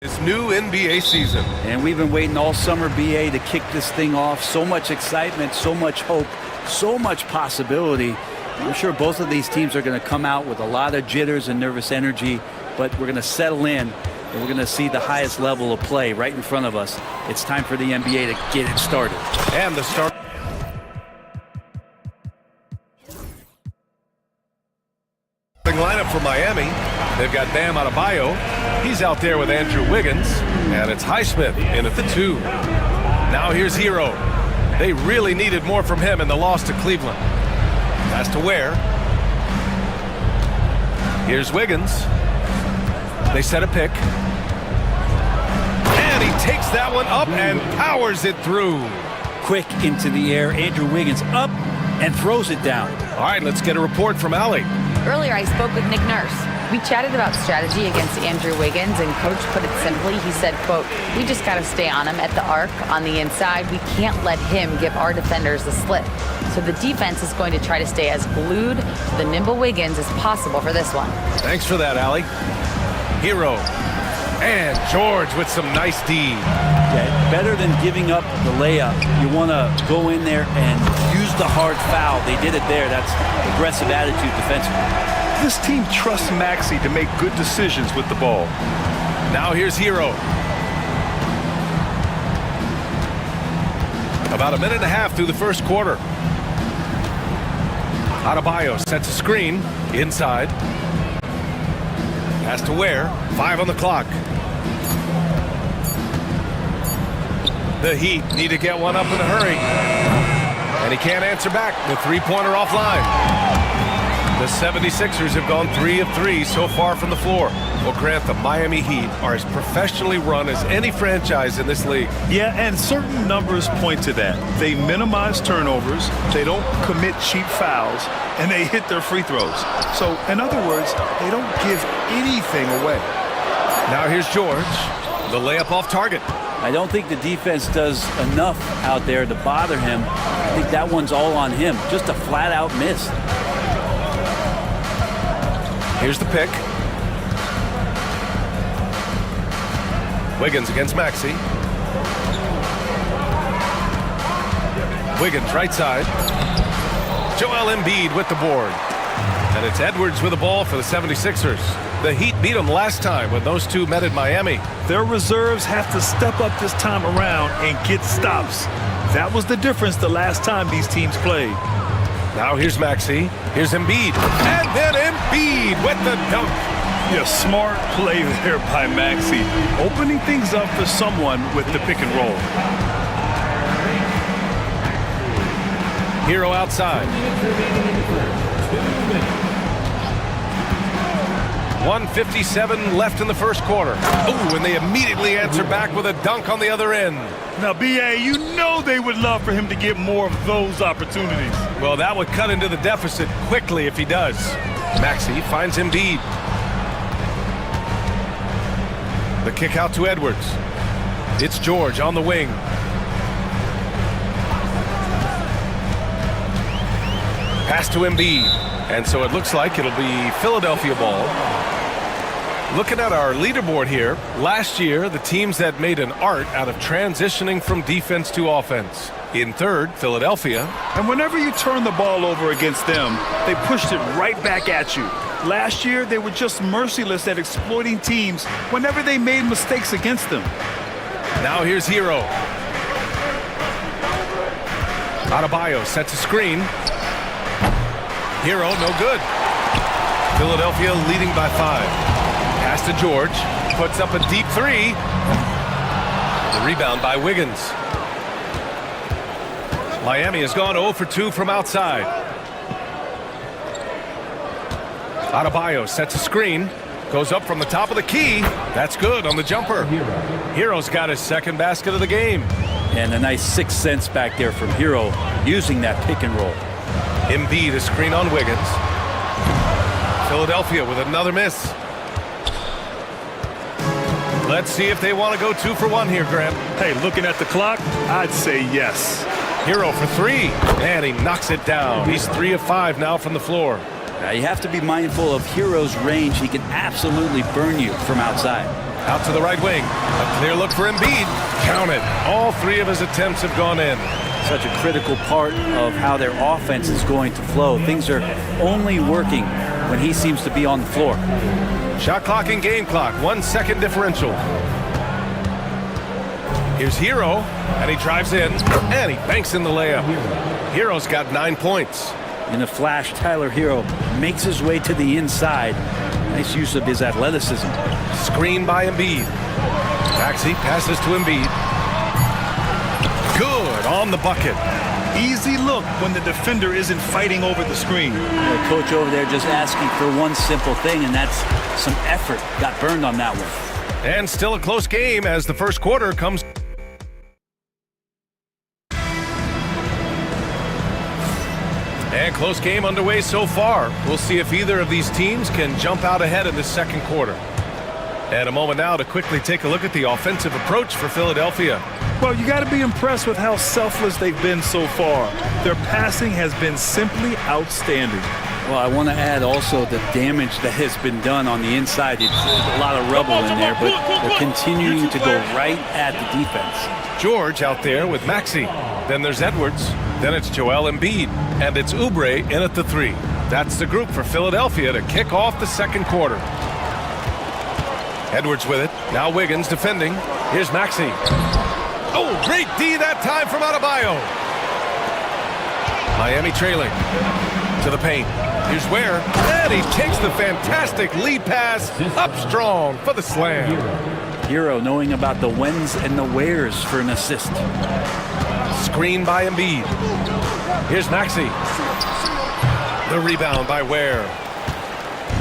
This new NBA season. And we've been waiting all summer, BA, to kick this thing off. So much excitement, so much hope, so much possibility. I'm sure both of these teams are going to come out with a lot of jitters and nervous energy, but we're going to settle in, and we're going to see the highest level of play right in front of us. It's time for the NBA to get it started. And the start. Lineup for Miami. They've got Bam Adebayo. He's out there with Andrew Wiggins, and it's Highsmith in at the 2. Now here's Hero. They really needed more from him in the loss to Cleveland. Pass to Ware. Here's Wiggins. They set a pick. And he takes that one up and powers it through. Quick into the air. Andrew Wiggins up and throws it down. All right, let's get a report from Allie. Earlier, I spoke with Nick Nurse. We chatted about strategy against Andrew Wiggins, and Coach put it simply. He said, quote, "We just got to stay on him at the arc, on the inside. We can't let him give our defenders the slip." So the defense is going to try to stay as glued to the nimble Wiggins as possible for this one. Thanks for that, Allie. Hero. And George with some nice D. Yeah, better than giving up the layup. You want to go in there and use the hard foul. They did it there. That's aggressive attitude defensively. This team trusts Maxey to make good decisions with the ball. Now here's Hero. About a minute and a half through the first quarter. Adebayo sets a screen inside. Pass to Ware. 5 on the clock. The Heat need to get one up in a hurry. And he can't answer back. The three-pointer offline. The 76ers have gone 3 of 3 so far from the floor. Well, Grant, the Miami Heat are as professionally run as any franchise in this league. Yeah, and certain numbers point to that. They minimize turnovers, they don't commit cheap fouls, and they hit their free throws. So, in other words, they don't give anything away. Now here's George. The layup off target. I don't think the defense does enough out there to bother him. I think that one's all on him. Just a flat-out miss. Here's the pick. Wiggins against Maxey. Wiggins right side. Joel Embiid with the board. And it's Edwards with the ball for the 76ers. The Heat beat them last time when those two met at Miami. Their reserves have to step up this time around and get stops. That was the difference the last time these teams played. Now here's Maxey. Here's Embiid. And then Embiid with the dunk. Yeah, smart play there by Maxey. Opening things up for someone with the pick and roll. Hero outside. 1:57 left in the first quarter. Oh, and they immediately answer back with a dunk on the other end. Now, BA, you know they would love for him to get more of those opportunities. Well, that would cut into the deficit quickly if he does. Maxey finds Embiid. The kick out to Edwards. It's George on the wing. Pass to Embiid. And so it looks like it'll be Philadelphia ball. Looking at our leaderboard here, last year, the teams that made an art out of transitioning from defense to offense. In third, Philadelphia. And whenever you turn the ball over against them, they pushed it right back at you. Last year, they were just merciless at exploiting teams whenever they made mistakes against them. Now here's Hero. Adebayo sets a screen. Hero, no good. Philadelphia leading by 5. Pass to George. Puts up a deep 3. The rebound by Wiggins. Miami has gone 0 for 2 from outside. Adebayo sets a screen. Goes up from the top of the key. That's good on the jumper. Hero's got his second basket of the game. And a nice 6 cents back there from Hero using that pick and roll. Embiid, a screen on Wiggins. Philadelphia with another miss. Let's see if they want to go 2 for 1 here, Grant. Hey, looking at the clock, I'd say yes. Hero for 3, and he knocks it down. He's 3 of 5 now from the floor. You have to be mindful of Hero's range. He can absolutely burn you from outside. Out to the right wing. A clear look for Embiid. Count it. All three of his attempts have gone in. Such a critical part of how their offense is going to flow. Things are only working when he seems to be on the floor. Shot clock and game clock. 1 second differential. Here's Hero, and he drives in, and he banks in the layup. Hero's got 9 points. In a flash, Tyler Hero makes his way to the inside. Nice use of his athleticism. Screen by Embiid. Maxey passes to Embiid. Good on the bucket. Easy look when the defender isn't fighting over the screen. The coach over there just asking for one simple thing, and that's some effort. Got burned on that one. And still a close game as the first quarter comes. And close game underway so far. We'll see if either of these teams can jump out ahead in the second quarter. And a moment now to quickly take a look at the offensive approach for Philadelphia. Well, you got to be impressed with how selfless they've been so far. Their passing has been simply outstanding. Well, I want to add also the damage that has been done on the inside. It's a lot of rubble in there, but they're continuing to go right at the defense. George out there with Maxey. Then there's Edwards. Then it's Joel Embiid. And it's Oubre in at the 3. That's the group for Philadelphia to kick off the second quarter. Edwards with it. Now Wiggins defending. Here's Maxey. Oh, great D that time from Adebayo. Miami trailing to the paint. Here's Ware. And he takes the fantastic lead pass up strong for the slam. Hero knowing about the whens and the wheres for an assist. Screen by Embiid. Here's Maxey. The rebound by Ware.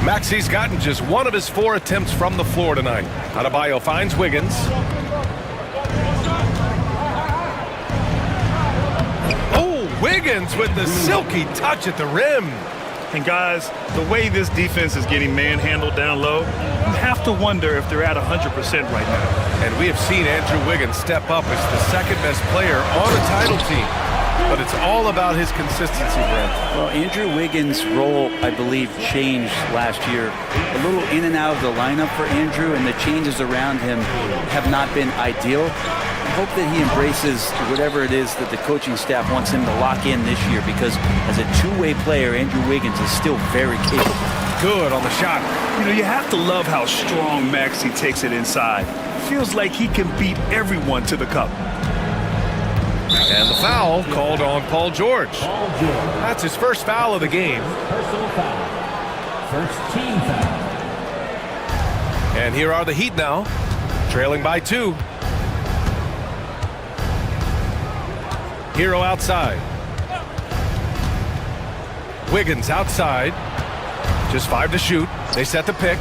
Maxey's gotten just one of his 4 attempts from the floor tonight. Adebayo finds Wiggins. Oh, Wiggins with the silky touch at the rim. And guys, the way this defense is getting manhandled down low, you have to wonder if they're at 100% right now. And we have seen Andrew Wiggins step up as the second best player on a title team. But it's all about his consistency, Brent. Well, Andrew Wiggins' role, I believe, changed last year. A little in and out of the lineup for Andrew, and the changes around him have not been ideal. I hope that he embraces whatever it is that the coaching staff wants him to lock in this year, because as a two-way player, Andrew Wiggins is still very capable. Good on the shot. You know, you have to love how strong Maxey takes it inside. Feels like he can beat everyone to the cup. And the foul called on Paul George. That's his first foul of the game. Personal foul. First team foul. And here are the Heat now, trailing by 2. Hero outside. Wiggins outside. Just 5 to shoot. They set the pick.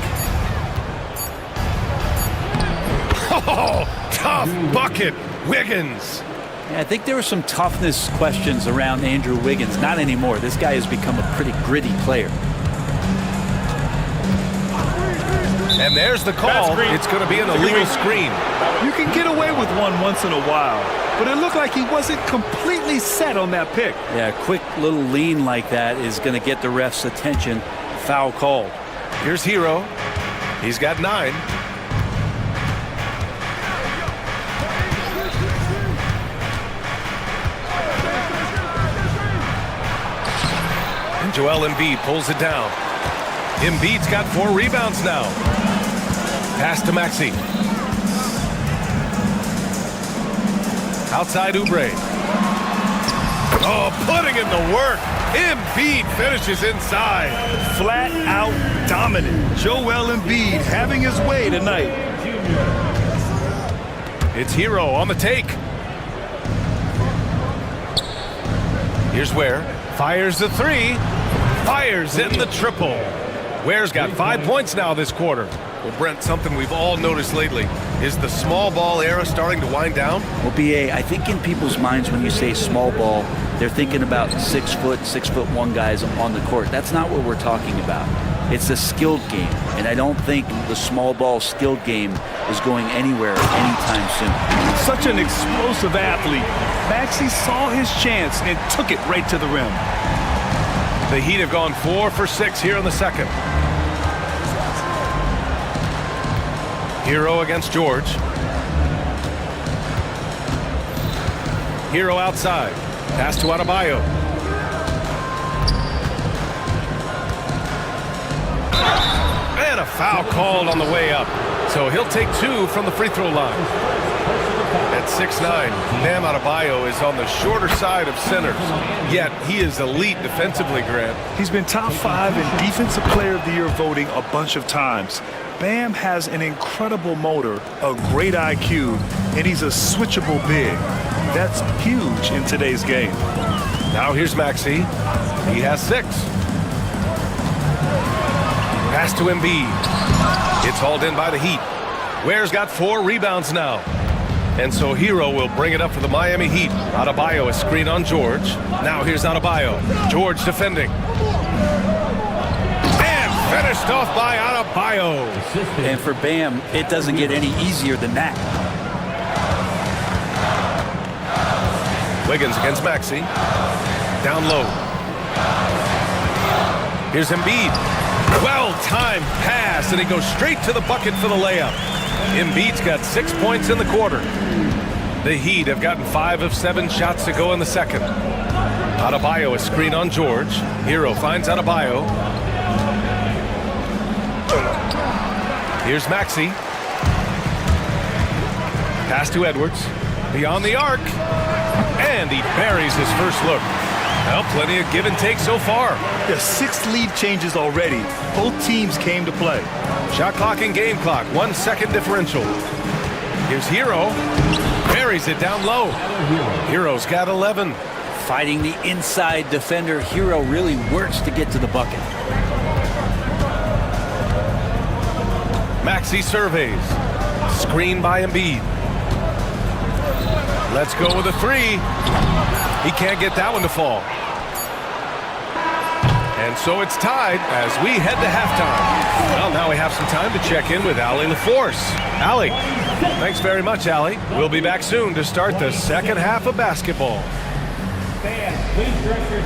Oh, tough bucket. Wiggins. Yeah, I think there were some toughness questions around Andrew Wiggins. Not anymore. This guy has become a pretty gritty player. And there's the call. It's going to be an illegal screen. You can get away with one once in a while, but it looked like he wasn't completely set on that pick. Yeah, a quick little lean like that is going to get the ref's attention. Foul called. Here's Hero. He's got 9. And Joel Embiid pulls it down. Embiid's got 4 rebounds now. Pass to Maxey. Outside Oubre. Oh, putting in the work. Embiid finishes inside. Flat out dominant. Joel Embiid having his way tonight. It's Hero on the take. Here's Ware. Fires the 3. Fires in the triple. Ware's got 5 points now this quarter. Well, Brent, something we've all noticed lately. Is the small ball era starting to wind down? Well, BA, I think in people's minds when you say small ball, they're thinking about 6 foot, 6'1" guys on the court. That's not what we're talking about. It's a skilled game, and I don't think the small ball skilled game is going anywhere anytime soon. Such an explosive athlete. Maxey saw his chance and took it right to the rim. The Heat have gone 4 for 6 here in the second. Hero against George. Hero outside. Pass to Adebayo. And a foul called on the way up. So he'll take 2 from the free throw line. At 6'9", Bam Adebayo is on the shorter side of centers. Yet he is elite defensively, Grant. He's been top 5 in Defensive Player of the Year voting a bunch of times. Bam has an incredible motor, a great IQ, and he's a switchable big. That's huge in today's game. Now here's Maxey. He has 6. Pass to Embiid. It's hauled in by the Heat. Ware's got 4 rebounds now. And so Hero will bring it up for the Miami Heat. Adebayo is screen on George. Now here's Adebayo. George defending. And finished off by Adebayo. And for Bam, it doesn't get any easier than that. Wiggins against Maxey. Down low. Here's Embiid. Well-timed pass, and he goes straight to the bucket for the layup. Embiid's got 6 points in the quarter. The Heat have gotten 5 of 7 shots to go in the second. Adebayo is screen on George. Hero finds Adebayo. Here's Maxey. Pass to Edwards. Beyond the arc. And he buries his first look. Well, plenty of give and take so far. There's 6 lead changes already. Both teams came to play. Shot clock and game clock, 1 second differential. Here's Hero. Buries it down low. Hero's got 11. Fighting the inside defender, Hero really works to get to the bucket. Maxey surveys. Screen by Embiid. Let's go with a 3. He can't get that one to fall. And so it's tied as we head to halftime. Well, now we have some time to check in with Allie LaForce. Allie, thanks very much, Allie. We'll be back soon to start the second half of basketball. Fans, please direct your...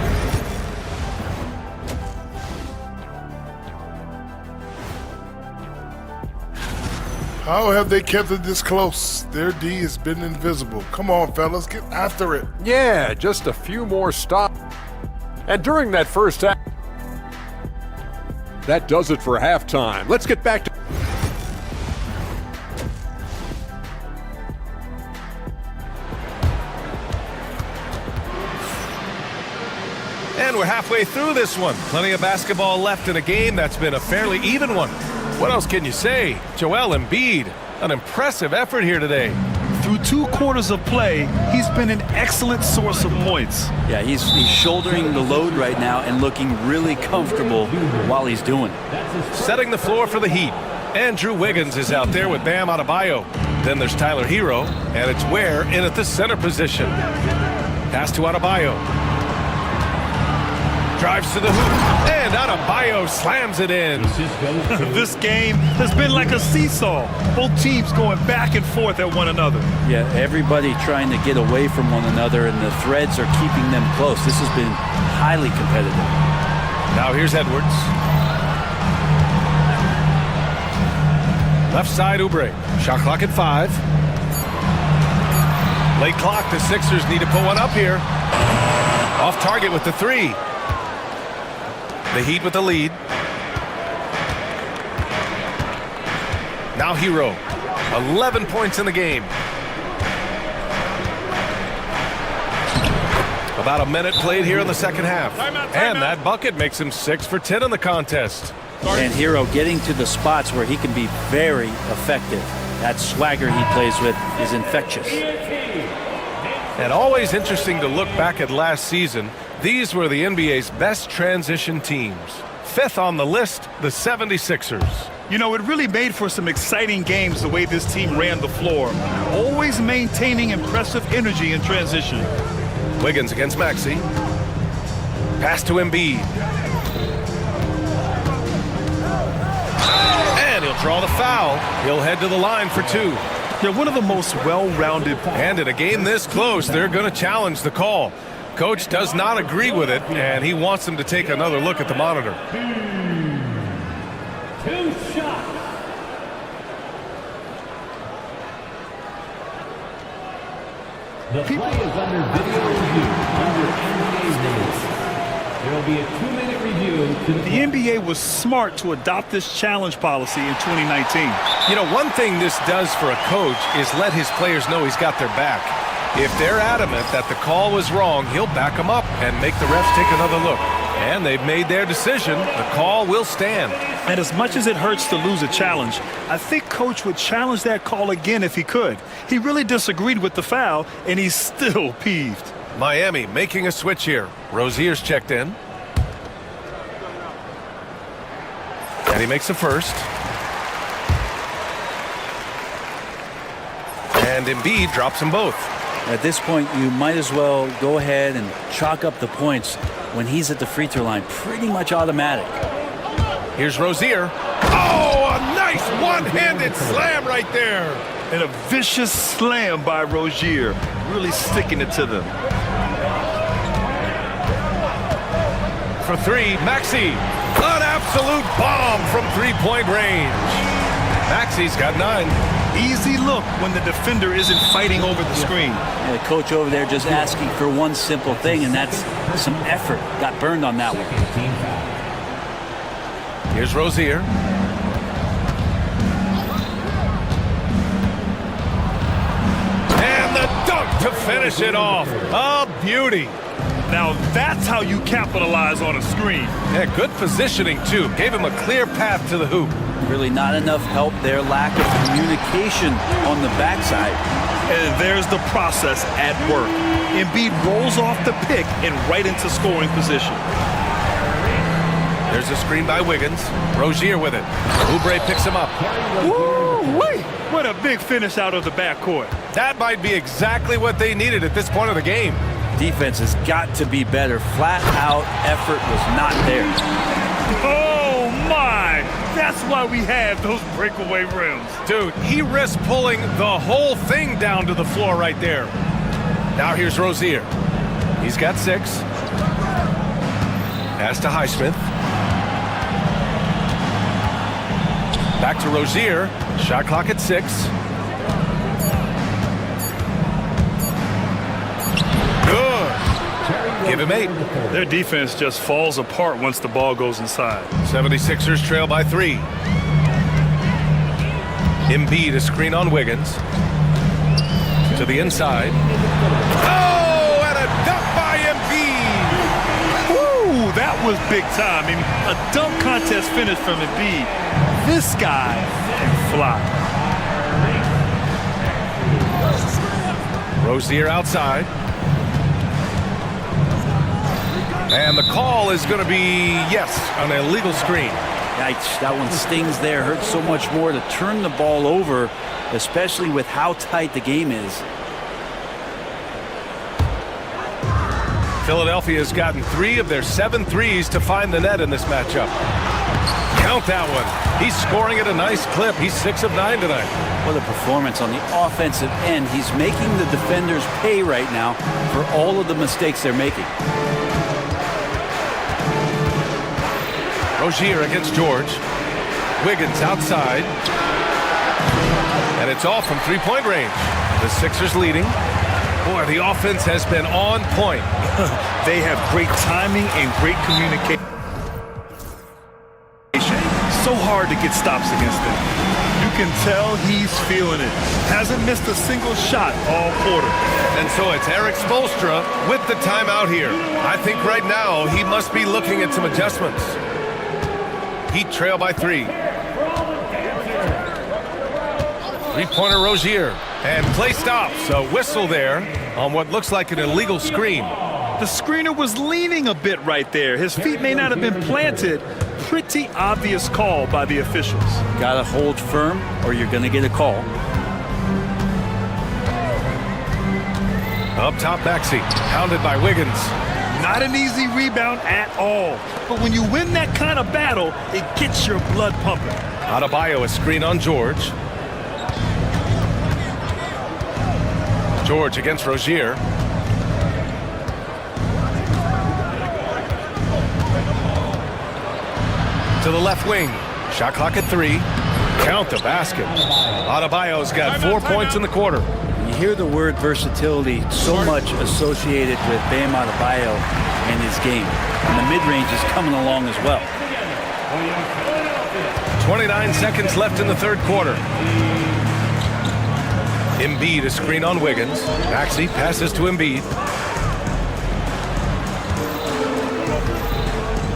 How have they kept it this close? Their D has been invisible. Come on, fellas, get after it. Yeah, just a few more stops. And during that first half, that does it for halftime. Let's get back to... And we're halfway through this one. Plenty of basketball left in a game that's been a fairly even one. What else can you say? Joel Embiid, an impressive effort here today. Through 2 quarters of play, he's been an excellent source of points. Yeah, he's shouldering the load right now and looking really comfortable while he's doing it. Setting the floor for the Heat. Andrew Wiggins is out there with Bam Adebayo. Then there's Tyler Hero, and it's Ware in at the center position. Pass to Adebayo. Drives to the hoop, and Adebayo slams it in. This game has been like a seesaw. Both teams going back and forth at one another. Yeah, everybody trying to get away from one another, and the threads are keeping them close. This has been highly competitive. Now here's Edwards. Left side, Oubre. Shot clock at 5. Late clock, the Sixers need to put one up here. Off target with the 3. The Heat with the lead. Now Hero. 11 points in the game. About a minute played here in the second half. And that bucket makes him 6 for 10 in the contest. And Hero getting to the spots where he can be very effective. That swagger he plays with is infectious. And always interesting to look back at last season. These were the NBA's best transition teams. 5th on the list, the 76ers. You know, it really made for some exciting games the way this team ran the floor. Always maintaining impressive energy in transition. Wiggins against Maxey. Pass to Embiid. And he'll draw the foul. He'll head to the line for 2. They're one of the most well-rounded. And in a game this close, they're going to challenge the call. Coach does not agree with it, and he wants him to take another look at the monitor. Two shots. The play is under video review under NBA minutes. There will be a 2-minute review. The NBA was smart to adopt this challenge policy in 2019. You know, one thing this does for a coach is let his players know he's got their back. If they're adamant that the call was wrong, he'll back them up and make the refs take another look. And they've made their decision. The call will stand. And as much as it hurts to lose a challenge, I think Coach would challenge that call again if he could. He really disagreed with the foul, and he's still peeved. Miami making a switch here. Rozier's checked in. And he makes the first. And Embiid drops them both. At this point, you might as well go ahead and chalk up the points when he's at the free throw line. Pretty much automatic. Here's Rozier. Oh, a nice one-handed slam right there. And a vicious slam by Rozier, really sticking it to them. For three, Maxey. An absolute bomb from three-point range. Maxey's got 9. Easy look when the defender isn't fighting over the screen. And the coach over there just asking for one simple thing, and that's some effort. Got burned on that one. Here's Rozier. And the dunk to finish it off. A beauty. Now that's how you capitalize on a screen. Yeah, good positioning, too. Gave him a clear path to the hoop. Really not enough help there. Lack of communication on the backside. And there's the process at work. Embiid rolls off the pick and right into scoring position. There's a screen by Wiggins. Rozier with it. Oubre picks him up. Woo-wee! What a big finish out of the backcourt. That might be exactly what they needed at this point of the game. Defense has got to be better. Flat out effort was not there. Oh my! That's why we have those breakaway rims. Dude, he risked pulling the whole thing down to the floor right there. Now here's Rozier. He's got 6. Pass to Highsmith. Back to Rozier. Shot clock at 6. Good. Give him 8. Their defense just falls apart once the ball goes inside. 76ers trail by 3. Embiid a screen on Wiggins. To the inside. Oh, and a dunk by Embiid. Woo, that was big time. I mean, a dunk contest finish from Embiid. This guy can fly. Rozier outside. And the call is going to be, yes, an illegal screen. Yikes, that one stings there. Hurts so much more to turn the ball over, especially with how tight the game is. Philadelphia has gotten 3 of their 7 threes to find the net in this matchup. Count that one. He's scoring at a nice clip. He's 6 of 9 tonight. What a performance on the offensive end. He's making the defenders pay right now for all of the mistakes they're making. Rozier against George. Wiggins outside. And it's off from three-point range. The Sixers leading. Boy, the offense has been on point. They have great timing and great communication. So hard to get stops against them. You can tell he's feeling it. Hasn't missed a single shot all quarter. And so it's Eric Spoelstra with the timeout here. I think right now he must be looking at some adjustments. Heat trail by 3. Three-pointer Rozier. And play stops. A whistle there on what looks like an illegal screen. The screener was leaning a bit right there. His feet may not have been planted. Pretty obvious call by the officials. Gotta hold firm or you're gonna get a call. Up top, Maxey. Pounded by Wiggins. Not an easy rebound at all. But when you win that kind of battle, it gets your blood pumping. Adebayo a screen on George. George against Rozier. to the left wing. Shot clock at 3. Count the basket. Adebayo's got 4 points in the quarter. You hear the word versatility so much associated with Bam Adebayo and his game. And the mid-range is coming along as well. 29 seconds left in the third quarter. Embiid, a screen on Wiggins. Maxey passes to Embiid.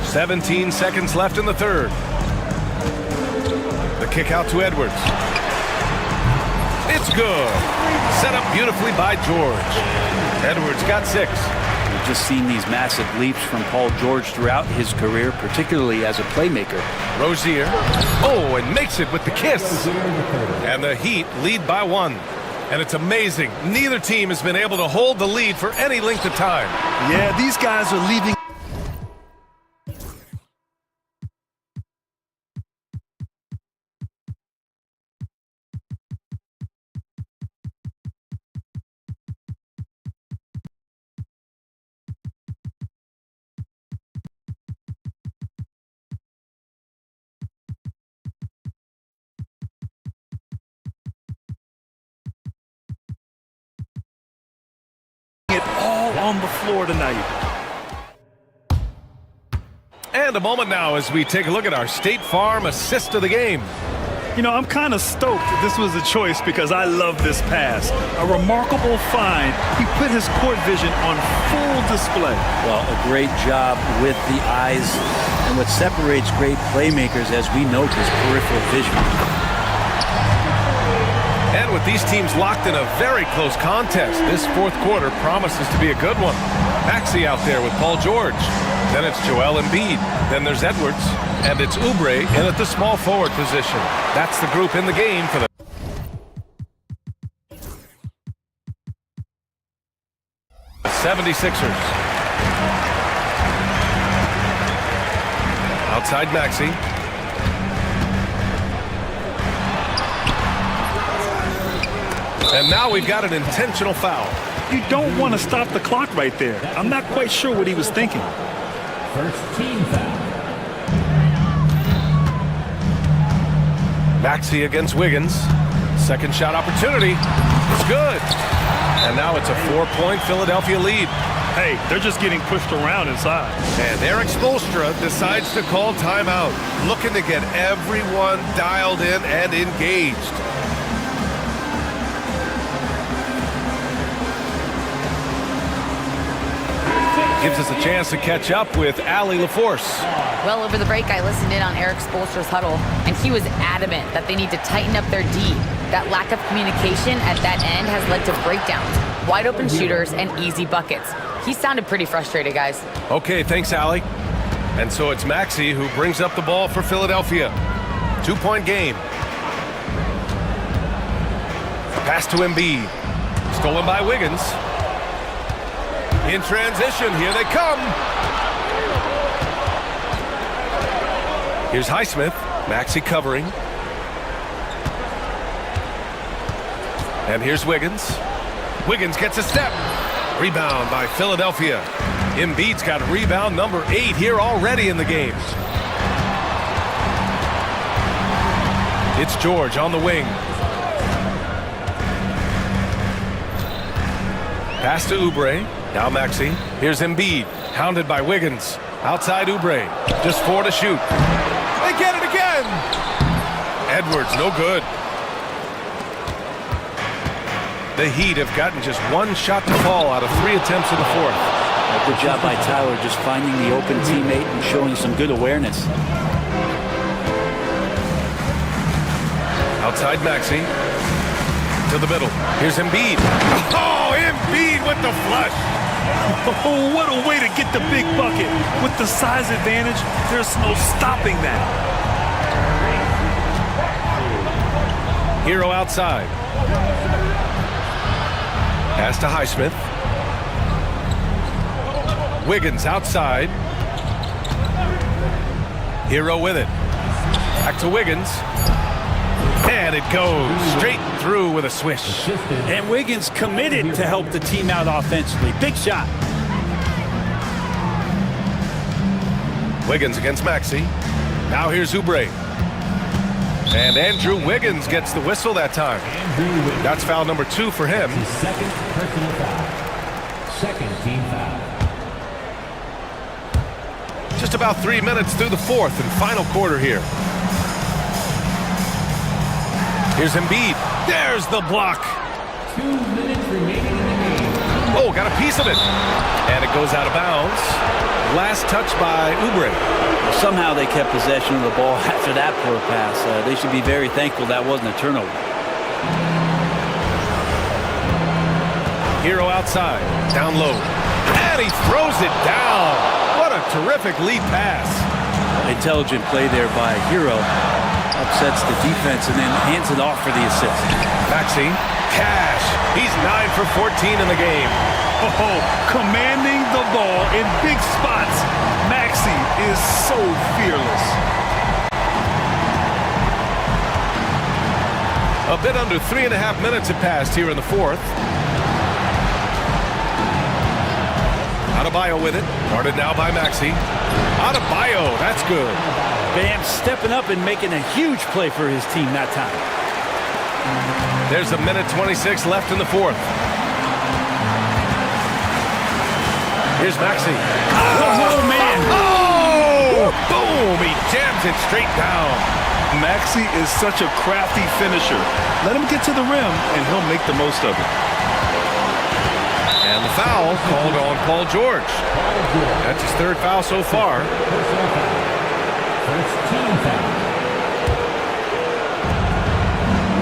17 seconds left in the third. The kick out to Edwards. It's good. Set up beautifully by George. Edwards got 6. We've just seen these massive leaps from Paul George throughout his career, particularly as a playmaker. Rozier. Oh, and makes it with the kiss. And the Heat lead by 1. And it's amazing. Neither team has been able to hold the lead for any length of time. Yeah, these guys are leaving. It all on the floor tonight. And a moment now as we take a look at our State Farm assist of the game. You know, I'm kind of stoked that this was a choice because I love this pass. A remarkable find. He put his court vision on full display. Well, a great job with the eyes. And what separates great playmakers, as we note, is peripheral vision. And with these teams locked in a very close contest, this fourth quarter promises to be a good one. Maxey out there with Paul George. Then it's Joel Embiid. Then there's Edwards. And it's Oubre in at the small forward position. That's the group in the game for the 76ers. Outside Maxey. And now we've got an intentional foul. You don't want to stop the clock right there. I'm not quite sure what he was thinking. First team foul. Maxey against Wiggins. Second shot opportunity. It's good. And now it's a 4-point Philadelphia lead. Hey, they're just getting pushed around inside. And Eric Spoelstra decides to call timeout, looking to get everyone dialed in and engaged. Gives us a chance to catch up with Allie LaForce. Well, over the break, I listened in on Eric Spoelstra's huddle, and he was adamant that they need to tighten up their D. That lack of communication at that end has led to breakdowns, wide open shooters, and easy buckets. He sounded pretty frustrated, guys. Okay, thanks, Allie. And so it's Maxey who brings up the ball for Philadelphia. 2-point game. Pass to Embiid. Stolen by Wiggins. In transition, here they come. Here's Highsmith. Maxey covering. And here's Wiggins. Wiggins gets a step. Rebound by Philadelphia. Embiid's got rebound number 8 here already in the game. It's George on the wing. Pass to Oubre. Now Maxey. Here's Embiid. Hounded by Wiggins. Outside Oubre. Just 4 to shoot. They get it again! Edwards, no good. The Heat have gotten just 1 shot to fall out of 3 attempts in the fourth. A good job by Tyler just finding the open teammate and showing some good awareness. Outside Maxey. To the middle. Here's Embiid. Oh, Embiid with the flush. Oh, what a way to get the big bucket. With the size advantage, there's no stopping that. Hero outside. Pass to Highsmith. Wiggins outside. Hero with it. Back to Wiggins. And it goes straight through with a swish. And Wiggins committed to help the team out offensively. Big shot. Wiggins against Maxey. Now here's Oubre. And Andrew Wiggins gets the whistle that time. That's foul number 2 for him. His second personal foul. Second team foul. Just about 3 minutes through the fourth and final quarter here. Here's Embiid. There's the block. 2 minutes remaining in the game. Oh, got a piece of it. And it goes out of bounds. Last touch by Oubre. Somehow they kept possession of the ball after that poor pass. They should be very thankful that wasn't a turnover. Hero outside, down low. And he throws it down. What a terrific lead pass. Intelligent play there by Hero. Upsets the defense and then hands it off for the assist. Maxey, cash. He's 9 for 14 in the game. Oh, commanding the ball in big spots. Maxey is so fearless. A bit under 3.5 minutes have passed here in the fourth. Adebayo with it. Guarded now by Maxey. Adebayo, that's good. Bam stepping up and making a huge play for his team that time. There's a minute 26 left in the fourth. Here's Maxey. Oh, man. Oh! Boom! He jams it straight down. Maxey is such a crafty finisher. Let him get to the rim, and he'll make the most of it. And the foul called on Paul George. That's his third foul so far. Personal foul. First team foul.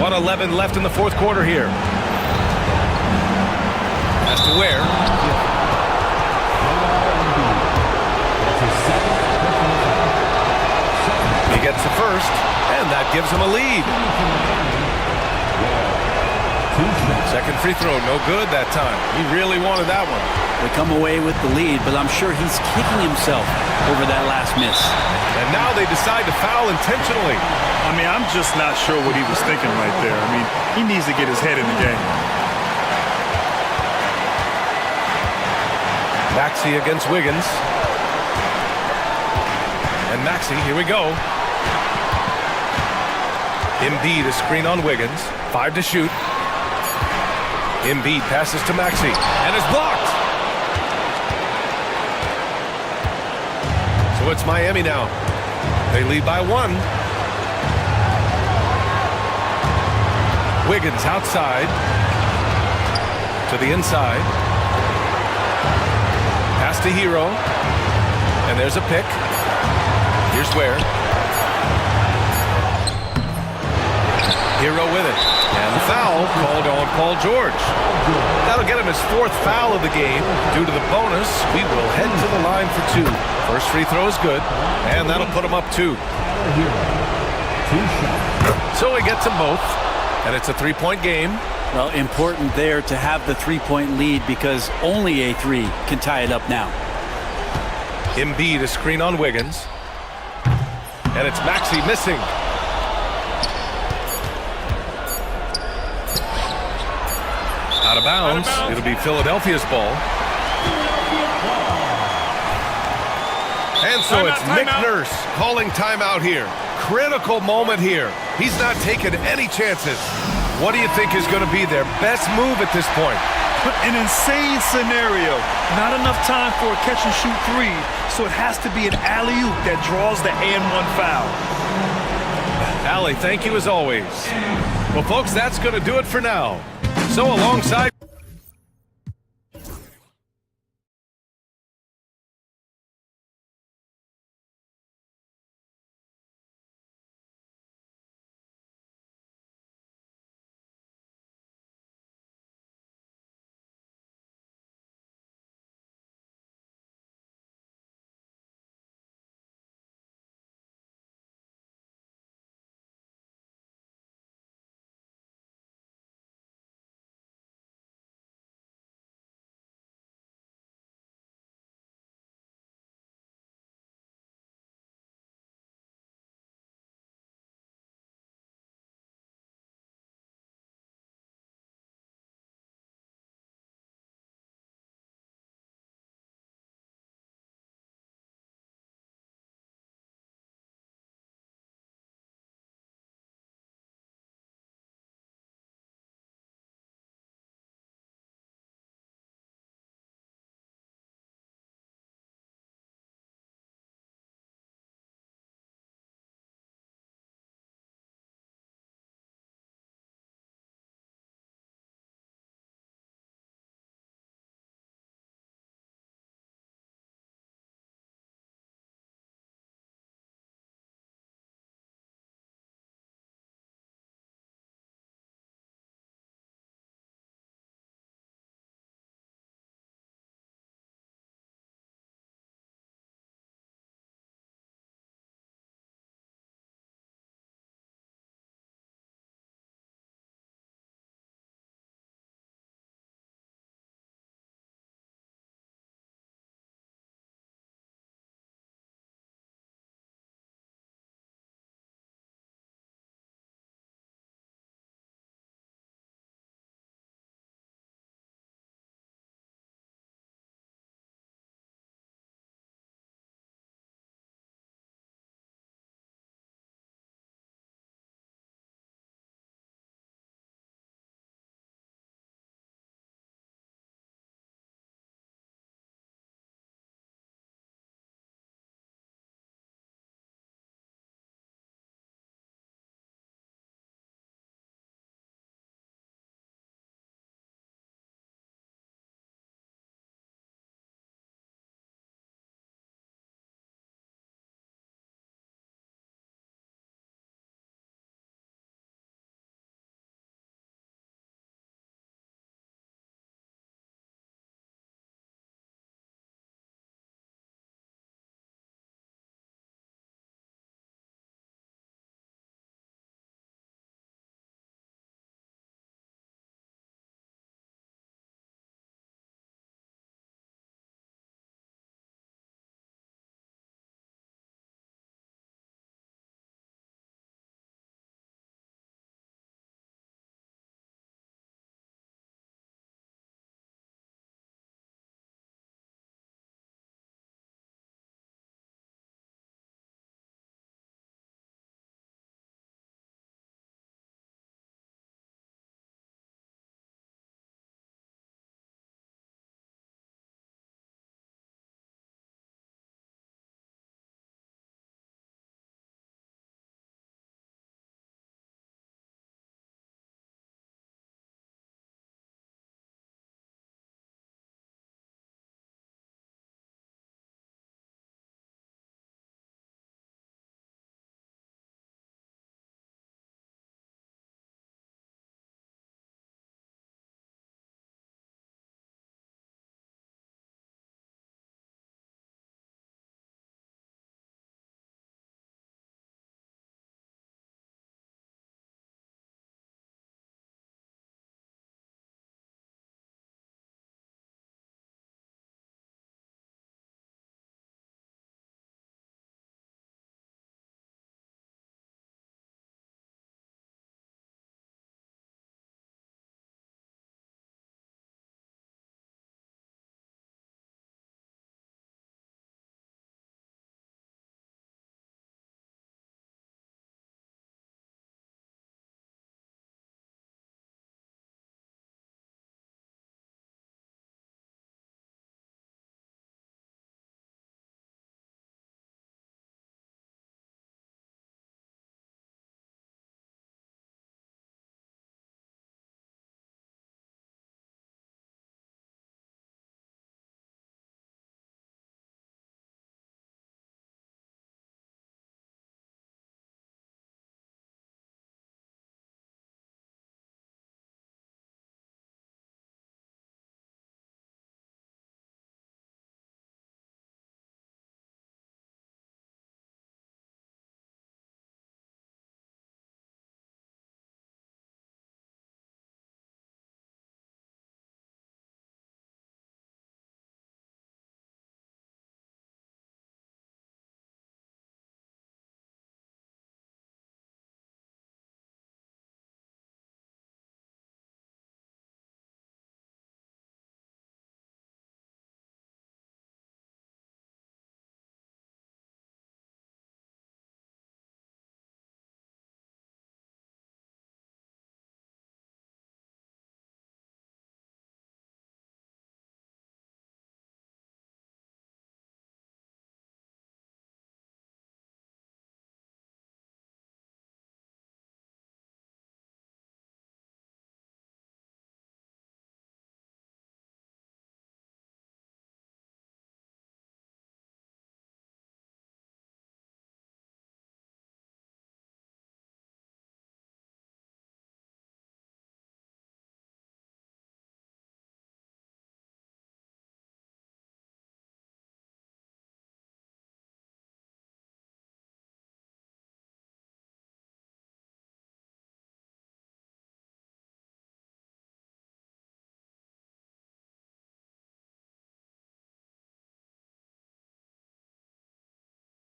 1:11 left in the fourth quarter here. Has to wear. That's his second personal foul. He gets the first, and that gives him a lead. Second free throw, no good that time. He really wanted that one. They come away with the lead, but I'm sure he's kicking himself over that last miss. And now they decide to foul intentionally. I mean, I'm just not sure what he was thinking right there. I mean, he needs to get his head in the game. Maxey against Wiggins. And Maxey, here we go. Embiid, a screen on Wiggins. 5 to shoot. Embiid passes to Maxey and is blocked. So it's Miami now. They lead by 1. Wiggins outside to the inside. Pass to Hero. And there's a pick. Here's where. Hero with it. And the foul called on Paul George. That'll get him his 4th foul of the game. Due to the bonus, we will head to the line for 2. First free throw is good, and that'll put him up 2. So he gets them both, and it's a 3-point game. Well, important there to have the 3-point lead because only a 3 can tie it up now. Embiid, a screen on Wiggins. And it's Maxey missing. Out of bounds. It'll be Philadelphia's ball. And so it's Nick Nurse calling timeout here. Critical moment here. He's not taking any chances. What do you think is going to be their best move at this point? An insane scenario. Not enough time for a catch-and-shoot 3, so it has to be an alley-oop that draws the and-1 foul. Allie, thank you as always. Well, folks, that's going to do it for now. So alongside...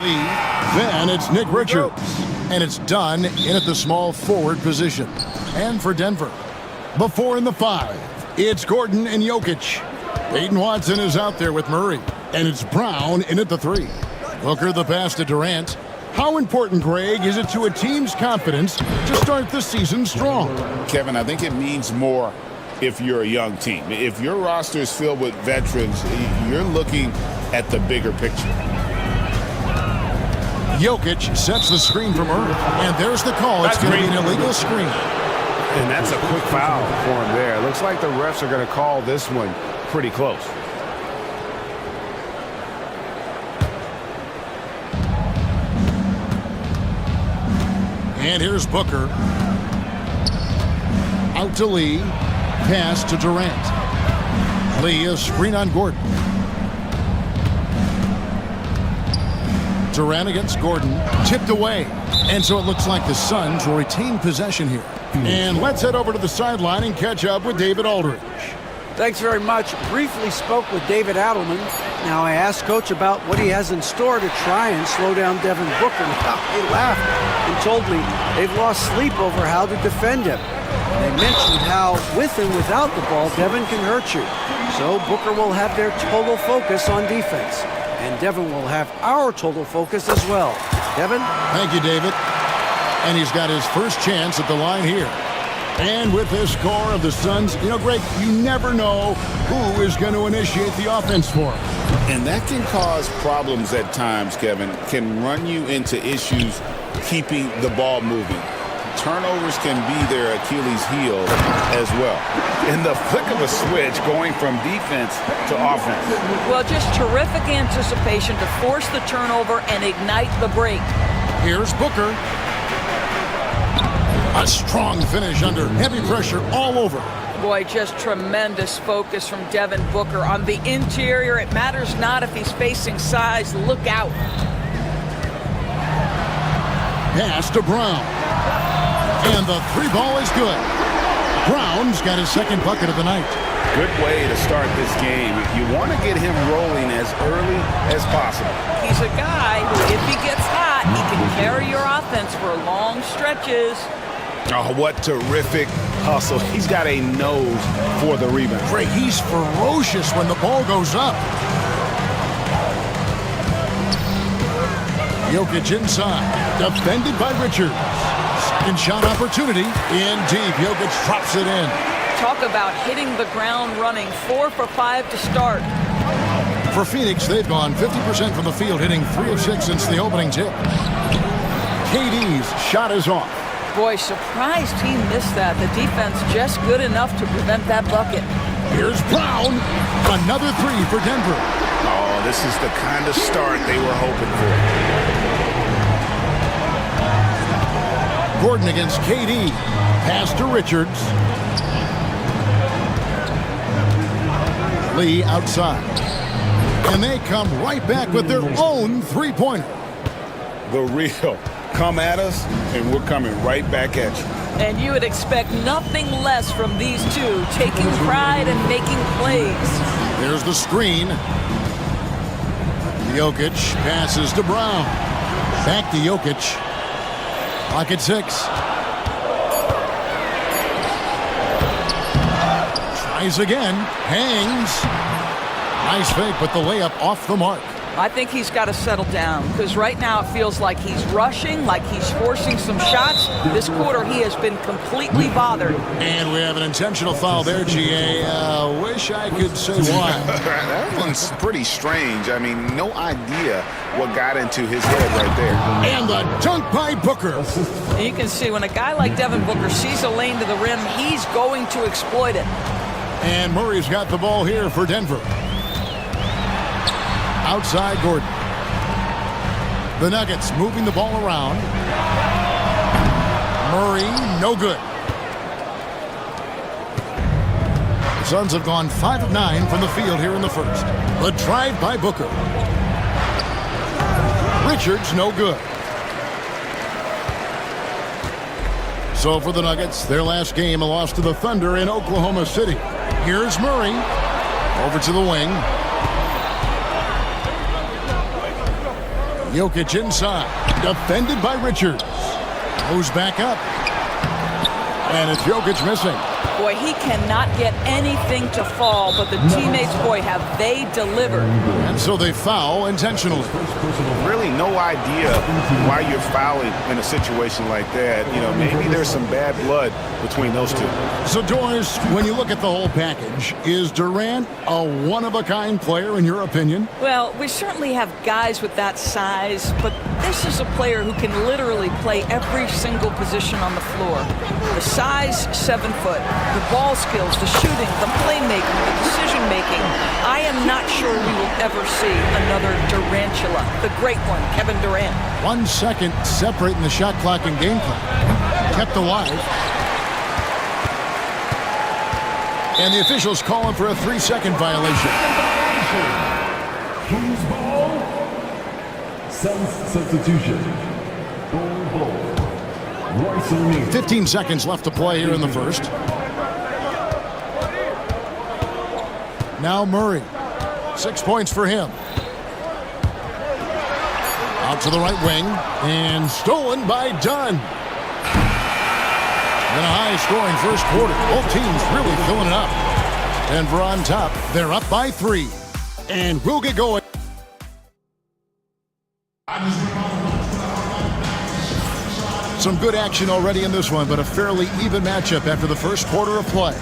Then it's Nick Richards. And it's done in at the small forward position. And for Denver, before in the 5, it's Gordon and Jokic. Aiden Watson is out there with Murray. And it's Brown in at the 3. Booker the pass to Durant. How important, Greg, is it to a team's confidence to start the season strong? Kevin, I think it means more if you're a young team. If your roster is filled with veterans, you're looking at the bigger picture. Jokic sets the screen for Murray. And there's the call. It's going to be an illegal screen. And that's a quick foul for him there. Looks like the refs are going to call this one pretty close. And here's Booker. Out to Lee. Pass to Durant. Lee, a screen on Gordon. Durant against Gordon. Tipped away. And so it looks like the Suns will retain possession here. And let's head over to the sideline and catch up with David Aldridge. Thanks very much. Briefly spoke with David Adelman. Now I asked Coach about what he has in store to try and slow down Devin Booker. He laughed and told me they've lost sleep over how to defend him. They mentioned how, with and without the ball, Devin can hurt you. So Booker will have their total focus on defense. And Devin will have our total focus as well. Devin? Thank you, David. And he's got his first chance at the line here. And with this score of the Suns, you know, Greg, you never know who is going to initiate the offense for him. And that can cause problems at times, Kevin. Can run you into issues keeping the ball moving. Turnovers can be their Achilles heel as well. In the flick of a switch, going from defense to offense. Well, just terrific anticipation to force the turnover and ignite the break. Here's Booker. A strong finish under heavy pressure all over. Boy, just tremendous focus from Devin Booker on the interior. It matters not if he's facing size. Look out. Pass to Brown. And the 3 ball is good. Brown's got his second bucket of the night. Good way to start this game. You want to get him rolling as early as possible. He's a guy who, if he gets hot, he can carry your offense for long stretches. Oh, what terrific hustle. He's got a nose for the rebound. Greg, he's ferocious when the ball goes up. Jokic inside. Defended by Richards. Second shot opportunity. In deep. Jokic drops it in. Talk about hitting the ground running. 4 for 5 to start. For Phoenix, they've gone 50% from the field, hitting 3 of 6 since the opening tip. KD's shot is off. Boy, surprised he missed that. The defense just good enough to prevent that bucket. Here's Brown. Another 3 for Denver. Oh, this is the kind of start they were hoping for. Gordon against KD. Pass to Richards. Lee outside. And they come right back with their own 3-pointer. The real. Come at us, and we're coming right back at you. And you would expect nothing less from these two, taking pride and making plays. There's the screen. Jokic passes to Brown. Back to Jokic. Clock at 6. Tries again. Hangs. Nice fake, but the layup off the mark. I think he's got to settle down because right now it feels like he's rushing, like he's forcing some shots. This quarter he has been completely bothered. And we have an intentional foul there, GA. Wish I could say why. That one's pretty strange. I mean, no idea what got into his head right there. And the dunk by Booker. And you can see when a guy like Devin Booker sees a lane to the rim, he's going to exploit it. And Murray's got the ball here for Denver. Outside Gordon. The Nuggets moving the ball around. Murray, no good. The Suns have gone 5 of 9 from the field here in the first. The drive by Booker. Richards, no good. So for the Nuggets, their last game, a loss to the Thunder in Oklahoma City. Here's Murray. Over to the wing. Jokic inside. Defended by Richards. Moves back up. And it's Jokic missing. Boy, he cannot get anything to fall, but the teammates, boy, have they delivered. And so they foul intentionally. Really no idea why you're fouling in a situation like that. You know, maybe there's some bad blood between those two. So, Doris, when you look at the whole package, is Durant a one-of-a-kind player in your opinion? Well, we certainly have guys with that size, but this is a player who can literally play every single position on the floor. The size, 7 foot. The ball skills, the shooting, the playmaking, the decision-making. I am not sure we will ever see another Durantula, the great one, Kevin Durant. 1 second separating the shot clock and game clock. Kept alive. And the officials calling for a 3-second violation. King's ball. Substitution. Ball. 15 seconds left to play here in the first. Now Murray. 6 points for him. Out to the right wing. And stolen by Dunn. And a high-scoring first quarter. Both teams really filling it up. Denver on top. They're up by 3. And we'll get going. Some good action already in this one, but a fairly even matchup after the first quarter of play.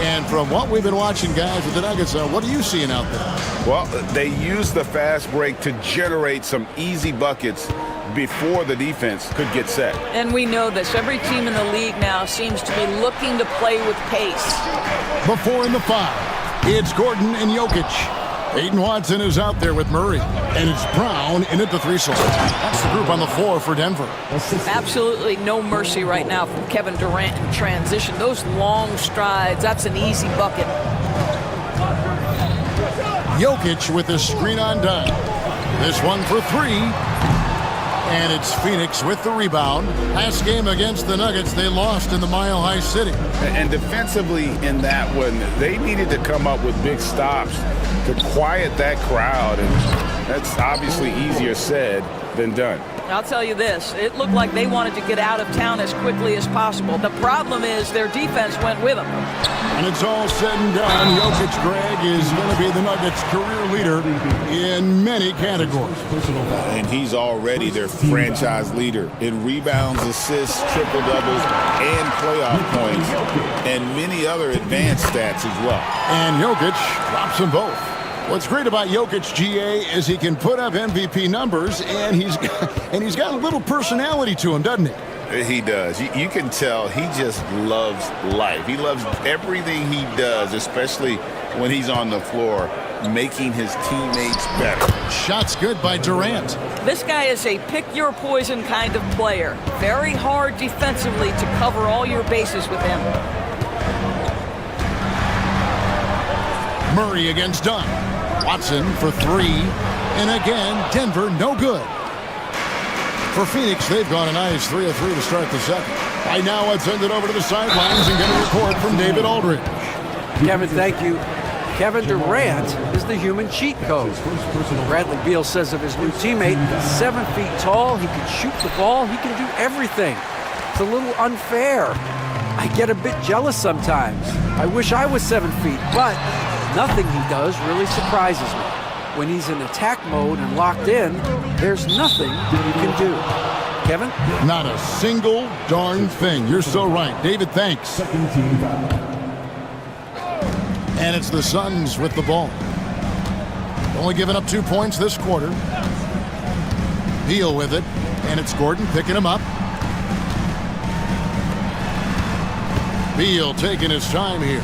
And from what we've been watching, guys, with the Nuggets, what are you seeing out there? Well, they use the fast break to generate some easy buckets before the defense could get set. And we know this. Every team in the league now seems to be looking to play with pace. Before in the 5, it's Gordon and Jokic. Aiden Watson is out there with Murray. And it's Brown in at the 3 slot. That's the group on the floor for Denver. Absolutely no mercy right now from Kevin Durant in transition. Those long strides, that's an easy bucket. Jokic with the screen on Dunn. This one for 3. And it's Phoenix with the rebound. Last game against the Nuggets, they lost in the Mile High City. And defensively in that one, they needed to come up with big stops to quiet that crowd. And that's obviously easier said than done. I'll tell you this, it looked like they wanted to get out of town as quickly as possible. The problem is their defense went with them. And it's all said and done, Jokic, Greg, is going to be the Nuggets' career leader in many categories. And he's already their franchise leader in rebounds, assists, triple-doubles, and playoff points, and many other advanced stats as well. And Jokic drops them both. What's great about Jokic, GA, is he can put up MVP numbers, and he's got a little personality to him, doesn't he? He does. You can tell he just loves life. He loves everything he does, especially when he's on the floor, making his teammates better. Shots good by Durant. This guy is a pick-your-poison kind of player. Very hard defensively to cover all your bases with him. Murray against Dunn. Watson for 3. And again, Denver no good. For Phoenix, they've gone a nice 3 of 3 to start the second. Right now, let's send it over to the sidelines and get a report from David Aldridge. Kevin, thank you. Kevin Durant is the human cheat code. Bradley Beal says of his new teammate, he's 7 feet tall, he can shoot the ball, he can do everything. It's a little unfair. I get a bit jealous sometimes. I wish I was 7 feet, but nothing he does really surprises me. When he's in attack mode and locked in, there's nothing he can do. Kevin? Not a single darn thing. You're so right. David, thanks. And it's the Suns with the ball. Only giving up 2 points this quarter. Beal with it. And it's Gordon picking him up. Beal taking his time here.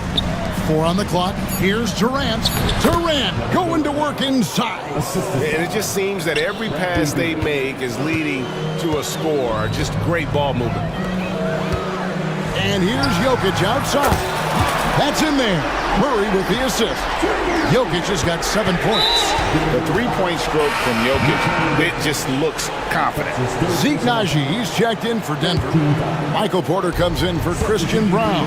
4 on the clock. Here's Durant. Durant going to work inside. And it just seems that every pass they make is leading to a score. Just great ball movement. And here's Jokic outside. That's in there. Murray with the assist. Jokic has got 7 points. The 3-point stroke from Jokic, it just looks confident. Zeke Naji, he's checked in for Denver. Michael Porter comes in for Christian Brown.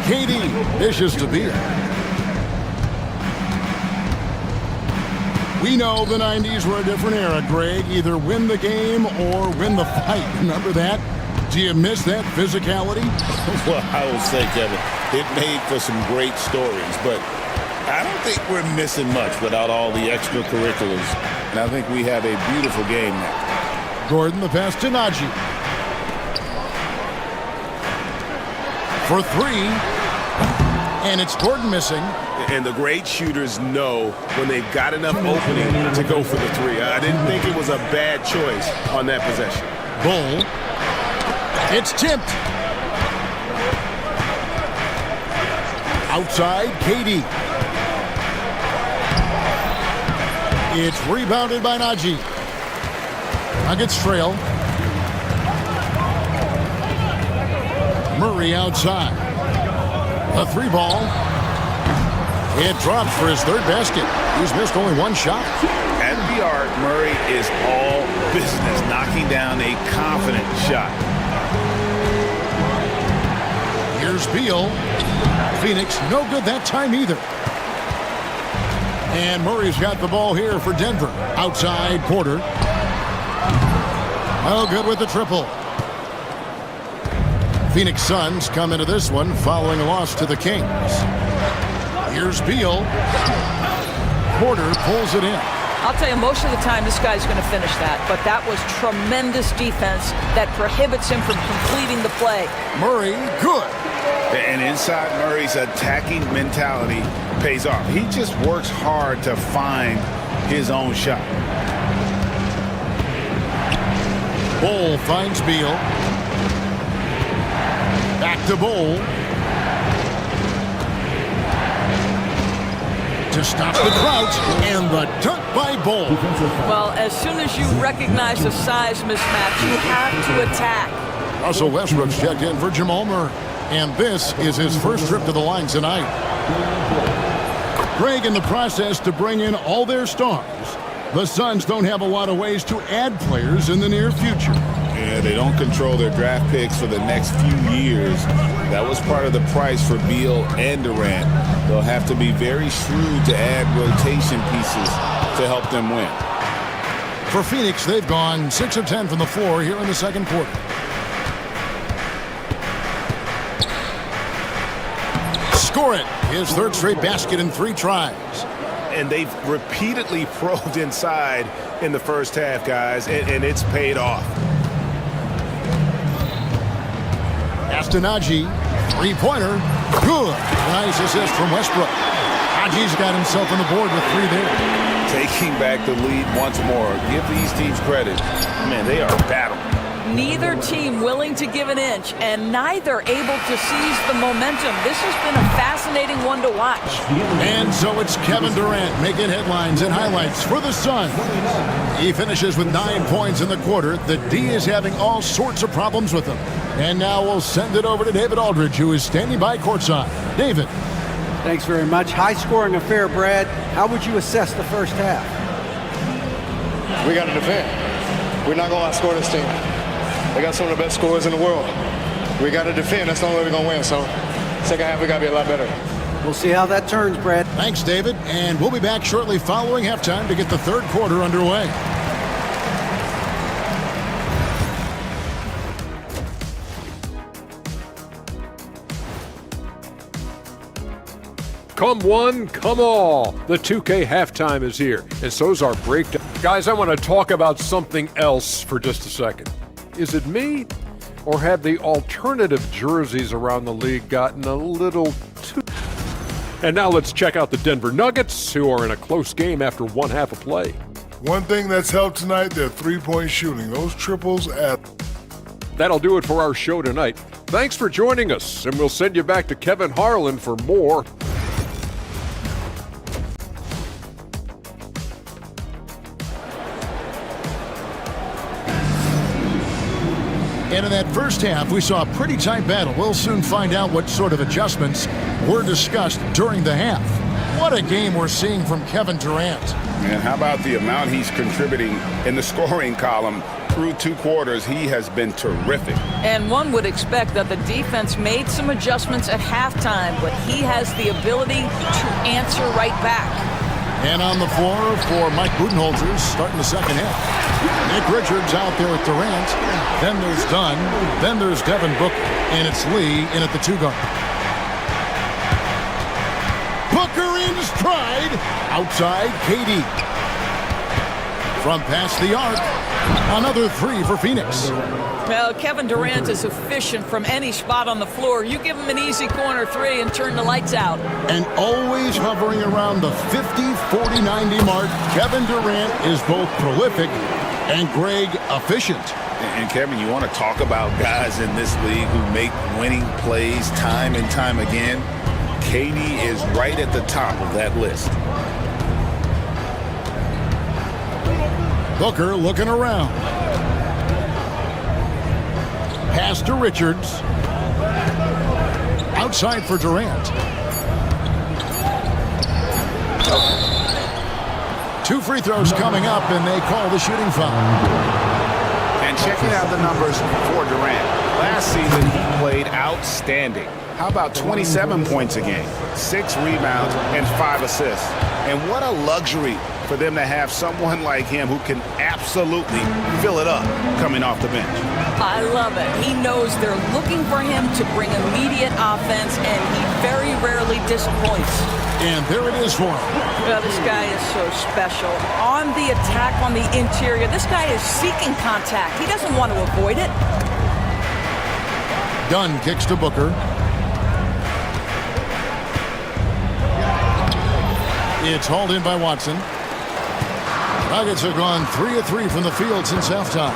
KD, vicious to beat. We know the 90s were a different era, Greg. Either win the game or win the fight. Remember that? Do you miss that physicality? Well, I will say, Kevin, it made for some great stories, but I don't think we're missing much without all the extracurriculars. And I think we have a beautiful game now. Gordon, the pass to Najee. For three. And it's Gordon missing. And the great shooters know when they've got enough opening to go for the three. I didn't think it was a bad choice on that possession. Bull. It's tipped. Outside, KD. It's rebounded by Najee. Nuggets trail. Murray outside. A three ball. It drops for his third basket. He's missed only one shot. At the arc, Murray is all business, knocking down a confident shot. Here's Beal. Phoenix, no good that time either. And Murray's got the ball here for Denver. Outside, Porter. Oh, good with the triple. Phoenix Suns come into this one following a loss to the Kings. Here's Beal. Porter pulls it in. I'll tell you, most of the time this guy's going to finish that, but that was tremendous defense that prohibits him from completing the play. Murray, good. And inside Murray's attacking mentality pays off. He just works hard to find his own shot. Bull finds Beal. Back to Bull. To stop the crouch, and the dunk by Bull. Well, as soon as you recognize a size mismatch, you have to attack. Russell Westbrook's checked in for Jamal Murray. And this is his first trip to the line tonight. Greg in the process to bring in all their stars. The Suns don't have a lot of ways to add players in the near future. Yeah, they don't control their draft picks for the next few years. That was part of the price for Beal and Durant. They'll have to be very shrewd to add rotation pieces to help them win. For Phoenix, they've gone 6 of 10 from the floor here in the second quarter. Score it. His third straight basket in 3 tries. And they've repeatedly probed inside in the first half, guys, and it's paid off. Najee, three-pointer, good. Nice assist from Westbrook. Najee's got himself on the board with 3 there. Taking back the lead once more. Give these teams credit. Man, they are battling. Neither team willing to give an inch, and neither able to seize the momentum. This has been a fascinating one to watch. And so it's Kevin Durant making headlines and highlights for the Suns. He finishes with 9 points in the quarter. The D is having all sorts of problems with him. And now we'll send it over to David Aldridge, who is standing by courtside. David. Thanks very much. High-scoring affair, Brad. How would you assess the first half? We got to defend. We're not going to outscore this team. They got some of the best scorers in the world. We got to defend. That's the only way we're going to win. So, second half, we got to be a lot better. We'll see how that turns, Brad. Thanks, David. And we'll be back shortly following halftime to get the third quarter underway. Come one, come all. The 2K halftime is here, and so's our breakdown. Guys, I want to talk about something else for just a second. Is it me, or have the alternative jerseys around the league gotten a little too... And now let's check out the Denver Nuggets, who are in a close game after 1 half of play. One thing that's helped tonight, their three-point shooting. Those triples at... That'll do it for our show tonight. Thanks for joining us, and we'll send you back to Kevin Harlan for more. And in that first half, we saw a pretty tight battle. We'll soon find out what sort of adjustments were discussed during the half. What a game we're seeing from Kevin Durant. And how about the amount he's contributing in the scoring column? Through 2 quarters, he has been terrific. And one would expect that the defense made some adjustments at halftime, but he has the ability to answer right back. And on the floor for Mike Budenholzer starting the second half. Nick Richards out there with Durant. Then there's Dunn. Then there's Devin Booker. And it's Lee in at the 2 guard. Booker in stride. Outside, KD. From past the arc. Another 3 for Phoenix. Well, Kevin Durant is efficient from any spot on the floor. You give him an easy corner 3 and turn the lights out. And always hovering around the 50, 40, 90 mark, Kevin Durant is both prolific and, Greg, efficient. And Kevin, you want to talk about guys in this league who make winning plays time and time again? KD is right at the top of that list. Booker looking around. Pass to Richards. Outside for Durant. 2 free throws coming up, and they call the shooting foul. And checking out the numbers for Durant. Last season, he played outstanding. How about 27 points a game, 6 rebounds, and 5 assists? And what a luxury for them to have someone like him who can absolutely fill it up coming off the bench. I love it. He knows they're looking for him to bring immediate offense, and he very rarely disappoints. And there it is for him. Well, this guy is so special. On the attack on the interior, this guy is seeking contact. He doesn't want to avoid it. Dunn kicks to Booker. It's hauled in by Watson. Nuggets have gone 3 of 3 from the field since halftime.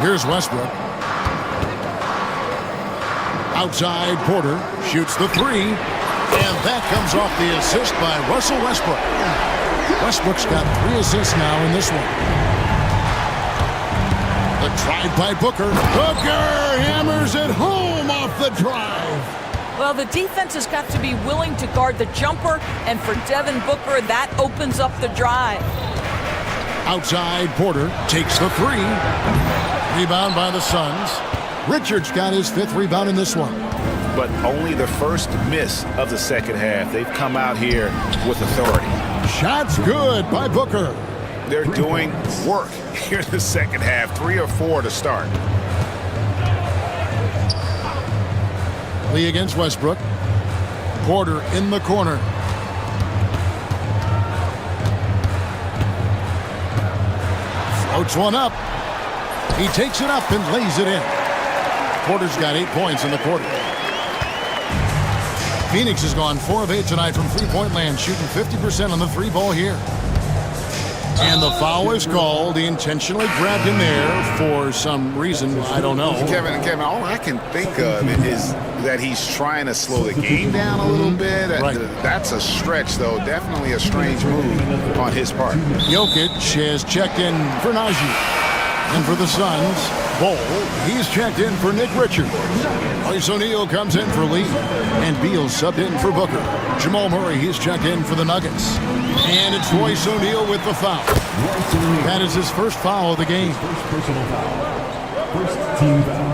Here's Westbrook. Outside, Porter shoots the 3. And that comes off the assist by Russell Westbrook. Westbrook's got 3 assists now in this one. The drive by Booker. Booker hammers it home off the drive. Well, the defense has got to be willing to guard the jumper, and for Devin Booker, that opens up the drive. Outside, Porter takes the 3. Rebound by the Suns. Richards got his 5th rebound in this one. But only the first miss of the second half. They've come out here with authority. Shots good by Booker. They're doing work here in the second half, 3 or 4 to start. Lee against Westbrook. Porter in the corner. Floats one up. He takes it up and lays it in. Porter's got 8 points in the quarter. Phoenix has gone 4 of 8 tonight from three-point land, shooting 50% on the 3 ball here. And the foul is called. He intentionally grabbed him there for some reason. I don't know. Kevin, all I can think of is that he's trying to slow the game down a little bit. Right. That's a stretch, though. Definitely a strange move on his part. Jokic has checked in for Najee. And for the Suns, Bol, he's checked in for Nick Richards. Royce O'Neal comes in for Lee. And Beal subbed in for Booker. Jamal Murray, he's checked in for the Nuggets. And it's Royce O'Neal with the foul. That is his first foul of the game. First personal foul. First team foul.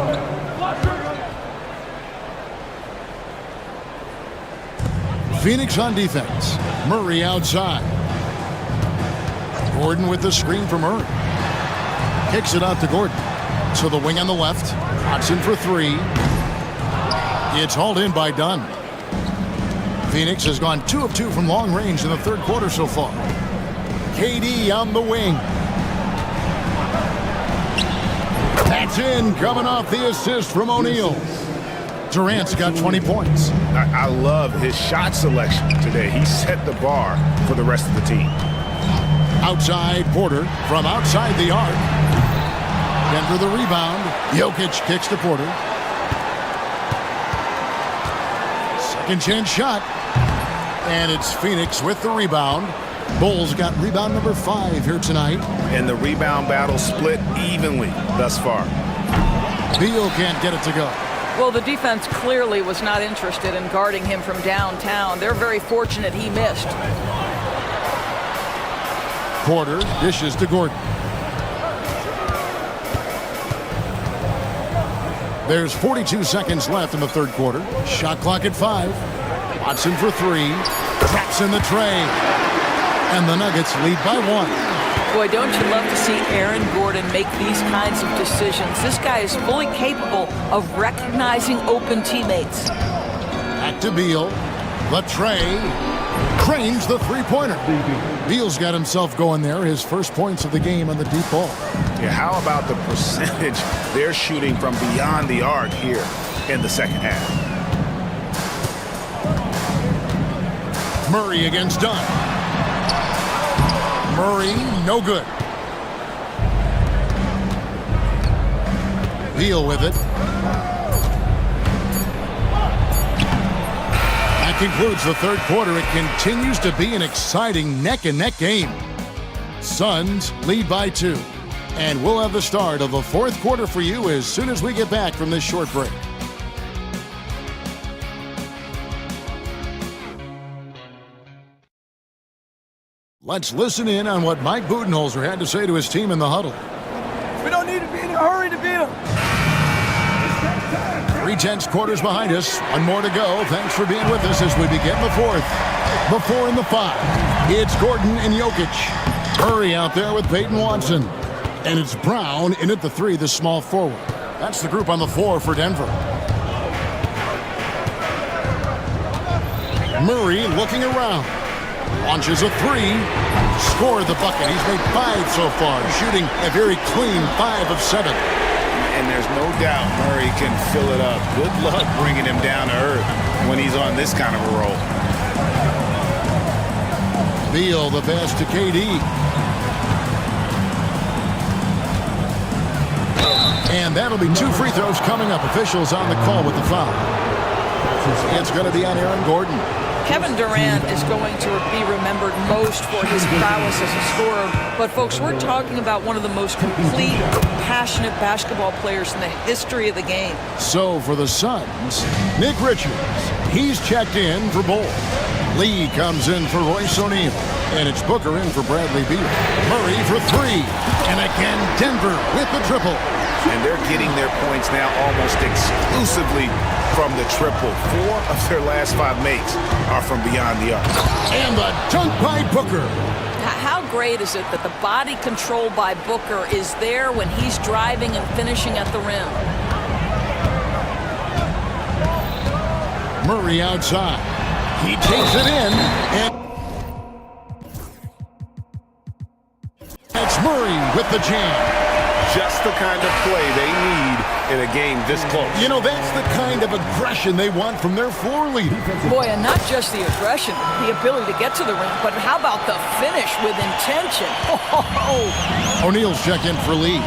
Phoenix on defense. Murray outside. Gordon with the screen for Murray. Kicks it out to Gordon. So the wing on the left. Watson for 3. It's hauled in by Dunn. Phoenix has gone 2 of 2 from long range in the third quarter so far. KD on the wing. That's in, coming off the assist from O'Neal. Durant's got 20 points. I love his shot selection today. He set the bar for the rest of the team. Outside, Porter from outside the arc. Denver the rebound. Jokic kicks to Porter. Second chance shot. And it's Phoenix with the rebound. Bulls got rebound number 5 here tonight. And the rebound battle split evenly thus far. Beal can't get it to go. Well, the defense clearly was not interested in guarding him from downtown. They're very fortunate he missed. Porter dishes to Gordon. There's 42 seconds left in the third quarter. Shot clock at 5. Watson for three. Drops in the tray. And the Nuggets lead by 1. Boy, don't you love to see Aaron Gordon make these kinds of decisions. This guy is fully capable of recognizing open teammates. Back to Beal. The tray. Cranes the three-pointer. Beal's got himself going there. His first points of the game on the deep ball. Yeah, how about the percentage they're shooting from beyond the arc here in the second half? Murray against Dunn. Murray, no good. Beal with it. That concludes the third quarter. It continues to be an exciting neck-and-neck game. Suns lead by 2. And we'll have the start of the fourth quarter for you as soon as we get back from this short break. Let's listen in on what Mike Budenholzer had to say to his team in the huddle. We don't need to be in a hurry to beat them. 3 tenths quarters behind us. One more to go. Thanks for being with us as we begin the fourth. The 4 and the 5. It's Gordon and Jokic. Murray out there with Peyton Watson. And it's Brown in at the 3, the small forward. That's the group on the floor for Denver. Murray looking around. Launches a 3. Scored the bucket. He's made 5 so far. Shooting a very clean 5 of 7. And there's no doubt Murray can fill it up. Good luck bringing him down to earth when he's on this kind of a roll. Beal the pass to KD. And that'll be 2 free throws coming up. Officials on the call with the foul. It's going to be on Aaron Gordon. Kevin Durant is going to be remembered most for his prowess as a scorer. But, folks, we're talking about one of the most complete, passionate basketball players in the history of the game. So, for the Suns, Nick Richards. He's checked in for Bull. Lee comes in for Royce O'Neal. And it's Booker in for Bradley Beal. Murray for 3. And again, Denver with the triple. And they're getting their points now almost exclusively from the triple. 4 of their last 5 makes are from beyond the arc. And the dunk by Booker. How great is it that the body control by Booker is there when he's driving and finishing at the rim? Murray outside. He takes it in. And it's Murray with the jam. Just the kind of play they need in a game this close. You know, that's the kind of aggression they want from their floor leader. Boy, and not just the aggression, the ability to get to the rim, but how about the finish with intention? Oh. O'Neal's check in for Lee.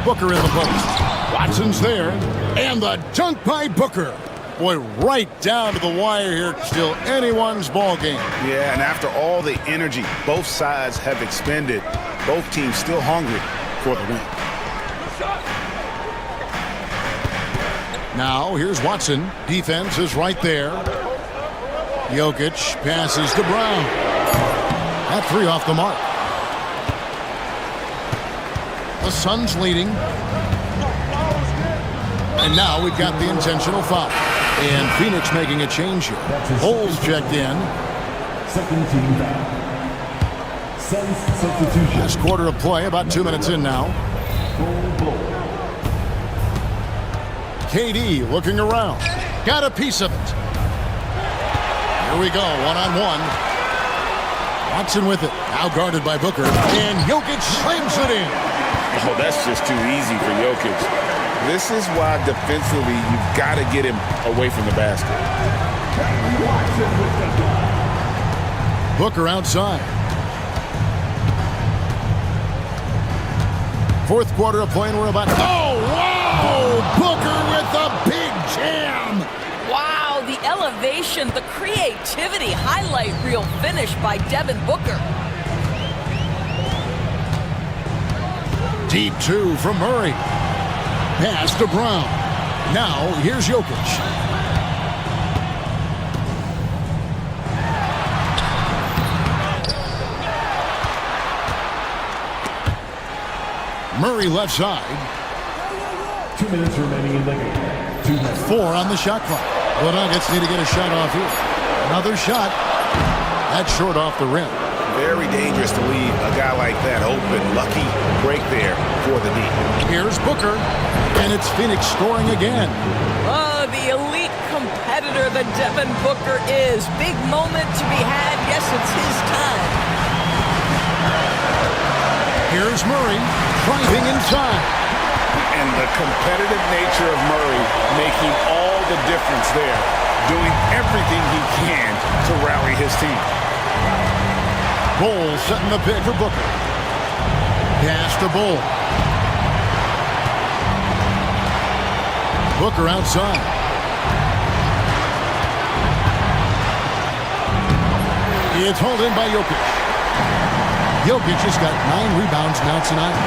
Booker in the post. Watson's there. And the dunk by Booker. Boy, right down to the wire here. Still anyone's ball game. Yeah, and after all the energy both sides have expended, both teams still hungry for the win. Now, here's Watson. Defense is right there. Jokic passes to Brown. That 3 off the mark. The Suns leading. And now we've got the intentional foul. And Phoenix making a change here. Holes checked in. Second team foul. Suns substitution. Last quarter of play, about 2 minutes in now. KD looking around. Got a piece of it. Here we go, one-on-one. Watson with it. Now guarded by Booker. And Jokic slams it in. Oh, that's just too easy for Jokic. This is why defensively you've got to get him away from the basket. Booker outside. Fourth quarter of play and we're about... Oh, wow! Booker with a big jam! Wow, the elevation, the creativity, highlight reel finish by Devin Booker. Deep 2 from Murray. Pass to Brown. Now, here's Jokic. Murray left side. 2 minutes remaining in the game. 4 on the shot clock. The Nuggets need to get a shot off here. Another shot. That's short off the rim. Very dangerous to leave a guy like that open. Lucky break there for the D. Here's Booker, and it's Phoenix scoring again. Oh, the elite competitor that Devin Booker is. Big moment to be had. Yes, it's his time. Here's Murray, driving inside. And the competitive nature of Murray making all the difference there. Doing everything he can to rally his team. Bull setting the pick for Booker. Pass to Bull. Booker outside. It's hauled in by Jokic. Jokic has got 9 rebounds now tonight.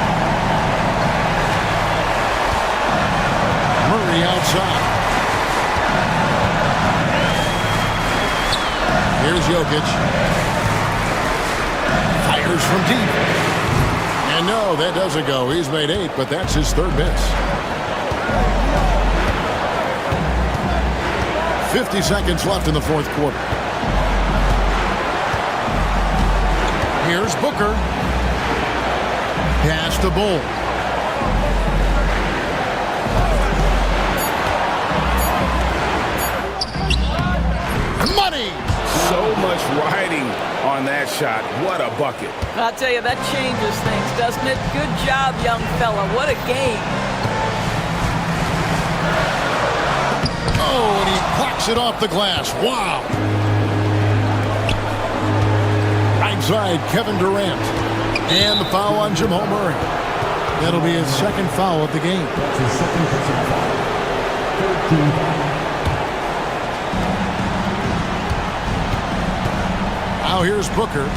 Murray outside. Here's Jokic. Fires from deep. And no, that doesn't go. He's made 8, but that's his 3rd miss. 50 seconds left in the 4th quarter. Here's Booker. Pass to Bull. Money! So much riding on that shot. What a bucket. I'll tell you, that changes things, doesn't it? Good job, young fella. What a game. Oh, and he clocks it off the glass. Wow. Right side, Kevin Durant. And the foul on Jamal Murray. That'll be his 2nd foul of the game. That's his 2nd personal foul. 13 foul. Now here's Booker.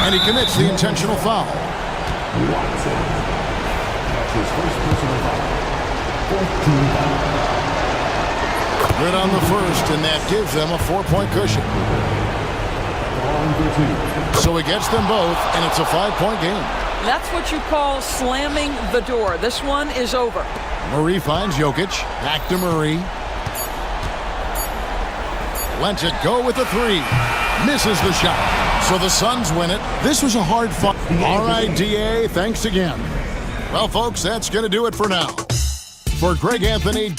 And he commits the intentional foul. Watson. That's his 1st personal foul. 14 foul. Good on the first, and that gives them a 4-point cushion. So he gets them both, and it's a 5-point game. That's what you call slamming the door. This one is over. Murray finds Jokic. Back to Murray. Lets it go with the 3. Misses the shot. So the Suns win it. This was a hard fight. All right, DA, thanks again. Well, folks, that's going to do it for now. For Greg Anthony...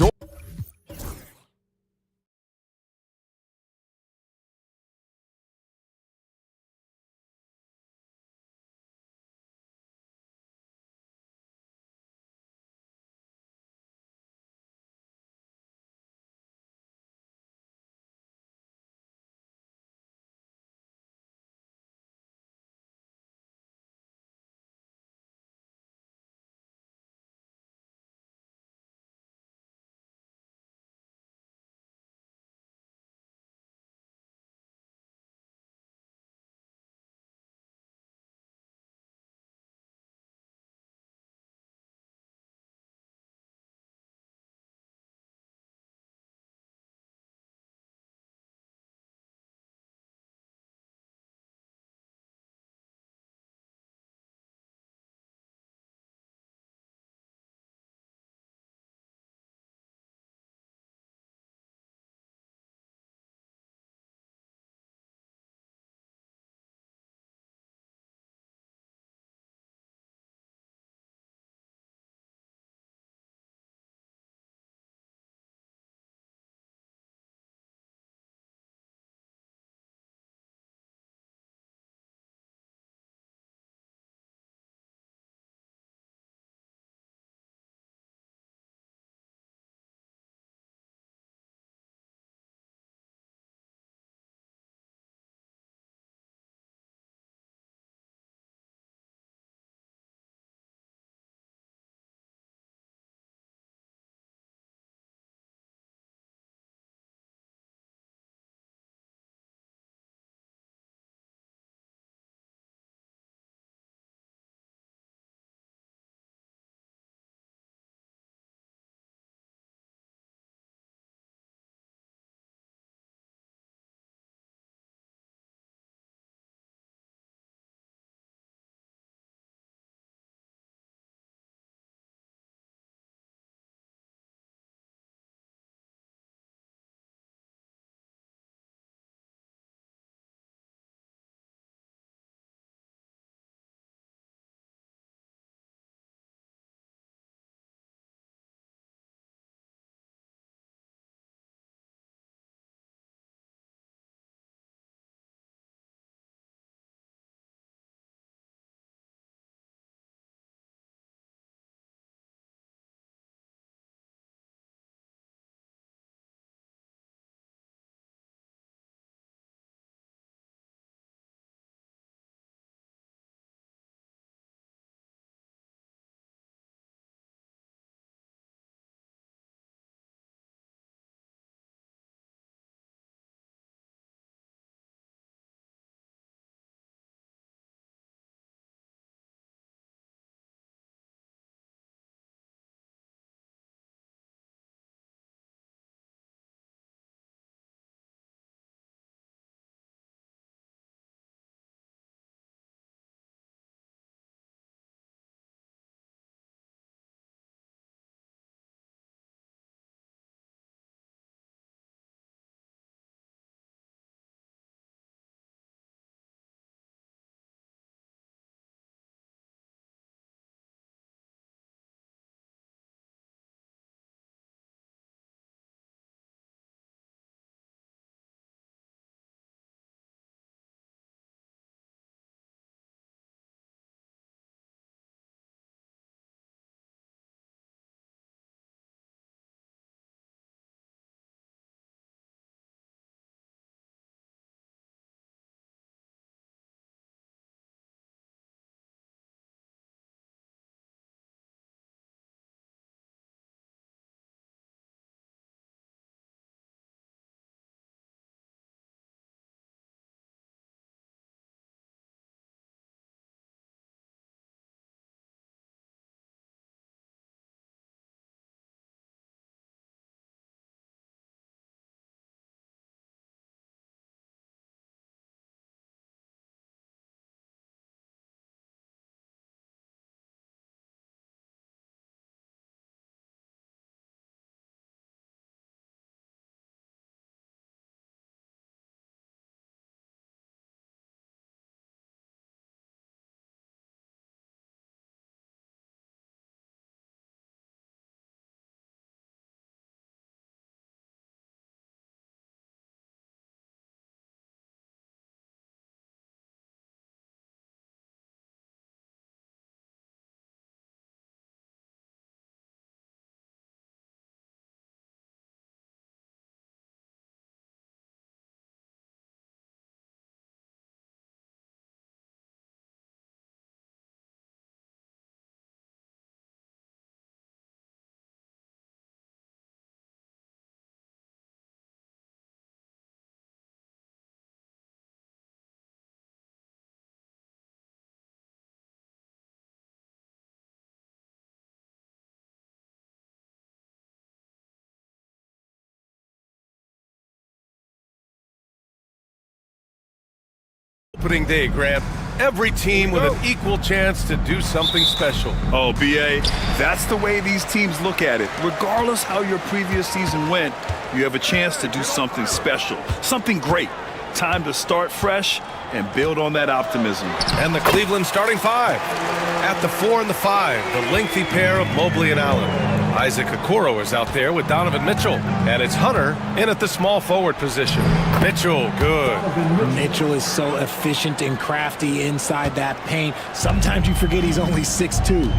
opening day, Grant. Every team with an equal chance to do something special. Oh, B.A., that's the way these teams look at it. Regardless how your previous season went, you have a chance to do something special, something great. Time to start fresh and build on that optimism. And the Cleveland starting five. At the 4 and the 5, the lengthy pair of Mobley and Allen. Isaac Okoro is out there with Donovan Mitchell. And it's Hunter in at the small forward position. Mitchell, good. Mitchell is so efficient and crafty inside that paint. Sometimes you forget he's only 6'2".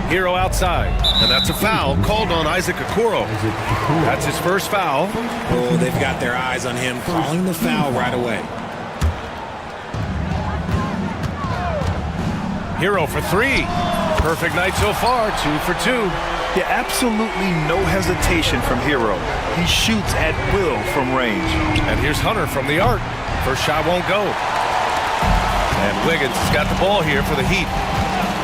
Hero outside, and that's a foul called on Isaac Okoro. That's his first foul. Oh, they've got their eyes on him, calling the foul right away. Hero for 3. Perfect night so far, 2 for 2. Yeah, absolutely no hesitation from Hero. He shoots at will from range. And here's Hunter from the arc. First shot won't go. And Wiggins has got the ball here for the Heat.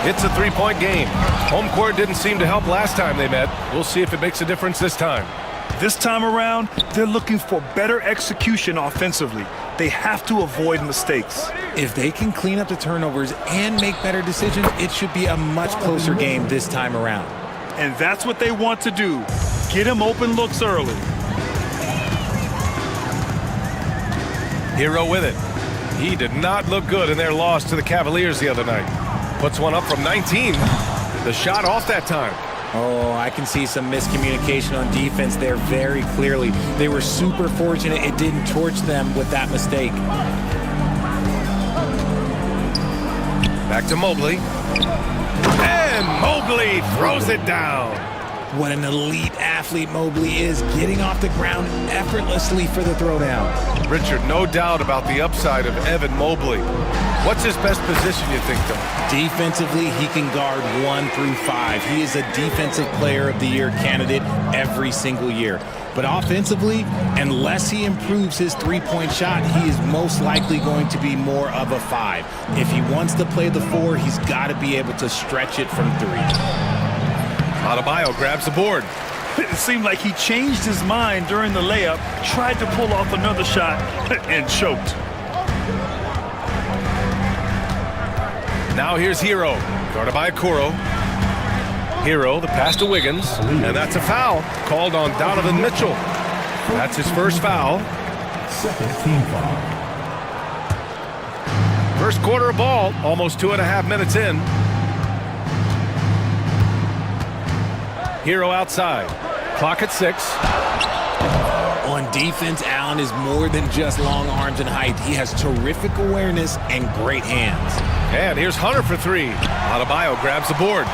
It's a 3-point game. Home court didn't seem to help last time they met. We'll see if it makes a difference this time. This time around, they're looking for better execution offensively. They have to avoid mistakes. If they can clean up the turnovers and make better decisions, it should be a much closer game this time around. And that's what they want to do. Get him open looks early. Hero with it. He did not look good in their loss to the Cavaliers the other night. Puts one up from 19. The shot off that time. Oh, I can see some miscommunication on defense there very clearly. They were super fortunate it didn't torch them with that mistake. Back to Mobley. And Mobley throws it down. What an elite athlete Mobley is, getting off the ground effortlessly for the throwdown. Richard, no doubt about the upside of Evan Mobley. What's his best position, you think, though? Defensively, he can guard 1 through 5. He is a Defensive Player of the Year candidate every single year. But offensively, unless he improves his three-point shot, he is most likely going to be more of a 5. If he wants to play the 4, he's got to be able to stretch it from 3. Adebayo grabs the board. It seemed like he changed his mind during the layup, tried to pull off another shot, and choked. Now here's Hero, guarded by Okoro. Hero, the pass to Wiggins, and that's a foul called on Donovan Mitchell. That's his first foul. Second team foul. First quarter of ball, almost 2.5 minutes in. Hero outside. Clock at 6. On defense, Allen is more than just long arms and height. He has terrific awareness and great hands. And here's Hunter for 3. Adebayo grabs the board.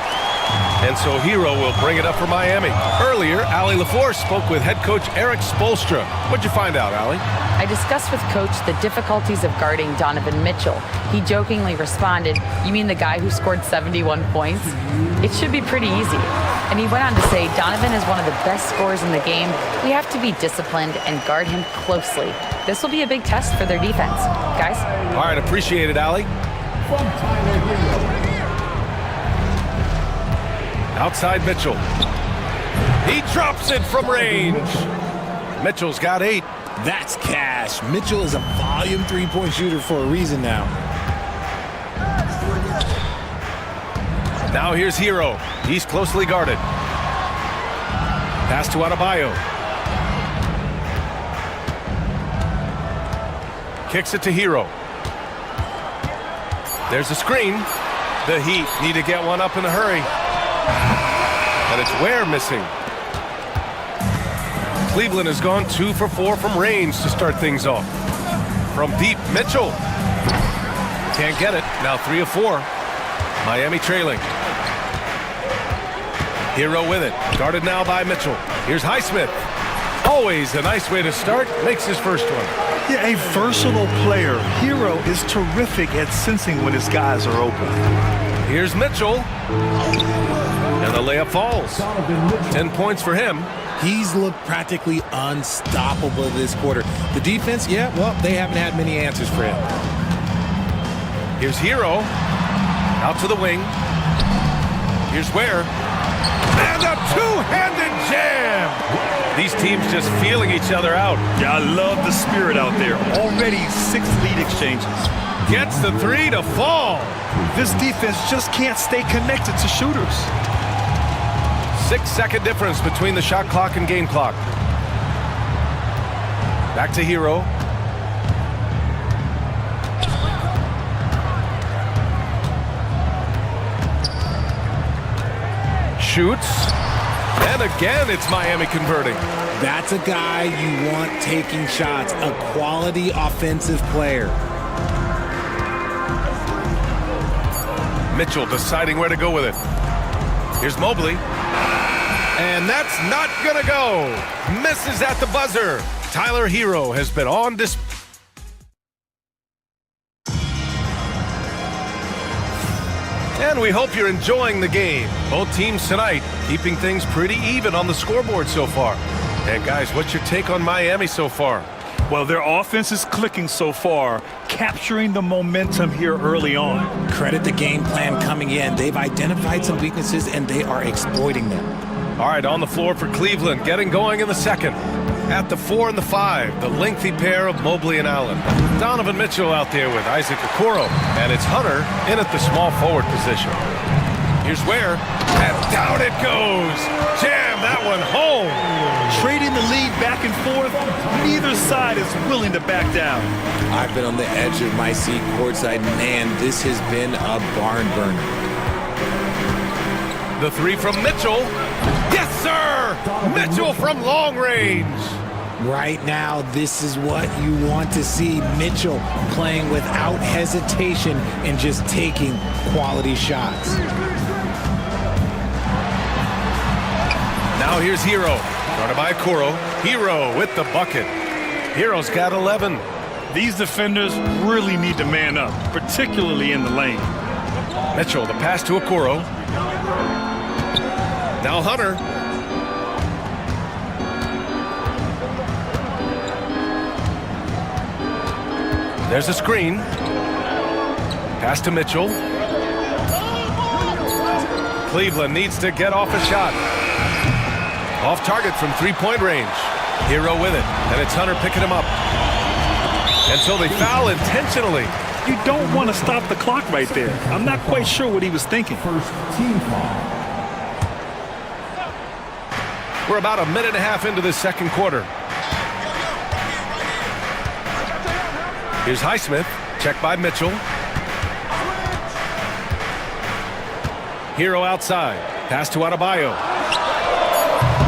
And so Hero will bring it up for Miami. Earlier, Allie LaForce spoke with head coach Eric Spoelstra. What'd you find out, Allie? I discussed with Coach the difficulties of guarding Donovan Mitchell. He jokingly responded, "You mean the guy who scored 71 points? It should be pretty easy." And he went on to say, "Donovan is one of the best scorers in the game. We have to be disciplined and guard him closely. This will be a big test for their defense." Guys? All right, appreciate it, Allie. Outside Mitchell. He drops it from range. Mitchell's got 8. That's cash. Mitchell is a volume three-point shooter for a reason now. Now here's Hero. He's closely guarded. Pass to Adebayo. Kicks it to Hero. There's a screen. The Heat need to get one up in a hurry. And it's Ware missing. Cleveland has gone 2 for 4 from range to start things off. From deep, Mitchell. Can't get it. Now 3 of 4. Miami trailing. Hero with it. Guarded now by Mitchell. Here's Highsmith. Always a nice way to start. Makes his first one. Yeah, a versatile player. Hero is terrific at sensing when his guys are open. Here's Mitchell. And the layup falls. 10 points for him. He's looked practically unstoppable this quarter. The defense, yeah, well, they haven't had many answers for him. Here's Hero. Out to the wing. Here's Ware. And a two-handed jam. These teams just feeling each other out. Yeah, I love the spirit out there. Already 6 lead exchanges. Gets the three to fall. This defense just can't stay connected to shooters. 6-second difference between the shot clock and game clock. Back to Hero. Shoots. And again, it's Miami converting. That's a guy you want taking shots, a quality offensive player. Mitchell deciding where to go with it. Here's Mobley. And that's not gonna go. Misses at the buzzer. Tyler Hero has been on display. And we hope you're enjoying the game. Both teams tonight keeping things pretty even on the scoreboard so far. And guys, what's your take on Miami so far? Well, their offense is clicking so far, capturing the momentum here early on. Credit the game plan coming in. They've identified some weaknesses and they are exploiting them. All right, on the floor for Cleveland, getting going in the second. At the 4 and the 5, the lengthy pair of Mobley and Allen. Donovan Mitchell out there with Isaac Okoro, and it's Hunter in at the small forward position. Here's Ware, and down it goes. Jam that one home. Trading the lead back and forth, neither side is willing to back down. I've been on the edge of my seat courtside. Man, this has been a barn burner. The three from Mitchell. Yes, sir! Mitchell from long range. Right now, this is what you want to see. Mitchell playing without hesitation and just taking quality shots. Now here's Hero. Guarded by Okoro. Hero with the bucket. Hero's got 11. These defenders really need to man up, particularly in the lane. Mitchell, the pass to Okoro. Now Hunter. There's a screen. Pass to Mitchell. Cleveland needs to get off a shot. Off target from three-point range. Hero with it, and it's Hunter picking him up. And so they foul intentionally. You don't want to stop the clock right there. I'm not quite sure what he was thinking. First team foul. We're about a minute and a half into this second quarter. Here's Highsmith, checked by Mitchell. Hero outside, pass to Adebayo.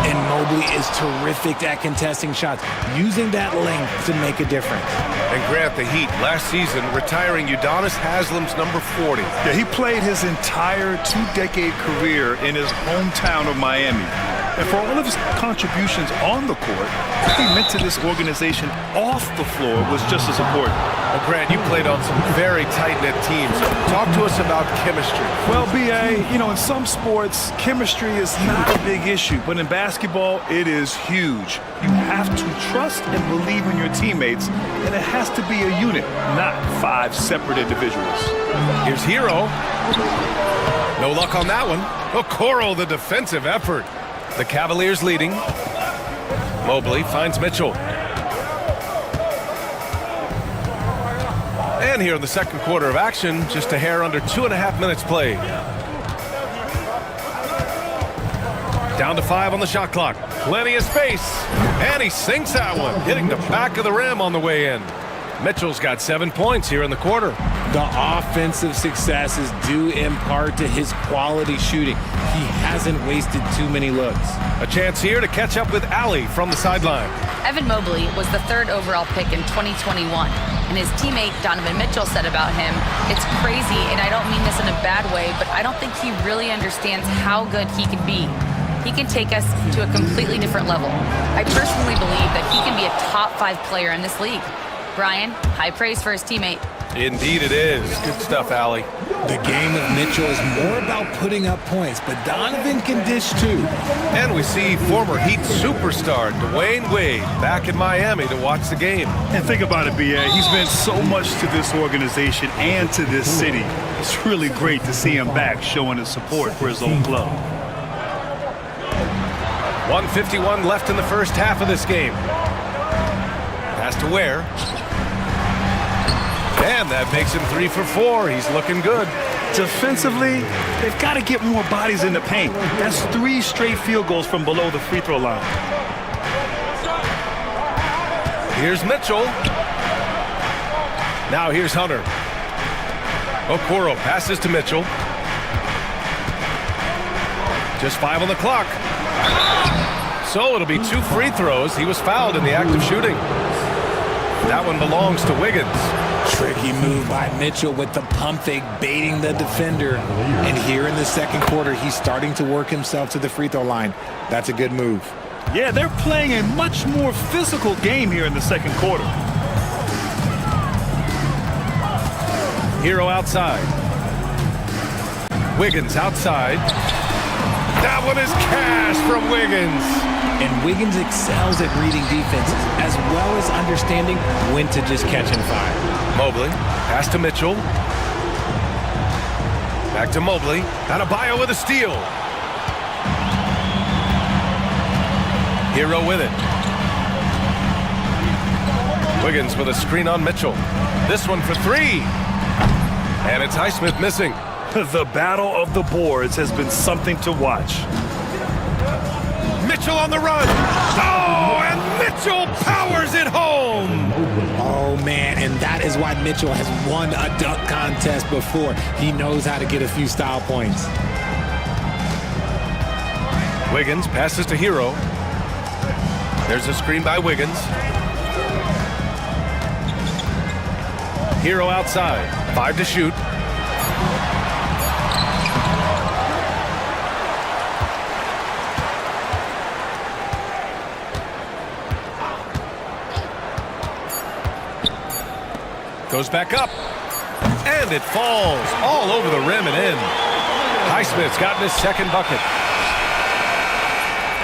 And Mobley is terrific at contesting shots, using that length to make a difference. And Grant, the Heat, last season, retiring Udonis Haslam's number 40. Yeah, he played his entire two-decade career in his hometown of Miami. And for all of his contributions on the court, what he meant to this organization off the floor was just as important. Well, Grant, you played on some very tight-knit teams. Talk to us about chemistry. Well, B.A., you know, in some sports, chemistry is not a big issue. But in basketball, it is huge. You have to trust and believe in your teammates, and it has to be a unit, not 5 separate individuals. Here's Hero. No luck on that one. Okoro, the defensive effort. The Cavaliers leading. Mobley finds Mitchell. And here in the second quarter of action, just a hair under 2.5 minutes played. Down to 5 on the shot clock. Plenty of space. And he sinks that one, hitting the back of the rim on the way in. Mitchell's got 7 points here in the quarter. The offensive success is due in part to his quality shooting. He hasn't wasted too many looks. A chance here to catch up with Allie from the sideline. Evan Mobley was the 3rd overall pick in 2021, and his teammate Donovan Mitchell said about him, "It's crazy, and I don't mean this in a bad way, but I don't think he really understands how good he can be. He can take us to a completely different level. I personally believe that he can be a top 5 player in this league." Brian, high praise for his teammate. Indeed it is. Good stuff, Allie. The game of Mitchell is more about putting up points, but Donovan can dish too. And we see former Heat superstar Dwayne Wade back in Miami to watch the game. And think about it, B.A. He's meant so much to this organization and to this city. It's really great to see him back showing his support for his own club. 1:51 left in the first half of this game. Pass to Ware. And that makes him 3 for 4. He's looking good. Defensively, they've got to get more bodies in the paint. That's 3 straight field goals from below the free throw line. Here's Mitchell. Now here's Hunter. Okoro passes to Mitchell. Just 5 on the clock. So it'll be 2 free throws. He was fouled in the act of shooting. That one belongs to Wiggins. Tricky move by Mitchell with the pump fake, baiting the defender. And here in the second quarter, he's starting to work himself to the free throw line. That's a good move. Yeah, they're playing a much more physical game here in the second quarter. Hero outside. Wiggins outside. That one is cash from Wiggins. And Wiggins excels at reading defenses, as well as understanding when to just catch and fire. Mobley, pass to Mitchell. Back to Mobley. Adebayo with a steal. Hero with it. Wiggins with a screen on Mitchell. This one for 3. And it's Highsmith missing. The battle of the boards has been something to watch. Mitchell on the run. Oh, and Mitchell powers it home. Oh, man, and that is why Mitchell has won a dunk contest before. He knows how to get a few style points. Wiggins passes to Hero. There's a screen by Wiggins. Hero outside. 5 to shoot. Goes back up. And it falls all over the rim and in. Highsmith's gotten his second bucket.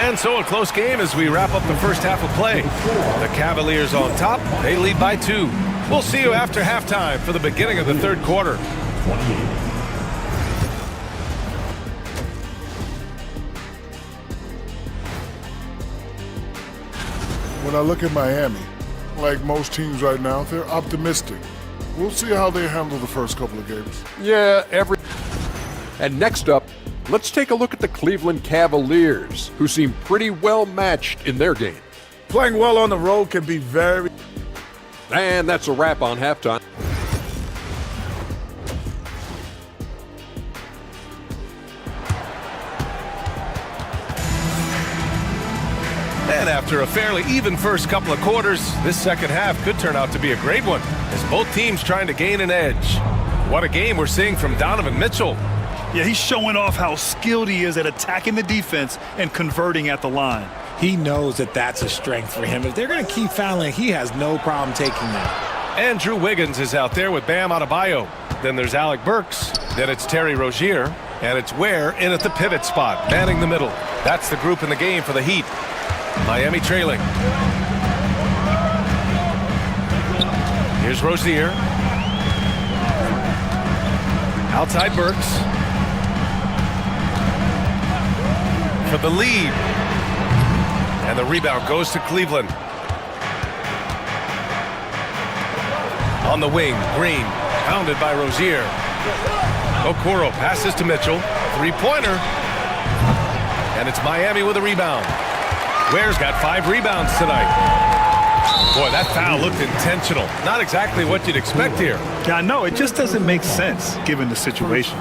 And so a close game as we wrap up the first half of play. The Cavaliers on top. They lead by 2. We'll see you after halftime for the beginning of the third quarter. When I look at Miami, like most teams right now, they're optimistic. We'll see how they handle the first couple of games. Yeah, And next up, let's take a look at the Cleveland Cavaliers, who seem pretty well matched in their game. Playing well on the road can be very... And that's a wrap on halftime. And after a fairly even first couple of quarters, this second half could turn out to be a great one, as both teams trying to gain an edge. What a game we're seeing from Donovan Mitchell. Yeah, he's showing off how skilled he is at attacking the defense and converting at the line. He knows that that's a strength for him. If they're going to keep fouling, he has no problem taking that. Andrew Wiggins is out there with Bam Adebayo. Then there's Alec Burks. Then it's Terry Rozier. And it's Ware in at the pivot spot, manning the middle. That's the group in the game for the Heat. Miami trailing. Here's Rozier. Outside Burks. For the lead. And the rebound goes to Cleveland. On the wing, Green, pounded by Rozier. Okoro passes to Mitchell. Three-pointer. And it's Miami with a rebound. Ware's got 5 rebounds tonight. Boy, that foul looked intentional. Not exactly what you'd expect here. Yeah, I know. It just doesn't make sense given the situation.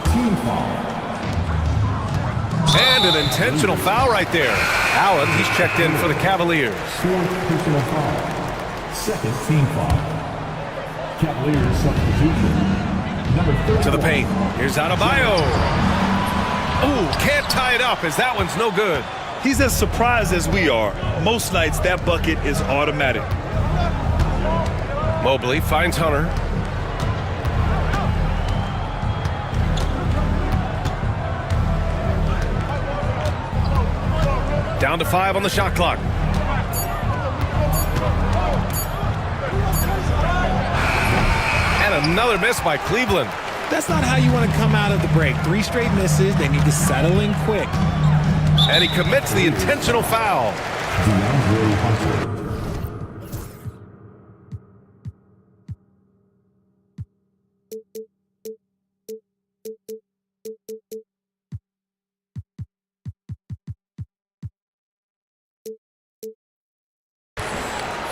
And an intentional foul right there. Allen, he's checked in for the Cavaliers. Second team foul. Cavaliers substitution. Number 30. To the paint. Here's Adebayo. Ooh, can't tie it up as that one's no good. He's as surprised as we are. Most nights, that bucket is automatic. Mobley finds Hunter. Down to 5 on the shot clock. And another miss by Cleveland. That's not how you want to come out of the break. 3 straight misses. They need to settle in quick. And he commits the intentional foul.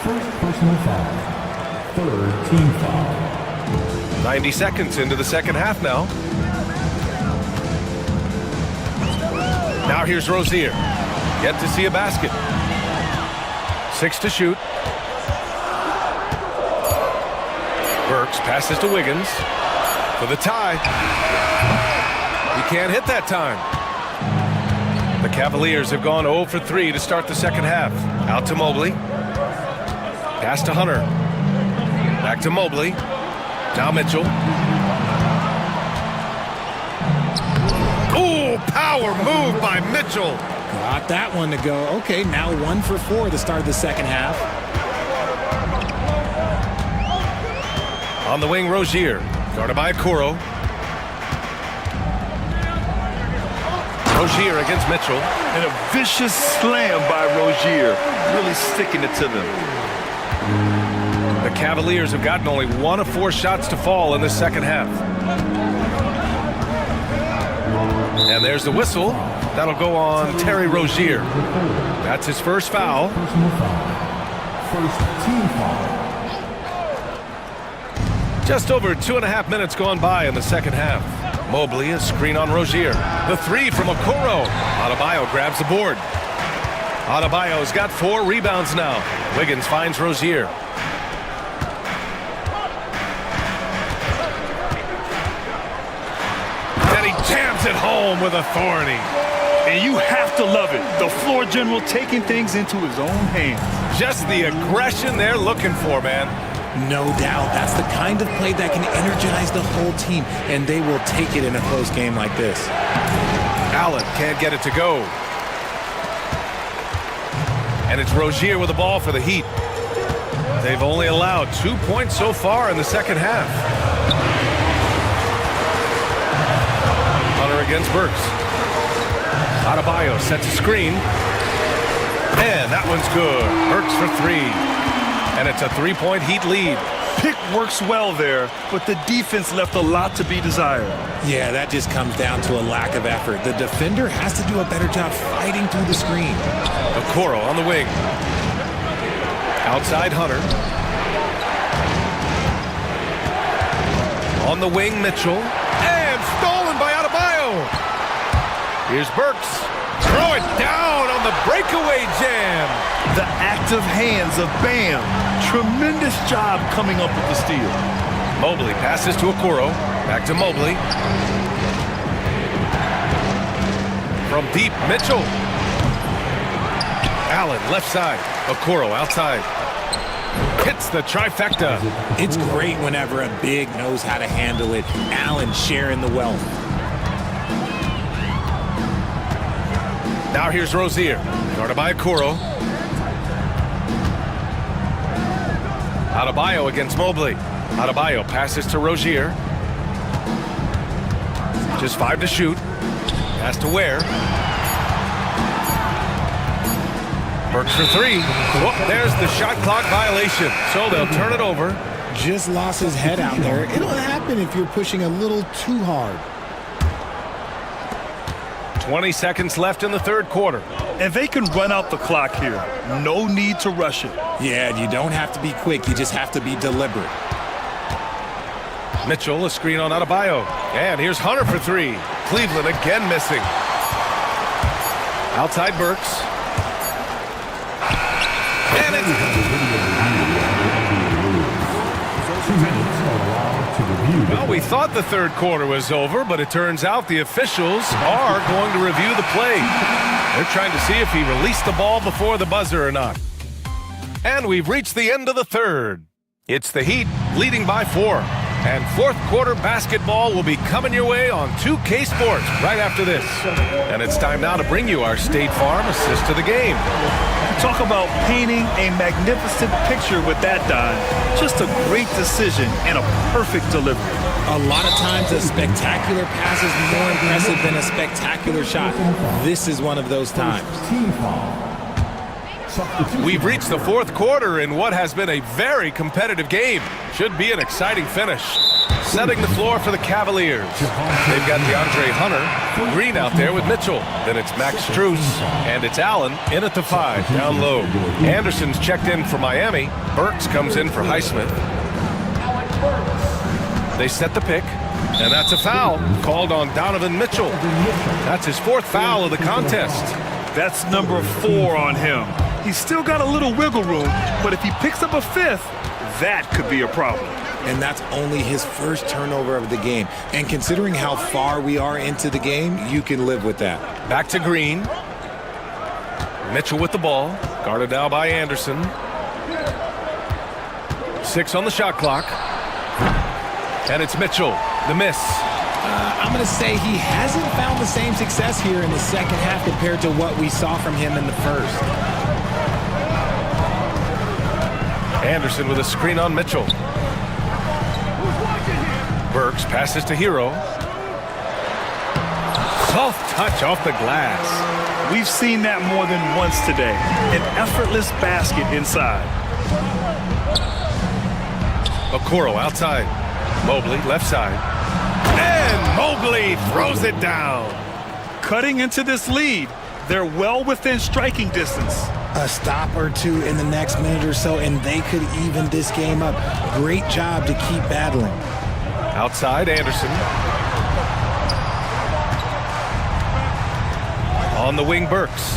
First personal foul. Third team foul. 90 seconds into the second half now. Now here's Rozier. Yet to see a basket. 6 to shoot. Burks passes to Wiggins for the tie. He can't hit that time. The Cavaliers have gone 0 for 3 to start the second half. Out to Mobley. Pass to Hunter. Back to Mobley. Now Mitchell. Ooh, power move by Mitchell. Got that one to go. Okay, now 1 for 4 to start the second half. On the wing, Rozier. Guarded by Okoro. Rozier against Mitchell. And a vicious slam by Rozier, really sticking it to them. The Cavaliers have gotten only 1 of 4 shots to fall in the second half. And there's the whistle. That'll go on Terry Rozier. That's his first foul. Personal foul. First team foul. Just over 2.5 minutes gone by in the second half. Mobley, a screen on Rozier. The 3 from Okoro. Adebayo grabs the board. Adebayo's got 4 rebounds now. Wiggins finds Rozier. And he jams it home with authority. And you have to love it. The floor general taking things into his own hands. Just the aggression they're looking for, man. No doubt. That's the kind of play that can energize the whole team, and they will take it in a close game like this. Allen can't get it to go. And it's Rozier with the ball for the Heat. They've only allowed 2 points so far in the second half. Hunter against Burks. Adebayo sets a screen. And that one's good. Burks for 3. And it's a 3-point Heat lead. Pick works well there, but the defense left a lot to be desired. Yeah, that just comes down to a lack of effort. The defender has to do a better job fighting through the screen. Okoro on the wing. Outside Hunter. On the wing, Mitchell. And stolen by Adebayo. Here's Burks. Throw it down on the breakaway jam. The active hands of Bam. Tremendous job coming up with the steal. Mobley passes to Okoro. Back to Mobley. From deep, Mitchell. Allen left side. Okoro outside. Hits the trifecta. It's great whenever a big knows how to handle it. Allen sharing the wealth. Now here's Rozier. Guarded by Okoro. Adebayo against Mobley. Adebayo passes to Rozier. Just 5 to shoot. Pass to Ware. Burks for 3. Whoop, there's the shot clock violation. So they'll turn it over. Just lost his head out there. It'll happen if you're pushing a little too hard. 20 seconds left in the third quarter. And they can run out the clock here. No need to rush it. Yeah, you don't have to be quick. You just have to be deliberate. Mitchell, a screen on Adebayo. And here's Hunter for 3. Cleveland again missing. Outside Burks. And it's... Well, we thought the third quarter was over, but it turns out the officials are going to review the play. They're trying to see if he released the ball before the buzzer or not. And we've reached the end of the third. It's the Heat leading by 4. And fourth quarter basketball will be coming your way on 2K Sports right after this. And it's time now to bring you our State Farm assist to the game. Talk about painting a magnificent picture with that, Don. Just a great decision and a perfect delivery. A lot of times a spectacular pass is more impressive than a spectacular shot. This is one of those times. We've reached the fourth quarter in what has been a very competitive game. Should be an exciting finish. Setting the floor for the Cavaliers. They've got DeAndre Hunter, Green out there with Mitchell. Then it's Max Strus, and it's Allen in at the 5, down low. Anderson's checked in for Miami. Burks comes in for Highsmith. They set the pick, and that's a foul called on Donovan Mitchell. That's his fourth foul of the contest. That's number 4 on him. He's still got a little wiggle room, but if he picks up a 5th, that could be a problem. And that's only his first turnover of the game. And considering how far we are into the game, you can live with that. Back to Green. Mitchell with the ball, guarded now by Anderson. 6 on the shot clock. And it's Mitchell, the miss. I'm going to say he hasn't found the same success here in the second half compared to what we saw from him in the first. Anderson with a screen on Mitchell. Burks passes to Hero. Soft touch off the glass. We've seen that more than once today. An effortless basket inside. Okoro outside. Mobley left side. And Mobley throws it down. Cutting into this lead. They're well within striking distance. A stop or two in the next minute or so, and they could even this game up. Great job to keep battling. Outside, Anderson. On the wing, Burks.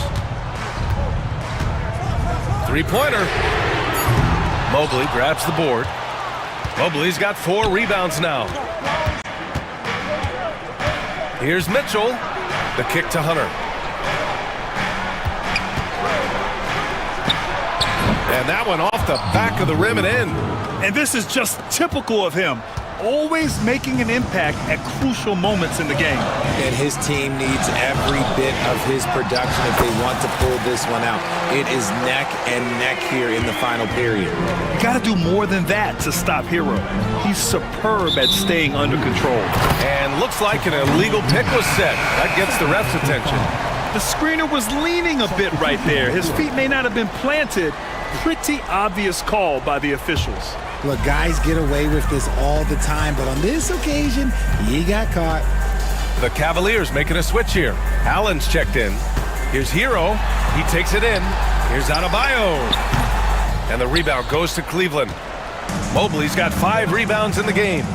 Three-pointer. Mobley grabs the board. Mobley's got 4 rebounds now. Here's Mitchell. The kick to Hunter. And that one off the back of the rim and in. And this is just typical of him. Always making an impact at crucial moments in the game. And his team needs every bit of his production if they want to pull this one out. It is neck and neck here in the final period. You got to do more than that to stop Hero. He's superb at staying under control. And looks like an illegal pick was set. That gets the ref's attention. The screener was leaning a bit right there. His feet may not have been planted. Pretty obvious call by the officials. Look, guys get away with this all the time, but on this occasion, he got caught. The Cavaliers making a switch here. Allen's checked in. Here's Hero. He takes it in. Here's Adebayo. And the rebound goes to Cleveland. Mobley's got 5 rebounds in the game.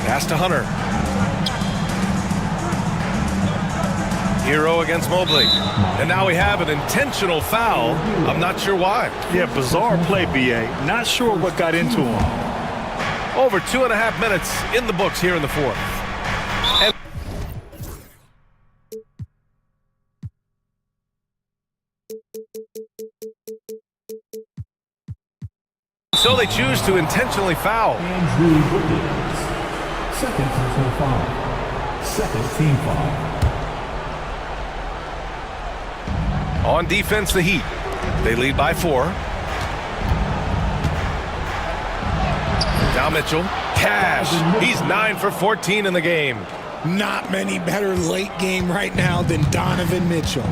Pass to Hunter. Hero against Mobley. And now we have an intentional foul. I'm not sure why. Yeah, bizarre play, B.A. Not sure what got into him. Over 2.5 minutes in the books here in the fourth. And so they choose to intentionally foul. Andrew Wiggins, second personal foul. Second team foul. On defense, the Heat. They lead by 4. Now Mitchell. Cash. He's 9 for 14 in the game. Not many better late game right now than Donovan Mitchell.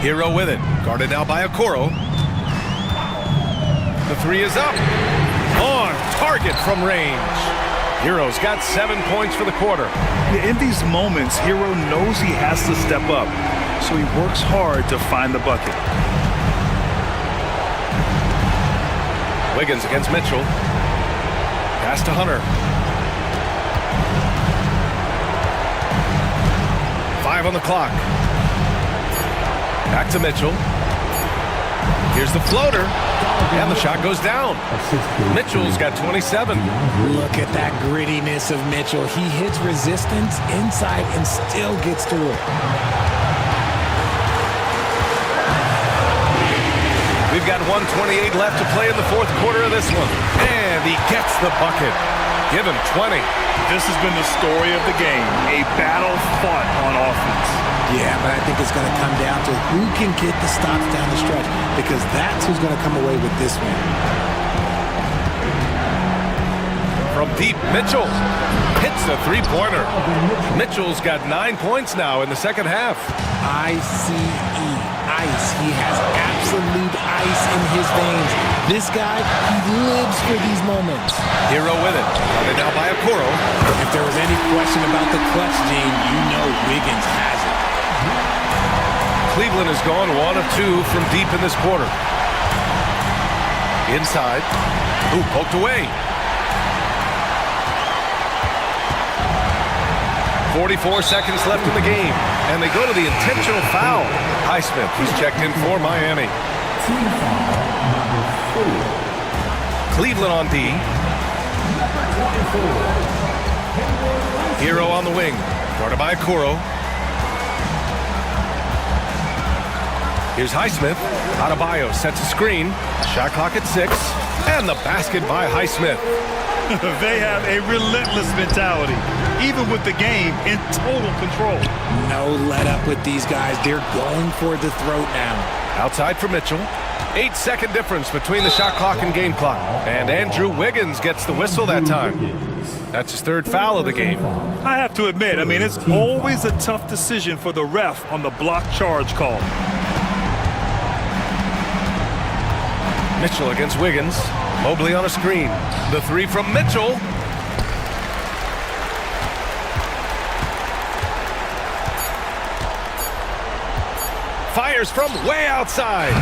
Hero with it. Guarded now by Okoro. The 3 is up. On target from range. Hero's got 7 points for the quarter. In these moments, Hero knows he has to step up, so he works hard to find the bucket. Wiggins against Mitchell. Pass to Hunter. 5 on the clock. Back to Mitchell. Here's the floater. And the shot goes down. Mitchell's got 27. Look at that grittiness of Mitchell. He hits resistance inside and still gets through it. We've got 1:28 left to play in the fourth quarter of this one. And he gets the bucket. Give him 20. This has been the story of the game, a battle fought on offense. Yeah, but I think it's going to come down to who can get the stops down the stretch, because that's who's going to come away with this one. From deep, Mitchell hits a three-pointer. Mitchell's got 9 points now in the second half. ICE, ice. He has absolute ice in his veins. This guy, he lives for these moments. Hero with it. Counted now by Okoro. If there was any question about the clutch gene, you know Wiggins has it. Cleveland has gone 1 of 2 from deep in this quarter. Inside. Ooh, poked away. 44 seconds left in the game, and they go to the intentional foul. Highsmith, he's checked in for Miami. Team foul number 4. Cleveland on D. Hero on the wing, guarded by Okoro. Here's Highsmith. Adebayo sets a screen. Shot clock at 6, and the basket by Highsmith. They have a relentless mentality, even with the game in total control. No let up with these guys. They're going for the throat now. Outside for Mitchell. 8-second difference between the shot clock and game clock. And Andrew Wiggins gets the whistle that time. That's his third foul of the game. I have to admit, it's always a tough decision for the ref on the block charge call. Mitchell against Wiggins. Mobley on a screen. The three from Mitchell. Fires from way outside.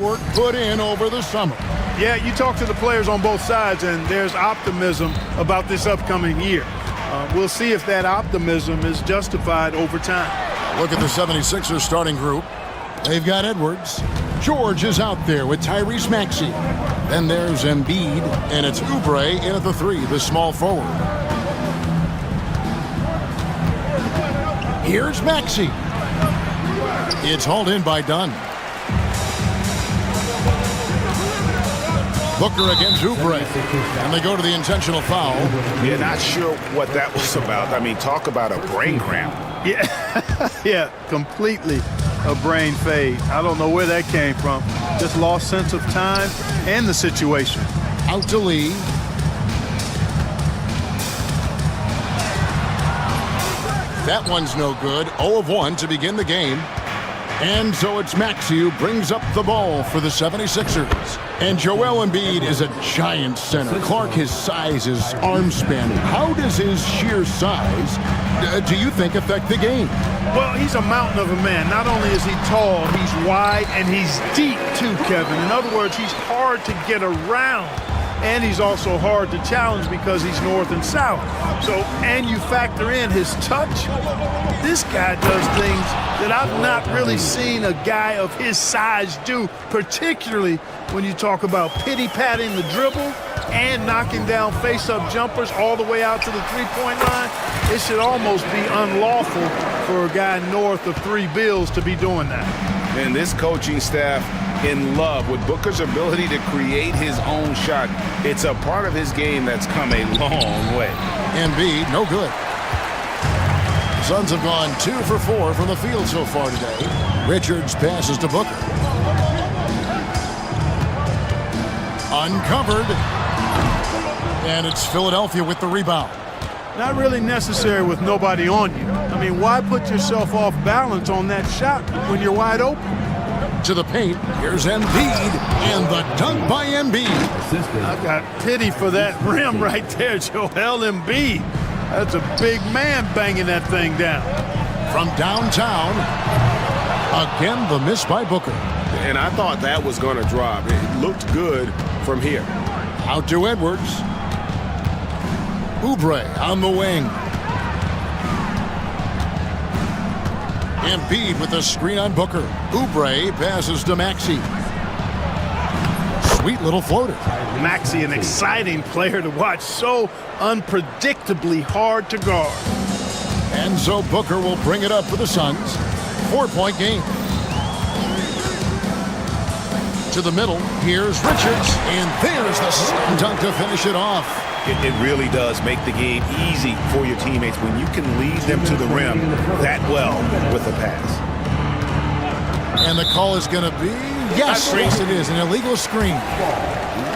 Work put in over the summer. Yeah, you talk to the players on both sides, and there's optimism about this upcoming year. We'll see if that optimism is justified over time. Look at the 76ers starting group. They've got Edwards. George is out there with Tyrese Maxey. Then there's Embiid, and it's Oubre in at the 3, the small forward. Here's Maxey. It's hauled in by Dunn. Booker against Oubre, and they go to the intentional foul. Yeah, not sure what that was about. I mean, talk about a brain cramp. Yeah, yeah, completely a brain fade. I don't know where that came from. Just lost sense of time and the situation. Out to Lee. That one's no good. 0 of 1 to begin the game. And so it's Maxey who brings up the ball for the 76ers. And Joel Embiid is a giant center. Clark, his size, his arm span. How does his sheer size, do you think, affect the game? Well, he's a mountain of a man. Not only is he tall, he's wide, and he's deep too, Kevin. In other words, he's hard to get around. And he's also hard to challenge because he's north and south. So, and you factor in his touch, this guy does things that I've not really seen a guy of his size do, particularly when you talk about pity-patting the dribble and knocking down face-up jumpers all the way out to the three-point line. It should almost be unlawful for a guy north of 3 bills to be doing that. And this coaching staff in love with Booker's ability to create his own shot. It's a part of his game that's come a long way. Embiid, no good. The Suns have gone 2 for 4 from the field so far today. Richards passes to Booker. Uncovered. And it's Philadelphia with the rebound. Not really necessary with nobody on you. I mean, why put yourself off balance on that shot when you're wide open? To the paint, here's Embiid, and the dunk by Embiid. I got pity for that rim right there, Joel Embiid. That's a big man banging that thing down. From downtown, again the miss by Booker. And I thought that was going to drop. It looked good from here. Out to Edwards. Oubre on the wing. Embiid with the screen on Booker. Oubre passes to Maxey. Sweet little floater. Maxey, an exciting player to watch. So unpredictably hard to guard. And so Booker will bring it up for the Suns. 4-point game. To the middle. Here's Richards. And there's the slam dunk to finish it off. It really does make the game easy for your teammates when you can lead them to the rim that well with a pass. And the call is going to be, yes, it is, an illegal screen.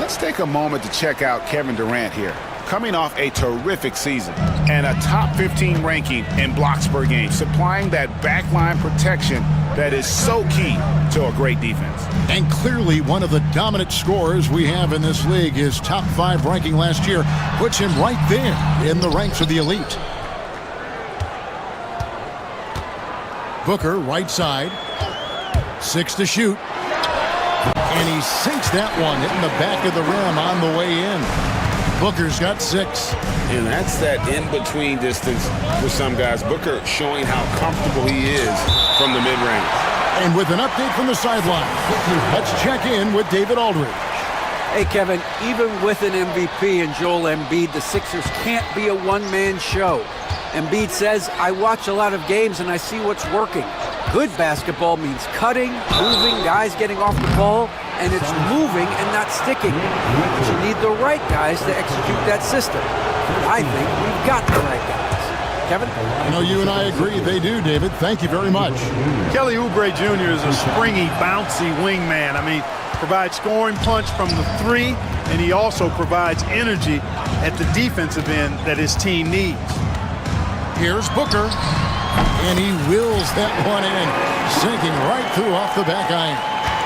Let's take a moment to check out Kevin Durant here. Coming off a terrific season and a top 15 ranking in blocks per game, supplying that backline protection that is so key to a great defense. And clearly one of the dominant scorers we have in this league. His top 5 ranking last year puts him right there in the ranks of the elite. Booker, right side. 6 to shoot. And he sinks that one, hitting the back of the rim on the way in. Booker's got 6. And that's that in-between distance with some guys. Booker showing how comfortable he is from the mid-range. And with an update from the sideline, let's check in with David Aldridge. Hey, Kevin, even with an MVP and Joel Embiid, the Sixers can't be a one-man show. Embiid says, I watch a lot of games and I see what's working. Good basketball means cutting, moving, guys getting off the ball, and it's moving and not sticking. But you need the right guys to execute that system. I think we've got the right guys. Kevin? I know you and I agree. They do, David. Thank you very much. Kelly Oubre Jr. is a springy, bouncy wingman. I mean, provides scoring punch from the 3, and he also provides energy at the defensive end that his team needs. Here's Booker, and he wills that one in, sinking right through off the back iron.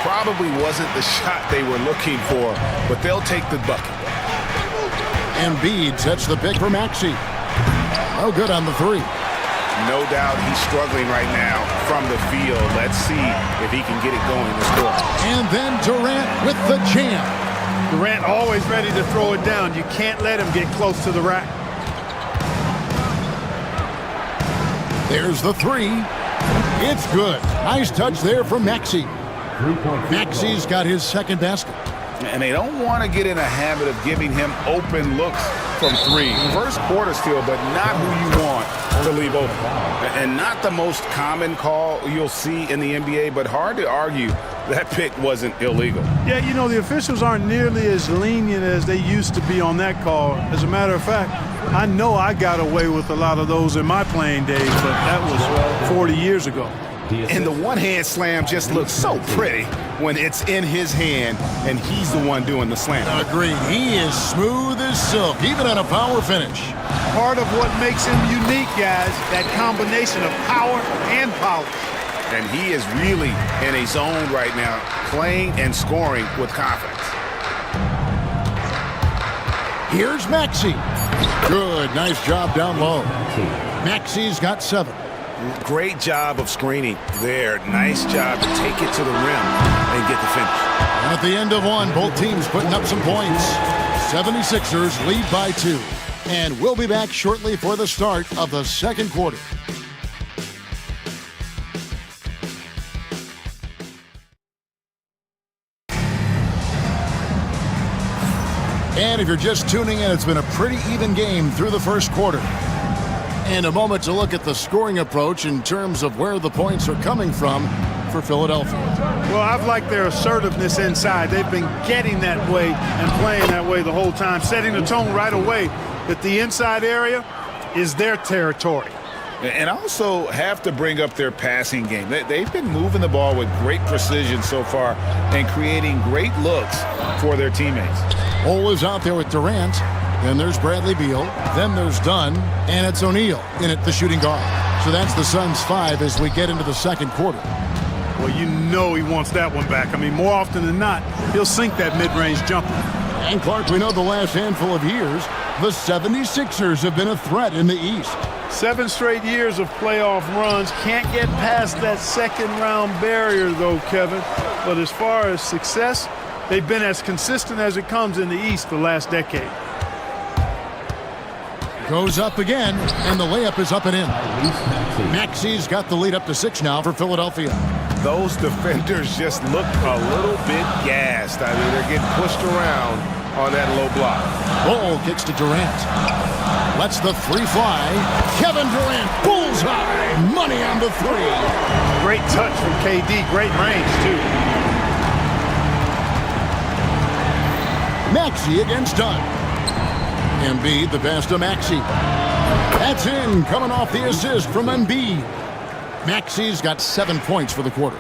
Probably wasn't the shot they were looking for, but they'll take the bucket. Embiid sets the pick for Maxey. No good on the 3. No doubt he's struggling right now from the field. Let's see if he can get it going to score. And then Durant with the jam. Durant always ready to throw it down. You can't let him get close to the rack. There's the three. It's good. Nice touch there from Maxey. Maxey's got his second basket. And they don't want to get in a habit of giving him open looks from three. First quarter still, but not who you want to leave open. And not the most common call you'll see in the NBA, but hard to argue that pick wasn't illegal. Yeah, you know, the officials aren't nearly as lenient as they used to be on that call. As a matter of fact, I know I got away with a lot of those in my playing days, but that was 40 years ago. And the one-hand slam just looks so pretty when it's in his hand and he's the one doing the slam. Agreed. He is smooth as silk, even on a power finish. Part of what makes him unique, guys, that combination of power and polish. And he is really in a zone right now, playing and scoring with confidence. Here's Maxey. Good, nice job down low. Maxey's got 7. Great job of screening there. Nice job to take it to the rim and get the finish. And at the end of one, both teams putting up some points. 76ers lead by 2. And we'll be back shortly for the start of the second quarter. And if you're just tuning in, it's been a pretty even game through the first quarter. And a moment to look at the scoring approach in terms of where the points are coming from for Philadelphia. Well, I've liked their assertiveness inside. They've been getting that way and playing that way the whole time, setting the tone right away that the inside area is their territory. And also have to bring up their passing game. They've been moving the ball with great precision so far and creating great looks for their teammates. Ole is out there with Durant. Then there's Bradley Beal. Then there's Dunn. And it's O'Neal in at the shooting guard. So that's the Suns' 5 as we get into the second quarter. Well, you know he wants that one back. I mean, more often than not, he'll sink that mid-range jumper. And Clark, we know the last handful of years, the 76ers have been a threat in the East. 7 straight years of playoff runs. Can't get past that second-round barrier, though, Kevin. But as far as success, they've been as consistent as it comes in the East the last decade. Goes up again, and the layup is up and in. Maxey's got the lead up to 6 now for Philadelphia. Those defenders just look a little bit gassed. I mean, they're getting pushed around on that low block. Ball kicks to Durant. Lets the 3 fly. Kevin Durant, bullseye. Money on the 3. Great touch from KD. Great range, too. Maxey against Dunn. Embiid, the pass to Maxey. That's in, coming off the assist from Embiid. Maxey's got 7 points for the quarter.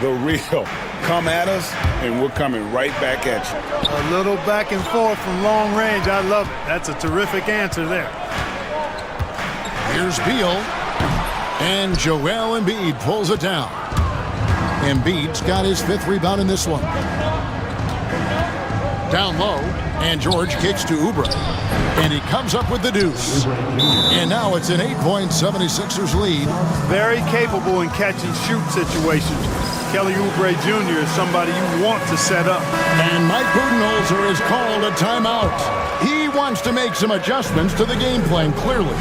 The real come at us, and we're coming right back at you. A little back and forth from long range. I love it. That's a terrific answer there. Here's Beal. And Joel Embiid pulls it down. Embiid's got his 5th rebound in this one. Down low, and George kicks to Oubre. And he comes up with the deuce. And now it's an 8-point 76ers lead. Very capable in catch and shoot situations. Kelly Oubre Jr. is somebody you want to set up. And Mike Budenholzer has called a timeout. He wants to make some adjustments to the game plan, clearly.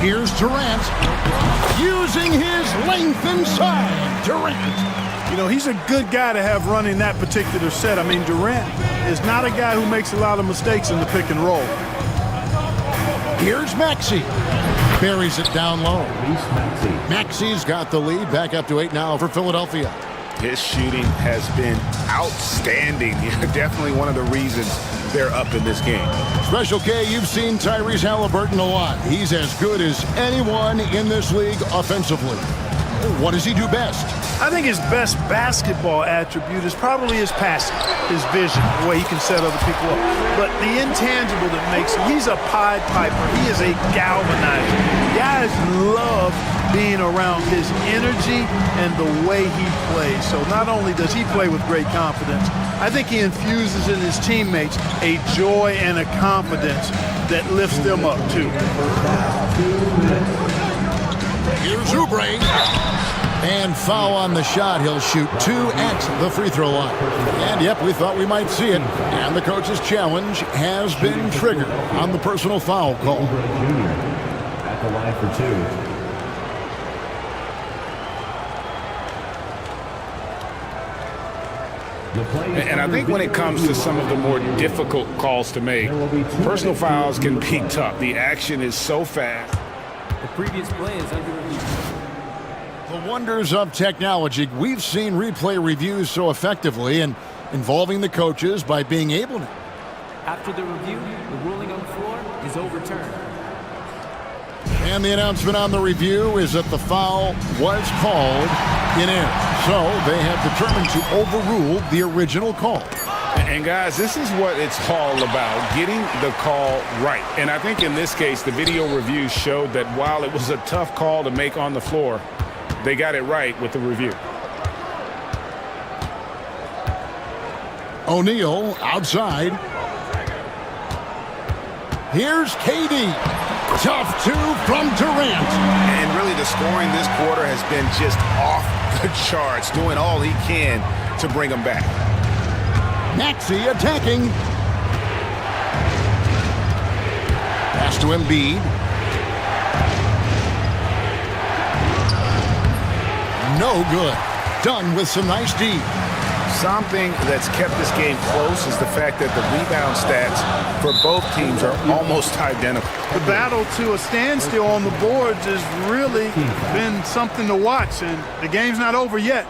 Here's Durant. Using his length inside. Durant. You know, he's a good guy to have running that particular set. I mean, Durant is not a guy who makes a lot of mistakes in the pick and roll. Here's Maxey. Buries it down low. Maxey's got the lead. Back up to 8 now for Philadelphia. His shooting has been outstanding. Definitely one of the reasons they're up in this game. Special K, you've seen Tyrese Halliburton a lot. He's as good as anyone in this league offensively. What does he do best? I think his best basketball attribute is probably his passing, his vision, the way he can set other people up. But the intangible that makes him, he's a Pied Piper. He is a galvanizer. Guys love being around his energy and the way he plays. So not only does he play with great confidence, I think he infuses in his teammates a joy and a confidence that lifts them up too. Here's Oubre. And foul on the shot. He'll shoot 2 at the free throw line. And yep, we thought we might see it. And the coach's challenge has been triggered on the personal foul call. At the line for 2. And I think when it comes to some of the more difficult calls to make, personal fouls can be tough. The action is so fast. The previous play is under review. The wonders of technology. We've seen replay reviews so effectively and involving the coaches by being able to. After the review, the ruling on the floor is overturned. And the announcement on the review is that the foul was called in error. So they have determined to overrule the original call. And guys, this is what it's all about, getting the call right. And I think in this case, the video review showed that while it was a tough call to make on the floor, they got it right with the review. O'Neal outside. Here's KD. Tough 2 from Durant. And really the scoring this quarter has been just off the charts, doing all he can to bring them back. Maxey attacking. Pass to Embiid. No good. Done with some nice D. Something that's kept this game close is the fact that the rebound stats for both teams are almost identical. The battle to a standstill on the boards has really been something to watch, and the game's not over yet.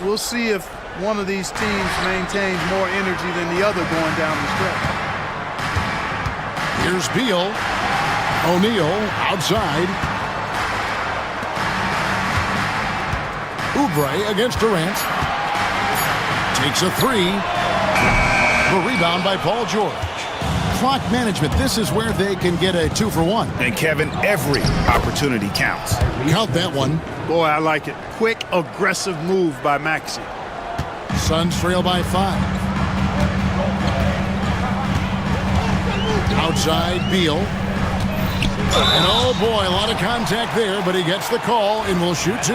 We'll see if one of these teams maintains more energy than the other going down the stretch. Here's Beal. O'Neal outside. Oubre against Durant. Takes a 3. The rebound by Paul George. Clock management. This is where they can get a 2-for-1. And Kevin, every opportunity counts. Count that one. Boy, I like it. Quick, aggressive move by Maxey. Suns trail by 5. Outside Beal. And oh boy, a lot of contact there, but he gets the call and will shoot 2.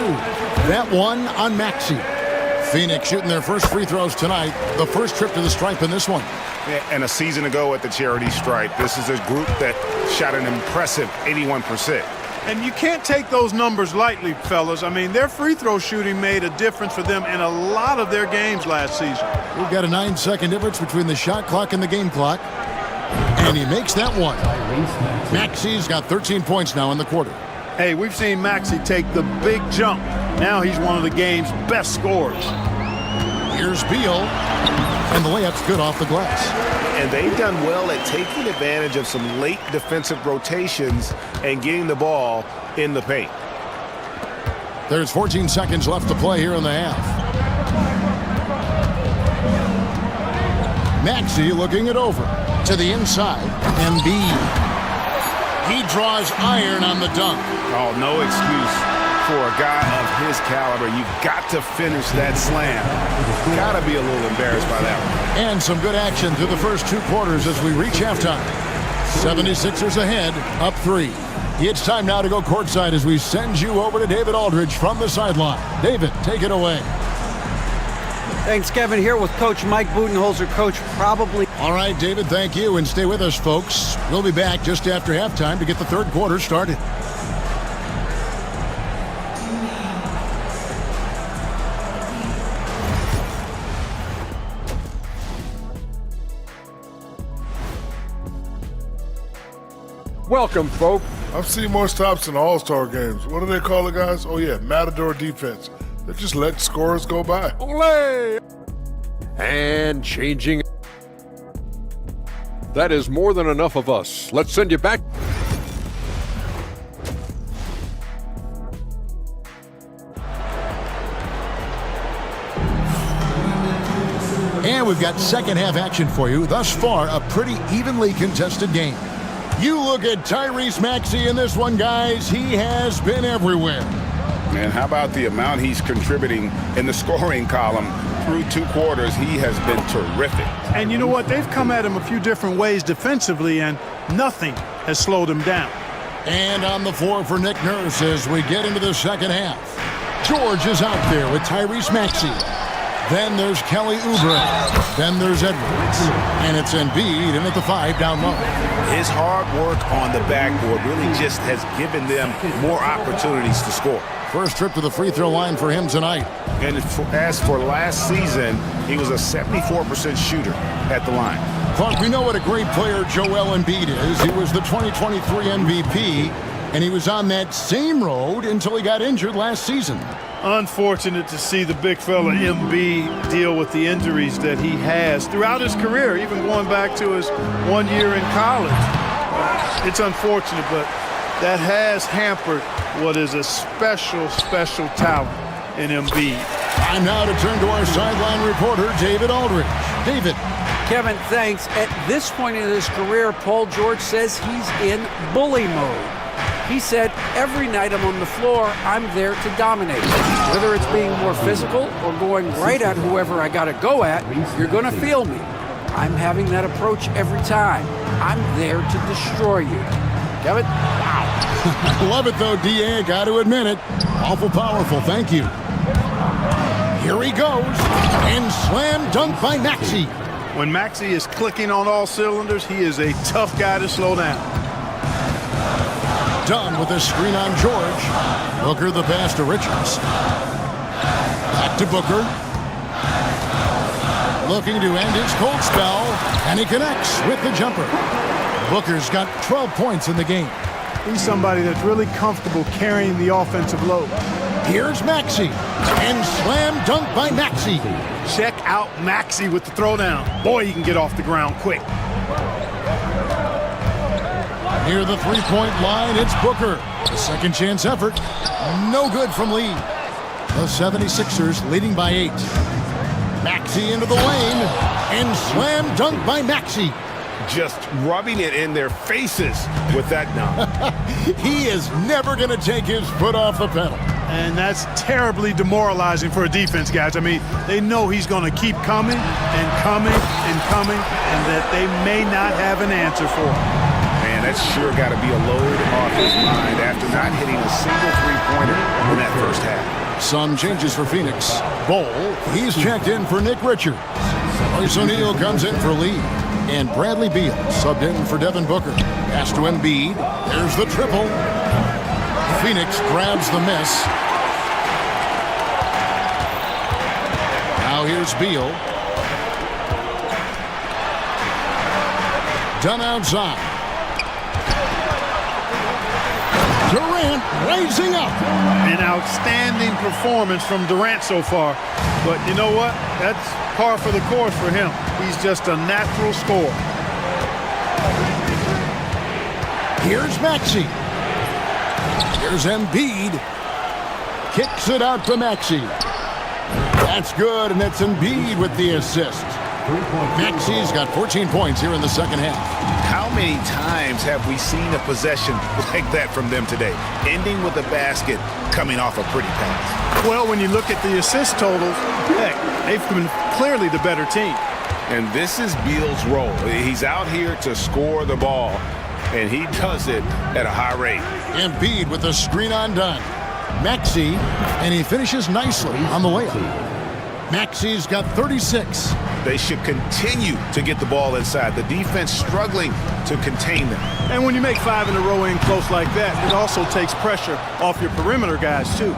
That one on Maxey. Phoenix shooting their first free throws tonight. The first trip to the stripe in this one. And a season ago at the charity stripe, this is a group that shot an impressive 81%. And you can't take those numbers lightly, fellas. I mean, their free throw shooting made a difference for them in a lot of their games last season. We've got a 9-second difference between the shot clock and the game clock. And he makes that one. Maxey's got 13 points now in the quarter. Hey, we've seen Maxey take the big jump. Now he's one of the game's best scorers. Here's Beal. And the layup's good off the glass. And they've done well at taking advantage of some late defensive rotations and getting the ball in the paint. There's 14 seconds left to play here in the half. Maxey looking it over to the inside. Embiid. He draws iron on the dunk. Oh, no excuse for a guy of his caliber. You've got to finish that slam. Got to be a little embarrassed by that one. And some good action through the first 2 quarters as we reach halftime. 76ers ahead, up 3. It's time now to go courtside as we send you over to David Aldridge from the sideline. David, take it away. Thanks, Kevin. Here with Coach Mike Budenholzer. Coach, probably. All right, David, thank you. And stay with us, folks. We'll be back just after halftime to get the third quarter started. Welcome, folks. I've seen more stops in All-Star games. What do they call it, guys? Oh, yeah, Matador defense. They just let scorers go by. Olé! And changing. That is more than enough of us. Let's send you back. And we've got second half action for you. Thus far, a pretty evenly contested game. You look at Tyrese Maxey in this one, guys. He has been everywhere. And how about the amount he's contributing in the scoring column through 2 quarters? He has been terrific. And you know what? They've come at him a few different ways defensively, and nothing has slowed him down. And on the floor for Nick Nurse as we get into the second half. George is out there with Tyrese Maxey. Then there's Kelly Oubre. Then there's Edwards. And it's Embiid in at the 5 down low. His hard work on the backboard really just has given them more opportunities to score. First trip to the free throw line for him tonight. And as for last season, he was a 74% shooter at the line. Clark, we know what a great player Joel Embiid is. He was the 2023 MVP, and he was on that same road until he got injured last season. Unfortunate to see the big fella Embiid deal with the injuries that he has throughout his career, even going back to his 1 year in college. It's unfortunate, but that has hampered what is a special talent in Embiid. Time now to turn to our sideline reporter, David Aldridge. David. Kevin, thanks. At this point in his career, Paul George says he's in bully mode. He said, every night I'm on the floor, I'm there to dominate. Whether it's being more physical or going right at whoever I got to go at, you're going to feel me. I'm having that approach every time. I'm there to destroy you. Kevin? Wow. I love it, though, D.A. I got to admit it. Awful powerful. Thank you. Here he goes. And slam dunk by Maxey. When Maxey is clicking on all cylinders, he is a tough guy to slow down. Done with a screen on George. Booker the pass to Richards. Back to Booker. Looking to end his cold spell, and he connects with the jumper. Booker's got 12 points in the game. He's somebody that's really comfortable carrying the offensive load. Here's Maxey, and slam dunk by Maxey. Check out Maxey with the throwdown. Boy, he can get off the ground quick. Near the three-point line, it's Booker. A second chance effort. No good from Lee. The 76ers leading by 8. Maxey into the lane, and slam dunk by Maxey. Just rubbing it in their faces with that dunk. He is never going to take his foot off the pedal. And that's terribly demoralizing for a defense, guys. I mean, they know he's going to keep coming and coming and coming, and that they may not have an answer for him. Man, that's sure got to be a load off his mind after not hitting a single three-pointer in that first half. Some changes for Phoenix. Bol, he's checked in for Nick Richards. Royce O'Neal comes in for Lee. And Bradley Beal subbed in for Devin Booker. Pass to Embiid. There's the triple. Phoenix grabs the miss. Now here's Beal. Done outside. Durant rising up. An outstanding performance from Durant so far. But you know what? That's par for the course for him. He's just a natural scorer. Here's Maxey. Here's Embiid. Kicks it out to Maxey. That's good, and it's Embiid with the assist. Maxey's got 14 points here in the second half. How many times have we seen a possession like that from them today? Ending with a basket, coming off a pretty pass. Well, when you look at the assist totals, heck, they've been clearly the better team. And this is Beal's role. He's out here to score the ball, and he does it at a high rate. Embiid with the screen undone. Maxey, and he finishes nicely on the layup. Maxey's got 36. They should continue to get the ball inside. The defense struggling to contain them. And when you make 5 in a row in close like that, it also takes pressure off your perimeter guys, too.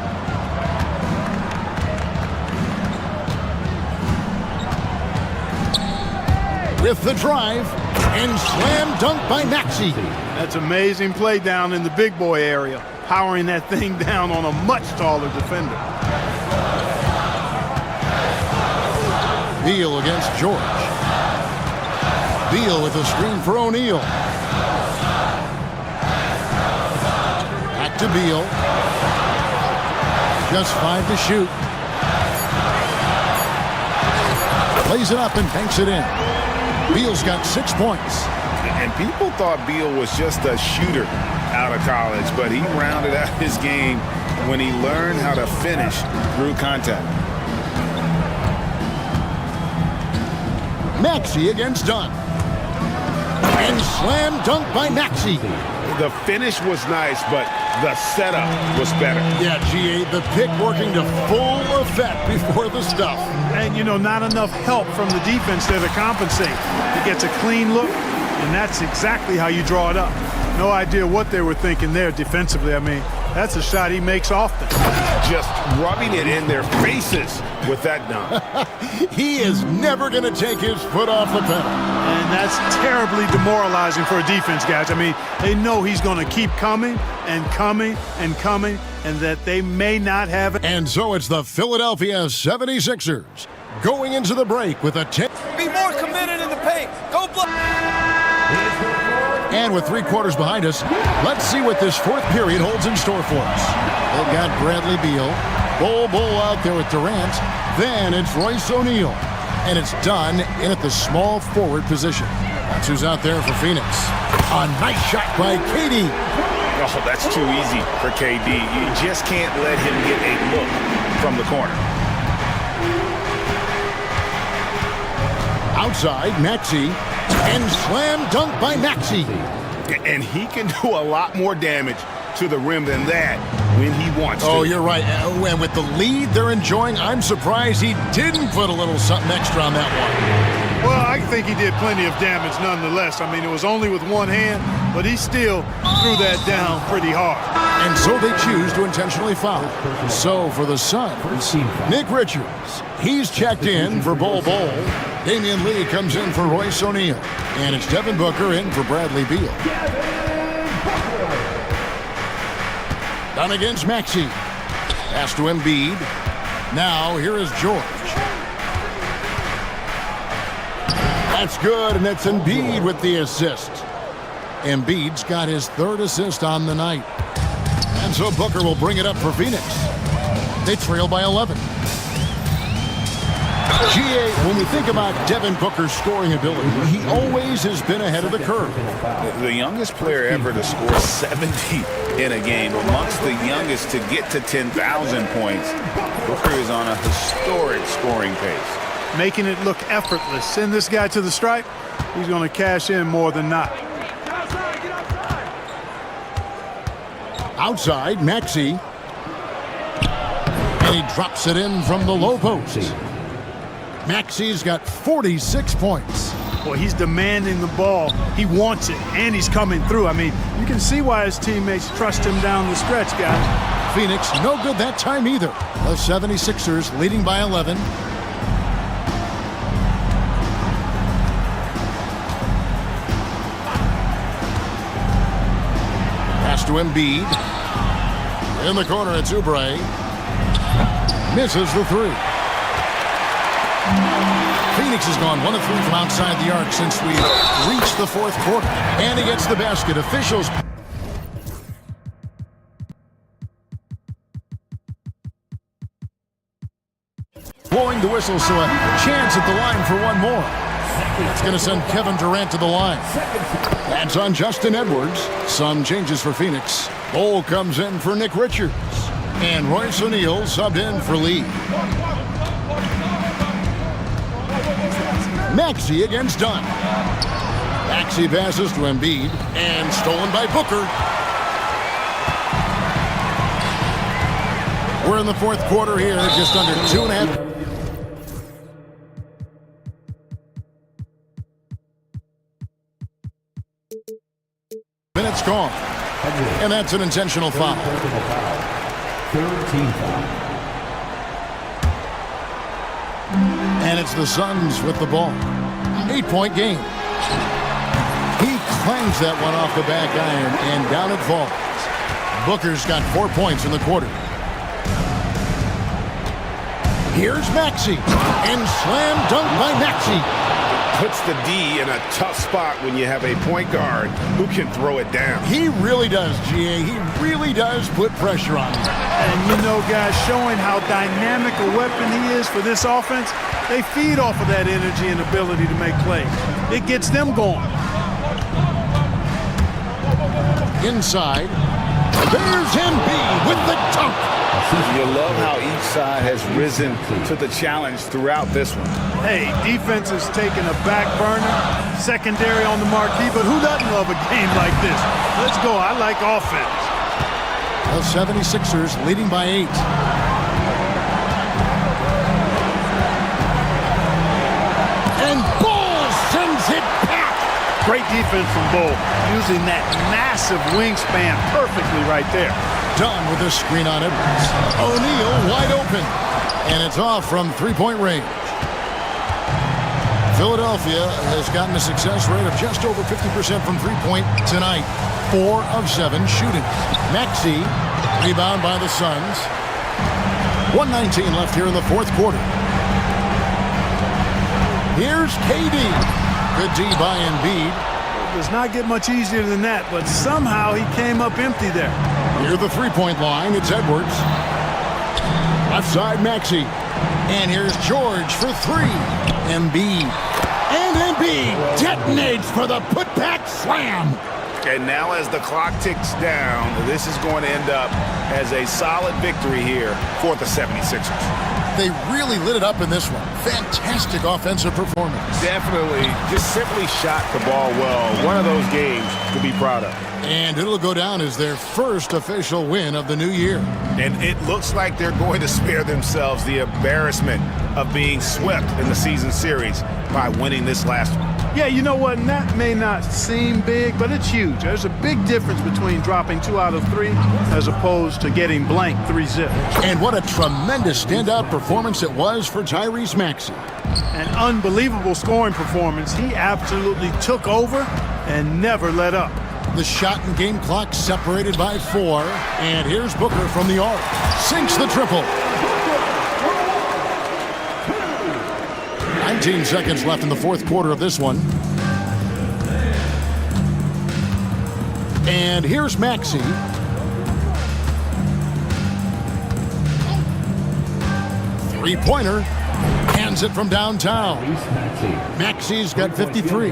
With the drive, and slam dunk by Maxey. That's amazing play down in the big boy area, powering that thing down on a much taller defender. Beal against George. Beal with a screen for O'Neal. Back to Beal. Just 5 to shoot. Plays it up and banks it in. Beal's got 6 points. And people thought Beal was just a shooter out of college, but he rounded out his game when he learned how to finish through contact. Maxey against Dunn. And slam dunk by Maxey. The finish was nice, but the setup was better. Yeah, GA, the pick working to full effect before the stuff. And, you know, not enough help from the defense there to compensate. He gets a clean look, and that's exactly how you draw it up. No idea what they were thinking there defensively. I mean, that's a shot he makes often. Just rubbing it in their faces with that dunk. He is never going to take his foot off the pedal. And that's terribly demoralizing for a defense, guys. I mean, they know he's going to keep coming and coming and coming, and that they may not have it. And so it's the Philadelphia 76ers going into the break with a 10. Be more committed in the paint. Go block. And with 3 quarters behind us, let's see what this fourth period holds in store for us. They've got Bradley Beal, Bull out there with Durant. Then it's Royce O'Neal. And it's Dunn in at the small forward position. That's who's out there for Phoenix. A nice shot by KD. Oh, that's too easy for KD. You just can't let him get a look from the corner. Outside, Maxey. And slam dunk by Maxey. And he can do a lot more damage to the rim than that when he wants to. Oh, you're right. And with the lead they're enjoying, I'm surprised he didn't put a little something extra on that one. Well, I think he did plenty of damage nonetheless. I mean, it was only with one hand, but he still threw that down pretty hard. And so they choose to intentionally foul. So for the Suns, Nick Richards, he's checked in for Bull. Damian Lee comes in for Royce O'Neal. And it's Devin Booker in for Bradley Beal. Done against Maxey. Pass to Embiid. Now here is George. That's good, and that's Embiid with the assist. Embiid's got his 3rd assist on the night. And so Booker will bring it up for Phoenix. They trail by 11. GA, when we think about Devin Booker's scoring ability, he always has been ahead of the curve. The youngest player ever to score 70 in a game, amongst the youngest to get to 10,000 points. Booker is on a historic scoring pace. Making it look effortless. Send this guy to the stripe, he's going to cash in more than not. Outside, Maxey. And he drops it in from the low post. Maxey's got 46 points. Boy, he's demanding the ball. He wants it, and he's coming through. I mean, you can see why his teammates trust him down the stretch, guys. Phoenix, no good that time either. The 76ers leading by 11. Pass to Embiid. In the corner, it's Oubre. Misses the 3. Phoenix has gone 1 of 3 from outside the arc since we reached the 4th quarter. And he gets the basket. Officials. Blowing the whistle, so a chance at the line for one more. It's going to send Kevin Durant to the line. That's on Justin Edwards. Some changes for Phoenix. Bull comes in for Nick Richards. And Royce O'Neal subbed in for Lee. Maxey against Dunn. Maxey passes to Embiid. And stolen by Booker. We're in the 4th quarter here, just under 2.5. Minutes gone. And that's an intentional foul. 13 foul. And it's the Suns with the ball. 8-point game. He clangs that one off the back iron, and down it falls. Booker's got 4 points in the quarter. Here's Maxey. And slam dunk by Maxey. Puts the D in a tough spot when you have a point guard who can throw it down. He really does, GA. He really does put pressure on him. And you know, guys, showing how dynamic a weapon he is for this offense, they feed off of that energy and ability to make plays. It gets them going. inside. There's Embiid with the dunk. You love how each side has risen to the challenge throughout this one. Hey, defense is taking a back burner, secondary on the marquee, but who doesn't love a game like this? Let's go. I like offense. The 76ers leading by 8. And Bull sends it back. Great defense from Bull, using that massive wingspan perfectly right there. Dunn with a screen on Edwards. O'Neal wide open. And it's off from three-point range. Philadelphia has gotten a success rate of just over 50% from three-point tonight. 4 of 7 shooting. Maxey, rebound by the Suns. 1:19 left here in the fourth quarter. Here's KD. Good D by Embiid. It does not get much easier than that, but somehow he came up empty there. Near the three-point line, it's Edwards. Left side, Maxey. And here's George for 3. Embiid. And Embiid detonates for the putback slam. And now as the clock ticks down, this is going to end up as a solid victory here for the 76ers. They really lit it up in this one. Fantastic offensive performance. Definitely just simply shot the ball well. One of those games to be proud of. And it'll go down as their first official win of the new year. And it looks like they're going to spare themselves the embarrassment of being swept in the season series by winning this last one. Yeah, you know what? And that may not seem big, but it's huge. There's a big difference between dropping 2 out of 3 as opposed to getting blank 3-zip. And what a tremendous standout performance it was for Tyrese Maxey. An unbelievable scoring performance. He absolutely took over and never let up. The shot and game clock separated by 4. And here's Booker from the arc. Sinks the triple. 19 seconds left in the fourth quarter of this one. And here's Maxey. Three-pointer. Hands it from downtown. Maxey's got 53.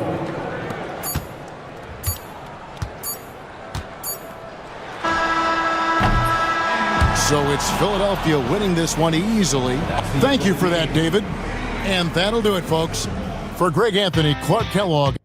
So it's Philadelphia winning this one easily. Thank you for that, David. And that'll do it, folks. For Greg Anthony, Clark Kellogg.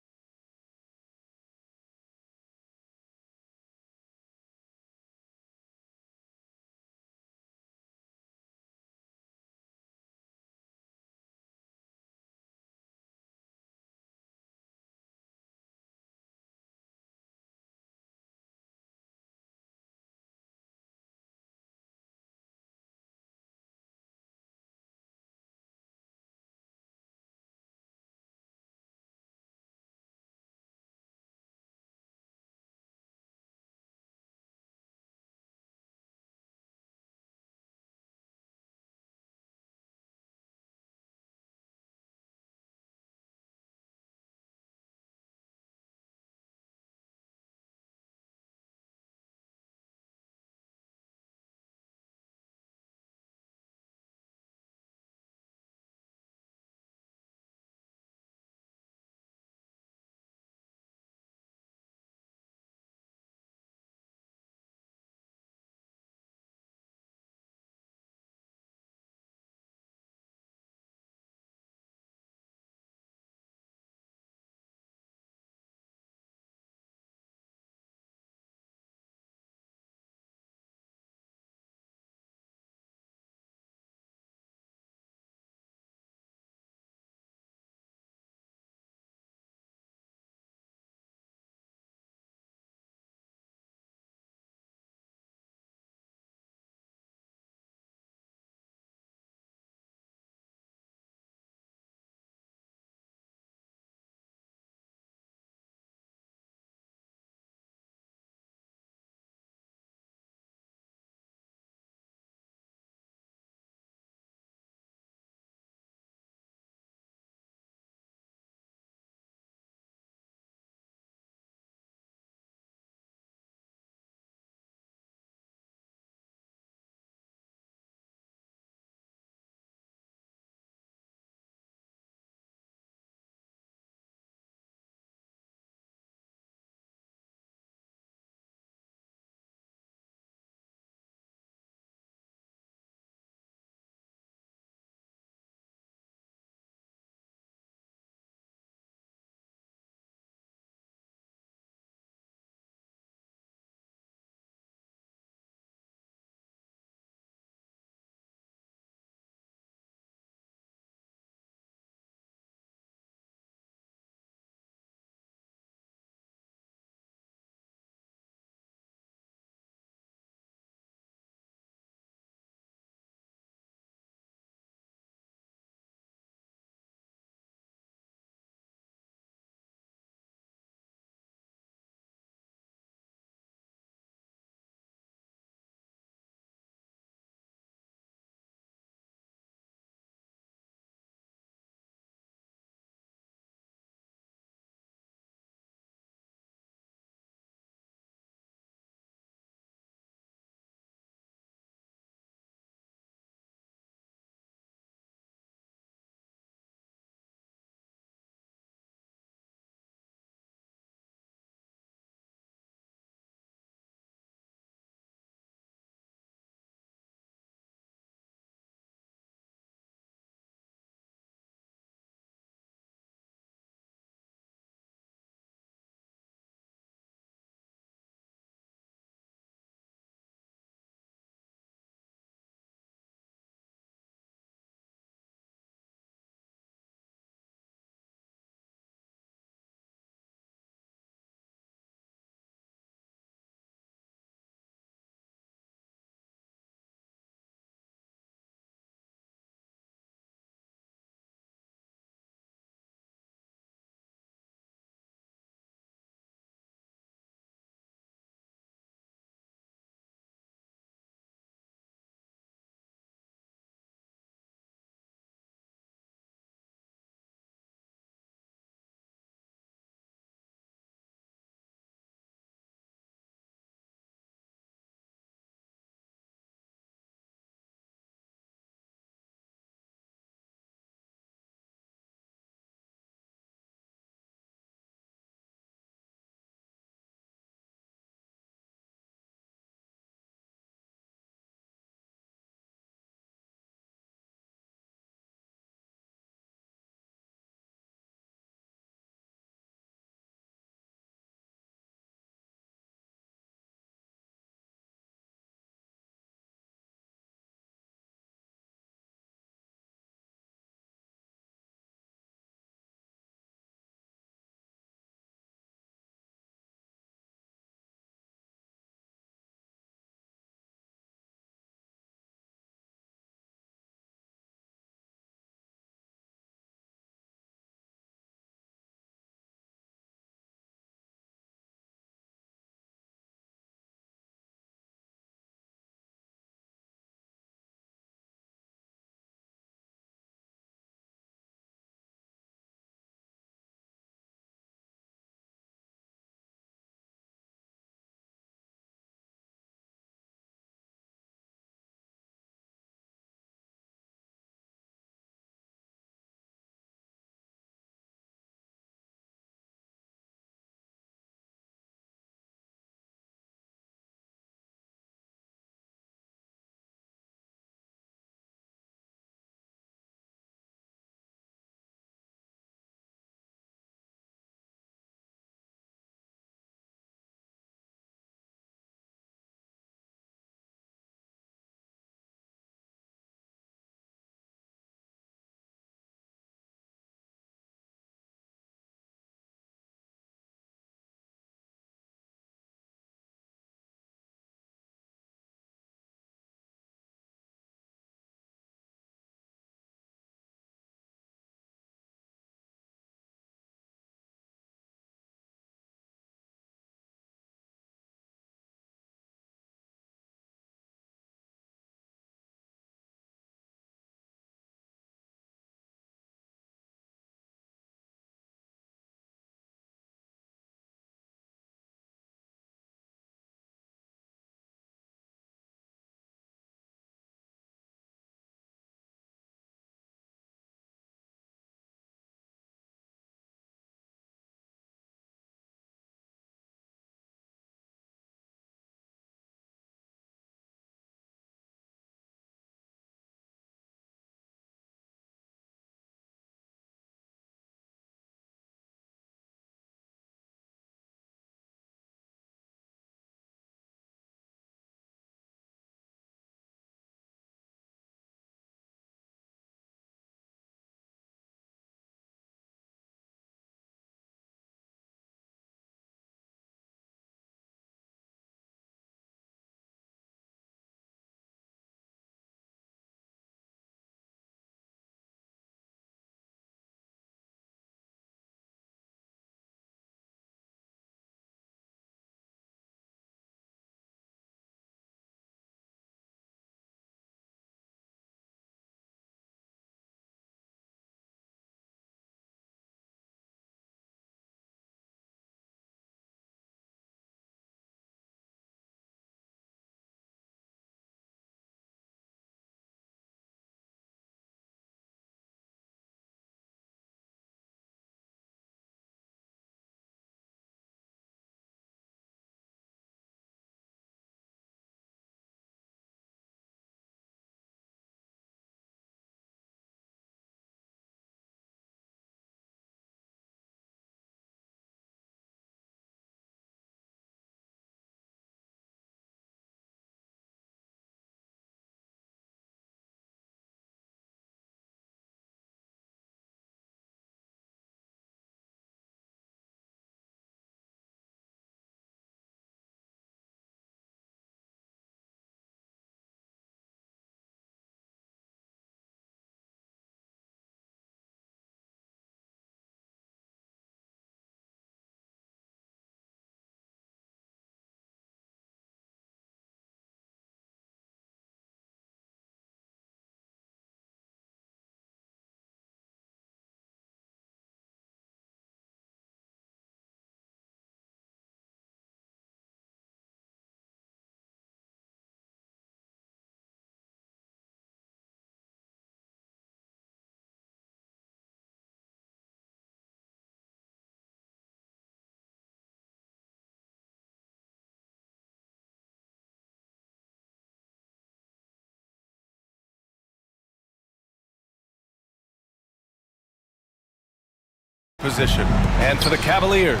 position. And for the Cavaliers,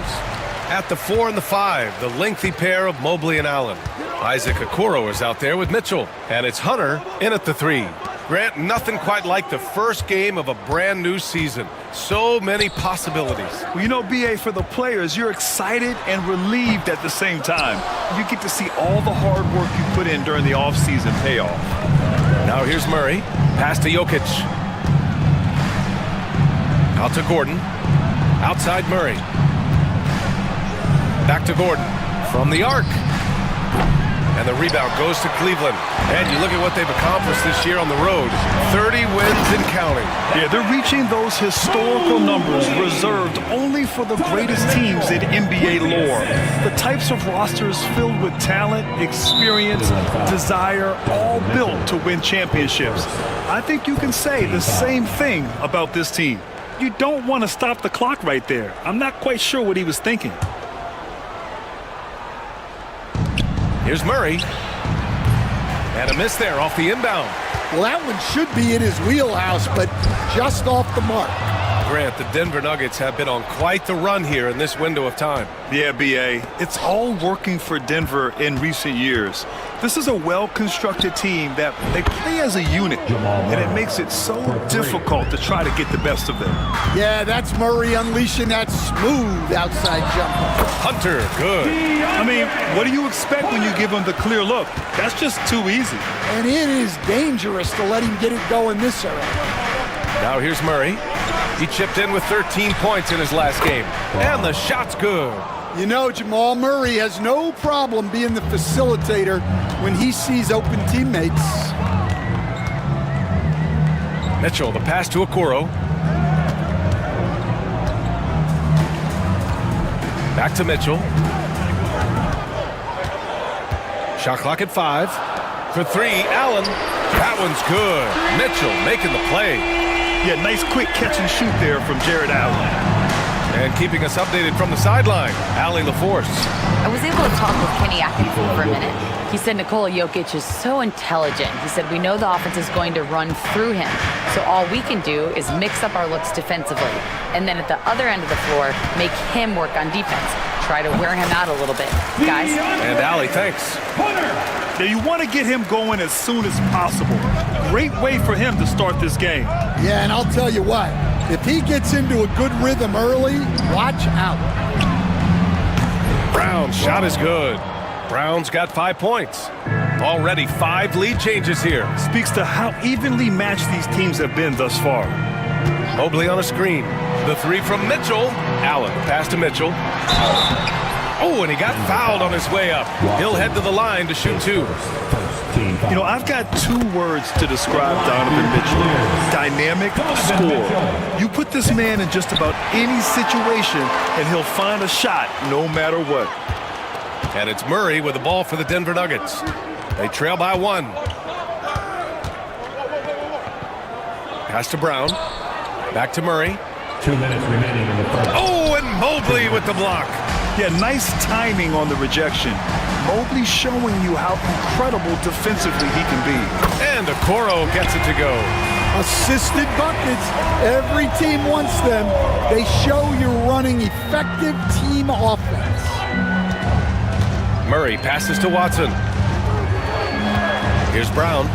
at the 4 and the 5, the lengthy pair of Mobley and Allen. Isaac Okoro is out there with Mitchell. And it's Hunter in at the 3. Grant, nothing quite like the first game of a brand new season. So many possibilities. Well, you know, BA, for the players, you're excited and relieved at the same time. You get to see all the hard work you put in during the offseason pay off. Now here's Murray. Pass to Jokic. Out to Gordon. Outside Murray. Back to Gordon. From the arc. And the rebound goes to Cleveland. And you look at what they've accomplished this year on the road. 30 wins and counting. Yeah, they're reaching those historical numbers reserved only for the greatest teams in NBA lore. The types of rosters filled with talent, experience, desire, all built to win championships. I think you can say the same thing about this team. You don't want to stop the clock right there. I'm not quite sure what he was thinking. Here's Murray. And a miss there off the inbound. Well, that one should be in his wheelhouse, but just off the mark. Grant, the Denver Nuggets have been on quite the run here in this window of time. Yeah, BA, it's all working for Denver in recent years. This is a well-constructed team that they play as a unit, and it makes it so difficult to try to get the best of them. Yeah, that's Murray unleashing that smooth outside jumper. Hunter, good. I mean, what do you expect when you give him the clear look? That's just too easy. And it is dangerous to let him get it going this early. Now here's Murray. He chipped in with 13 points in his last game. And the shot's good. You know, Jamal Murray has no problem being the facilitator when he sees open teammates. Mitchell, the pass to Okoro. Back to Mitchell. Shot clock at 5. For 3, Allen. That one's good. Mitchell making the play. Yeah, nice quick catch and shoot there from Jared Allen. And keeping us updated from the sideline, Allie LaForce. I was able to talk with Kenny Atkinson for a minute. He said Nikola Jokic is so intelligent. He said we know the offense is going to run through him. So all we can do is mix up our looks defensively. And then at the other end of the floor, make him work on defense. Try to wear him out a little bit. Guys? And Allie, thanks. Now you want to get him going as soon as possible. Great way for him to start this game. Yeah, and I'll tell you what, if he gets into a good rhythm early, watch out. Brown's shot is good. Brown's got 5 points. Already 5 lead changes here. Speaks to how evenly matched these teams have been thus far. Mobley on a screen. The 3 from Mitchell. Allen, pass to Mitchell. Oh, and he got fouled on his way up. He'll head to the line to shoot 2. You know, I've got 2 words to describe Donovan Mitchell. Dynamic scorer. You put this man in just about any situation, and he'll find a shot no matter what. And it's Murray with the ball for the Denver Nuggets. They trail by 1. Pass to Brown. Back to Murray. 2 minutes remaining in the first. Oh, and Mobley with the block. Yeah, nice timing on the rejection. Mobley showing you how incredible defensively he can be. And Okoro gets it to go. Assisted buckets. Every team wants them. They show you're running effective team offense. Murray passes to Watson. Here's Brown.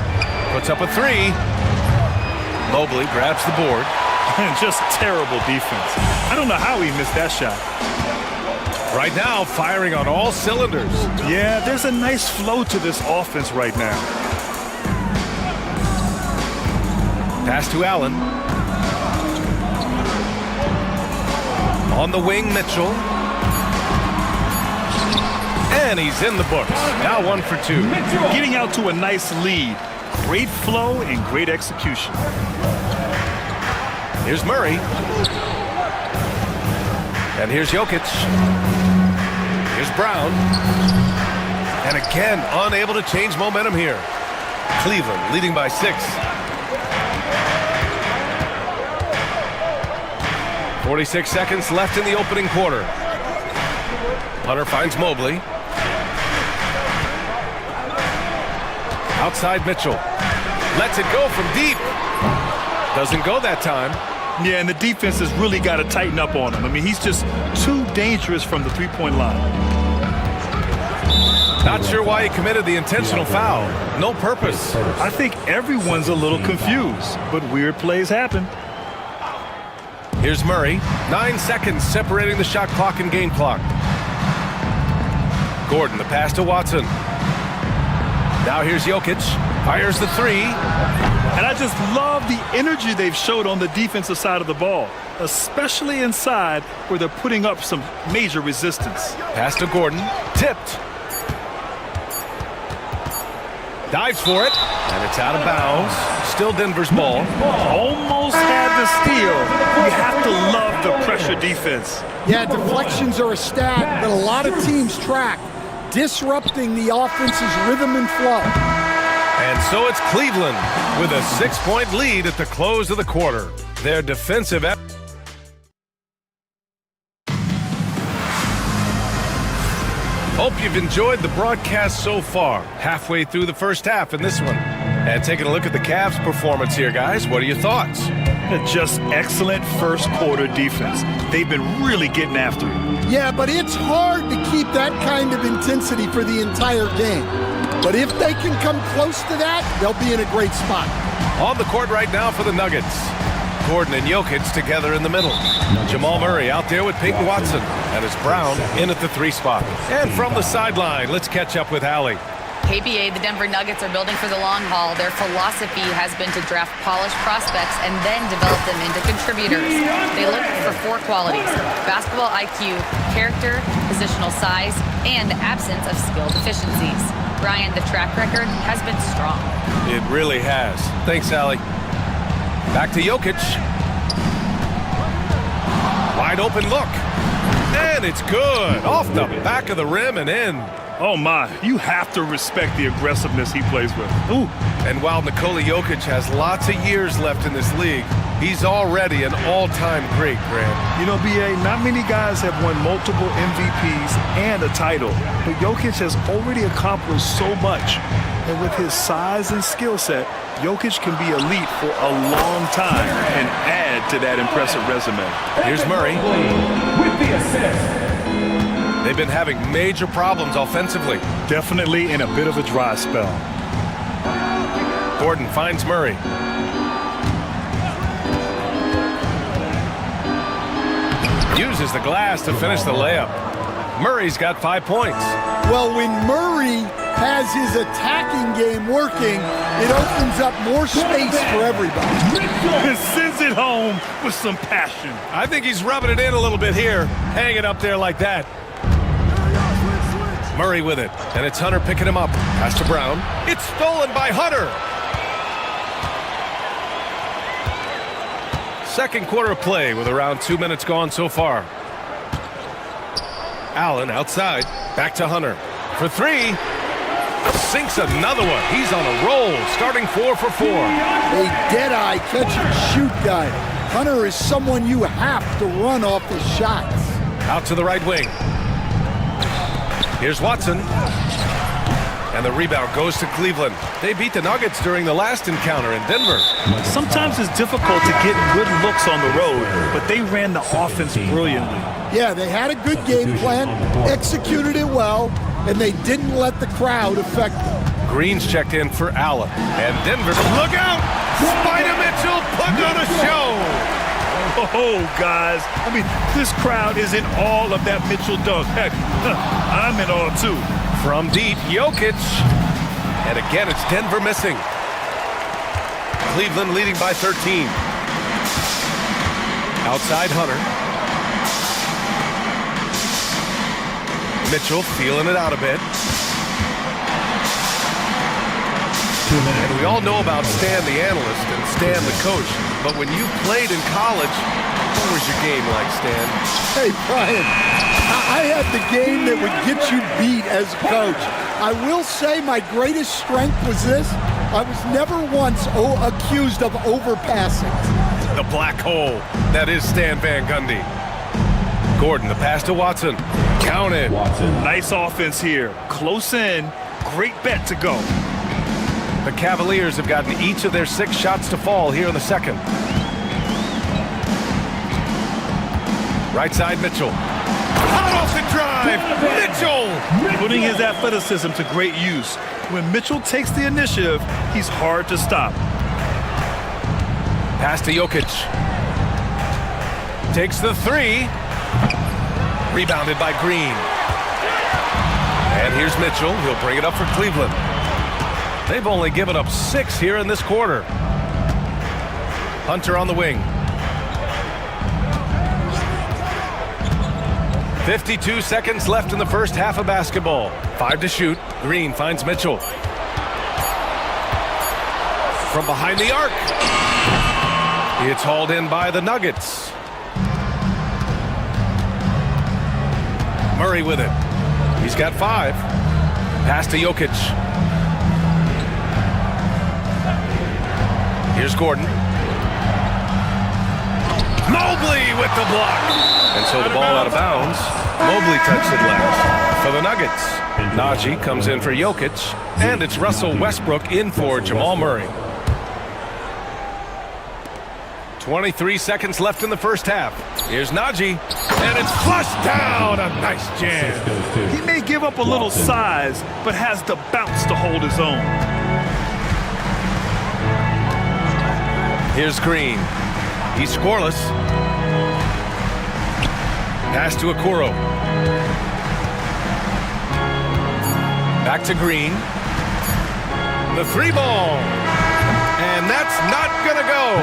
Puts up a 3. Mobley grabs the board. And just terrible defense. I don't know how he missed that shot. Right now, firing on all cylinders. Yeah, there's a nice flow to this offense right now. Pass to Allen. On the wing, Mitchell. And he's in the books. Now 1 for 2. Getting out to a nice lead. Great flow and great execution. Here's Murray. And here's Jokic. Here's Brown. And again, unable to change momentum here. Cleveland leading by 6. 46 seconds left in the opening quarter. Hunter finds Mobley. Outside Mitchell. Lets it go from deep. Doesn't go that time. Yeah, and the defense has really got to tighten up on him. I mean, he's just too dangerous from the three-point line. Not sure why he committed the intentional foul. No purpose. I think everyone's a little confused, but weird plays happen. Here's Murray. 9 seconds separating the shot clock and game clock. Gordon, the pass to Watson. Now here's Jokic. Fires the three. And I just love the energy they've showed on the defensive side of the ball, especially inside where they're putting up some major resistance. Pass to Gordon. Tipped. Dives for it, and it's out of bounds. Still Denver's ball. Almost had the steal. You have to love the pressure defense. Yeah, deflections are a stat that a lot of teams track, disrupting the offense's rhythm and flow. And so it's Cleveland with a 6-point lead at the close of the quarter. Their defensive effort. Hope you've enjoyed the broadcast so far. Halfway through the first half in this one. And taking a look at the Cavs' performance here, guys. What are your thoughts? Just excellent first quarter defense. They've been really getting after it. Yeah, but it's hard to keep that kind of intensity for the entire game. But if they can come close to that, they'll be in a great spot. On the court right now for the Nuggets. Gordon and Jokic together in the middle. Jamal Murray out there with Peyton Watson. And it's Brown in at the 3 spot. And from the sideline, let's catch up with Allie. KBA, the Denver Nuggets are building for the long haul. Their philosophy has been to draft polished prospects and then develop them into contributors. They look for 4 qualities: basketball IQ, character, positional size, and absence of skill deficiencies. Brian, the track record has been strong. It really has. Thanks, Allie. Back to Jokic. Wide open look. And it's good. Off the back of the rim and in. Oh, my. You have to respect the aggressiveness he plays with. Ooh. And while Nikola Jokic has lots of years left in this league, he's already an all-time great, Grant. You know, B.A., not many guys have won multiple MVPs and a title, but Jokic has already accomplished so much. And with his size and skill set, Jokic can be elite for a long time and add to that impressive resume. Here's Murray. With the assist. They've been having major problems offensively. Definitely in a bit of a dry spell. Gordon finds Murray. Uses the glass to finish the layup. Murray's got 5 points. Well, when Murray has his attacking game working, it opens up more space for everybody. He sends it home with some passion. I think he's rubbing it in a little bit here, hanging up there like that. Murray with it, and it's Hunter picking him up. Pass to Brown. It's stolen by Hunter. Second quarter of play with around 2 minutes gone so far. Allen outside. Back to Hunter. For 3. Sinks another one. He's on a roll, starting 4 for 4. A dead-eye catch-and-shoot guy. Hunter is someone you have to run off his shots. Out to the right wing. Here's Watson. And the rebound goes to Cleveland. They beat the Nuggets during the last encounter in Denver. Sometimes it's difficult to get good looks on the road, but they ran the offense brilliantly. Yeah, they had a good game plan, executed it well, and they didn't let the crowd affect them. Green's checked in for Allen. And Denver, look out! Spider Mitchell putting on a show! Oh, guys. I mean, this crowd is in awe of that Mitchell dunk. Heck, I'm in awe, too. From deep, Jokic. And again, it's Denver missing. Cleveland leading by 13. Outside Hunter. Mitchell feeling it out a bit. And we all know about Stan the analyst and Stan the coach. But when you played in college, what was your game like, Stan? Hey, Brian, I had the game that would get you beat as a coach. I will say my greatest strength was this. I was never once accused of overpassing. The black hole. That is Stan Van Gundy. Gordon, the pass to Watson. Count it. Nice offense here. Close in. Great bet to go. The Cavaliers have gotten each of their 6 shots to fall here in the second. Right side, Mitchell. Hot off the drive, Mitchell! Putting his athleticism to great use. When Mitchell takes the initiative, he's hard to stop. Pass to Jokic. Takes the three. Rebounded by Green. And here's Mitchell. He'll bring it up for Cleveland. They've only given up 6 here in this quarter. Hunter on the wing. 52 seconds left in the first half of basketball. 5 to shoot. Green finds Mitchell. From behind the arc. It's hauled in by the Nuggets. Murray with it. He's got 5. Pass to Jokic. Here's Gordon. Mobley with the block. And so the ball out of bounds. Mobley touched it last for the Nuggets. Najee comes in for Jokic. And it's Russell Westbrook in for Jamal Murray. 23 seconds left in the first half. Here's Najee. And it's flushed down. A nice jam. He may give up a little size, but has the bounce to hold his own. Here's Green. He's scoreless. Pass to Okoro. Back to Green. The 3 ball. And that's not gonna go.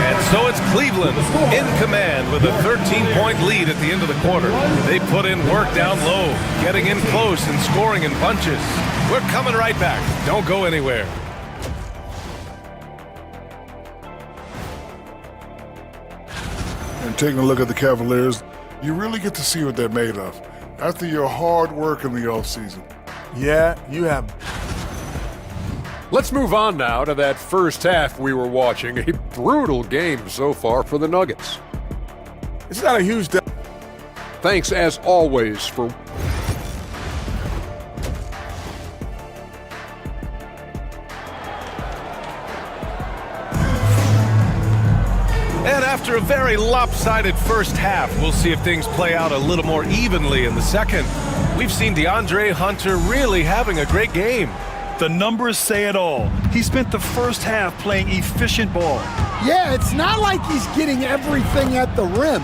And so it's Cleveland in command with a 13-point lead at the end of the quarter. They put in work down low, getting in close and scoring in bunches. We're coming right back. Don't go anywhere. And taking a look at the Cavaliers, you really get to see what they're made of after your hard work in the offseason. Yeah, you have. Let's move on now to that first half we were watching. A brutal game so far for the Nuggets. It's not a huge deal. Thanks as always for... And after a very lopsided first half, we'll see if things play out a little more evenly in the second. We've seen DeAndre Hunter really having a great game. The numbers say it all. He spent the first half playing efficient ball. Yeah, it's not like he's getting everything at the rim.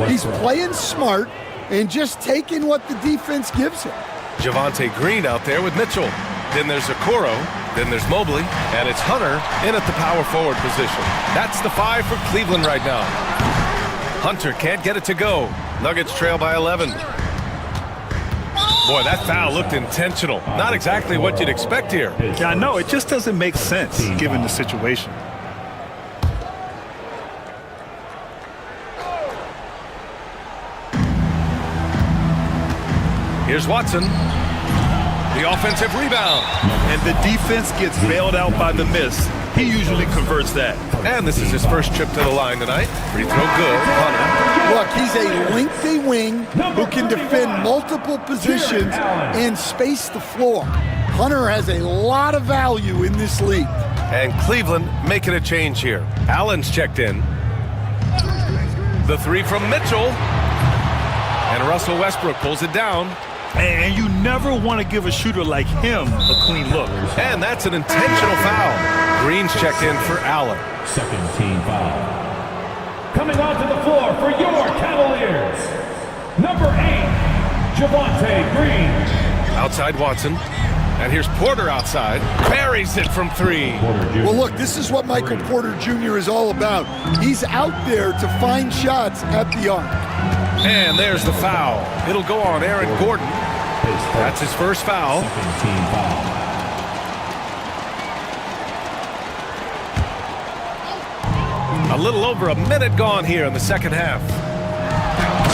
He's playing smart and just taking what the defense gives him. Javonte Green out there with Mitchell. Then there's Okoro. Then there's Mobley. And it's Hunter in at the power forward position. That's the 5 for Cleveland right now. Hunter can't get it to go. Nuggets trail by 11. Boy, that foul looked intentional. Not exactly what you'd expect here. Yeah, I know. It just doesn't make sense given the situation. Here's Watson. The offensive rebound. And the defense gets bailed out by the miss. He usually converts that. And this is his first trip to the line tonight. Free throw good. Hunter. Look, he's a lengthy wing who can defend multiple positions and space the floor. Hunter has a lot of value in this league. And Cleveland making a change here. Allen's checked in. The 3 from Mitchell. And Russell Westbrook pulls it down. And you never want to give a shooter like him a clean look. And that's an intentional foul. Green's checked in for Allen. Second team foul. Coming onto the floor for your Cavaliers, number 8, Javonte Green. Outside Watson. And here's Porter outside. Buries it from 3. Well, look, this is what Michael Porter Jr. is all about. He's out there to find shots at the arc. And there's the foul. It'll go on Aaron Gordon. That's his first foul. Second team foul. A little over a minute gone here in the second half.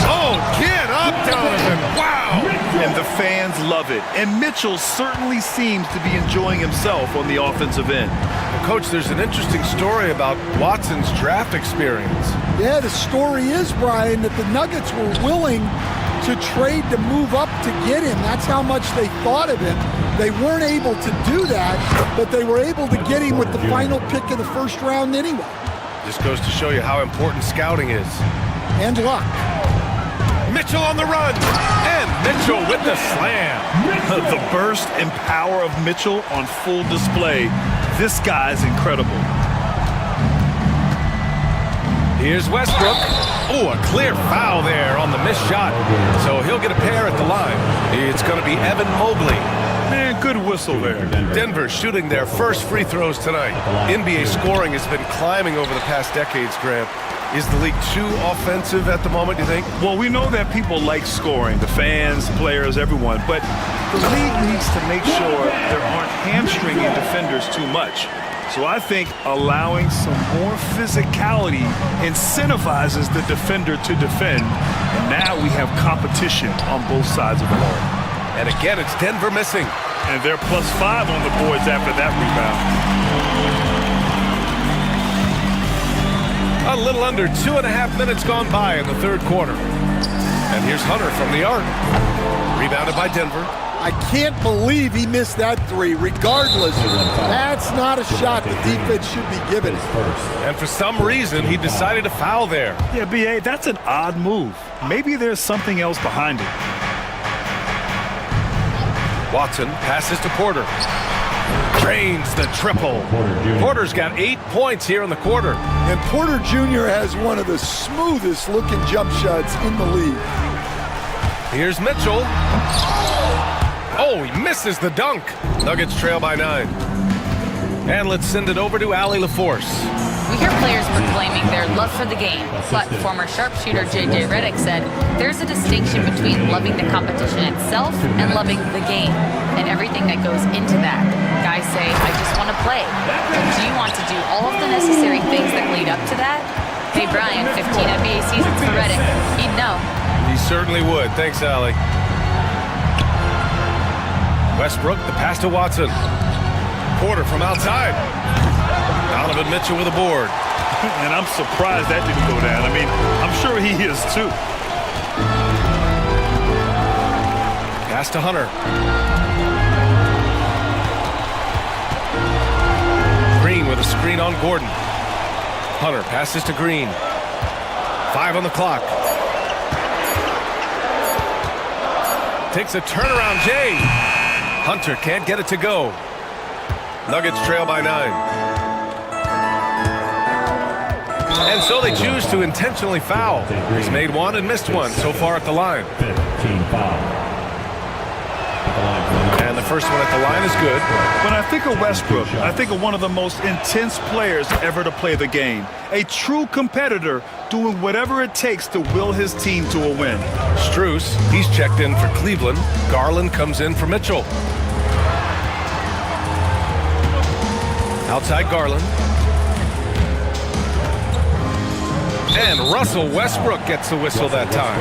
Oh, get up, Donovan. Wow. And the fans love it. And Mitchell certainly seems to be enjoying himself on the offensive end. Well, Coach, there's an interesting story about Watson's draft experience. Yeah, the story is, Brian, that the Nuggets were willing to trade to move up to get him. That's how much they thought of him. They weren't able to do that, but they were able to get him with the final pick of the first round anyway. Just goes to show you how important scouting is. And luck. Mitchell on the run. And Mitchell with the slam. The burst and power of Mitchell on full display. This guy's incredible. Here's Westbrook. Oh, a clear foul there on the missed shot. So he'll get a pair at the line. It's going to be Evan Mobley. Man, good whistle there. Denver shooting their first free throws tonight. NBA scoring has been climbing over the past decades, Graham. Is the league too offensive at the moment, do you think? Well, we know that people like scoring, the fans, players, everyone, but the league needs to make sure there aren't hamstringing defenders too much. So I think allowing some more physicality incentivizes the defender to defend, and now we have competition on both sides of the ball. And again, it's Denver missing. And they're +5 on the boards after that rebound. A little under 2.5 minutes gone by in the third quarter. And here's Hunter from the arc. Rebounded by Denver. I can't believe he missed that three, regardless. That's not a shot the defense should be giving it. And for some reason, he decided to foul there. Yeah, B.A., that's an odd move. Maybe there's something else behind it. Watson passes to Porter. Drains the triple. Porter's got 8 points here in the quarter. And Porter Jr. has one of the smoothest looking jump shots in the league. Here's Mitchell. Oh, he misses the dunk. Nuggets trail by 9. And let's send it over to Allie LaForce. We hear players proclaiming their love for the game, but former sharpshooter J.J. Redick said there's a distinction between loving the competition itself and loving the game and everything that goes into that. Guys say, I just want to play. But do you want to do all of the necessary things that lead up to that? Hey, Brian, 15 NBA seasons for Redick. He'd know. He certainly would. Thanks, Allie. Westbrook, the pass to Watson. Porter from outside. Donovan Mitchell with a board. And I'm surprised that didn't go down. I mean, I'm sure he is too. Pass to Hunter. Green with a screen on Gordon. Hunter passes to Green. 5 on the clock. Takes a turnaround, Jay. Hunter can't get it to go. Nuggets trail by 9. And so they choose to intentionally foul. He's made one and missed one so far at the line. 15 foul. And the first one at the line is good. When I think of Westbrook, I think of one of the most intense players ever to play the game. A true competitor doing whatever it takes to will his team to a win. Strus, he's checked in for Cleveland. Garland comes in for Mitchell. Outside Garland. And Russell Westbrook gets the whistle that time.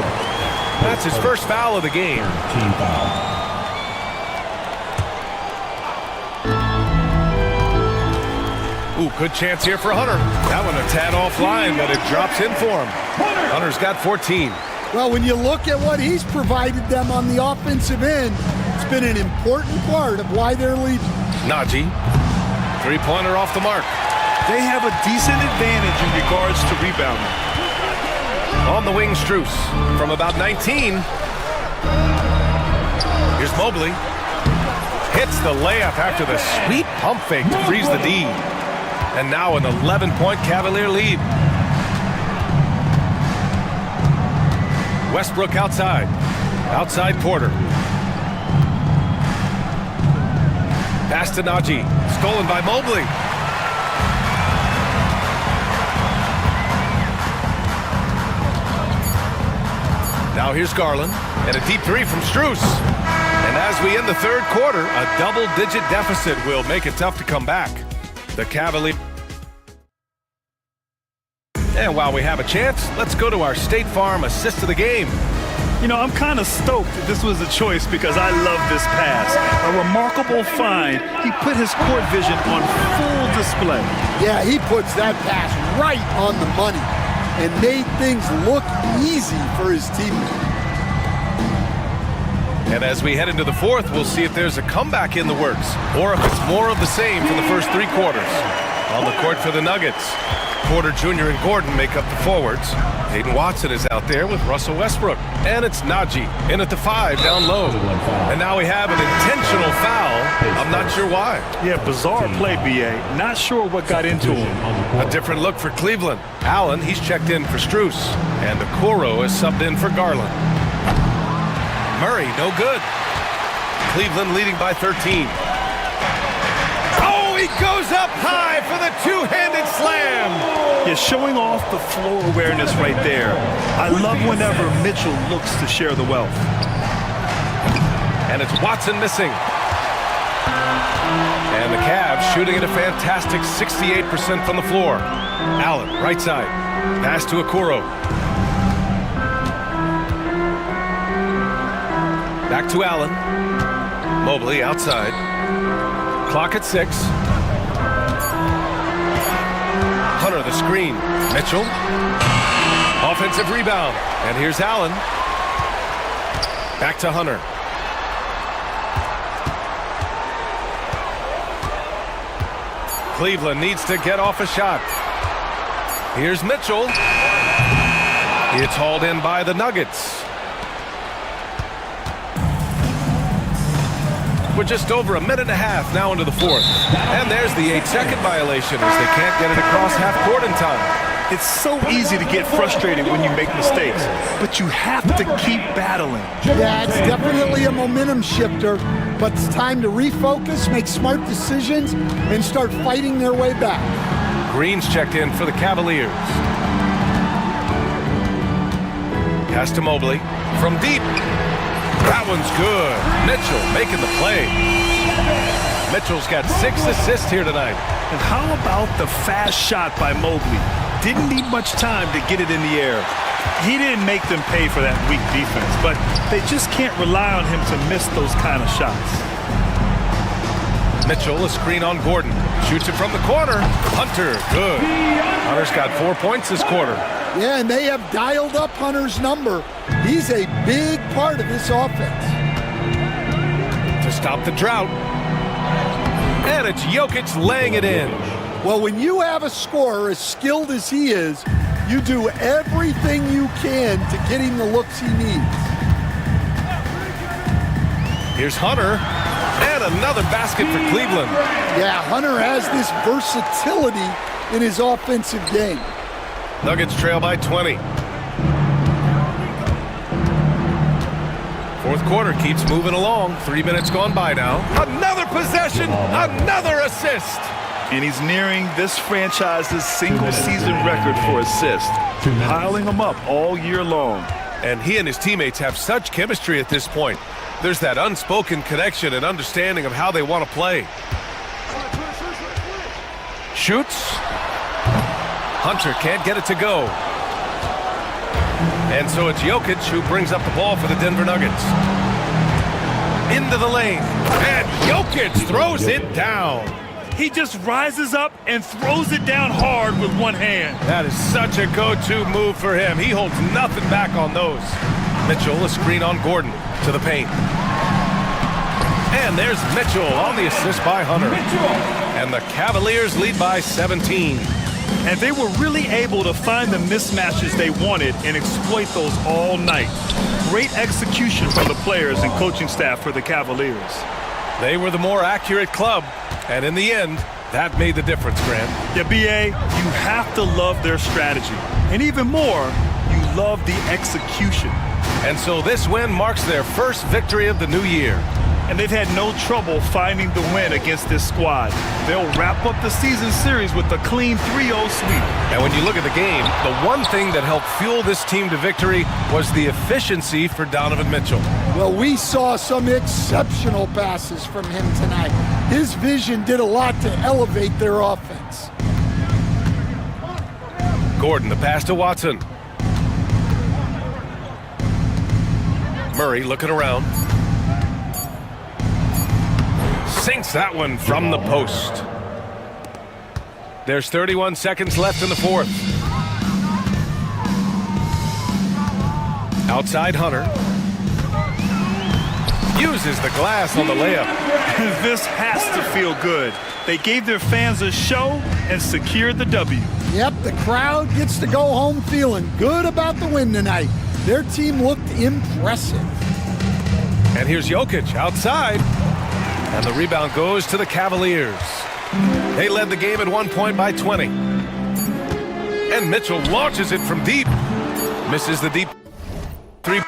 That's his first foul of the game. Team foul. Ooh, good chance here for Hunter. That one a tad offline, but it drops in for him. Hunter's got 14. Well, when you look at what he's provided them on the offensive end, it's been an important part of why they're leading. Najee, three-pointer off the mark. They have a decent advantage in regards to rebounding. On the wing, Strus from about 19. Here's Mobley. Hits the layup after the sweet pump fake to freeze the D. And now an 11-point Cavalier lead. Westbrook outside. Outside Porter. Pass to Najee. Stolen by Mobley. Now here's Garland. And a deep three from Strus. And as we end the third quarter, a double-digit deficit will make it tough to come back. The Cavalier. And while we have a chance, let's go to our State Farm assist of the game. You know, I'm kind of stoked that this was a choice because I love this pass. A remarkable find. He put his court vision on full display. Yeah, he puts that pass right on the money and made things look easy for his teammate. And as we head into the fourth, we'll see if there's a comeback in the works or if it's more of the same for the first three quarters. On the court for the Nuggets, Porter Jr. and Gordon make up the forwards. Hayden Watson is out there with Russell Westbrook. And it's Najee in at the 5 down low. And now we have an intentional foul. I'm not sure why. Yeah, bizarre play, B.A. Not sure what got into him. A different look for Cleveland. Allen, he's checked in for Strus. And Okoro is subbed in for Garland. Murray, no good. Cleveland leading by 13. Oh, he goes up high for the two-handed slam. Yeah, showing off the floor awareness right there. I love whenever Mitchell looks to share the wealth. And it's Watson missing. And the Cavs shooting at a fantastic 68% from the floor. Allen, right side. Pass to Okoro. Back to Allen. Mobley outside. Clock at 6. Hunter the screen. Mitchell. Offensive rebound. And here's Allen. Back to Hunter. Cleveland needs to get off a shot. Here's Mitchell. It's hauled in by the Nuggets. We're just over a minute and a half now into the fourth. And there's the 8-second violation as they can't get it across half court in time. It's so easy to get frustrated when you make mistakes, but you have to keep battling. Yeah, it's definitely a momentum shifter, but it's time to refocus, make smart decisions, and start fighting their way back. Green's checked in for the Cavaliers. Pass to Mobley from deep. That one's good. Mitchell making the play. Mitchell's got 6 assists here tonight. And how about the fast shot by Mobley? Didn't need much time to get it in the air. He didn't make them pay for that weak defense, but they just can't rely on him to miss those kind of shots. Mitchell, a screen on Gordon. Shoots it from the corner. Hunter, good. Hunter's got 4 points this quarter. Yeah, and they have dialed up Hunter's number. He's a big part of this offense. To stop the drought. And it's Jokic laying it in. Well, when you have a scorer as skilled as he is, you do everything you can to get him the looks he needs. Here's Hunter. And another basket for Cleveland. Yeah, Hunter has this versatility in his offensive game. Nuggets trail by 20. Fourth quarter keeps moving along. 3 minutes gone by now. Another possession, another assist. And he's nearing this franchise's single-season record for assists, piling them up all year long. And he and his teammates have such chemistry at this point. There's that unspoken connection and understanding of how they want to play. Shoots. Hunter can't get it to go. And so it's Jokic who brings up the ball for the Denver Nuggets. Into the lane. And Jokic throws it down. He just rises up and throws it down hard with one hand. That is such a go-to move for him. He holds nothing back on those. Mitchell, a screen on Gordon to the paint. And there's Mitchell on the assist by Hunter. And the Cavaliers lead by 17. And they were really able to find the mismatches they wanted and exploit those all night. Great execution from the players and coaching staff for the Cavaliers. They were the more accurate club, and in the end, that made the difference, Grant. Yeah, B.A., you have to love their strategy. And even more, you love the execution. And so this win marks their first victory of the new year. And they've had no trouble finding the win against this squad. They'll wrap up the season series with a clean 3-0 sweep. And when you look at the game, the one thing that helped fuel this team to victory was the efficiency for Donovan Mitchell. Well, we saw some exceptional passes from him tonight. His vision did a lot to elevate their offense. Gordon, the pass to Watson. Murray looking around. Sinks that one from the post. There's 31 seconds left in the fourth. Outside Hunter. Uses the glass on the layup. This has to feel good. They gave their fans a show and secured the W. Yep, the crowd gets to go home feeling good about the win tonight. Their team looked impressive. And here's Jokic outside. And the rebound goes to the Cavaliers. They led the game at 1 point by 20. And Mitchell launches it from deep. Misses the deep three.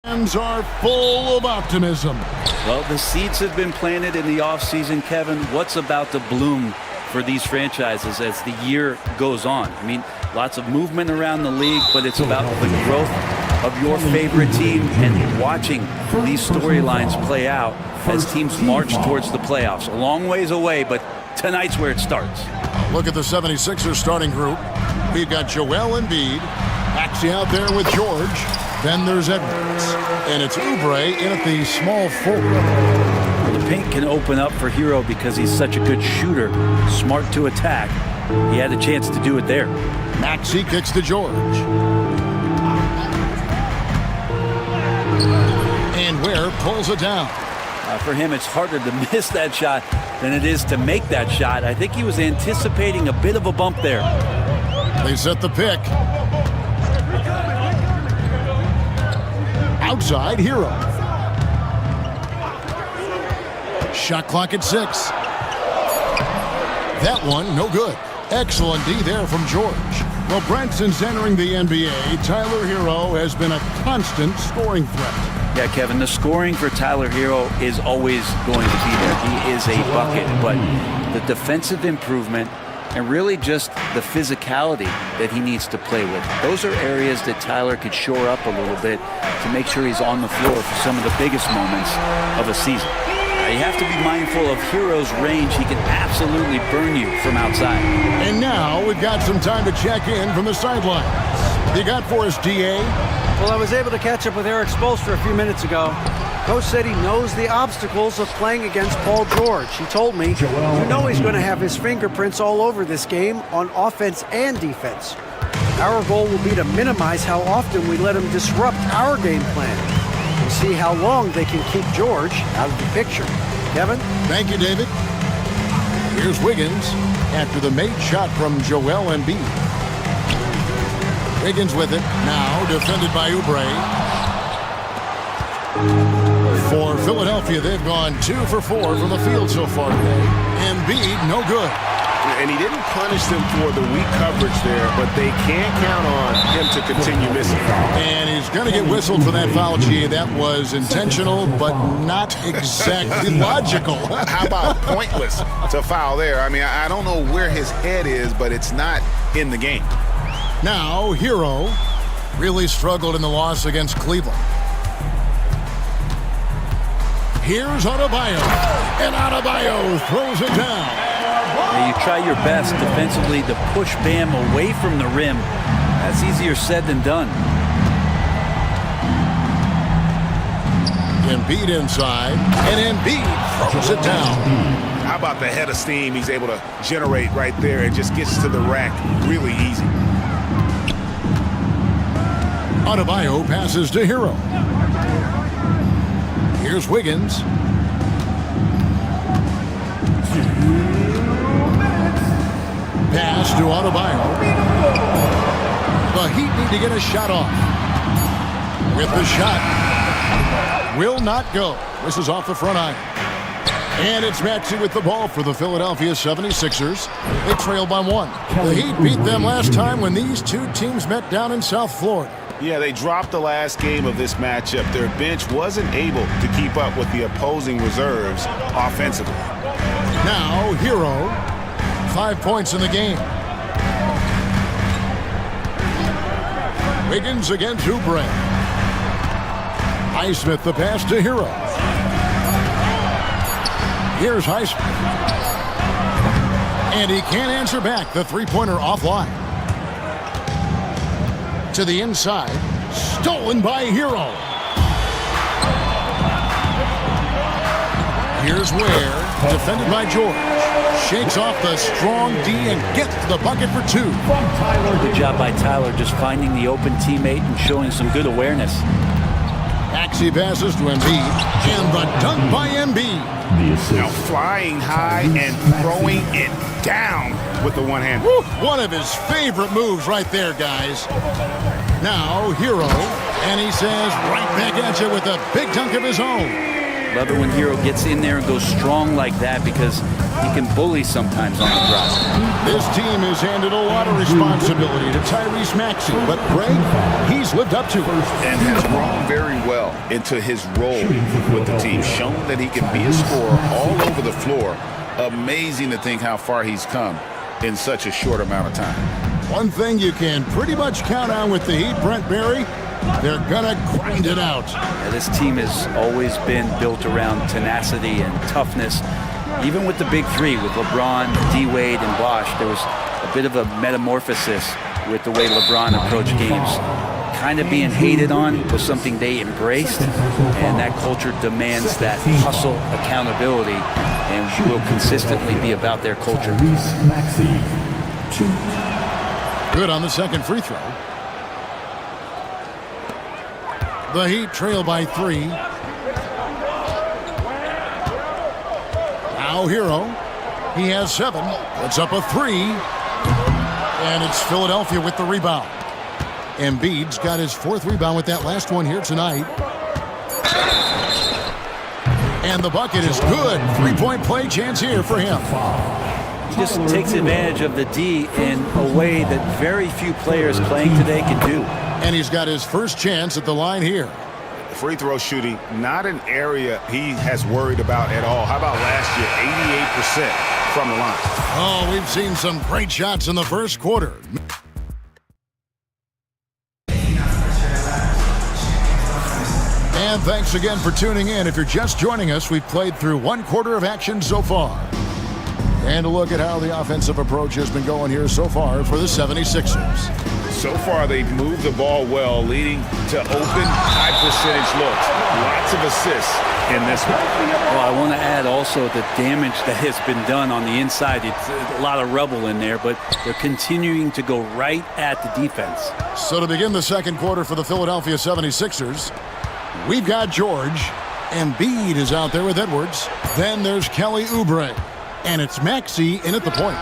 Fans are full of optimism. Well, the seeds have been planted in the offseason, Kevin. What's about to bloom for these franchises as the year goes on? I mean, lots of movement around the league, but it's about the growth of your favorite team and watching these storylines play out as teams march towards the playoffs. A long ways away, but tonight's where it starts. Look at the 76ers starting group. We've got Joel Embiid, Maxey out there with George. Then there's Edwards. And it's Oubre in at the small forward. Well, the paint can open up for Hero because he's such a good shooter, smart to attack. He had a chance to do it there. Maxey kicks to George. And Ware pulls it down. For him, it's harder to miss that shot than it is to make that shot. I think he was anticipating a bit of a bump there. They set the pick. Outside, Hero. Shot clock at 6. That one, no good. Excellent D there from George. Well, Brent, since entering the NBA, Tyler Hero has been a constant scoring threat. Yeah, Kevin, the scoring for Tyler Hero is always going to be there. He is a bucket, but the defensive improvement and really just the physicality that he needs to play with. Those are areas that Tyler could shore up a little bit to make sure he's on the floor for some of the biggest moments of a season. You have to be mindful of Hero's range. He can absolutely burn you from outside. And now we've got some time to check in from the sidelines. You got for us, DA? Well, I was able to catch up with Eric Spoelstra a few minutes ago. Coach said he knows the obstacles of playing against Paul George. He told me, you know he's going to have his fingerprints all over this game on offense and defense. Our goal will be to minimize how often we let him disrupt our game plan. We'll see how long they can keep George out of the picture. Kevin? Thank you, David. Here's Wiggins after the made shot from Joel Embiid. Wiggins with it. Now defended by Oubre. For Philadelphia, they've gone 2 for 4 from the field so far today. Embiid, no good. And he didn't punish them for the weak coverage there, but they can't count on him to continue missing. And he's going to get whistled for that foul, G. That was intentional, but not exactly logical. How about pointless to foul there? I mean, I don't know where his head is, but it's not in the game. Now, Hero really struggled in the loss against Cleveland. Here's Adebayo, and Adebayo throws it down. Now you try your best defensively to push Bam away from the rim. That's easier said than done. Embiid inside, and Embiid throws it down. How about the head of steam he's able to generate right there and just gets to the rack really easy. Adebayo passes to Hero. Here's Wiggins. Pass to Adebayo. The Heat need to get a shot off. With the shot. Will not go. This is off the front iron. And it's Maxey with the ball for the Philadelphia 76ers. They trail by 1. The Heat beat them last time when these two teams met down in South Florida. Yeah, they dropped the last game of this matchup. Their bench wasn't able to keep up with the opposing reserves offensively. Now, Hero, 5 points in the game. Wiggins against Oubre. Highsmith the pass to Hero. Here's Highsmith. And he can't answer back. The three-pointer offline. To the inside. Stolen by Hero. Here's Ware. Defended by George. Shakes off the strong D and gets to the bucket for 2. Good job by Tyler just finding the open teammate and showing some good awareness. Maxey passes to Embiid. And the dunk by Embiid. Now flying high and throwing it down with the one hand. One of his favorite moves right there, guys. Now, Hero. And he says right back at you with a big dunk of his own. Love it when Hero gets in there and goes strong like that because he can bully sometimes on the drop. This team has handed a lot of responsibility to Tyrese Maxey, but Greg, he's lived up to it. And has grown very well into his role with the team, shown that he can be a scorer all over the floor. Amazing to think how far he's come in such a short amount of time. One thing you can pretty much count on with the Heat, Brent Berry, they're gonna grind it out. Yeah, this team has always been built around tenacity and toughness. Even with the big three, with LeBron, D-Wade, and Bosh, there was a bit of a metamorphosis with the way LeBron approached games. Kind of being hated on was something they embraced, and that culture demands that hustle, accountability, and will consistently be about their culture. Good on the second free throw. The Heat trail by 3. Now Hero. He has 7. Puts up a 3. And it's Philadelphia with the rebound. Embiid's got his 4th rebound with that last one here tonight. And the bucket is good. 3-point play chance here for him. He just takes advantage of the D in a way that very few players playing today can do. And he's got his first chance at the line here. Free throw shooting, not an area he has worried about at all. How about last year, 88% from the line? Oh, we've seen some great shots in the first quarter. And thanks again for tuning in. If you're just joining us, we've played through 1 quarter of action so far. And a look at how the offensive approach has been going here so far for the 76ers. So far, they've moved the ball well, leading to open, high-percentage looks. Lots of assists in this one. Well, I want to add also the damage that has been done on the inside. It's a lot of rubble in there, but they're continuing to go right at the defense. So to begin the second quarter for the Philadelphia 76ers, we've got George. Embiid is out there with Edwards. Then there's Kelly Oubre. And it's Maxey in at the point.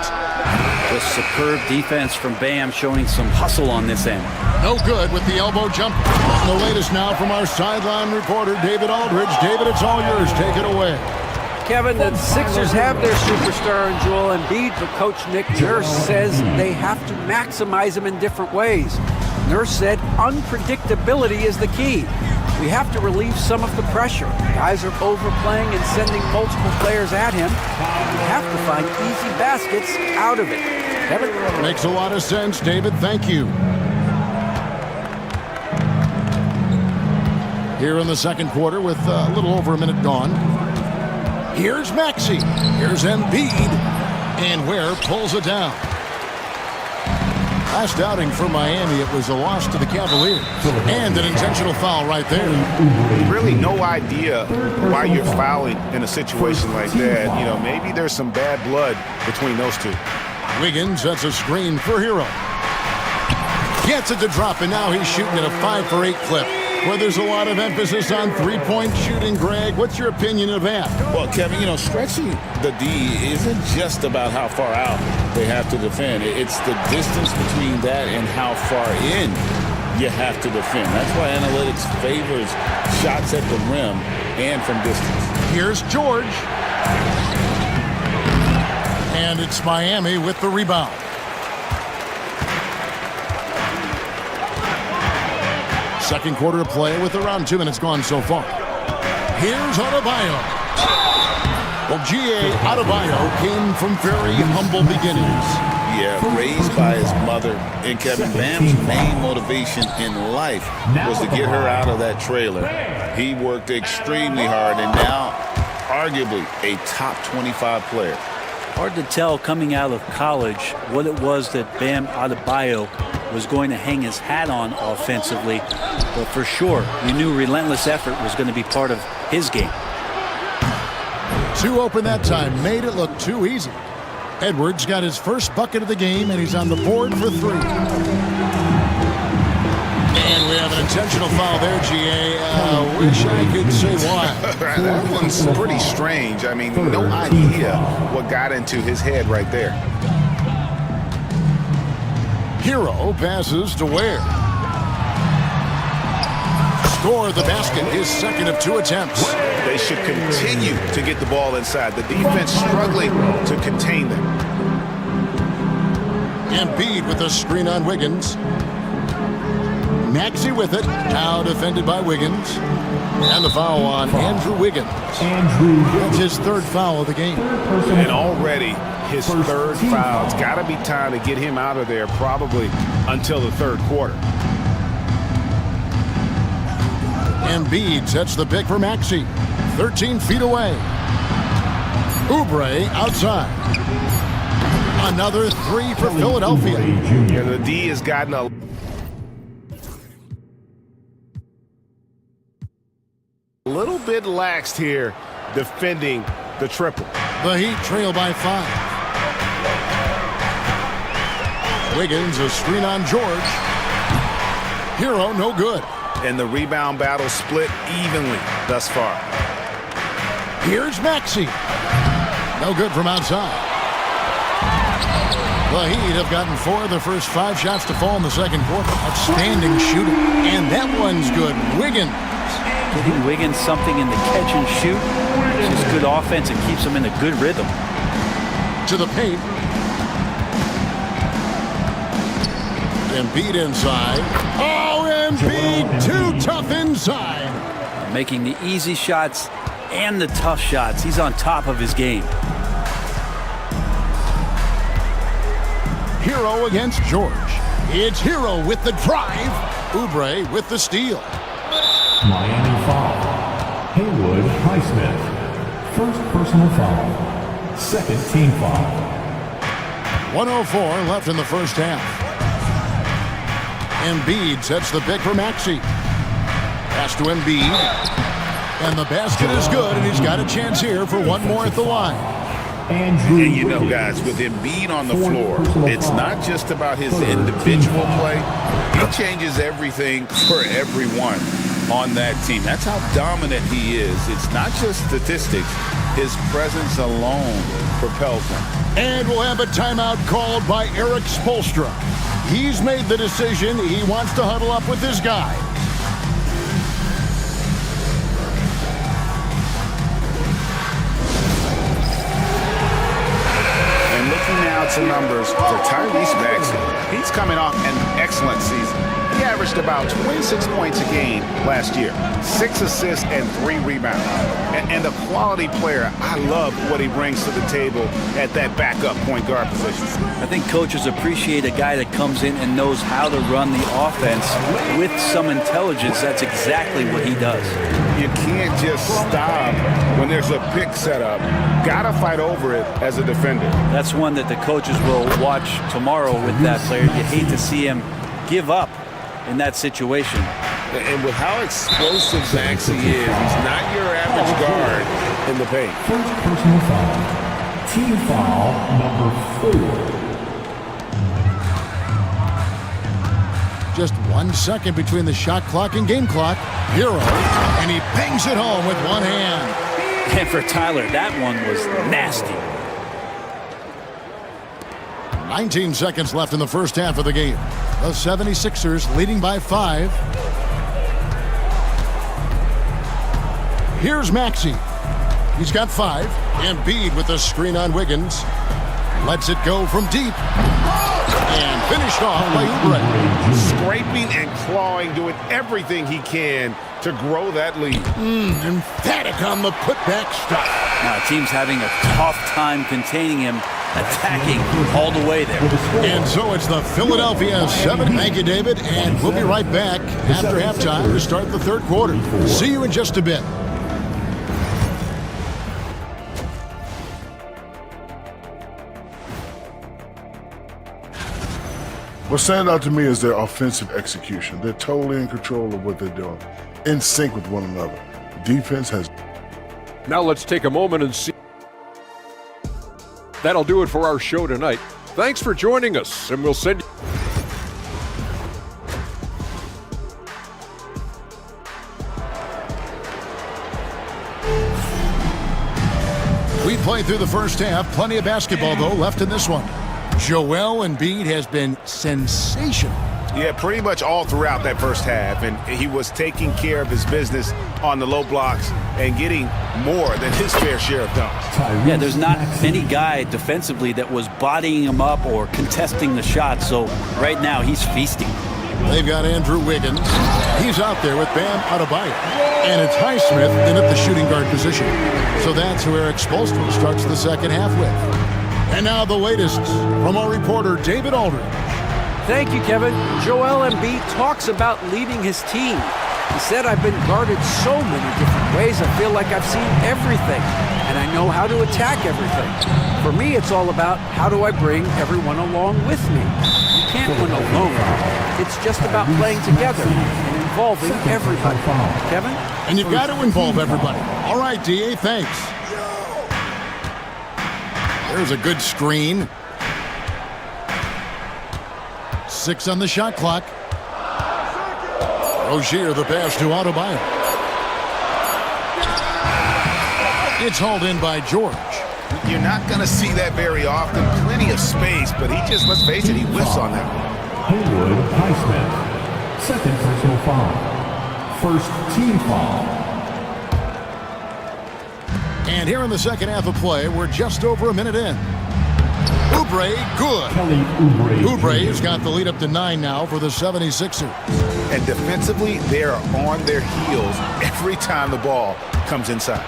Just superb defense from Bam, showing some hustle on this end. No good with the elbow jumper. The latest now from our sideline reporter, David Aldridge. David, it's all yours. Take it away. Kevin, the Sixers have their superstar in Joel Embiid, but Coach Nick Nurse says they have to maximize him in different ways. Nurse said unpredictability is the key. We have to relieve some of the pressure. Guys are overplaying and sending multiple players at him. We have to find easy baskets out of it. Kevin? Makes a lot of sense, David. Thank you. Here in the second quarter with a little over a minute gone. Here's Maxey. Here's Embiid. And Ware pulls it down. Last outing for Miami, it was a loss to the Cavaliers. And an intentional foul right there. Really no idea why you're fouling in a situation like that. You know, maybe there's some bad blood between those two. Wiggins sets a screen for Hero. Gets it to drop, and now he's shooting at a 5-for-8 clip. Where there's a lot of emphasis on three-point shooting, Greg. What's your opinion of that? Well, Kevin, you know, stretching the D isn't just about how far out they have to defend. It's the distance between that and how far in you have to defend. That's why analytics favors shots at the rim and from distance. Here's George. And it's Miami with the rebound. Second quarter of play with around 2 minutes gone so far. Here's Adebayo. Well, G.A. Adebayo came from very humble beginnings. Yeah, raised by his mother. And Kevin, Bam's main motivation in life was to get her out of that trailer. He worked extremely hard and now arguably a top 25 player. Hard to tell coming out of college what it was that Bam Adebayo was going to hang his hat on offensively, but for sure you knew relentless effort was going to be part of his game. Too open that time, made it look too easy. Edwards got his first bucket of the game, and he's on the board for 3. And we have an intentional foul there, G.A. Wish I could say why. That one's pretty strange. I mean, no idea what got into his head right there. Hero passes to Ware. score the basket, his second of 2 attempts. They should continue to get the ball inside. The defense struggling to contain them. Embiid with a screen on Wiggins. Maxey with it. Now defended by Wiggins. And the foul on Andrew Wiggins. That's his 3rd foul of the game. And already his 3rd foul. It's got to be time to get him out of there probably until the 3rd quarter. Embiid sets the pick for Maxey. 13 feet away. Oubre outside. Another 3 for Philadelphia. And the D has gotten a little bit laxed here defending the triple. The Heat trail by 5. Wiggins, a screen on George. Hero, no good. And the rebound battle split evenly thus far. Here's Maxey. No good from outside. The Heat have gotten 4 of their first 5 shots to fall in the second quarter. Outstanding shooting. And that one's good. Wiggins. Getting Wiggins something in the catch and shoot. It's just good offense and keeps him in a good rhythm. To the paint. Embiid inside. Oh, Embiid too tough inside. Making the easy shots and the tough shots. He's on top of his game. Hero against George. It's Hero with the drive. Oubre with the steal. Miami foul. Haywood Highsmith. 1st personal foul. 2nd team foul. 1:04 left in the first half. Embiid sets the pick for Maxey. Pass to Embiid. And the basket is good, and he's got a chance here for one more at the line. And you know, guys, with Embiid on the floor, it's not just about his individual play. He changes everything for everyone on that team. That's how dominant he is. It's not just statistics. His presence alone propels him. And we'll have a timeout called by Eric Spoelstra. He's made the decision. He wants to huddle up with his guy. And looking now to numbers for Tyrese Maxey. He's coming off an excellent season. He averaged about 26 points a game last year, 6 assists and 3 rebounds. And a quality player. I love what he brings to the table at that backup point guard position. I think coaches appreciate a guy that comes in and knows how to run the offense with some intelligence. That's exactly what he does. You can't just stop when there's a pick set up. Gotta fight over it as a defender. That's one that the coaches will watch tomorrow with that player. You hate to see him give up in that situation. And with how explosive Maxey is, he's not your average guard in the paint. 1st personal foul. Team foul number 4. Just 1 second between the shot clock and game clock. Hero, and he bangs it home with one hand. And for Tyler, that one was nasty. 19 seconds left in the first half of the game. The 76ers leading by 5. Here's Maxey. He's got 5. Embiid with the screen on Wiggins. Lets it go from deep. And finished off by Oubre. Scraping and clawing, doing everything he can to grow that lead. Emphatic on the putback stop. Now, team's having a tough time containing him, attacking all the way there. And so it's the Philadelphia 7. Thank you, David. And we'll be right back after halftime to start the 3rd quarter. See you in just a bit. What stands out to me is their offensive execution. They're totally in control of what they're doing, in sync with one another. Defense has... Now let's take a moment and see. That'll do it for our show tonight. Thanks for joining us, and we'll send you... We played through the first half. Plenty of basketball, though, left in this one. Joel Embiid has been sensational. Yeah, pretty much all throughout that first half. And he was taking care of his business on the low blocks and getting more than his fair share of dunks. Yeah, there's not any guy defensively that was bodying him up or contesting the shot. So right now he's feasting. They've got Andrew Wiggins. He's out there with Bam Adebayo. And it's Highsmith in at the shooting guard position. So that's who Eric Spoelstra starts the second half with. And now the latest from our reporter, David Aldridge. Thank you, Kevin. Joel Embiid talks about leading his team. He said, I've been guarded so many different ways, I feel like I've seen everything, and I know how to attack everything. For me, it's all about how do I bring everyone along with me. You can't win alone. It's just about playing together and involving everybody. Kevin? And you've got to involve everybody. All right, D.A., thanks. There's a good screen. 6 on the shot clock. Rozier, the pass to Adebayo. It's hauled in by George. You're not going to see that very often. Plenty of space, but he just, let's face it, he whiffs on that one. Haywood Highsmith. Second personal foul. First team foul. And here in the second half of play, we're just over a minute in. Oubre, good. Oubre's got the lead up to 9 now for the 76ers. And defensively, they are on their heels every time the ball comes inside.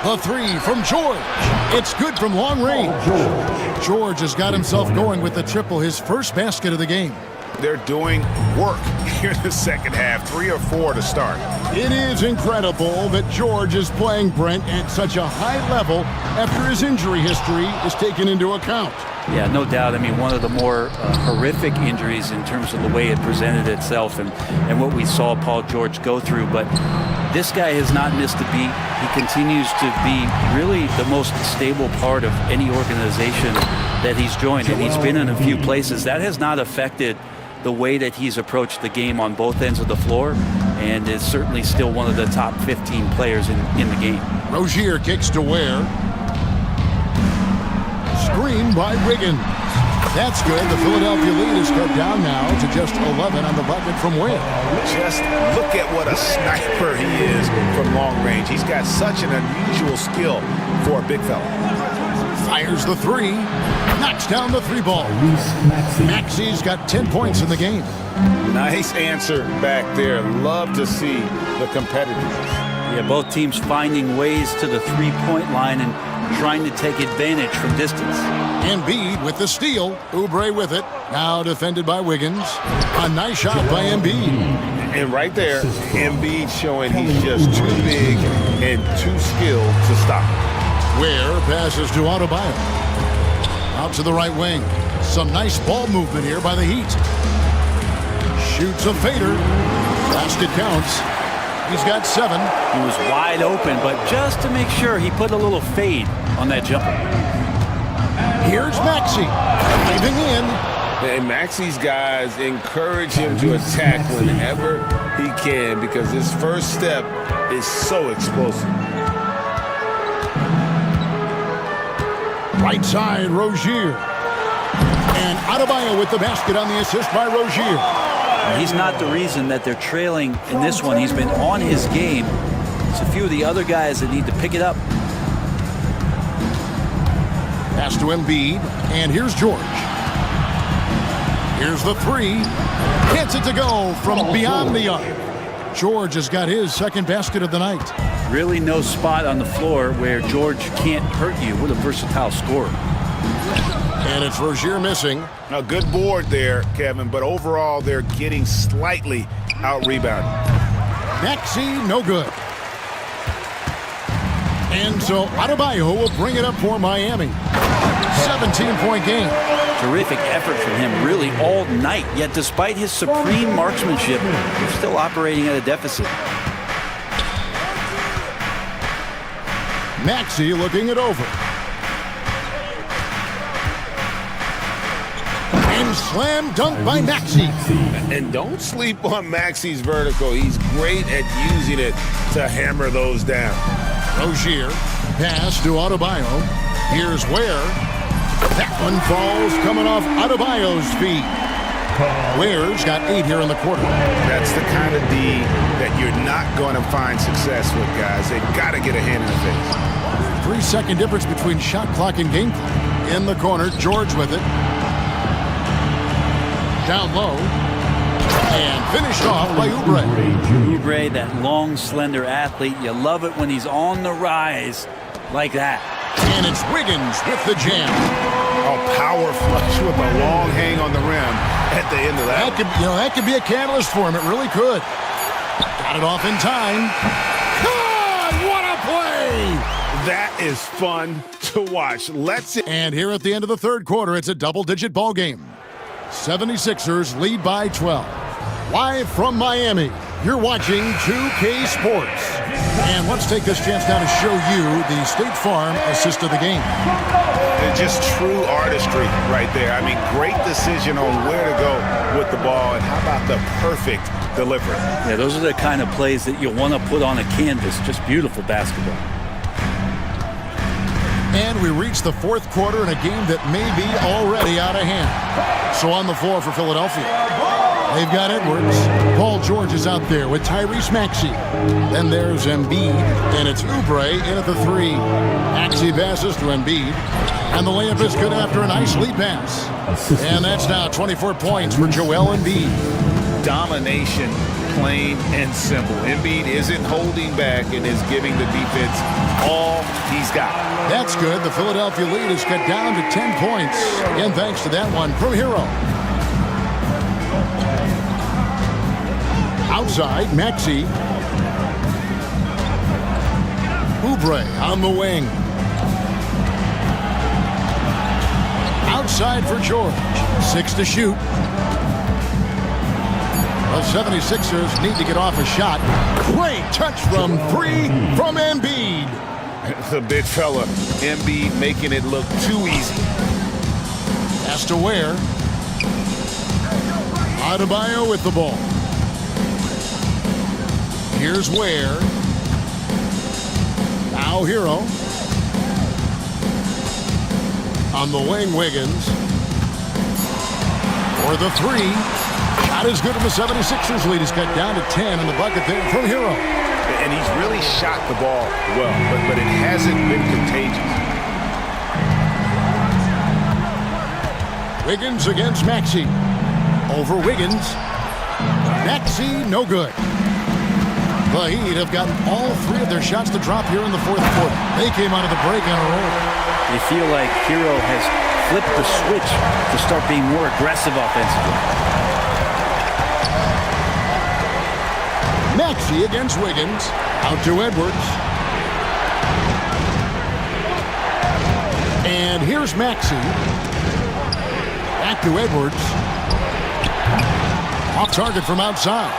The three from George. It's good from long range. George has got himself going with the triple, his first basket of the game. They're doing work here in the second half, 3 or 4 to start. It is incredible that George is playing, Brent, at such a high level after his injury history is taken into account. Yeah, no doubt. I mean, one of the more horrific injuries in terms of the way it presented itself and what we saw Paul George go through. But this guy has not missed a beat. He continues to be really the most stable part of any organization that he's joined. And he's been in a few places. That has not affected the way that he's approached the game on both ends of the floor, and is certainly still one of the top 15 players in the game. Rozier kicks to Ware. Screen by Wiggins. That's good. The Philadelphia lead is cut down now to just 11 on the bucket from Ware. Just look at what a sniper he is from long range. He's got such an unusual skill for a big fella. Fires the three. Knocks down the three ball. Maxi's got 10 points in the game. Nice answer back there. Love to see the competitiveness. Yeah, both teams finding ways to the three-point line and trying to take advantage from distance. Embiid with the steal. Oubre with it. Now defended by Wiggins. A nice shot by Embiid. And right there, Embiid showing he's just too big and too skilled to stop. Ware passes to Adebayo. Out to the right wing. Some nice ball movement here by the Heat. Shoots a fader. Basket counts. He's got 7. He was wide open, but just to make sure, he put a little fade on that jumper. Here's Maxey. Diving in. And Maxi's guys encourage him to attack whenever he can because his first step is so explosive. Right side, Rozier. And Adebayo with the basket on the assist by Rozier. He's not the reason that they're trailing in this one. He's been on his game. It's a few of the other guys that need to pick it up. Pass to Embiid. And here's George. Here's the three. Gets it to go from beyond the arc. George has got his second basket of the night. Really no spot on the floor where George can't hurt you. What a versatile scorer. And it's Rozier missing. A good board there, Kevin, but overall they're getting slightly out-rebounded. Maxey, no good. And so Adebayo will bring it up for Miami. 17-point game. Terrific effort from him really all night, yet despite his supreme marksmanship, they're still operating at a deficit. Maxey looking it over. And slam dunk by Maxey. And don't sleep on Maxey's vertical. He's great at using it to hammer those down. Rozier, pass to Adebayo. Here's Ware. That one falls coming off Adebayo's feet. Ware's got 8 here in the quarter. That's the kind of D that you're not going to find success with, guys. They've got to get a hand in the face. 3-second difference between shot clock and game clock. In the corner, George with it. Down low. And finished off by Oubre. Oubre, that long, slender athlete. You love it when he's on the rise like that. And it's Wiggins with the jam. Oh, power flush with a long hang on the rim at the end of that. That could be a catalyst for him. It really could. Got it off in time. God, what a play! That is fun to watch. And here at the end of the third quarter, it's a double-digit ball game. 76ers lead by 12. Live from Miami, you're watching 2K Sports. And let's take this chance now to show you the State Farm assist of the game. Just true artistry right there. I mean, great decision on where to go with the ball, and how about the perfect delivery? Yeah, those are the kind of plays that you want to put on a canvas. Just beautiful basketball. And we reach the fourth quarter in a game that may be already out of hand. So on the floor for Philadelphia, they've got Edwards. Paul George is out there with Tyrese Maxey. Then there's Embiid, and it's Oubre in at the 3. Maxey passes to Embiid, and the layup is good after a nice lead pass. And that's now 24 points for Joel Embiid. Domination, plain and simple. Embiid isn't holding back and is giving the defense all he's got. That's good. The Philadelphia lead is cut down to 10 points. Again, thanks to that one from Hero. Outside, Maxey. Oubre on the wing. Outside for George. 6 to shoot. The 76ers need to get off a shot. Great touch from 3 from Embiid. The big fella, Embiid, making it look too easy. Pass to Ware. Adebayo with the ball. Here's Ware. Now Hero. On the wing, Wiggins. For the 3. Shot is good, and the 76ers lead is cut down to 10 in the bucket there from Hero. And he's really shot the ball well, but it hasn't been contagious. Wiggins against Maxey. Over Wiggins. Maxey, no good. The Heat have gotten all 3 of their shots to drop here in the fourth quarter. They came out of the break on a roll. They feel like Hero has flipped the switch to start being more aggressive offensively. Maxey against Wiggins. Out to Edwards. And here's Maxey. Back to Edwards. Off target from outside.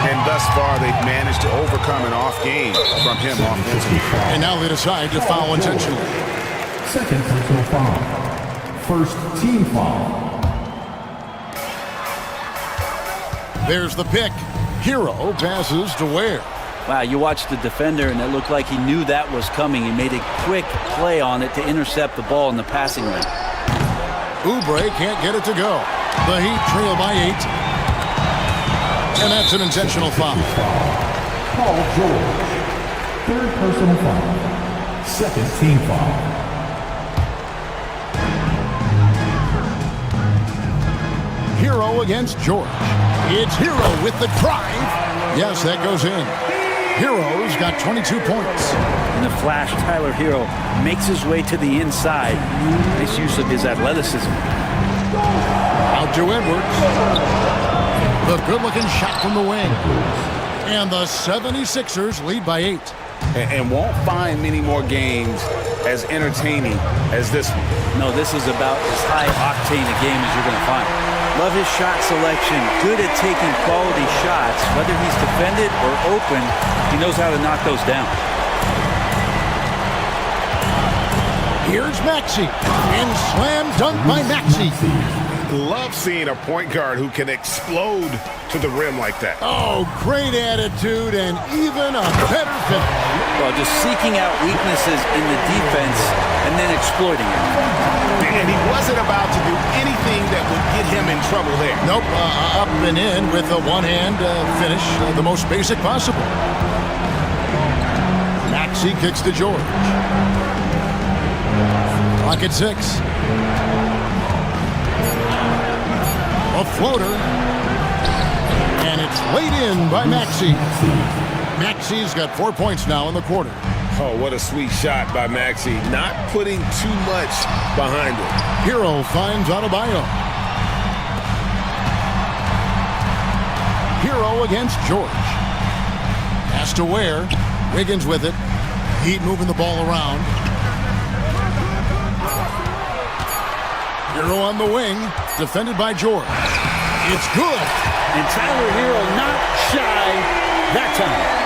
And thus far, they've managed to overcome an off game from him offensively. And now they decide to foul intentionally. Second personal foul. First team foul. There's the pick. Hero passes to Ware. Wow, you watched the defender, and it looked like he knew that was coming. He made a quick play on it to intercept the ball in the passing lane. Oubre can't get it to go. The Heat trail by 8. And that's an intentional foul. Paul George. Third personal foul. Second team foul. Hero against George. It's Hero with the drive. Yes, that goes in. Hero's got 22 points. In the flash, Tyler Hero makes his way to the inside. Nice use of his athleticism. Out to Edwards. The good-looking shot from the wing. And the 76ers lead by 8. And won't find many more games as entertaining as this one. No, this is about as high-octane a game as you're going to find. Love his shot selection. Good at taking quality shots. Whether he's defended or open, he knows how to knock those down. Here's Maxey. And slam dunk by Maxey. Love seeing a point guard who can explode to the rim like that. Oh, great attitude and even a better finish. Well, just seeking out weaknesses in the defense and then exploiting it. And he wasn't about to do anything that would get him in trouble there. Nope, up and in with a one-hand finish, the most basic possible. Maxey kicks to George. Clock at 6. A floater. And it's laid in by Maxey. Maxey's got 4 points now in the quarter. Oh, what a sweet shot by Maxey. Not putting too much behind it. Hero finds Adebayo. Hero against George. Pass to Ware. Wiggins with it. Heat moving the ball around. Hero on the wing. Defended by George. It's good. And Tyler Hero not shy that time.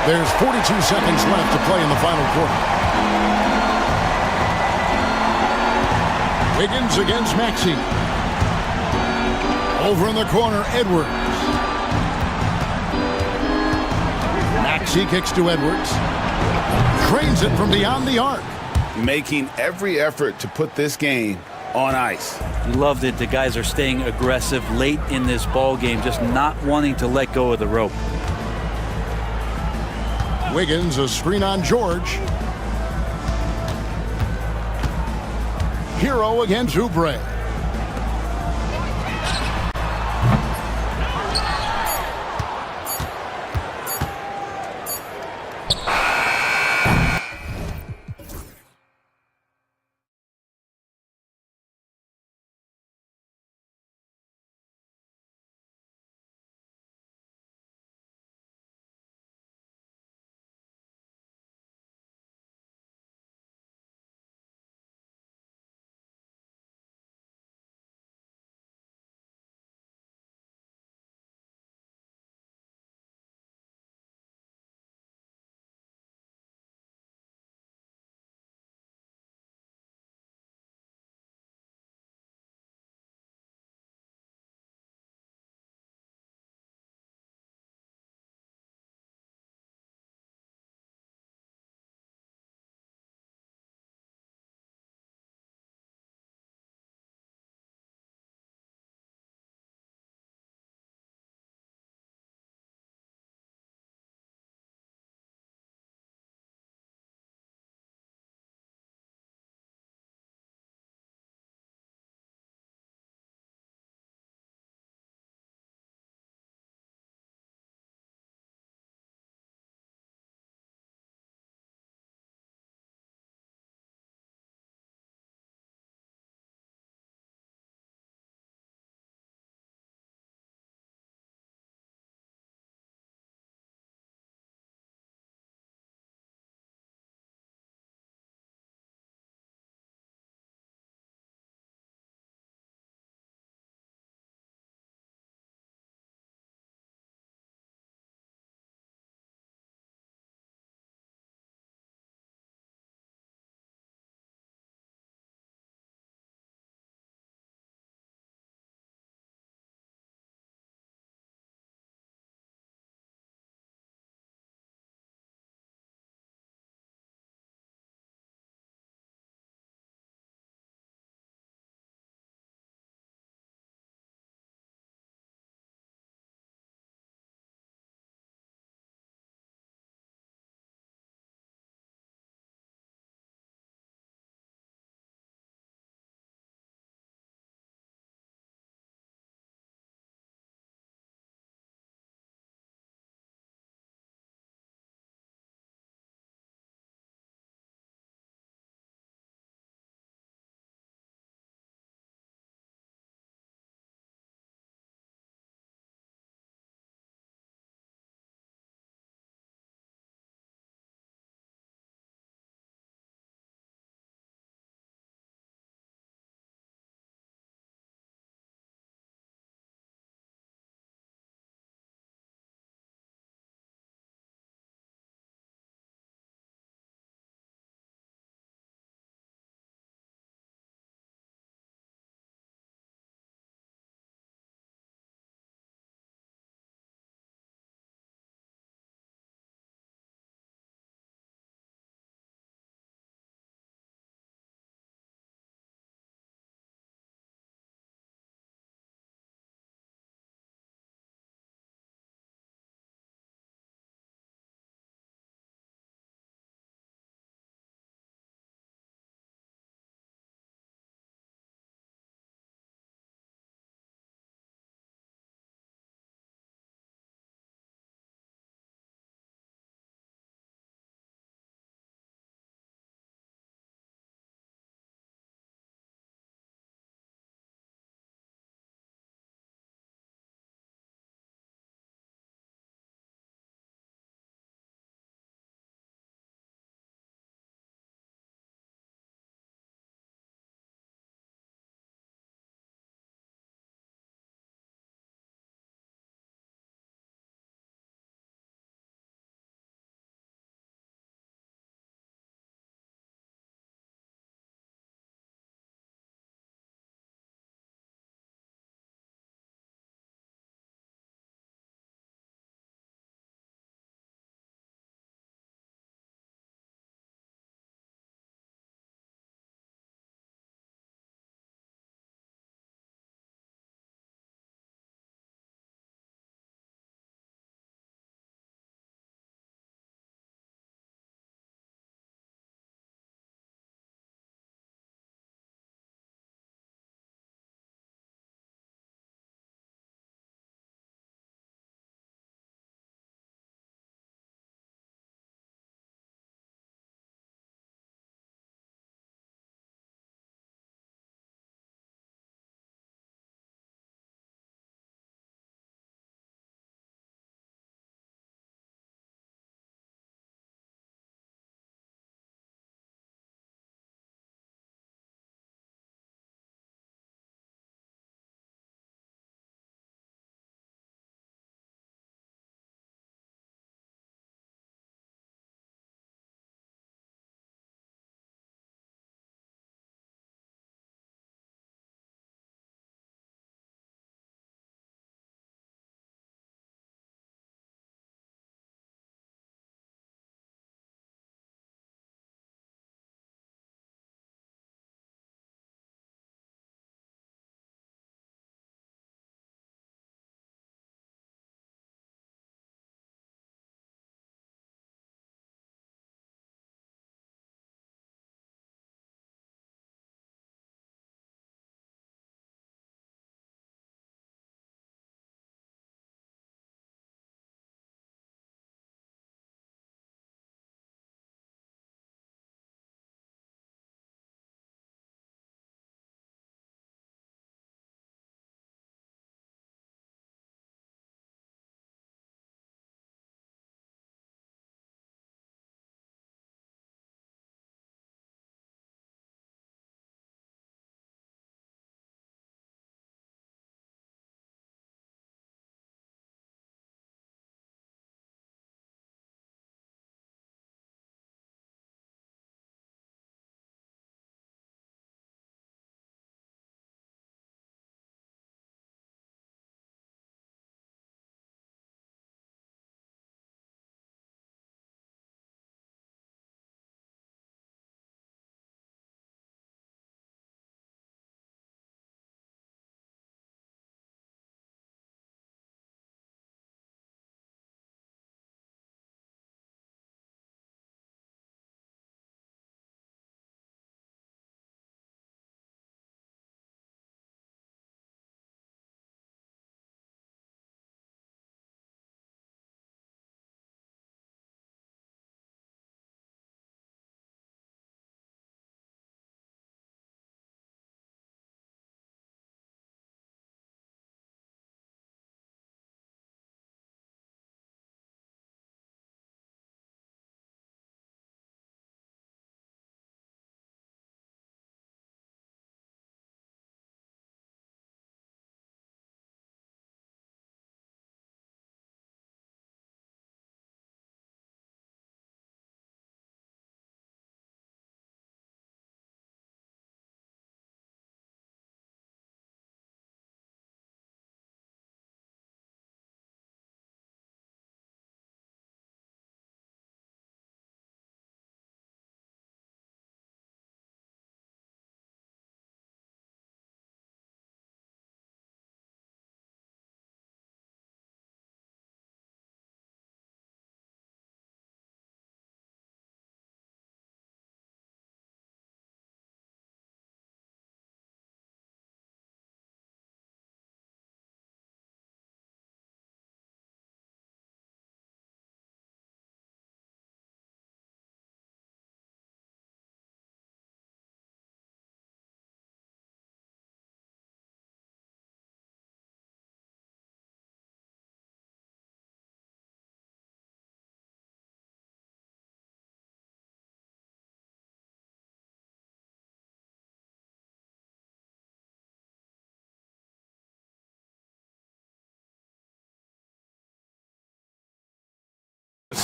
There's 42 seconds left to play in the final quarter. Wiggins against Maxey. Over in the corner, Edwards. Maxey kicks to Edwards. Trains it from beyond the arc. Making every effort to put this game on ice. You love that the guys are staying aggressive late in this ball game, just not wanting to let go of the rope. Wiggins, a screen on George. Hero against Oubre.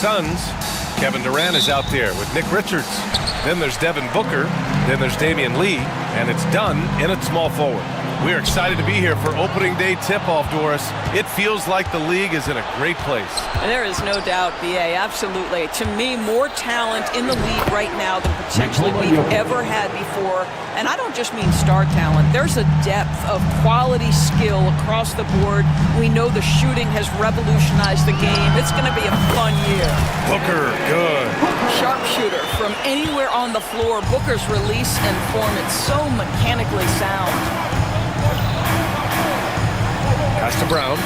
Suns, Kevin Durant is out there with Nick Richards. Then there's Devin Booker. Then there's Damian Lee. And it's done in at small forward. We're excited to be here for opening day tip-off, Doris. It feels like the league is in a great place. There is no doubt, BA, absolutely. To me, more talent in the league right now than potentially we've ever had before. And I don't just mean star talent. There's a depth of quality skill across the board. We know the shooting has revolutionized the game. It's going to be a fun year. Booker, good. Sharpshooter from anywhere on the floor. Booker's release and form, it's so mechanically sound. Pass to Brown.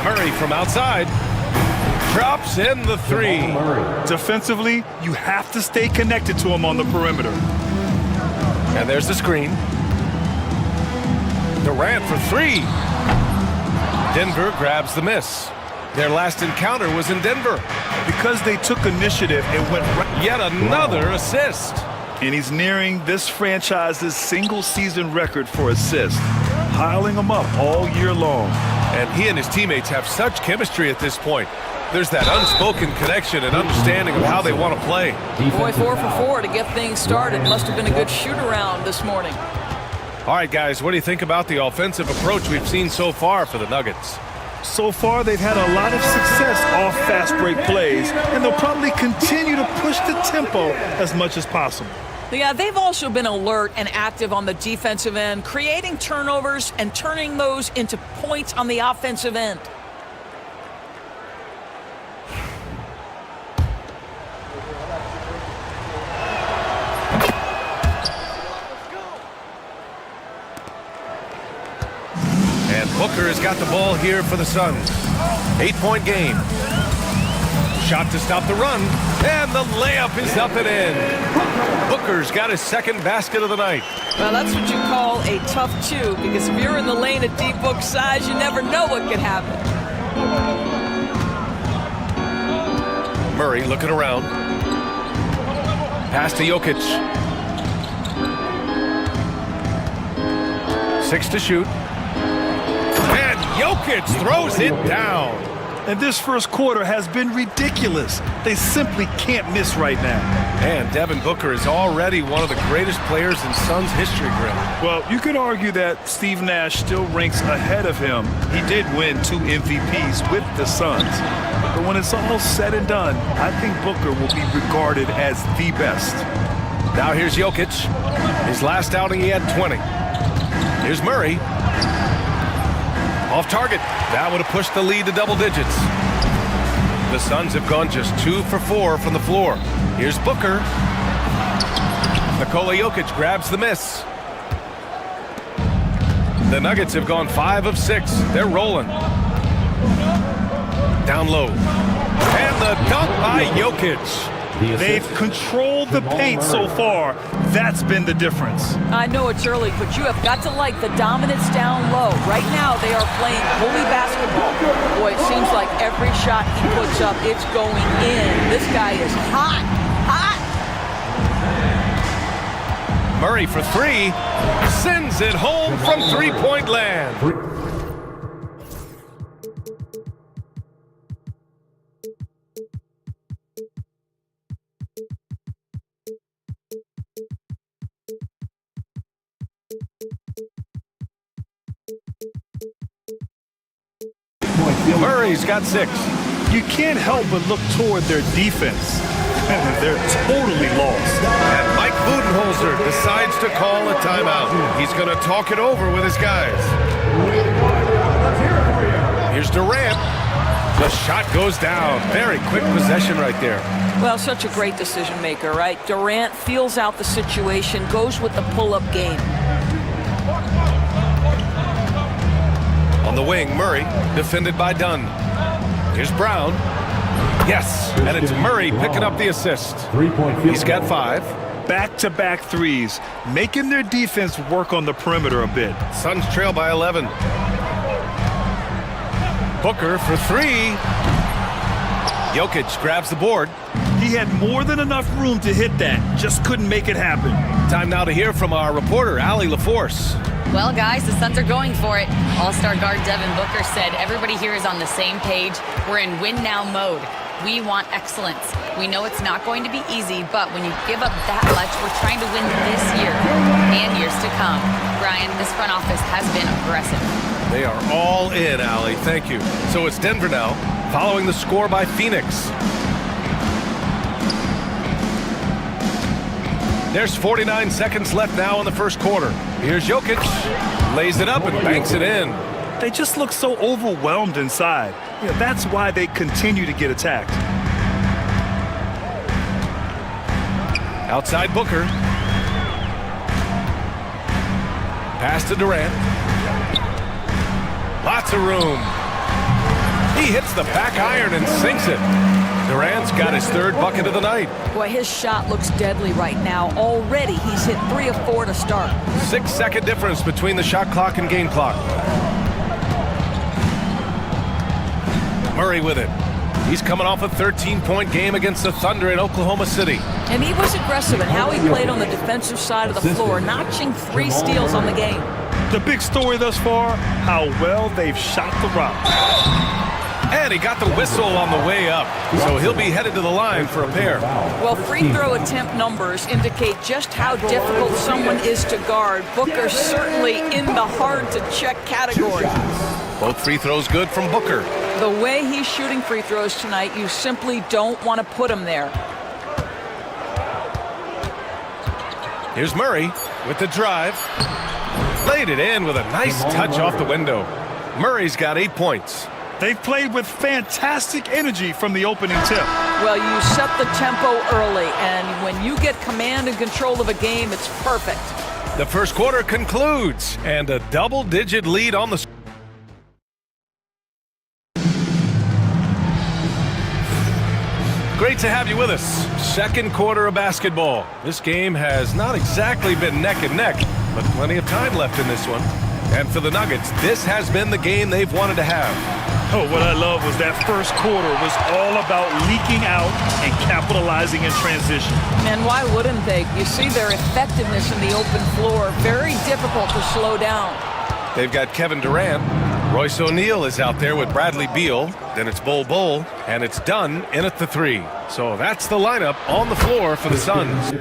Murray from outside. Drops in the three. Defensively, you have to stay connected to him on the perimeter. And there's the screen. Durant for three. Denver grabs the miss. Their last encounter was in Denver. Because they took initiative, it went right. Yet another assist. And he's nearing this franchise's single-season record for assists, piling them up all year long. And he and his teammates have such chemistry at this point. There's that unspoken connection and understanding of how they want to play. Boy, 4 for 4 to get things started. Must have been a good shoot-around this morning. All right, guys, what do you think about the offensive approach we've seen so far for the Nuggets? So far, they've had a lot of success off fast break plays, and they'll probably continue to push the tempo as much as possible. Yeah, they've also been alert and active on the defensive end, creating turnovers and turning those into points on the offensive end. And Booker has got the ball here for the Suns. 8-point game. Shot to stop the run, and the layup is up and in. Booker's got his second basket of the night. Well, that's what you call a tough two, because if you're in the lane at deep book size, you never know what could happen. Murray looking around. Pass to Jokic. 6 to shoot. And Jokic throws it down. And this first quarter has been ridiculous. They simply can't miss right now. And Devin Booker is already one of the greatest players in Suns history, Grim. Well, you could argue that Steve Nash still ranks ahead of him. He did win 2 MVPs with the Suns. But when it's all said and done, I think Booker will be regarded as the best. Now here's Jokic. His last outing, he had 20. Here's Murray. Off target. That would have pushed the lead to double digits. The Suns have gone just 2 for 4 from the floor. Here's Booker. Nikola Jokic grabs the miss. The Nuggets have gone 5 of 6. They're rolling. Down low. And the dunk by Jokic. They've controlled the paint so far. That's been the difference. I know it's early, but you have got to like the dominance down low. Right now, they are playing bully basketball. Boy, it seems like every shot he puts up, it's going in. This guy is hot, hot. Murray for 3. Sends it home from three-point land. Murray's got 6. You can't help but look toward their defense. They're totally lost. And Mike Budenholzer decides to call a timeout. He's going to talk it over with his guys. Here's Durant. The shot goes down. Very quick possession right there. Well, such a great decision maker, right? Durant feels out the situation, goes with the pull-up game. On the wing, Murray, defended by Dunn. Here's Brown. Yes, and it's Murray picking up the assist. He's got 5. Back-to-back threes, making their defense work on the perimeter a bit. Suns trail by 11. Booker for 3. Jokic grabs the board. He had more than enough room to hit that, just couldn't make it happen. Time now to hear from our reporter, Allie LaForce. Well, guys, the Suns are going for it. All-star guard Devin Booker said everybody here is on the same page. We're in win-now mode. We want excellence. We know it's not going to be easy, but when you give up that much, we're trying to win this year and years to come. Brian, this front office has been aggressive. They are all in, Allie. Thank you. So it's Denver now, following the score by Phoenix. There's 49 seconds left now in the first quarter. Here's Jokic. Lays it up and banks it in. They just look so overwhelmed inside. That's why they continue to get attacked. Outside Booker. Pass to Durant. Lots of room. He hits the back iron and sinks it. Durant's got his third bucket of the night. Boy, his shot looks deadly right now. Already he's hit 3 of 4 to start. 6-second difference between the shot clock and game clock. Murray with it. He's coming off a 13-point game against the Thunder in Oklahoma City. And he was aggressive in how he played on the defensive side of the floor, notching 3 steals on the game. The big story thus far, how well they've shot the rock. And he got the whistle on the way up, so he'll be headed to the line for a pair. Well, free throw attempt numbers indicate just how difficult someone is to guard. Booker's certainly in the hard-to-check category. Both free throws good from Booker. The way he's shooting free throws tonight, you simply don't want to put him there. Here's Murray with the drive. Laid it in with a nice touch off the window. Murray's got 8 points. They've played with fantastic energy from the opening tip. Well, you set the tempo early, and when you get command and control of a game, it's perfect. The first quarter concludes, and a double-digit lead on the... Great to have you with us. Second quarter of basketball. This game has not exactly been neck and neck, but plenty of time left in this one. And for the Nuggets, this has been the game they've wanted to have. Oh, what I love was that first quarter was all about leaking out and capitalizing in transition. And why wouldn't they? You see their effectiveness in the open floor. Very difficult to slow down. They've got Kevin Durant. Royce O'Neal is out there with Bradley Beal. Then it's Bol, and it's Dunn in at the 3. So that's the lineup on the floor for the Suns.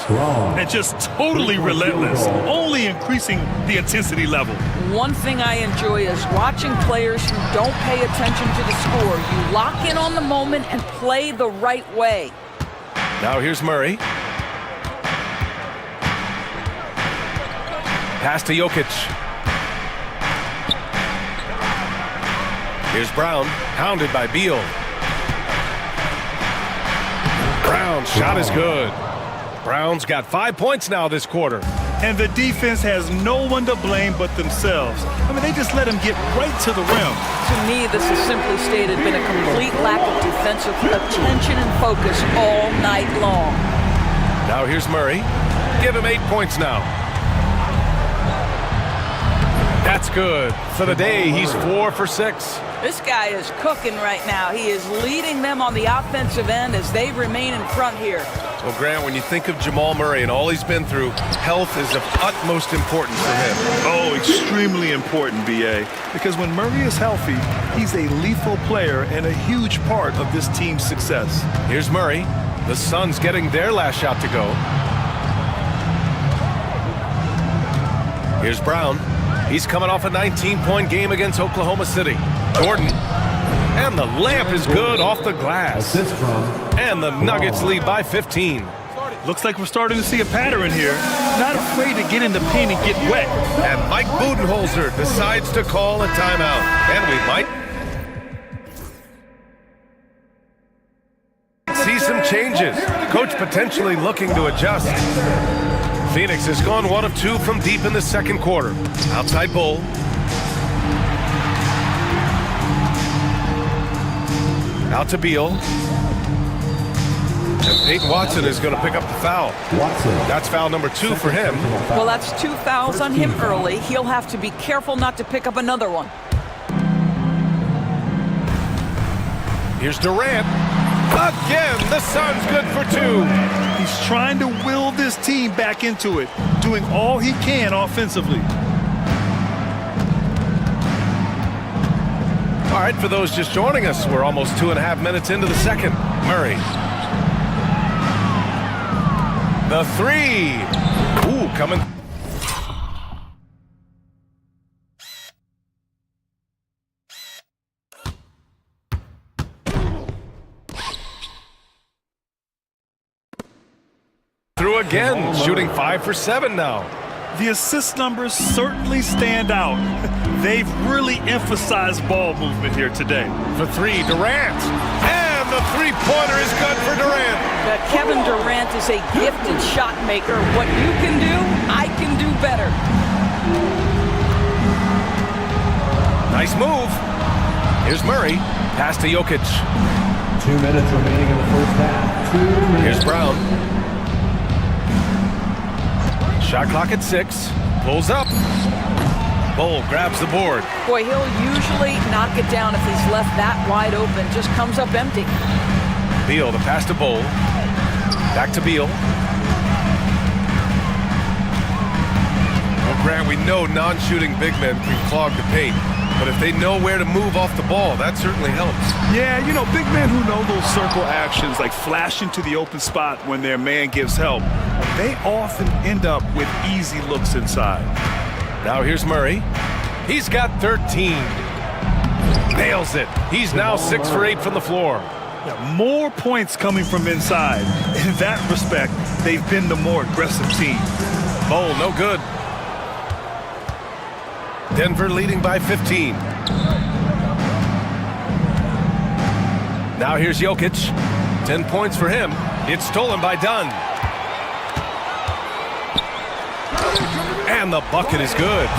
And just totally relentless, only increasing the intensity level. One thing I enjoy is watching players who don't pay attention to the score. You lock in on the moment and play the right way. Now here's Murray. Pass to Jokic. Here's Brown, hounded by Beal. Brown's shot is good. Brown's got 5 points now this quarter. And the defense has no one to blame but themselves. I mean, they just let him get right to the rim. To me, this has simply stated been a complete lack of defensive attention and focus all night long. Now here's Murray. Give him 8 points now. That's good. For the day, he's 4 for 6. This guy is cooking right now. He is leading them on the offensive end as they remain in front here. Well, Grant, when you think of Jamal Murray and all he's been through, health is of utmost importance for him. Oh, extremely important, B.A. Because when Murray is healthy, he's a lethal player and a huge part of this team's success. Here's Murray. The Suns getting their last shot to go. Here's Brown. He's coming off a 19-point game against Oklahoma City. Jordan. And the layup is good off the glass. And the Nuggets lead by 15. Looks like we're starting to see a pattern here. Not afraid to get in the paint and get wet. And Mike Budenholzer decides to call a timeout. And we might see some changes. Coach potentially looking to adjust. Phoenix has gone 1 of 2 from deep in the second quarter. Outside Bull. Out to Beal. And Peyton Watson is going to pick up the foul. That's foul number 2 for him. Well, that's 2 fouls on him early. He'll have to be careful not to pick up another one. Here's Durant. Again, the Suns good for two. He's trying to will this team back into it, doing all he can offensively. All right, for those just joining us, we're almost 2.5 minutes into the second. Murray. The three. Ooh, coming. Through again, shooting 5 for 7 now. The assist numbers certainly stand out. They've really emphasized ball movement here today. For three, Durant. And the three-pointer is good for Durant. Kevin Durant is a gifted shot maker. What you can do, I can do better. Nice move. Here's Murray. Pass to Jokic. 2 minutes remaining in the first half. 2 minutes. Here's Brown. Shot clock at 6. Pulls up. Bol grabs the board. Boy, he'll usually knock it down if he's left that wide open. Just comes up empty. Beal, the pass to Bol. Back to Beal. Well, Grant, we know non-shooting big men can clog the paint. But if they know where to move off the ball, that certainly helps. Yeah, you know, big men who know those circle actions, like flashing to the open spot when their man gives help, they often end up with easy looks inside. Now here's Murray. He's got 13. Nails it. He's now 6 for 8 from the floor. Yeah, more points coming from inside. In that respect, they've been the more aggressive team. Bol, no good. Denver leading by 15. Now here's Jokic. 10 points for him. It's stolen by Dunn. And the bucket is good.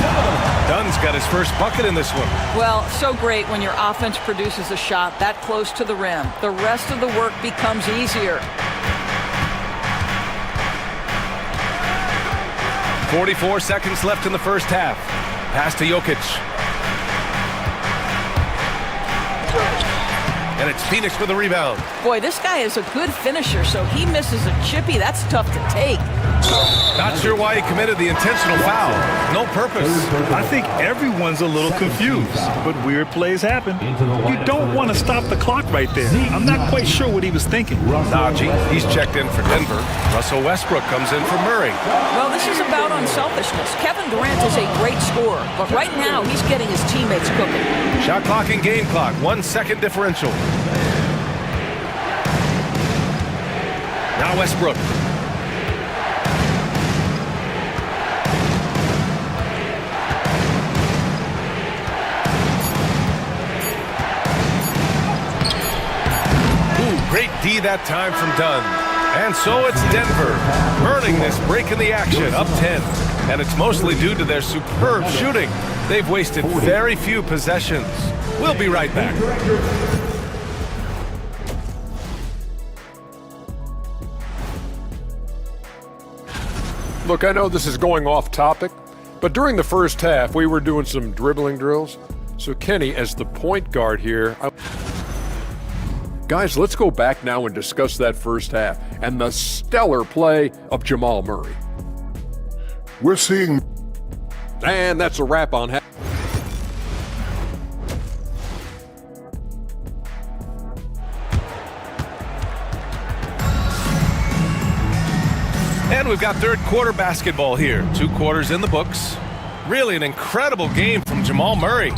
Dunn's got his first bucket in this one. Well, so great when your offense produces a shot that close to the rim. The rest of the work becomes easier. 44 seconds left in the first half. Pass to Jokic. And it's Phoenix with a rebound. Boy, this guy is a good finisher, so he misses a chippy. That's tough to take. Not sure why he committed the intentional foul. No purpose. I think everyone's a little confused, but weird plays happen. You don't want to stop the clock right there. I'm not quite sure what he was thinking. Najee, he's checked in for Denver. Russell Westbrook comes in for Murray. Well, this is about unselfishness. Kevin Durant is a great scorer, but right now he's getting his teammates cooking. Shot clock and game clock, 1 second differential. Now Westbrook. Great D that time from Dunn. And so it's Denver, earning this break in the action, up 10. And it's mostly due to their superb shooting. They've wasted very few possessions. We'll be right back. Look, I know this is going off topic, but during the first half, we were doing some dribbling drills. So Kenny, as the point guard here, guys, let's go back now and discuss that first half and the stellar play of Jamal Murray. We're seeing... And that's a wrap on half. And we've got third quarter basketball here. 2 quarters in the books. Really an incredible game from Jamal Murray.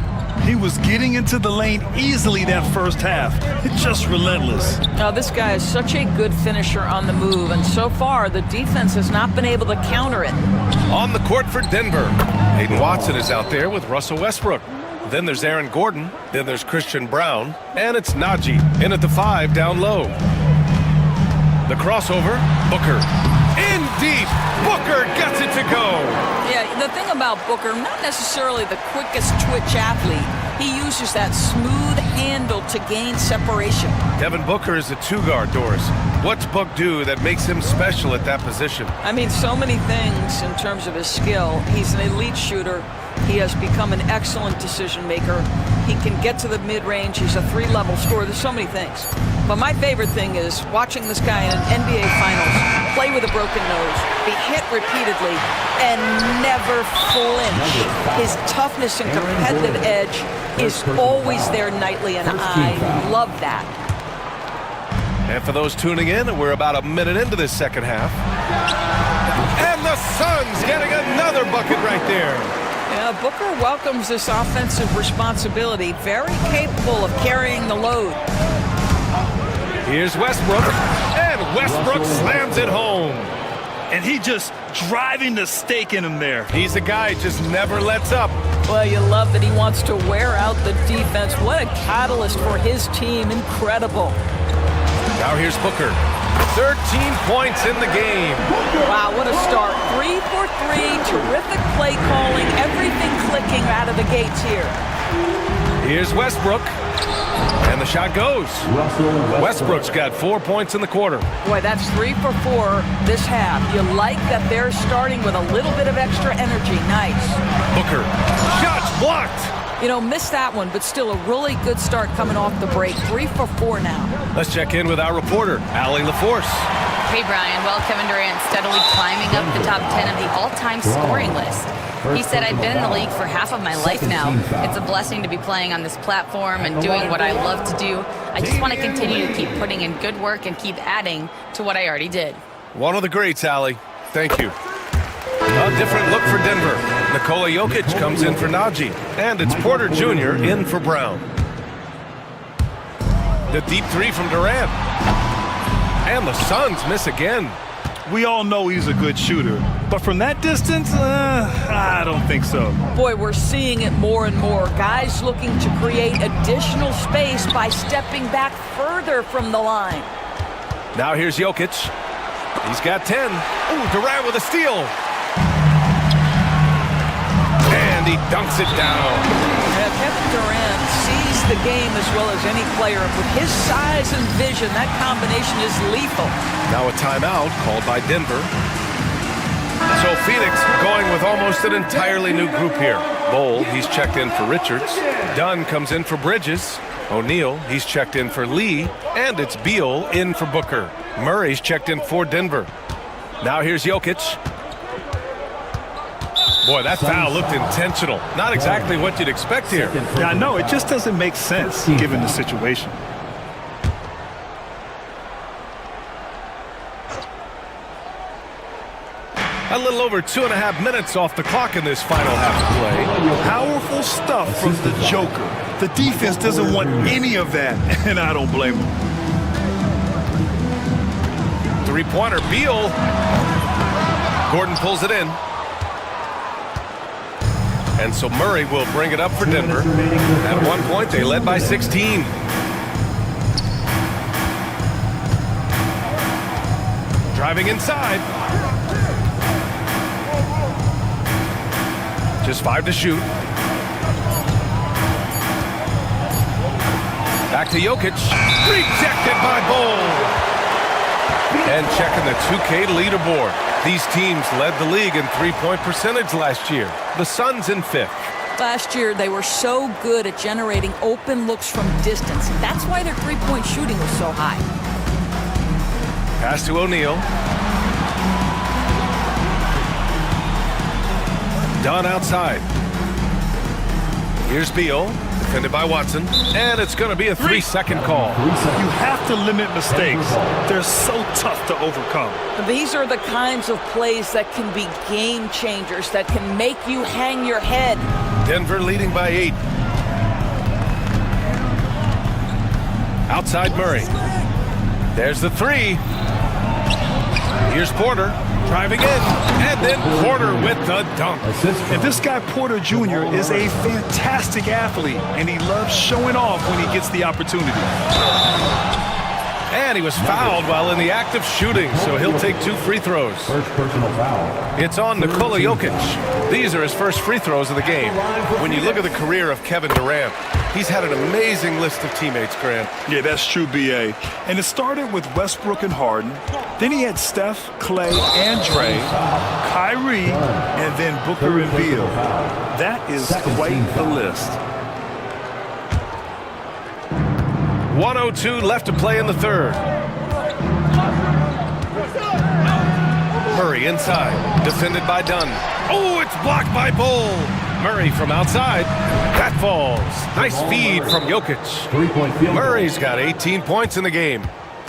He was getting into the lane easily that first half. It's just relentless. Now, this guy is such a good finisher on the move, and so far the defense has not been able to counter it. On the court for Denver, Hayden Watson is out there with Russell Westbrook. Then there's Aaron Gordon. Then there's Christian Brown. And it's Najee in at the 5 down low. The crossover, Booker. In deep, Booker gets it to go. Yeah, the thing about Booker, not necessarily the quickest twitch athlete. He uses that smooth handle to gain separation. Devin Booker is a 2-guard, Doris. What's Book do that makes him special at that position? I mean, so many things in terms of his skill. He's an elite shooter. He has become an excellent decision maker. He can get to the mid-range. He's a three-level scorer. There's so many things. But my favorite thing is watching this guy in an NBA Finals play with a broken nose, be hit repeatedly, and never flinch. His toughness and competitive edge is always there nightly, and I love that. And for those tuning in, we're about a minute into this second half. And the Suns getting another bucket right there. Yeah, Booker welcomes this offensive responsibility, very capable of carrying the load. Here's Westbrook, and Westbrook slams it home. And he just driving the stake in him there. He's a guy who just never lets up. Well, you love that he wants to wear out the defense. What a catalyst for his team. Incredible. Now here's Booker. 13 points in the game. Wow, what a start. 3 for 3, terrific play calling, everything clicking out of the gates here. Here's Westbrook, and the shot goes. Westbrook's got 4 points in the quarter. Boy, that's 3 for 4 this half. You like that they're starting with a little bit of extra energy. Nice. Booker, shots blocked. You know, missed that one, but still a really good start coming off the break. 3 for 4 now. Let's check in with our reporter, Allie LaForce. Hey, Brian. Well, Kevin Durant steadily climbing up the top 10 of the all-time scoring list. He said, I've been in the league for half of my life now. It's a blessing to be playing on this platform and doing what I love to do. I just want to continue to keep putting in good work and keep adding to what I already did. One of the greats, Allie. Thank you. A different look for Denver. Nikola Jokic comes in for Najee, and it's Porter Jr. in for Brown. The deep three from Durant. And the Suns miss again. We all know he's a good shooter, but from that distance, I don't think so. Boy, we're seeing it more and more. Guys looking to create additional space by stepping back further from the line. Now here's Jokic. He's got 10. Ooh, Durant with a steal. And he dunks it down. Yeah, Kevin Durant sees the game as well as any player. With his size and vision, that combination is lethal. Now a timeout called by Denver. So Phoenix going with almost an entirely new group here. Bowl, he's checked in for Richards. Dunn comes in for Bridges. O'Neal, he's checked in for Lee. And it's Beal in for Booker. Murray's checked in for Denver. Now here's Jokic. Boy, that foul looked intentional. Not exactly what you'd expect here. Yeah, I know. It just doesn't make sense given the situation. A little over 2.5 minutes off the clock in this final half of play. Powerful stuff from the Joker. The defense doesn't want any of that, and I don't blame them. Three-pointer, Beal. Gordon pulls it in. And so Murray will bring it up for Denver. At one point, they led by 16. Driving inside. Just 5 to shoot. Back to Jokic. Rejected by Bowl. And checking the 2K leaderboard. These teams led the league in three-point percentage last year. The Suns in 5th. Last year, they were so good at generating open looks from distance. That's why their three-point shooting was so high. Pass to O'Neal. Dunn outside. Here's Beal, defended by Watson, and it's going to be a 3-second call. You have to limit mistakes. They're so tough to overcome. These are the kinds of plays that can be game changers, that can make you hang your head. Denver leading by 8. Outside Murray. There's the 3. Here's Porter. Driving in, and then Porter with the dunk. And this guy, Porter Jr., is a fantastic athlete, and he loves showing off when he gets the opportunity. And he was fouled while in the act of shooting, so he'll take 2 free throws. First personal foul. It's on Nikola Jokic. These are his first free throws of the game. When you look at the career of Kevin Durant, he's had an amazing list of teammates, Grant. Yeah, that's true, B.A. And it started with Westbrook and Harden. Then he had Steph, Clay, and Dre, Kyrie, and then Booker and Beal. That is quite the list. 1:02 left to play in the third. Murray inside, defended by Dunn. Oh, it's blocked by Bull. Murray from outside. That falls. Nice feed from Jokic. Murray's got 18 points in the game.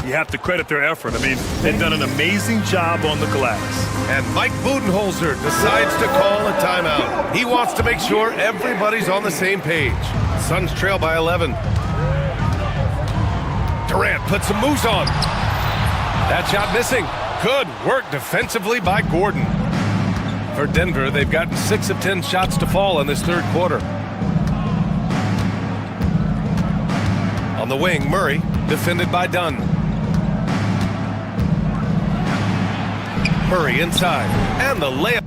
You have to credit their effort. I mean, they've done an amazing job on the glass. And Mike Budenholzer decides to call a timeout. He wants to make sure everybody's on the same page. Suns trail by 11. Durant puts some moves on. That shot missing. Good work defensively by Gordon. For Denver, they've gotten 6 of 10 shots to fall in this third quarter. On the wing, Murray, defended by Dunn. Murray inside, and the layup.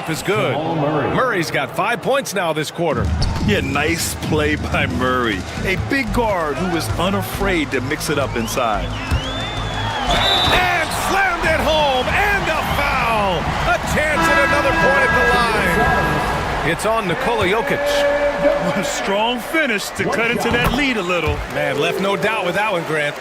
Is good. Murray's got 5 points now this quarter. Yeah, nice play by Murray. A big guard who is unafraid to mix it up inside. And slammed it home, and a foul. A chance at another point at the line. It's on Nikola Jokic. A strong finish to cut into that lead a little. Man, left no doubt with that one, Grant.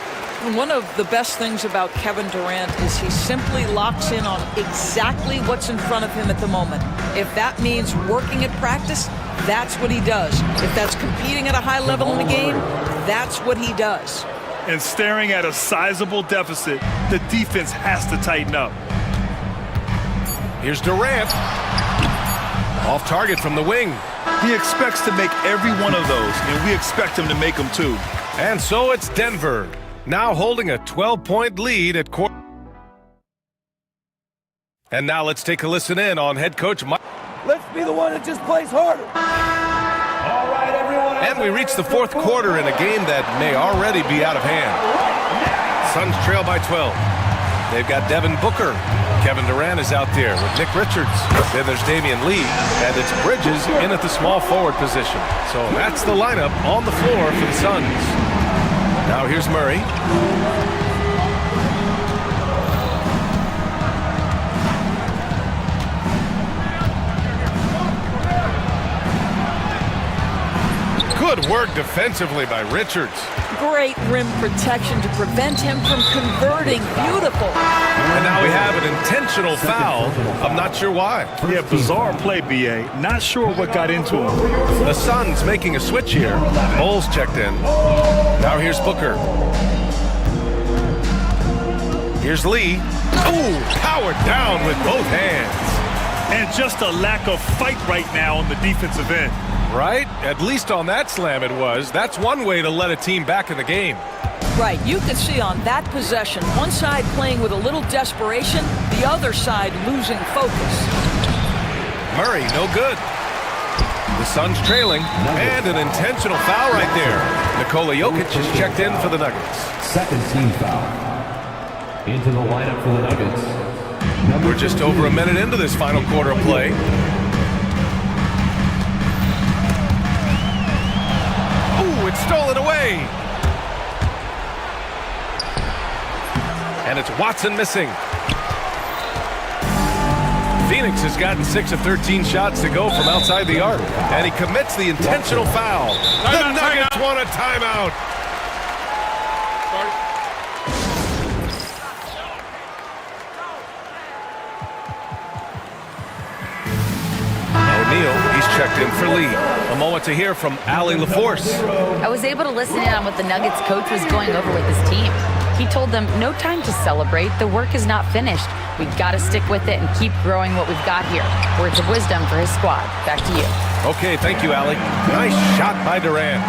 One of the best things about Kevin Durant is he simply locks in on exactly what's in front of him at the moment. If that means working at practice, that's what he does. If that's competing at a high level in the game, that's what he does. And staring at a sizable deficit, the defense has to tighten up. Here's Durant. Off target from the wing. He expects to make every one of those, and we expect him to make them too. And so it's Denver, now holding a 12-point lead at court. And now let's take a listen in on head coach Mike. Let's be the one that just plays harder. All right, everyone. And we reach the fourth quarter in a game that may already be out of hand. Suns trail by 12. They've got Devin Booker. Kevin Durant is out there with Nick Richards. Then there's Damian Lee, and it's Bridges in at the small forward position. So that's the lineup on the floor for the Suns. Now here's Murray. Good work defensively by Richards. Great rim protection to prevent him from converting. Beautiful. And now we have an intentional foul. I'm not sure why. Yeah, bizarre play, B.A. Not sure what got into him. The Suns making a switch here. Bulls checked in. Now here's Booker. Here's Lee. Ooh, powered down with both hands. And just a lack of fight right now on the defensive end. Right? At least on that slam it was. That's one way to let a team back in the game. Right, you can see on that possession, one side playing with a little desperation, the other side losing focus. Murray, no good. The Suns trailing, and an intentional foul right there. Nikola Jokic is checked in for the Nuggets. Second team foul. Into the lineup for the Nuggets. We're just over a minute into this final quarter of play. Ooh, it's stolen away. And it's Watson missing. Phoenix has gotten 6 of 13 shots to go from outside the arc. And he commits the intentional foul. The Nuggets want a timeout. O'Neal, he's checked in for Lee. A moment to hear from Allie LaForce. I was able to listen in on what the Nuggets coach was going over with his team. He told them, no time to celebrate. The work is not finished. We got to stick with it and keep growing what we've got here. Words of wisdom for his squad. Back to you. Okay, thank you, Allie. Nice shot by Durant.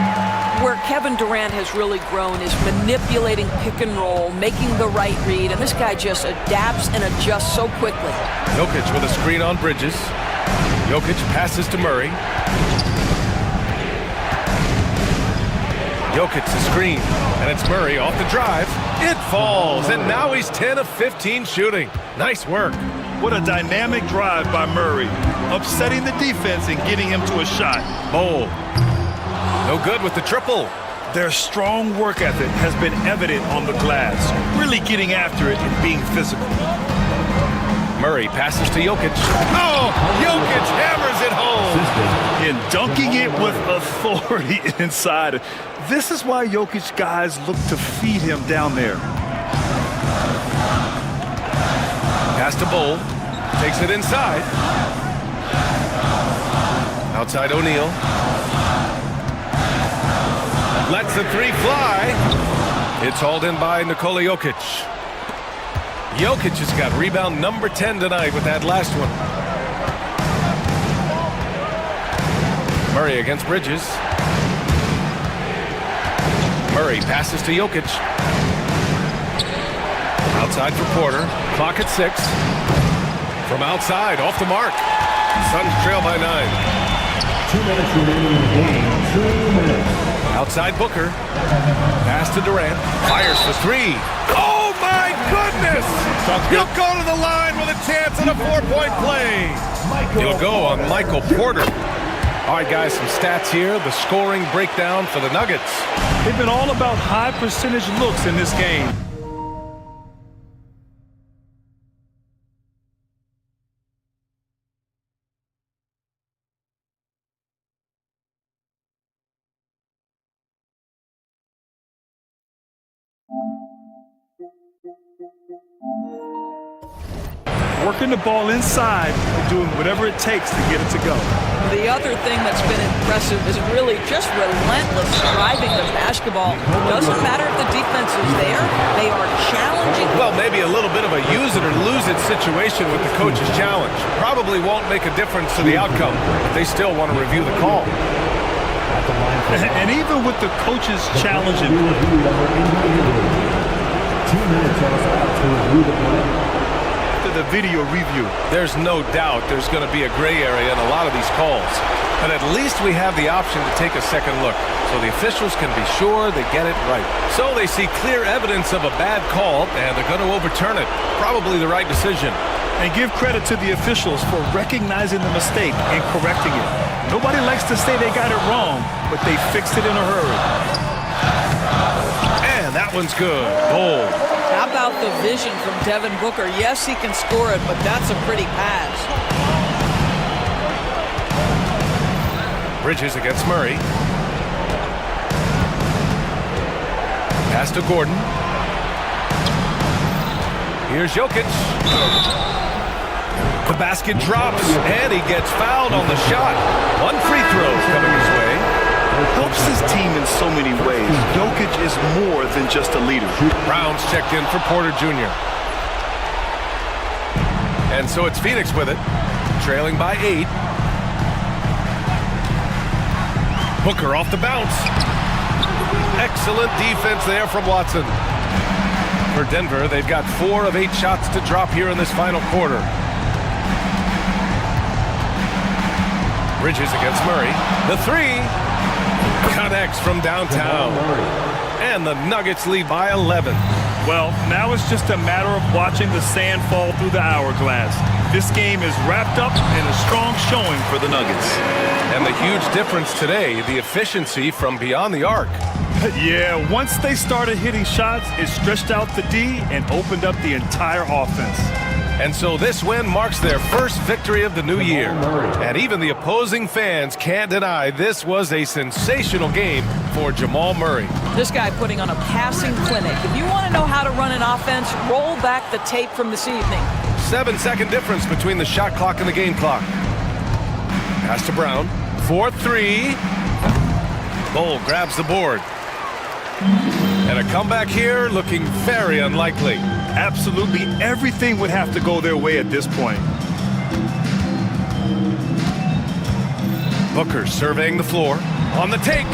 where Kevin Durant has really grown is manipulating pick and roll, making the right read, and this guy just adapts and adjusts so quickly. Jokic with a screen on Bridges. Jokic passes to Murray. Jokic the screen, and it's Murray off the drive. It falls, and now he's 10 of 15 shooting. Nice work. What a dynamic drive by Murray, upsetting the defense and getting him to a shot. Bowl. No good with the triple. Their strong work ethic has been evident on the glass, really getting after it and being physical. Murray passes to Jokic. Oh, Jokic hammers it home. And dunking it with authority inside. This is why Jokic guys look to feed him down there. Pass to Bowl. Takes it inside. Outside O'Neal. Lets the three fly. It's hauled in by Nikola Jokic. Jokic has got rebound number 10 tonight with that last one. Murray against Bridges. Murray passes to Jokic. Outside for Porter. Clock at 6. From outside, off the mark. Suns trail by 9. 2 minutes remaining in the game. 2 minutes. Outside Booker. Pass to Durant. Fires for 3. Oh my goodness! He'll go to the line with a chance at a 4-point play. He'll go on Michael Porter. All right, guys, some stats here. The scoring breakdown for the Nuggets. They've been all about high percentage looks in this game. Working the ball inside and doing whatever it takes to get it to go. The other thing that's been impressive is really just relentless driving the basketball. Doesn't matter if the defense is there, they are challenging. Well, maybe a little bit of a use it or lose it situation with the coach's challenge. Probably won't make a difference to the outcome, but they still want to review the call. And even with the coach's challenge, 2 minutes to review the play. The video review. There's no doubt there's going to be a gray area in a lot of these calls. But at least we have the option to take a second look, so the officials can be sure they get it right. So they see clear evidence of a bad call, and they're going to overturn it. Probably the right decision. And give credit to the officials for recognizing the mistake and correcting it. Nobody likes to say they got it wrong, but they fixed it in a hurry. And that one's good. Bold. How about the vision from Devin Booker? Yes, he can score it, but that's a pretty pass. Bridges against Murray. Pass to Gordon. Here's Jokic. The basket drops, and he gets fouled on the shot. One free throw coming his way. Helps his team in so many ways. Jokic is more than just a leader. Brown's checked in for Porter Jr. And so it's Phoenix with it, trailing by 8. Booker off the bounce. Excellent defense there from Watson. For Denver, they've got 4 of 8 shots to drop here in this final quarter. Bridges against Murray. The 3. Connects from downtown. And the Nuggets lead by 11. Well, now it's just a matter of watching the sand fall through the hourglass. This game is wrapped up in a strong showing for the Nuggets. And the huge difference today, the efficiency from beyond the arc. Yeah, once they started hitting shots, it stretched out the D and opened up the entire offense. And so this win marks their first victory of the new year. And even the opposing fans can't deny this was a sensational game for Jamal Murray. This guy putting on a passing clinic. If you want to know how to run an offense, roll back the tape from this evening. 7-second difference between the shot clock and the game clock. Pass to Brown. 4-3. Bowl grabs the board. And a comeback here looking very unlikely. Absolutely everything would have to go their way at this point. Booker surveying the floor. On the take.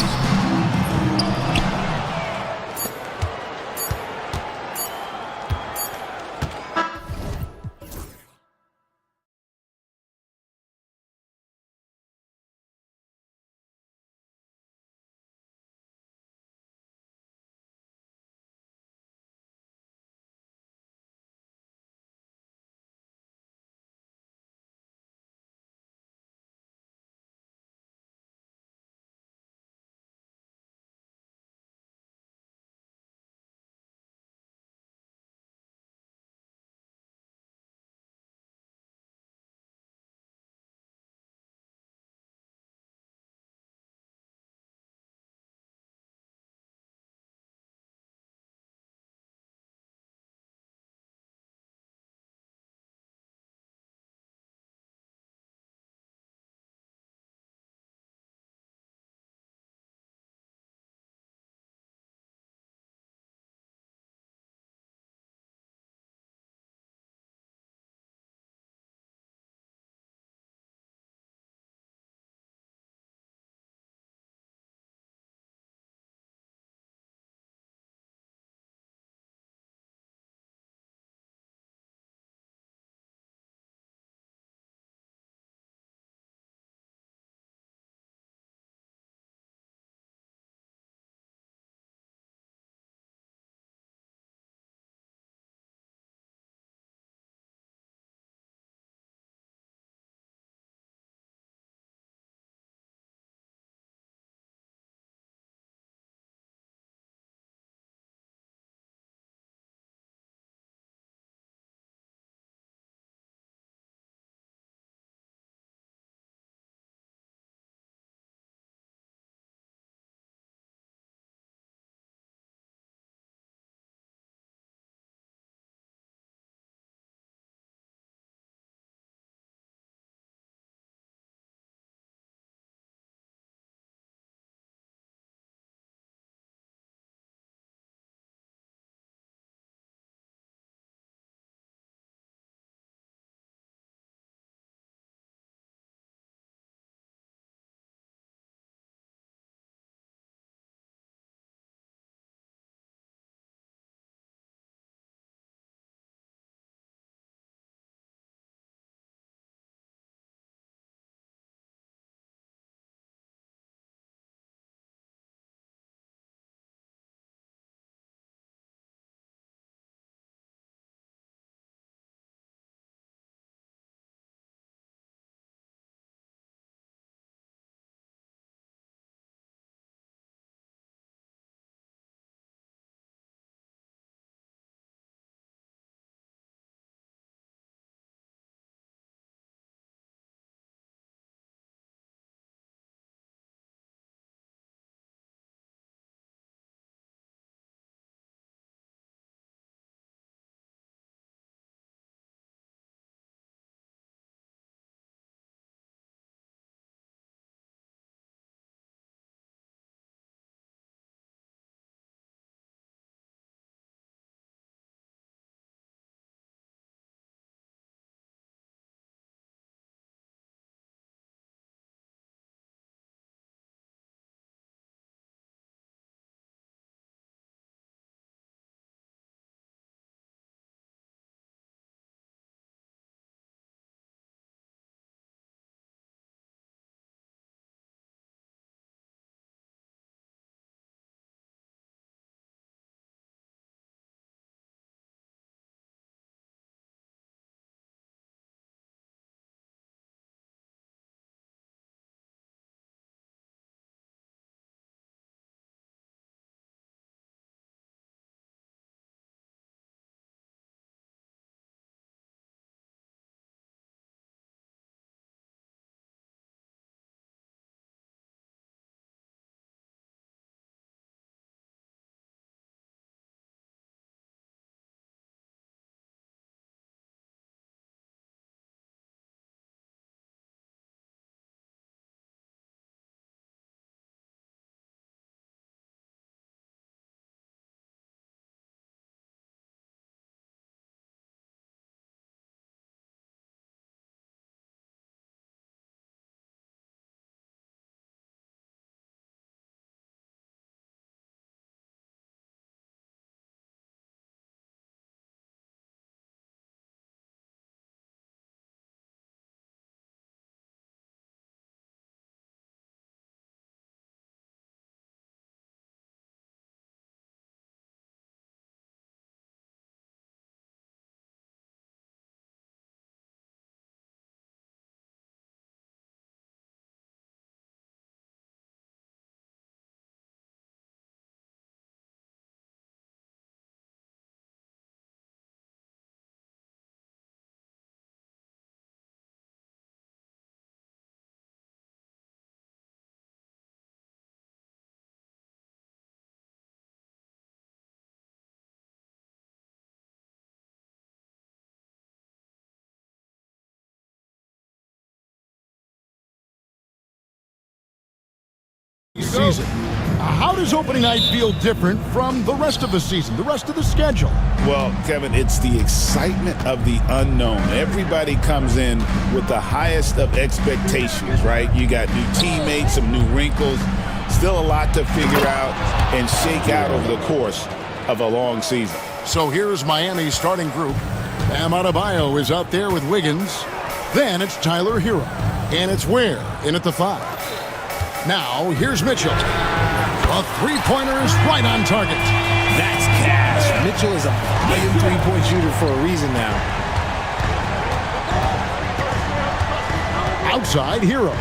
season. How does opening night feel different from the rest of the season, the rest of the schedule? Well, Kevin, it's the excitement of the unknown. Everybody comes in with the highest of expectations, right? You got new teammates, some new wrinkles, still a lot to figure out and shake out over the course of a long season. So here's Miami's starting group. Bam Adebayo is out there with Wiggins. Then it's Tyler Hero. And it's Ware in at the 5. Now, here's Mitchell. A three-pointer is right on target. That's cash. Mitchell is a fine three-point shooter for a reason now. Outside, Hero.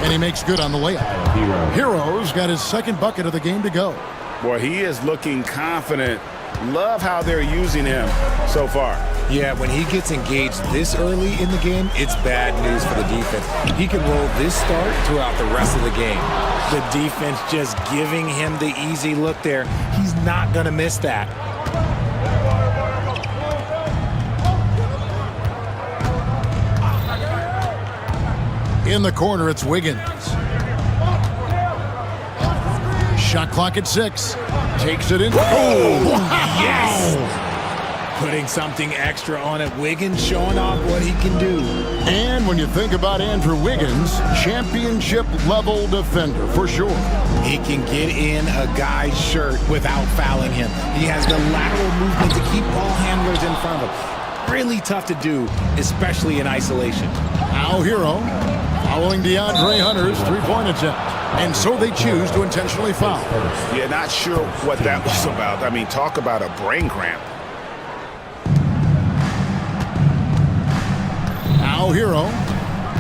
And he makes good on the layup. Hero's got his second bucket of the game to go. Boy, he is looking confident. Love how they're using him so far. Yeah, when he gets engaged this early in the game, it's bad news for the defense. He can roll this start throughout the rest of the game. The defense just giving him the easy look there. He's not going to miss that. In the corner, it's Wiggins. Shot clock at 6. Takes it in. Oh, wow. Yes! Putting something extra on it. Wiggins showing off what he can do. And when you think about Andrew Wiggins, championship-level defender for sure. He can get in a guy's shirt without fouling him. He has the lateral movement to keep ball handlers in front of him. Really tough to do, especially in isolation. Now Hero following DeAndre Hunter's three-point attempt. And so they choose to intentionally foul. Yeah, not sure what that was about. I mean, talk about a brain cramp. Now Hero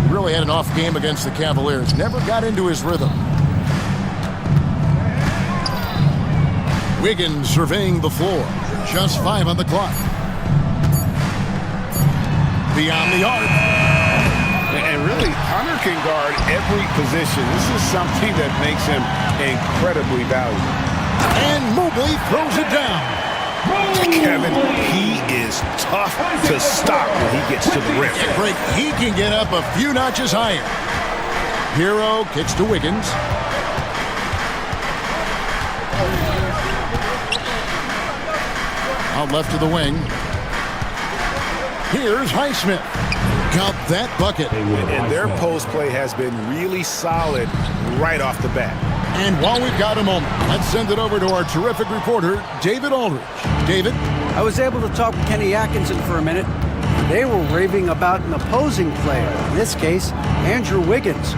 really had an off game against the Cavaliers. Never got into his rhythm. Wiggins surveying the floor. Just 5 on the clock. Beyond the arc. And really, Hunter can guard every position. This is something that makes him incredibly valuable. And Mobley throws it down. Kevin, he is tough to stop when he gets to the rim. Break. He can get up a few notches higher. Hero kicks to Wiggins. Out left to the wing. Here's Highsmith. Got that bucket. And their post play has been really solid right off the bat. And while we've got a moment, let's send it over to our terrific reporter, David Aldridge. David? I was able to talk with Kenny Atkinson for a minute. They were raving about an opposing player, in this case, Andrew Wiggins.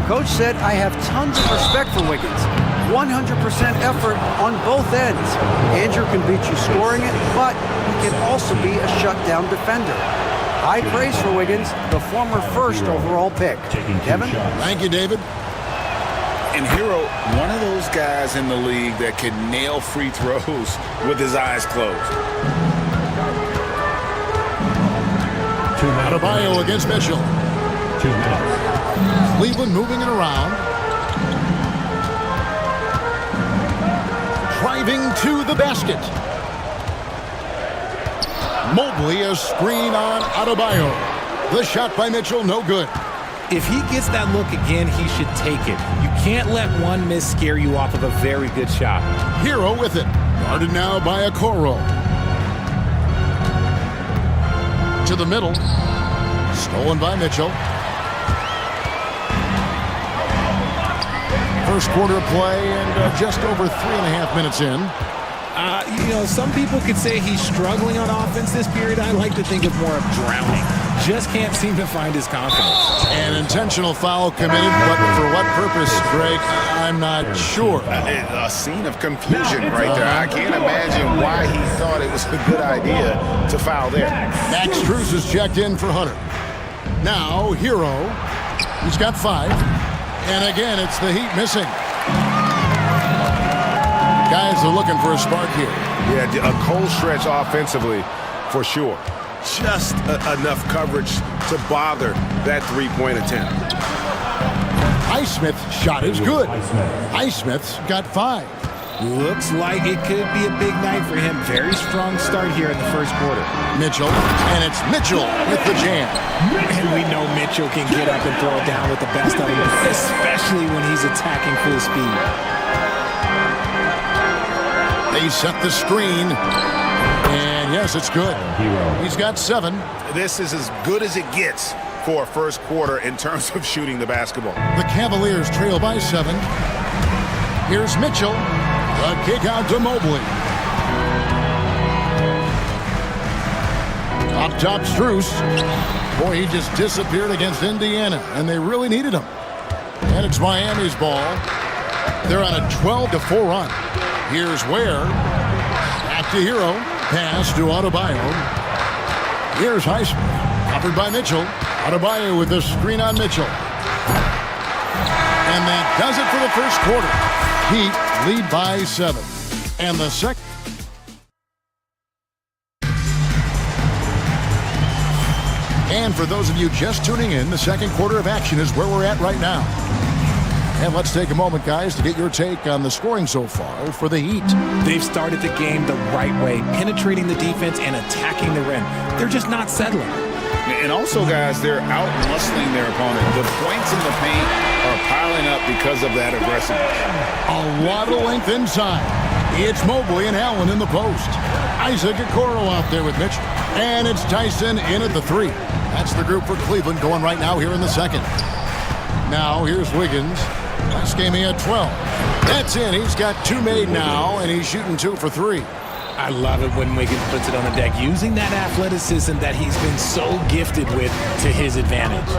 Coach said, I have tons of respect for Wiggins. 100% effort on both ends. Andrew can beat you scoring it, but he can also be a shutdown defender. High praise for Wiggins, the former first overall pick. Kevin? Thank you, David. And Hero, one of those guys in the league that can nail free throws with his eyes closed. Adebayo against Mitchell. 2 minutes. Cleveland moving it around. Driving to the basket. Mobley, a screen on Adebayo. The shot by Mitchell, no good. If he gets that look again, he should take it. You can't let one miss scare you off of a very good shot. Hero with it. Guarded now by Okoro. To the middle. Stolen by Mitchell. First quarter of play and just over 3.5 minutes in. Some people could say he's struggling on offense this period. I like to think of more of drowning. Just can't seem to find his confidence. An intentional foul committed, but for what purpose, Greg? I'm not sure. A scene of confusion right there. I can't imagine why he thought it was a good idea to foul there. Max Strus is checked in for Hunter. Now, Hero. He's got 5. And again, it's the Heat missing. Guys are looking for a spark here. Yeah, a cold stretch offensively, for sure. Just enough coverage to bother that three-point attempt. Highsmith's shot is good. Highsmith's got 5. Looks like it could be a big night for him. Very strong start here in the first quarter. Mitchell, and it's Mitchell with the jam. And we know Mitchell can get up and throw it down with the best of them, especially when he's attacking full speed. They set the screen, and yes, it's good. He's got 7. This is as good as it gets for a first quarter in terms of shooting the basketball. The Cavaliers trail by 7. Here's Mitchell. The kick out to Mobley. Up top, Strus. Boy, he just disappeared against Indiana, and they really needed him. And it's Miami's ball. They're on a 12-4 run. Here's Ware. Back to Hero. Pass to Adebayo. Here's Highsmith. Covered by Mitchell. Adebayo with the screen on Mitchell. And that does it for the first quarter. Heat lead by 7. And the second. And for those of you just tuning in, the second quarter of action is where we're at right now. And let's take a moment, guys, to get your take on the scoring so far for the Heat. They've started the game the right way, penetrating the defense and attacking the rim. They're just not settling. And also, guys, they're out-muscling their opponent. The points in the paint are piling up because of that aggressiveness. A lot of length inside. It's Mobley and Allen in the post. Isaac Okoro out there with Mitchell. And it's Tyson in at the 3. That's the group for Cleveland going right now here in the second. Now, here's Wiggins. Last game he had 12. That's in. He's got 2 made now, and he's shooting 2 for 3. I love it when Wiggins puts it on the deck, using that athleticism that he's been so gifted with to his advantage.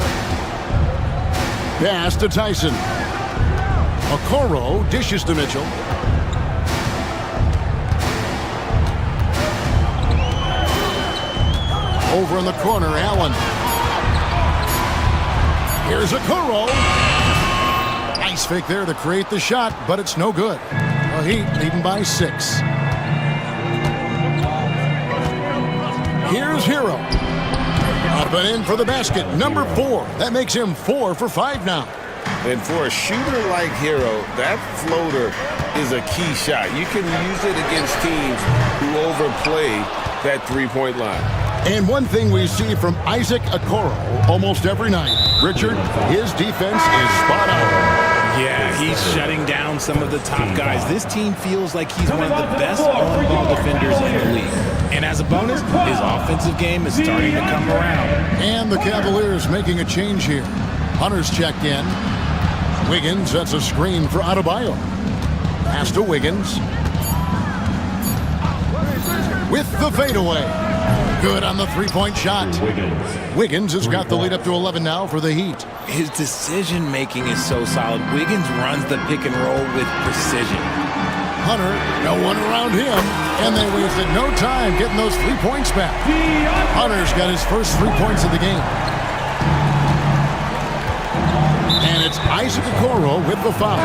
Pass to Tyson. Okoro dishes to Mitchell. Over in the corner, Allen. Here's Okoro. Nice fake there to create the shot, but it's no good. The Heat leading by 6. Here's Hero. Up and in for the basket, number 4. That makes him 4 for 5 now. And for a shooter like Hero, that floater is a key shot. You can use it against teams who overplay that three-point line. And one thing we see from Isaac Okoro almost every night, Richard, his defense is spot on. Yeah, he's shutting down some of the top guys. This team feels like he's one of the best on-ball defenders in the league. And as a bonus, his offensive game is starting to come around. And the Cavaliers making a change here. Hunter's checked in. Wiggins sets a screen for Adebayo. Pass to Wiggins. With the fadeaway. Good on the three-point shot. Wiggins has got the lead up to 11 now for the Heat. His decision-making is so solid. Wiggins runs the pick and roll with precision. Hunter, no one around him, and they wasted no time getting those 3 points back. Hunter's got his first 3 points of the game. And it's Isaac Okoro with the foul.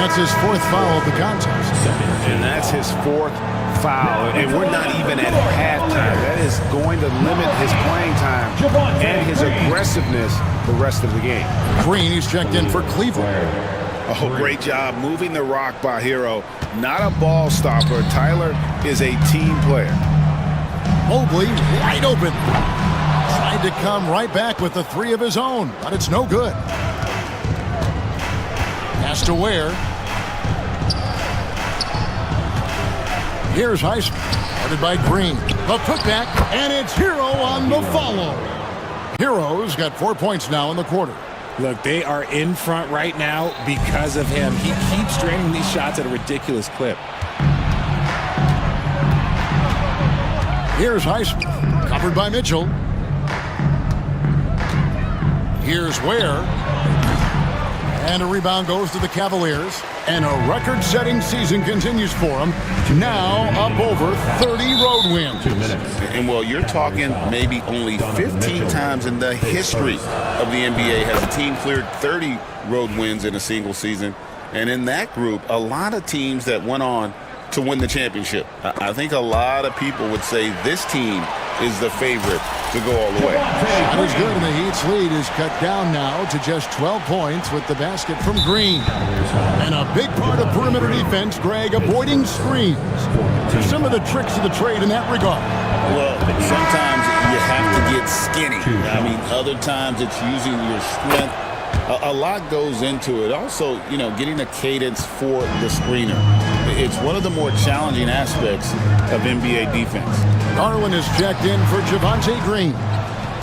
That's his 4th foul of the contest. And that's his 4th foul. And we're not even at halftime. That is going to limit his playing time and his aggressiveness the rest of the game. Green, he's checked in for Cleveland. Oh, great job moving the rock by Hero. Not a ball stopper. Tyler is a team player. Mobley wide open. Tried to come right back with the 3 of his own, but it's no good. Pass to Ware. Here's Highsmith, guarded by Green. The putback, and it's Hero on the follow. Hero's got 4 points now in the quarter. Look, they are in front right now because of him. He keeps draining these shots at a ridiculous clip. Here's Highsmith, covered by Mitchell. Here's Ware. And a rebound goes to the Cavaliers. And a record-setting season continues for them. Now up over 30 road wins. 2 minutes. And, well, you're talking maybe only 15 times in the history of the NBA has a team cleared 30 road wins in a single season. And in that group, a lot of teams that went on to win the championship. I think a lot of people would say this team is the favorite to go all the way. That is good, and the Heat's lead is cut down now to just 12 points with the basket from Green. And a big part of perimeter defense, Greg, avoiding screens. Some of the tricks of the trade in that regard. Well, sometimes you have to get skinny. I mean, other times it's using your strength. A lot goes into it. Also, you know, getting a cadence for the screener. It's one of the more challenging aspects of NBA defense. Garland is checked in for Javonte Green.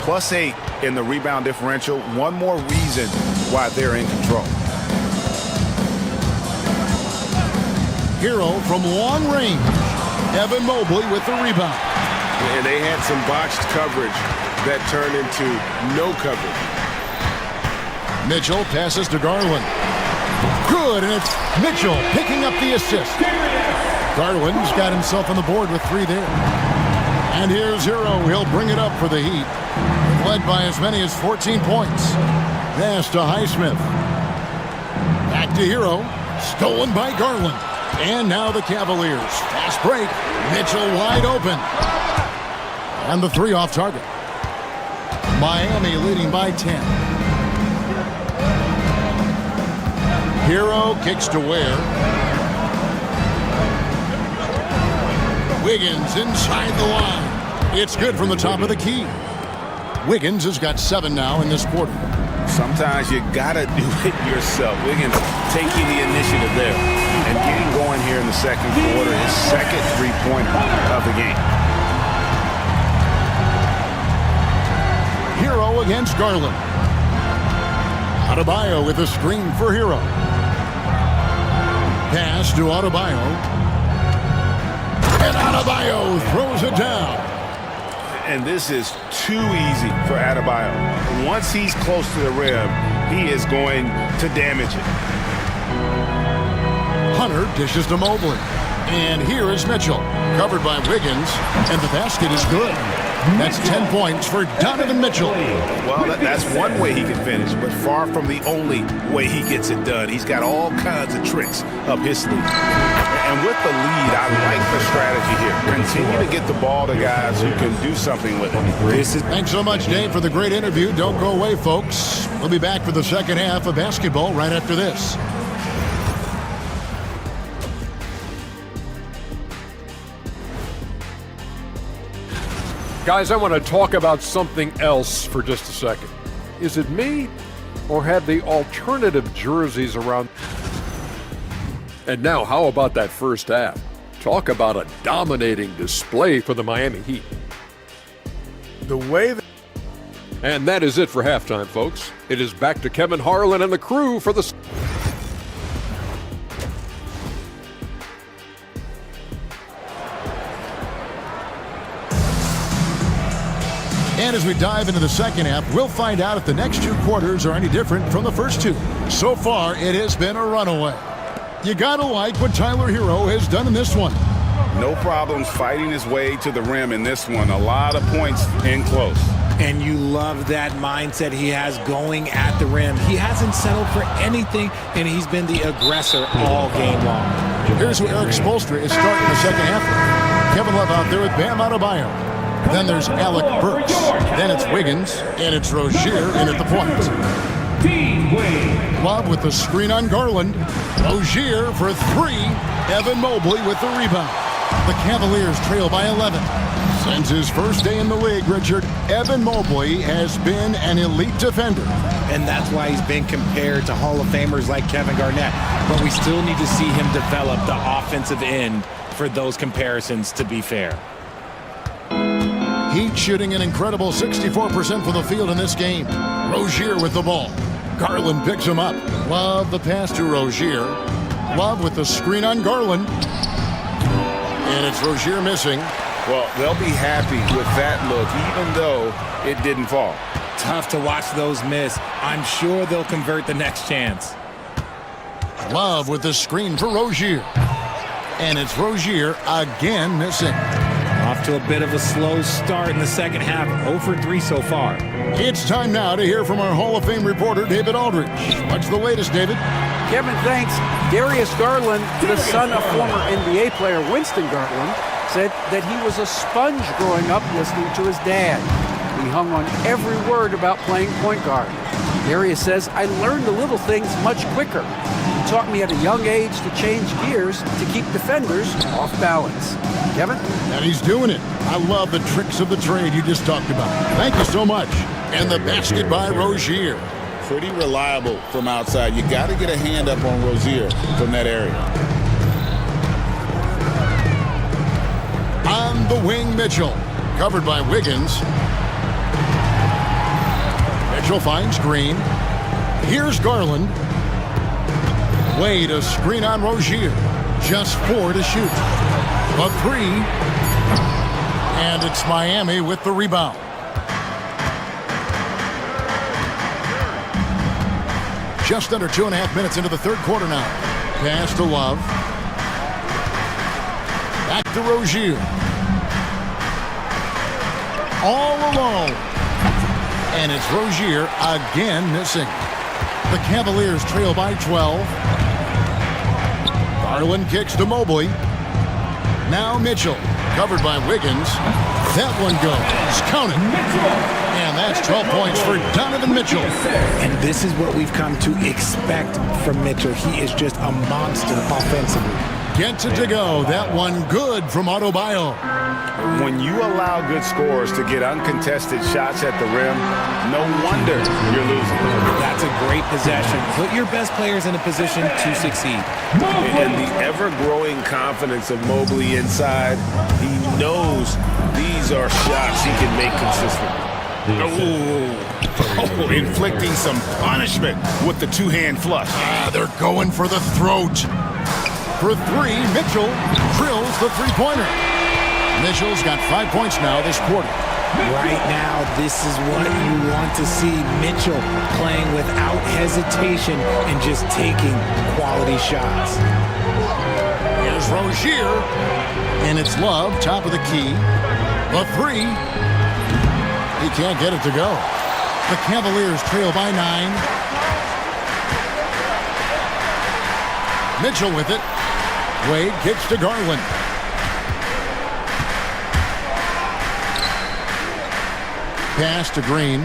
+8 in the rebound differential. One more reason why they're in control. Hero from long range. Evan Mobley with the rebound. And they had some botched coverage that turned into no coverage. Mitchell passes to Garland. Good, and it's Mitchell picking up the assist. Garland's got himself on the board with 3 there. And here's Hero. He'll bring it up for the Heat. Led by as many as 14 points. Pass to Highsmith. Back to Hero. Stolen by Garland. And now the Cavaliers. Fast break. Mitchell wide open. And the 3 off target. Miami leading by 10. Hero kicks to Ware. Wiggins inside the line. It's good from the top of the key. Wiggins has got 7 now in this quarter. Sometimes you gotta do it yourself. Wiggins taking the initiative there and getting going here in the second quarter. His second 3-pointer of the game. Hero against Garland. Adebayo with a screen for Hero. Pass to Adebayo. And Adebayo throws it down. And this is too easy for Adebayo. Once he's close to the rim, he is going to damage it. Hunter dishes to Mobley. And here is Mitchell. Covered by Wiggins. And the basket is good. That's 10 points for Donovan Mitchell. Well, that's one way he can finish, but far from the only way he gets it done. He's got all kinds of tricks up his sleeve. And with the lead, I like the strategy here. Continue to get the ball to guys who can do something with it. Thanks so much, Dave, for the great interview. Don't go away, folks. We'll be back for the second half of basketball right after this. Guys, I want to talk about something else for just a second. Is it me, or have the alternative jerseys around? And now, how about that first half? Talk about a dominating display for the Miami Heat. The way that... And that is it for halftime, folks. It is back to Kevin Harlan and the crew for the... And as we dive into the second half, we'll find out if the next 2 quarters are any different from the first 2. So far, it has been a runaway. You gotta like what Tyler Hero has done in this one. No problems fighting his way to the rim in this one. A lot of points in close. And you love that mindset he has going at the rim. He hasn't settled for anything, and he's been the aggressor all game long. Here's where Eric Spoelstra is starting the second half. Kevin Love out there with Bam Adebayo. Then there's Alec Burks. Then it's Wiggins. And it's Rozier in at the point. Love with the screen on Garland. Rozier for 3. Evan Mobley with the rebound. The Cavaliers trail by 11. Since his first day in the league, Richard, Evan Mobley has been an elite defender. And that's why he's been compared to Hall of Famers like Kevin Garnett. But we still need to see him develop the offensive end for those comparisons to be fair. Heat shooting an incredible 64% from the field in this game. Rozier with the ball. Garland picks him up. Love the pass to Rozier. Love with the screen on Garland. And it's Rozier missing. Well, they'll be happy with that look, even though it didn't fall. Tough to watch those miss. I'm sure they'll convert the next chance. Love with the screen for Rozier. And it's Rozier again missing. Off to a bit of a slow start in the second half. 0 for 3 so far. It's time now to hear from our Hall of Fame reporter, David Aldridge. What's the latest, David? Kevin, thanks. Darius Garland, the son of former NBA player Winston Garland, said that he was a sponge growing up listening to his dad. He hung on every word about playing point guard. Darius says, I learned the little things much quicker. He taught me at a young age to change gears to keep defenders off balance. Kevin? And he's doing it. I love the tricks of the trade you just talked about. Thank you so much. And the basket by Rozier. Pretty reliable from outside. You got to get a hand up on Rozier from that area. On the wing, Mitchell. Covered by Wiggins. Mitchell finds Green. Here's Garland. Wade, a screen on Rozier. Just 4 to shoot. A 3. And it's Miami with the rebound. Just under 2.5 minutes into the third quarter now. Pass to Love. Back to Rozier. All alone. And it's Rozier again missing. The Cavaliers trail by 12. Garland kicks to Mobley. Now Mitchell. Covered by Wiggins. That one goes. Counted. And that's 12 points for Donovan Mitchell. And this is what we've come to expect from Mitchell. He is just a monster offensively. Gets it to go. That one good from Adebayo. When you allow good scorers to get uncontested shots at the rim, no wonder you're losing. That's a great possession. Put your best players in a position to succeed. And the ever-growing confidence of Mobley inside, he knows these are shots he can make consistently. Oh, inflicting some punishment with the two-hand flush. They're going for the throat. For 3, Mitchell drills the three-pointer. Mitchell's got 5 points now this quarter. Right now, this is what you want to see. Mitchell playing without hesitation and just taking quality shots. Here's Rozier. And it's Love, top of the key. The 3. He can't get it to go. The Cavaliers trail by 9. Mitchell with it. Wade kicks to Garland. Pass to Green.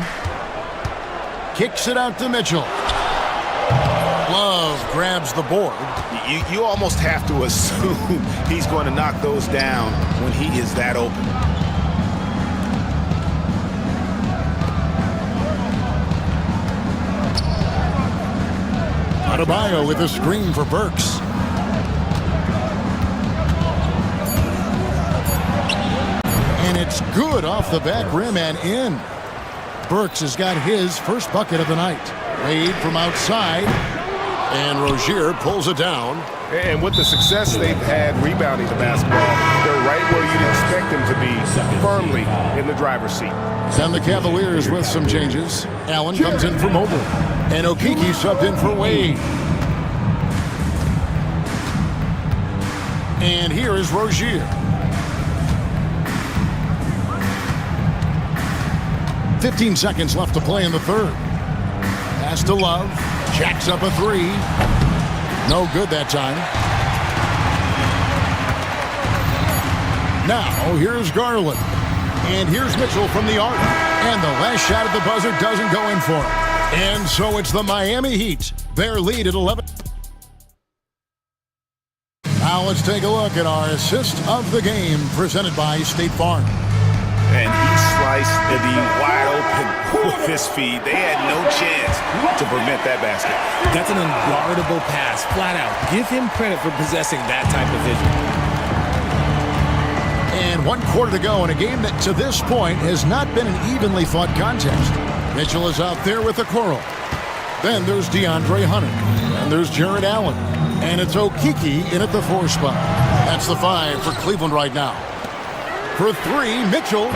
Kicks it out to Mitchell. Love grabs the board. You almost have to assume he's going to knock those down when he is that open. Adebayo with a screen for Burks. And it's good off the back rim and in. Burks has got his first bucket of the night. Wade from outside. And Rozier pulls it down. And with the success they've had rebounding the basketball, they're right where you'd expect them to be, firmly in the driver's seat. And the Cavaliers with some changes. Allen comes in for Mobley. And Okeke subbed in for Wade. And here is Rozier. 15 seconds left to play in the third. Pass to Love. Jacks up a 3. No good that time. Now, here's Garland. And here's Mitchell from the arc. And the last shot at the buzzer doesn't go in for him. And so it's the Miami Heat. Their lead at 11. Now let's take a look at our assist of the game presented by State Farm. And he sliced the wide open with his feet. They had no chance to prevent that basket. That's an unguardable pass, flat out. Give him credit for possessing that type of vision. And 1 quarter to go in a game that to this point has not been an evenly fought contest. Mitchell is out there with a quarrel. Then there's DeAndre Hunter. And there's Jared Allen. And it's Okeke in at the 4 spot. That's the 5 for Cleveland right now. For 3, Mitchell.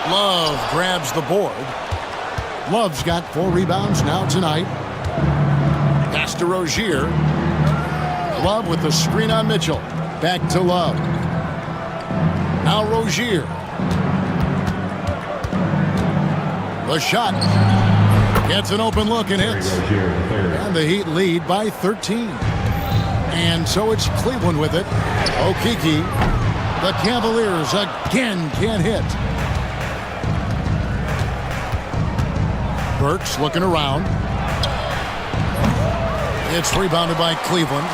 Love grabs the board. Love's got 4 rebounds now tonight. Pass to Rozier. Love with the screen on Mitchell. Back to Love. Now Rozier. The shot. Gets an open look and hits. And the Heat lead by 13. And so it's Cleveland with it. Okeke. The Cavaliers again can't hit. Burks looking around. It's rebounded by Cleveland.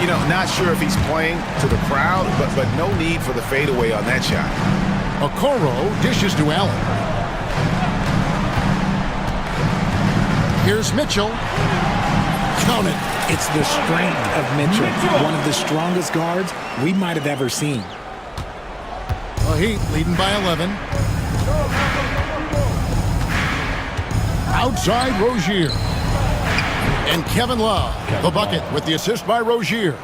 You know, not sure if he's playing to the crowd, but no need for the fadeaway on that shot. Okoro dishes to Allen. Here's Mitchell. Count it. It's the strength of Mitchell, one of the strongest guards we might have ever seen. The Heat leading by 11. Outside Rozier. And Kevin Love, the bucket with the assist by Rozier.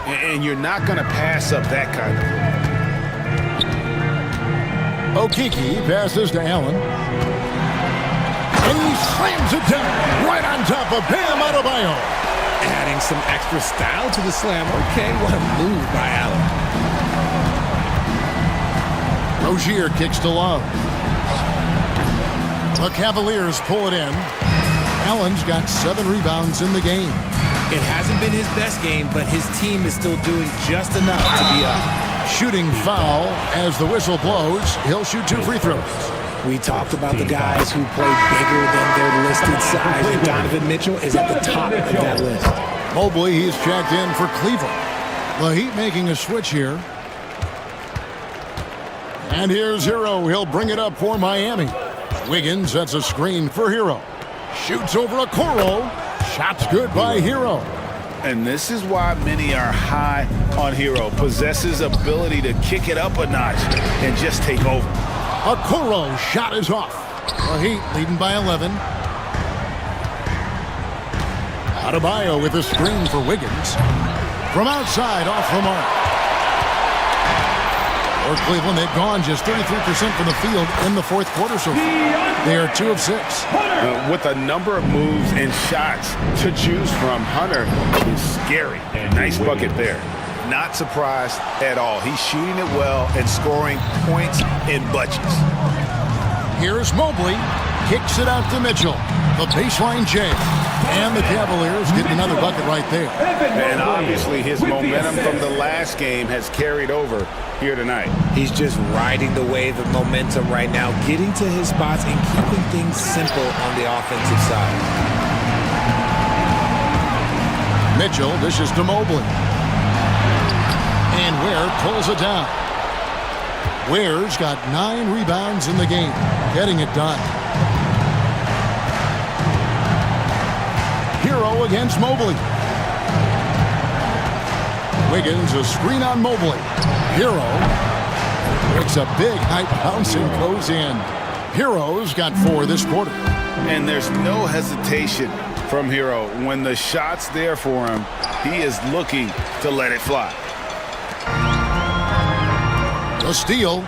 And you're not going to pass up that kind of. Okiki passes to Allen. And he slams it down right on top of Bam Adebayo. Adding some extra style to the slam. Okay, what a move by Allen. Rozier kicks to Love. The Cavaliers pull it in. Allen's got 7 rebounds in the game. It hasn't been his best game, but his team is still doing just enough to be up. Shooting foul as the whistle blows. He'll shoot 2 free throws. We talked about the guys who play bigger than their listed size, and Donovan Mitchell is at the top of that list. Mobley, he's checked in for Cleveland. The Heat making a switch here. And here's Hero. He'll bring it up for Miami. Wiggins sets a screen for Hero. Shoots over Okoro. Shot's good by Hero. And this is why many are high on Hero. Possesses ability to kick it up a notch and just take over. Okoro shot is off. The Heat leading by 11. Adebayo with a screen for Wiggins. From outside, off the mark. For Cleveland, they've gone just 33% from the field in the fourth quarter so far. They are 2 of 6. With a number of moves and shots to choose from, Hunter is scary. Nice bucket there. Not surprised at all. He's shooting it well and scoring points in bunches. Here's Mobley. Kicks it out to Mitchell. The baseline J. And the Cavaliers getting another bucket right there. And obviously his momentum from the last game has carried over here tonight. He's just riding the wave of momentum right now, getting to his spots and keeping things simple on the offensive side. Mitchell dishes to Mobley. And Ware pulls it down. Ware's got 9 rebounds in the game, getting it done. Hero against Mobley. Wiggins, a screen on Mobley. Hero makes a big high bounce and goes in. Hero's got 4 this quarter. And there's no hesitation from Hero. When the shot's there for him, he is looking to let it fly. The steal.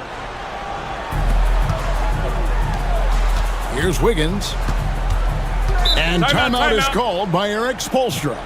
Here's Wiggins. And timeout is called by Eric Spoelstra.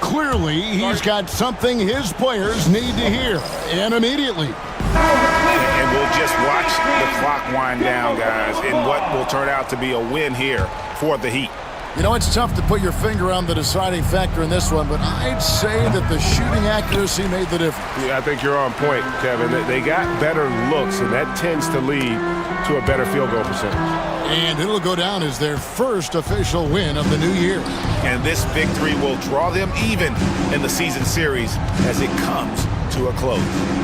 Clearly, he's got something his players need to hear, and immediately. And we'll just watch the clock wind down, guys, in what will turn out to be a win here for the Heat. You know, it's tough to put your finger on the deciding factor in this one, but I'd say that the shooting accuracy made the difference. Yeah, I think you're on point, Kevin. They got better looks, and that tends to lead to a better field goal percentage. And it'll go down as their first official win of the new year. And this victory will draw them even in the season series as it comes to a close.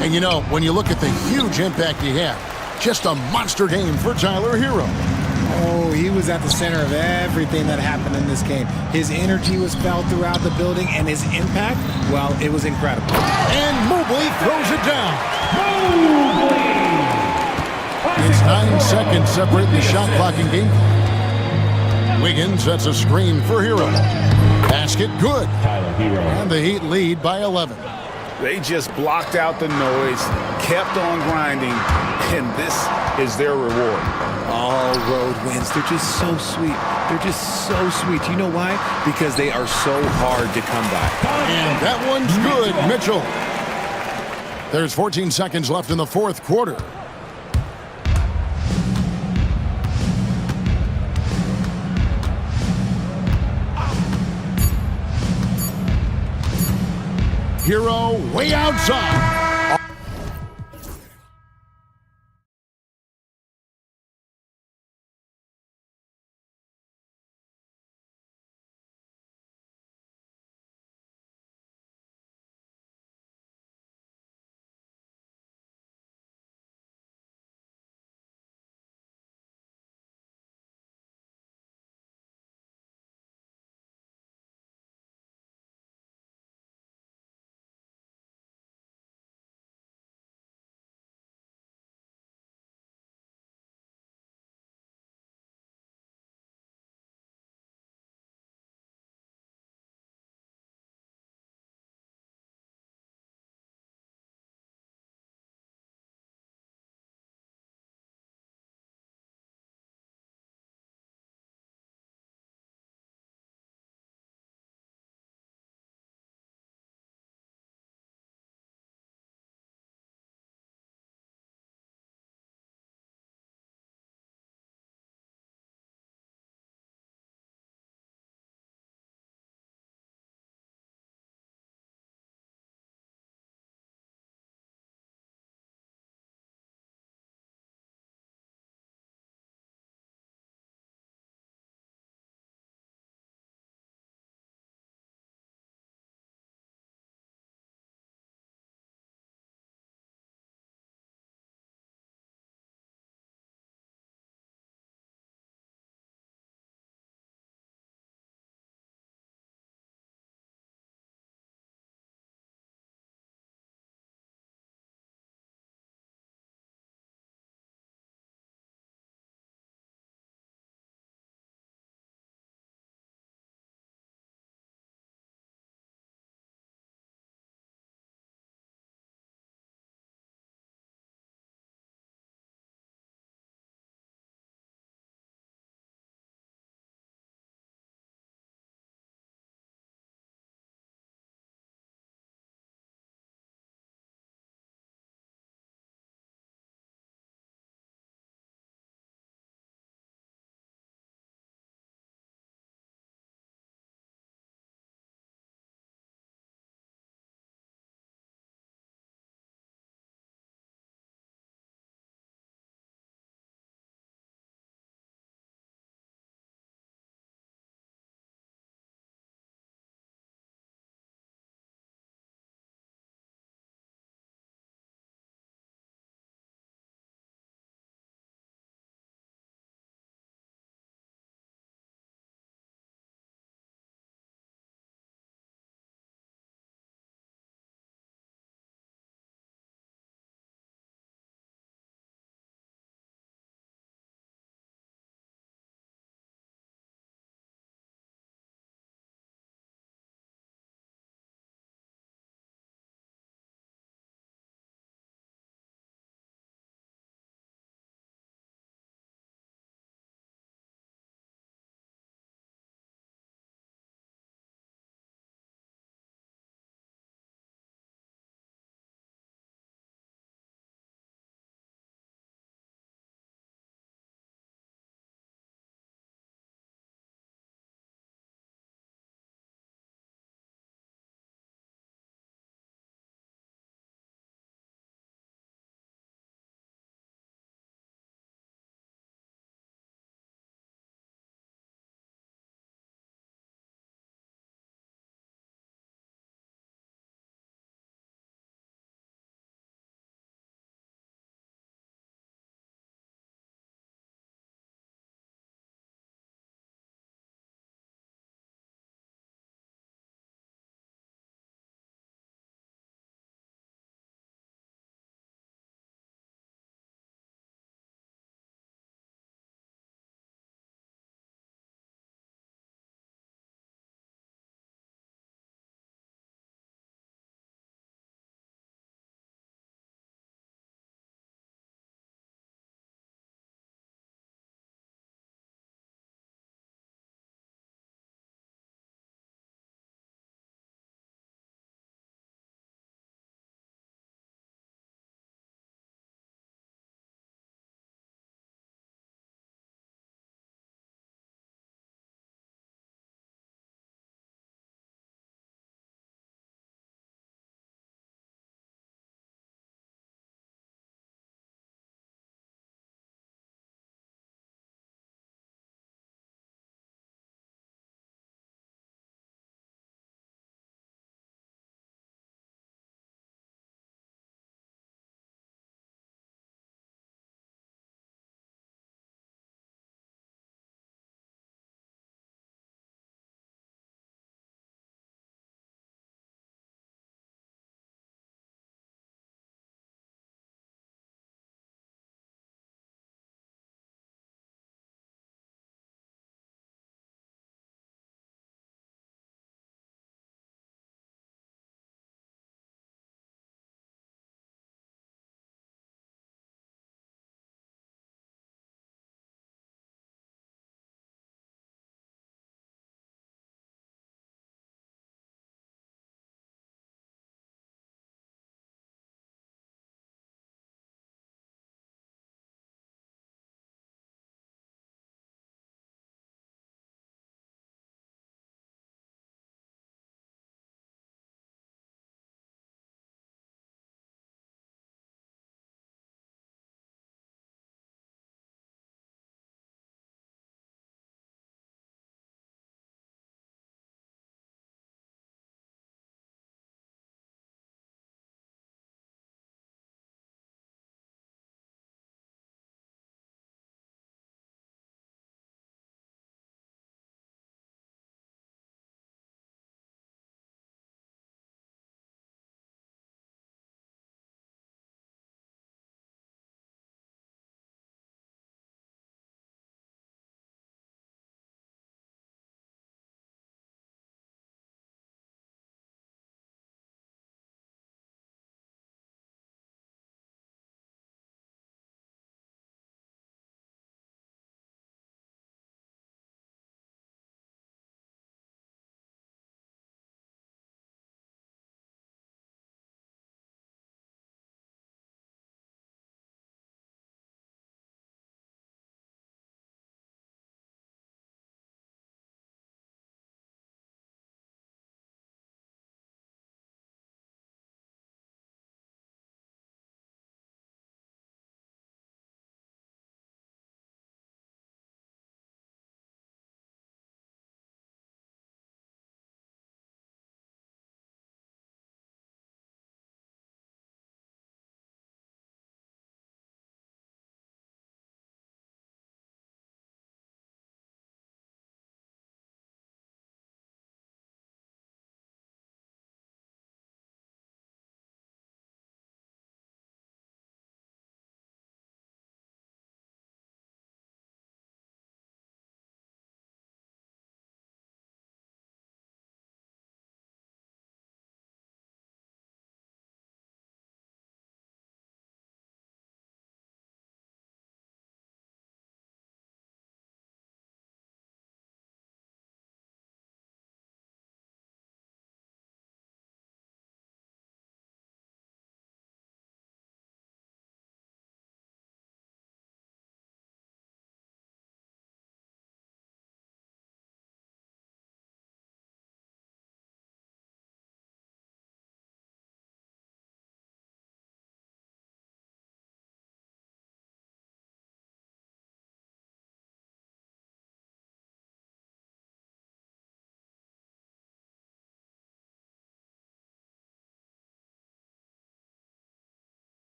And you know, when you look at the huge impact he had, just a monster game for Tyler Hero. Oh, he was at the center of everything that happened in this game. His energy was felt throughout the building, and his impact, well, it was incredible. And Mobley throws it down. It's 9 seconds separating the shot clock and game. Wiggins sets a screen for Hero. Basket good. And the Heat lead by 11. They just blocked out the noise, kept on grinding, and this is their reward. All road wins. They're just so sweet. They're just so sweet. You know why? Because they are so hard to come by. And that one's good, Mitchell. There's 14 seconds left in the fourth quarter. Hero way outside.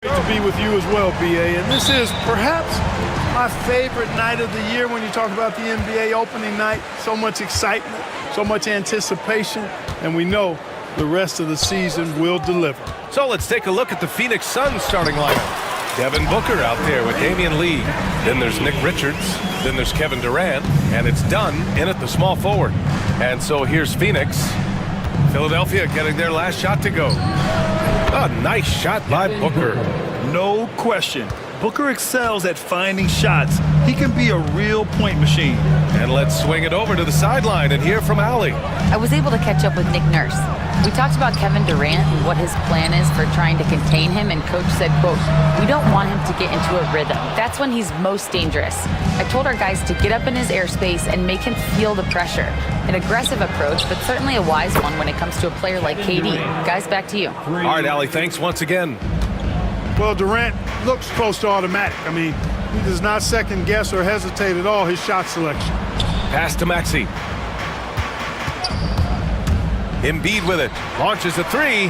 Great to be with you as well, BA. And this is perhaps my favorite night of the year when you talk about the NBA opening night. So much excitement, so much anticipation, and we know the rest of the season will deliver. So let's take a look at the Phoenix Suns starting lineup. Devin Booker out there with Damian Lee. Then there's Nick Richards. Then there's Kevin Durant. And it's Dunn in at the small forward. And so here's Phoenix. Philadelphia getting their last shot to go. A nice shot by Booker. No question. Booker excels at finding shots. He can be a real point machine. And let's swing it over to the sideline and hear from Allie. I was able to catch up with Nick Nurse. We talked about Kevin Durant and what his plan is for trying to contain him, and Coach said, quote, "We don't want him to get into a rhythm. That's when he's most dangerous." I told our guys to get up in his airspace and make him feel the pressure. An aggressive approach, but certainly a wise one when it comes to a player like KD. Guys, back to you. All right, Allie, thanks once again. Well, Durant looks close to automatic. I mean, he does not second guess or hesitate at all his shot selection. Pass to Maxey. Embiid with it. Launches a three.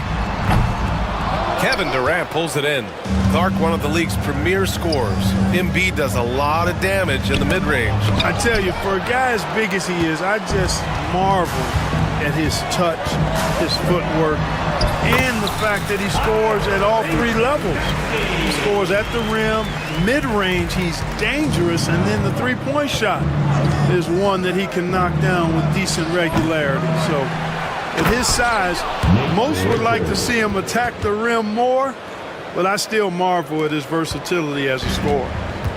Kevin Durant pulls it in. Clark, one of the league's premier scorers. Embiid does a lot of damage in the mid-range. I tell you, for a guy as big as he is, I just marvel at his touch, his footwork, and the fact that he scores at all three levels. He scores at the rim, mid-range, he's dangerous, and then the three-point shot is one that he can knock down with decent regularity. So at his size, most would like to see him attack the rim more, but I still marvel at his versatility as a scorer.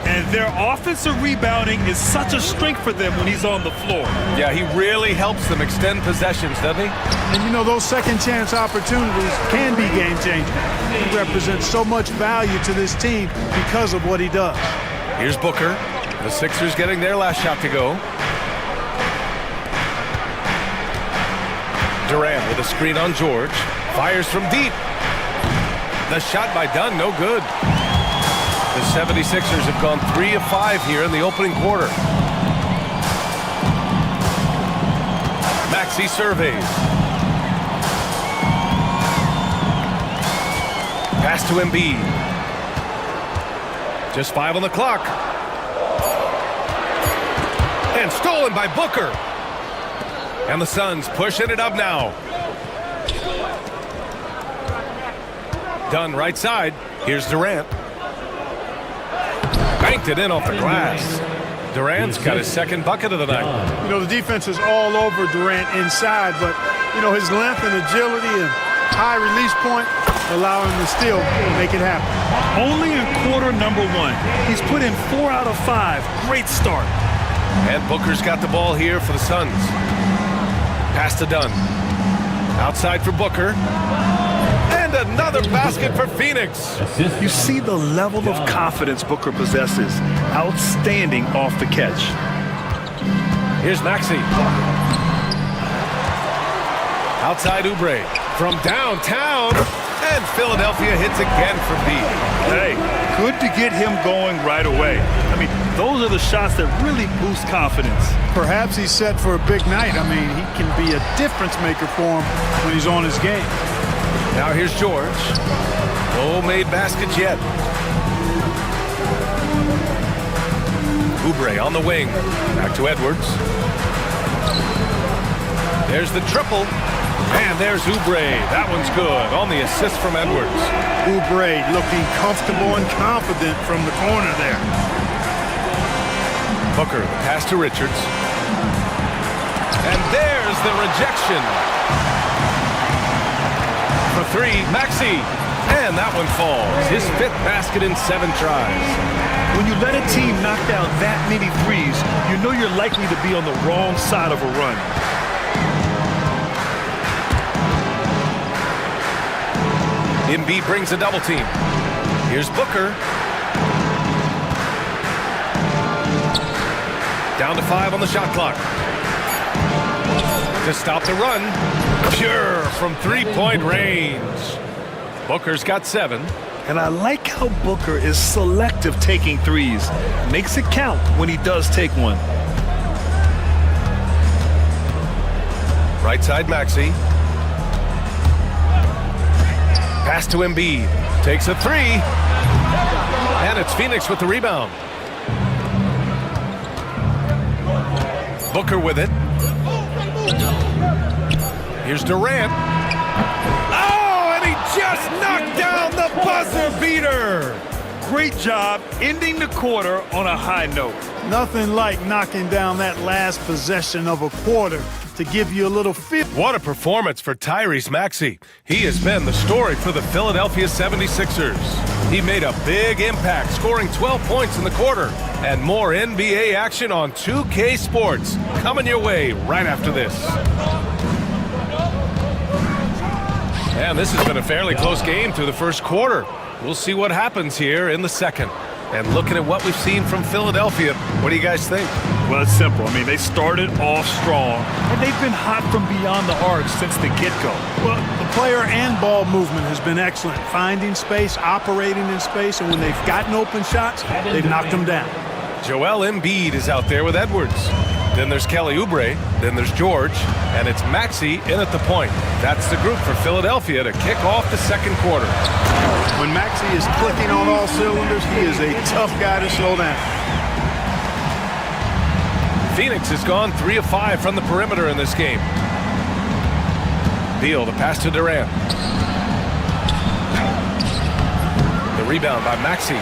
And their offensive rebounding is such a strength for them when he's on the floor. Yeah, he really helps them extend possessions, doesn't he? And you know, those second chance opportunities can be game changing. He represents so much value to this team because of what he does. Here's Booker. The Sixers getting their last shot to go. Durant with a screen on George. Fires from deep. The shot by Dunn, no good. The 76ers have gone 3 of 5 here in the opening quarter. Maxey surveys. Pass to Embiid. Just 5 on the clock. And stolen by Booker. And the Suns pushing it up now. Dunn right side. Here's Durant. Banked it in off the glass. Durant's got his second bucket of the night. You know, the defense is all over Durant inside, but, you know, his length and agility and high release point allow him to still make it happen. Only in quarter number 1. He's put in 4 out of 5. Great start. And Booker's got the ball here for the Suns. Pass to Dunn. Outside for Booker. And another basket for Phoenix. You see the level of confidence Booker possesses. Outstanding off the catch. Here's Maxey. Outside Oubre. From downtown. And Philadelphia hits again for B. Hey, good to get him going right away. I mean, those are the shots that really boost confidence. Perhaps he's set for a big night. I mean, he can be a difference maker for him when he's on his game. Now here's George. No made baskets yet. Oubre on the wing. Back to Edwards. There's the triple. And there's Oubre. That one's good on the assist from Edwards. Oubre looking comfortable and confident from the corner there. Booker, the pass to Richards. And there's the rejection. For 3, Maxey. And that one falls. His 5th basket in 7 tries. When you let a team knock down that many threes, you know you're likely to be on the wrong side of a run. Embiid brings a double team. Here's Booker. Down to 5 on the shot clock. To stop the run. Pure from 3-point range. Booker's got 7. And I like how Booker is selective taking threes. Makes it count when he does take one. Right side Maxey. Pass to Embiid. Takes a 3. And it's Phoenix with the rebound. Booker with it. Here's Durant. Oh, and he just knocked down the buzzer beater. Great job ending the quarter on a high note. Nothing like knocking down that last possession of a quarter to give you a little feel. What a performance for Tyrese Maxey. He has been the story for the Philadelphia 76ers. He made a big impact, scoring 12 points in the quarter. And more NBA action on 2K Sports coming your way right after this. And this has been a fairly close game through the first quarter. We'll see what happens here in the second. And looking at what we've seen from Philadelphia, what do you guys think? Well, it's simple. I mean, they started off strong, and they've been hot from beyond the arc since the get-go. Well, the player and ball movement has been excellent. Finding space, operating in space, and when they've gotten open shots, they've knocked them down. Joel Embiid is out there with Edwards. Then there's Kelly Oubre. Then there's George. And it's Maxey in at the point. That's the group for Philadelphia to kick off the second quarter. When Maxey is clicking on all cylinders, he is a tough guy to slow down. Phoenix has gone 3 of 5 from the perimeter in this game. Beal, the pass to Durant. The rebound by Maxey.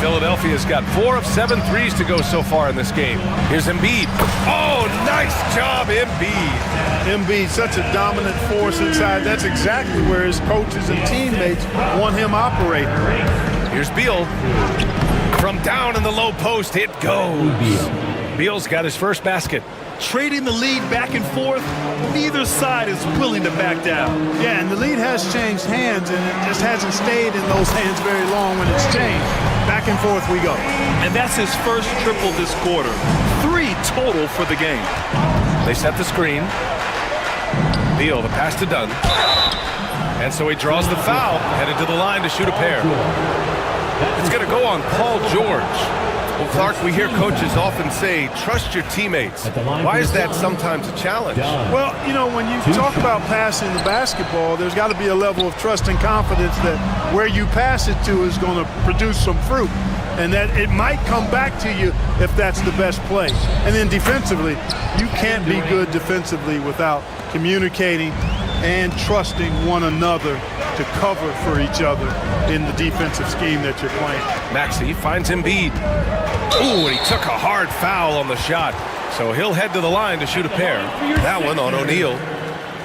Philadelphia's got 4 of 7 threes to go so far in this game. Here's Embiid. Oh, nice job, Embiid. Embiid, such a dominant force inside. That's exactly where his coaches and teammates want him operating. Here's Beal. From down in the low post, it goes. Beal's got his first basket. Trading the lead back and forth, neither side is willing to back down. Yeah, and the lead has changed hands, and it just hasn't stayed in those hands very long when it's changed. Back and forth we go. And that's his first triple this quarter. 3 total for the game. They set the screen. Beal, the pass to Dunn. And so he draws the foul, headed to the line to shoot a pair. It's going to go on Paul George. Well, Clark, we hear coaches often say, trust your teammates. Why is that sometimes a challenge? Well, you know, when you talk about passing the basketball, there's got to be a level of trust and confidence that where you pass it to is going to produce some fruit. And that it might come back to you if that's the best play. And then defensively, you can't be good defensively without communicating and trusting one another to cover for each other in the defensive scheme that you're playing. Maxey finds Embiid. Ooh, and he took a hard foul on the shot. So he'll head to the line to shoot a pair. That one on O'Neal.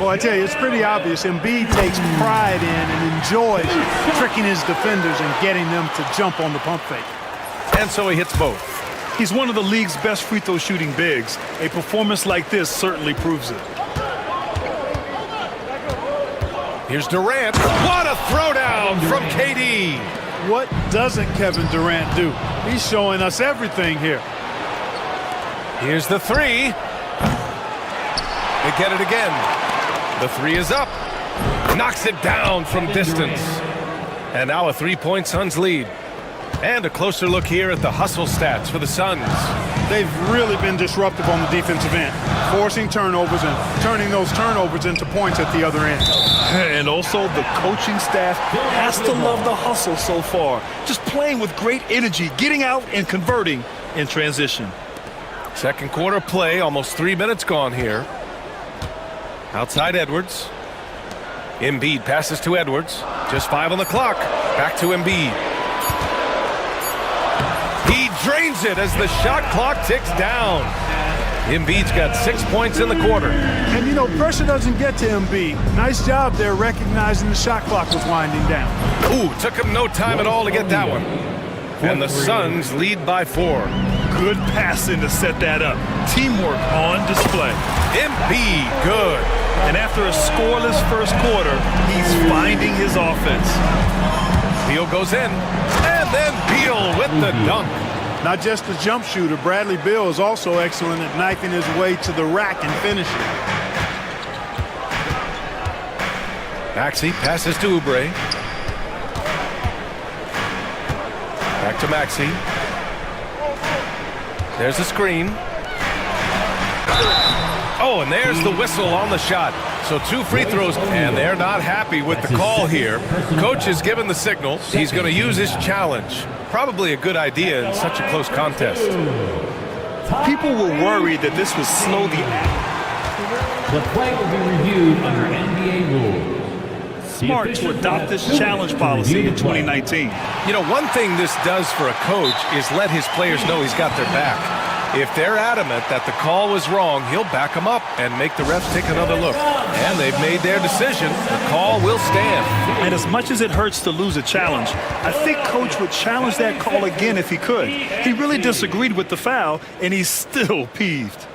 Well, I tell you, it's pretty obvious. Embiid takes pride in and enjoys tricking his defenders and getting them to jump on the pump fake. And so he hits both. He's one of the league's best free throw shooting bigs. A performance like this certainly proves it. Here's Durant. What a throwdown from KD. What doesn't Kevin Durant do? He's showing us everything here. Here's the three. They get it again. The three is up. Knocks it down from distance. And now a 3-point Suns lead. And a closer look here at the hustle stats for the Suns. They've really been disruptive on the defensive end, forcing turnovers and turning those turnovers into points at the other end. And also the coaching staff has to love the hustle so far. Just playing with great energy, getting out and converting in transition. Second quarter play, almost 3 minutes gone here. Outside Edwards. Embiid passes to Edwards. Just 5 on the clock. Back to Embiid. He drains it as the shot clock ticks down. Embiid's got 6 points in the quarter. And, you know, pressure doesn't get to Embiid. Nice job there recognizing the shot clock was winding down. Ooh, took him no time at all to get that one. And the Suns lead by 4. Good passing to set that up. Teamwork on display. Embiid, good. And after a scoreless first quarter, he's finding his offense. Beal goes in, and then Beal with the dunk. Not just a jump shooter, Bradley Beal is also excellent at knifing his way to the rack and finishing. Maxey passes to Oubre. Back to Maxey. There's the screen. Oh, and there's the whistle on the shot. So 2 free throws, and they're not happy with the call here. Coach has given the signal. He's going to use his challenge. Probably a good idea in such a close contest. People were worried that this would slow the The play will be reviewed under NBA rules. smart to adopt this challenge policy in 2019. You know, one thing this does for a coach is let his players know he's got their back. If they're adamant that the call was wrong, he'll back them up and make the refs take another look. And they've made their decision. The call will stand. And as much as it hurts to lose a challenge, I think Coach would challenge that call again if he could. He really disagreed with the foul, and he's still peeved.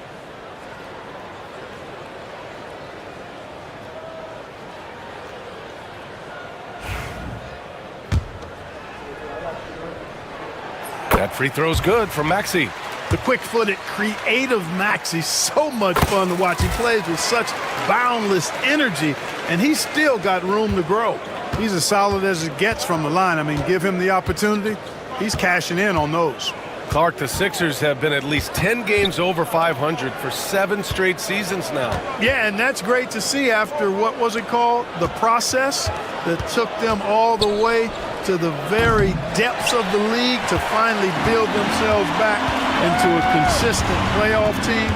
That free throw's good from Maxey. The quick-footed, creative Maxey, so much fun to watch. He plays with such boundless energy, and he's still got room to grow. He's as solid as it gets from the line. I mean, give him the opportunity, he's cashing in on those. Clark, the Sixers have been at least 10 games over 500 for 7 straight seasons now. Yeah, and that's great to see after, what was it called? The process that took them all the way to the very depths of the league to finally build themselves back into a consistent playoff team.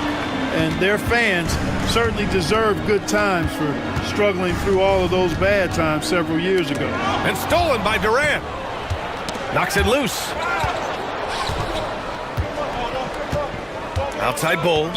And their fans certainly deserve good times for struggling through all of those bad times several years ago. And stolen by Durant. Knocks it loose. Outside Bull.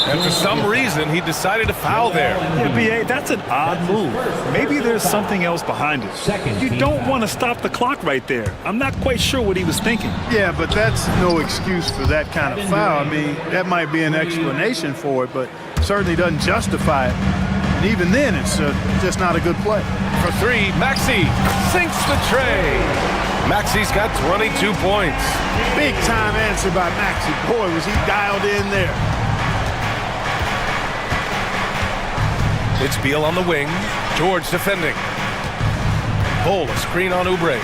And for some reason, he decided to foul there. Yeah, B.A., that's an odd move. Maybe there's something else behind it. You don't want to stop the clock right there. I'm not quite sure what he was thinking. Yeah, but that's no excuse for that kind of foul. I mean, that might be an explanation for it, but certainly doesn't justify it. And even then, it's just not a good play. For 3, Maxey sinks the tray. Maxey's got 22 points. Big time answer by Maxey. Boy, was he dialed in there. It's Beal on the wing. George defending. Bull, a screen on Oubre.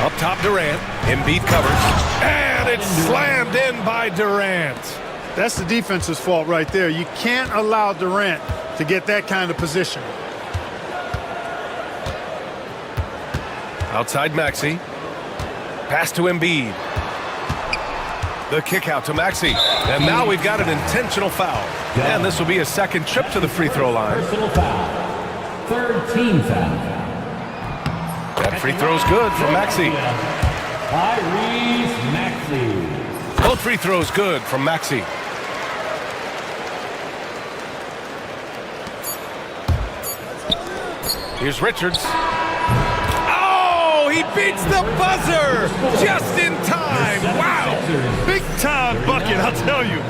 Up top, Durant. Embiid covers. And it's slammed in by Durant. That's the defense's fault right there. You can't allow Durant to get that kind of position. Outside Maxey. Pass to Embiid. The kick out to Maxey. And now we've got an intentional foul. And this will be a second trip to the free throw line. Personal foul. 3rd team foul. That free throw's good from Maxey. Tyrese Maxey. Both free throws good from Maxey. Here's Richards. Oh, he beats the buzzer just in time. Wow. Big time bucket, I'll tell you.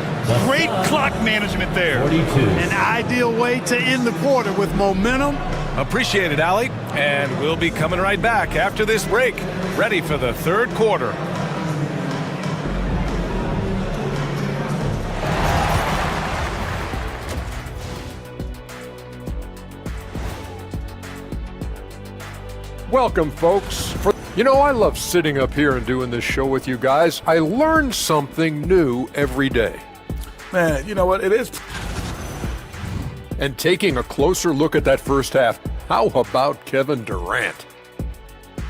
Great clock management there. 42. An ideal way to end the quarter with momentum. Appreciate it, Allie. And we'll be coming right back after this break, ready for the third quarter. Welcome, folks. You know, I love sitting up here and doing this show with you guys. I learn something new every day. Man, you know what? It is. And taking a closer look at that first half, how about Kevin Durant?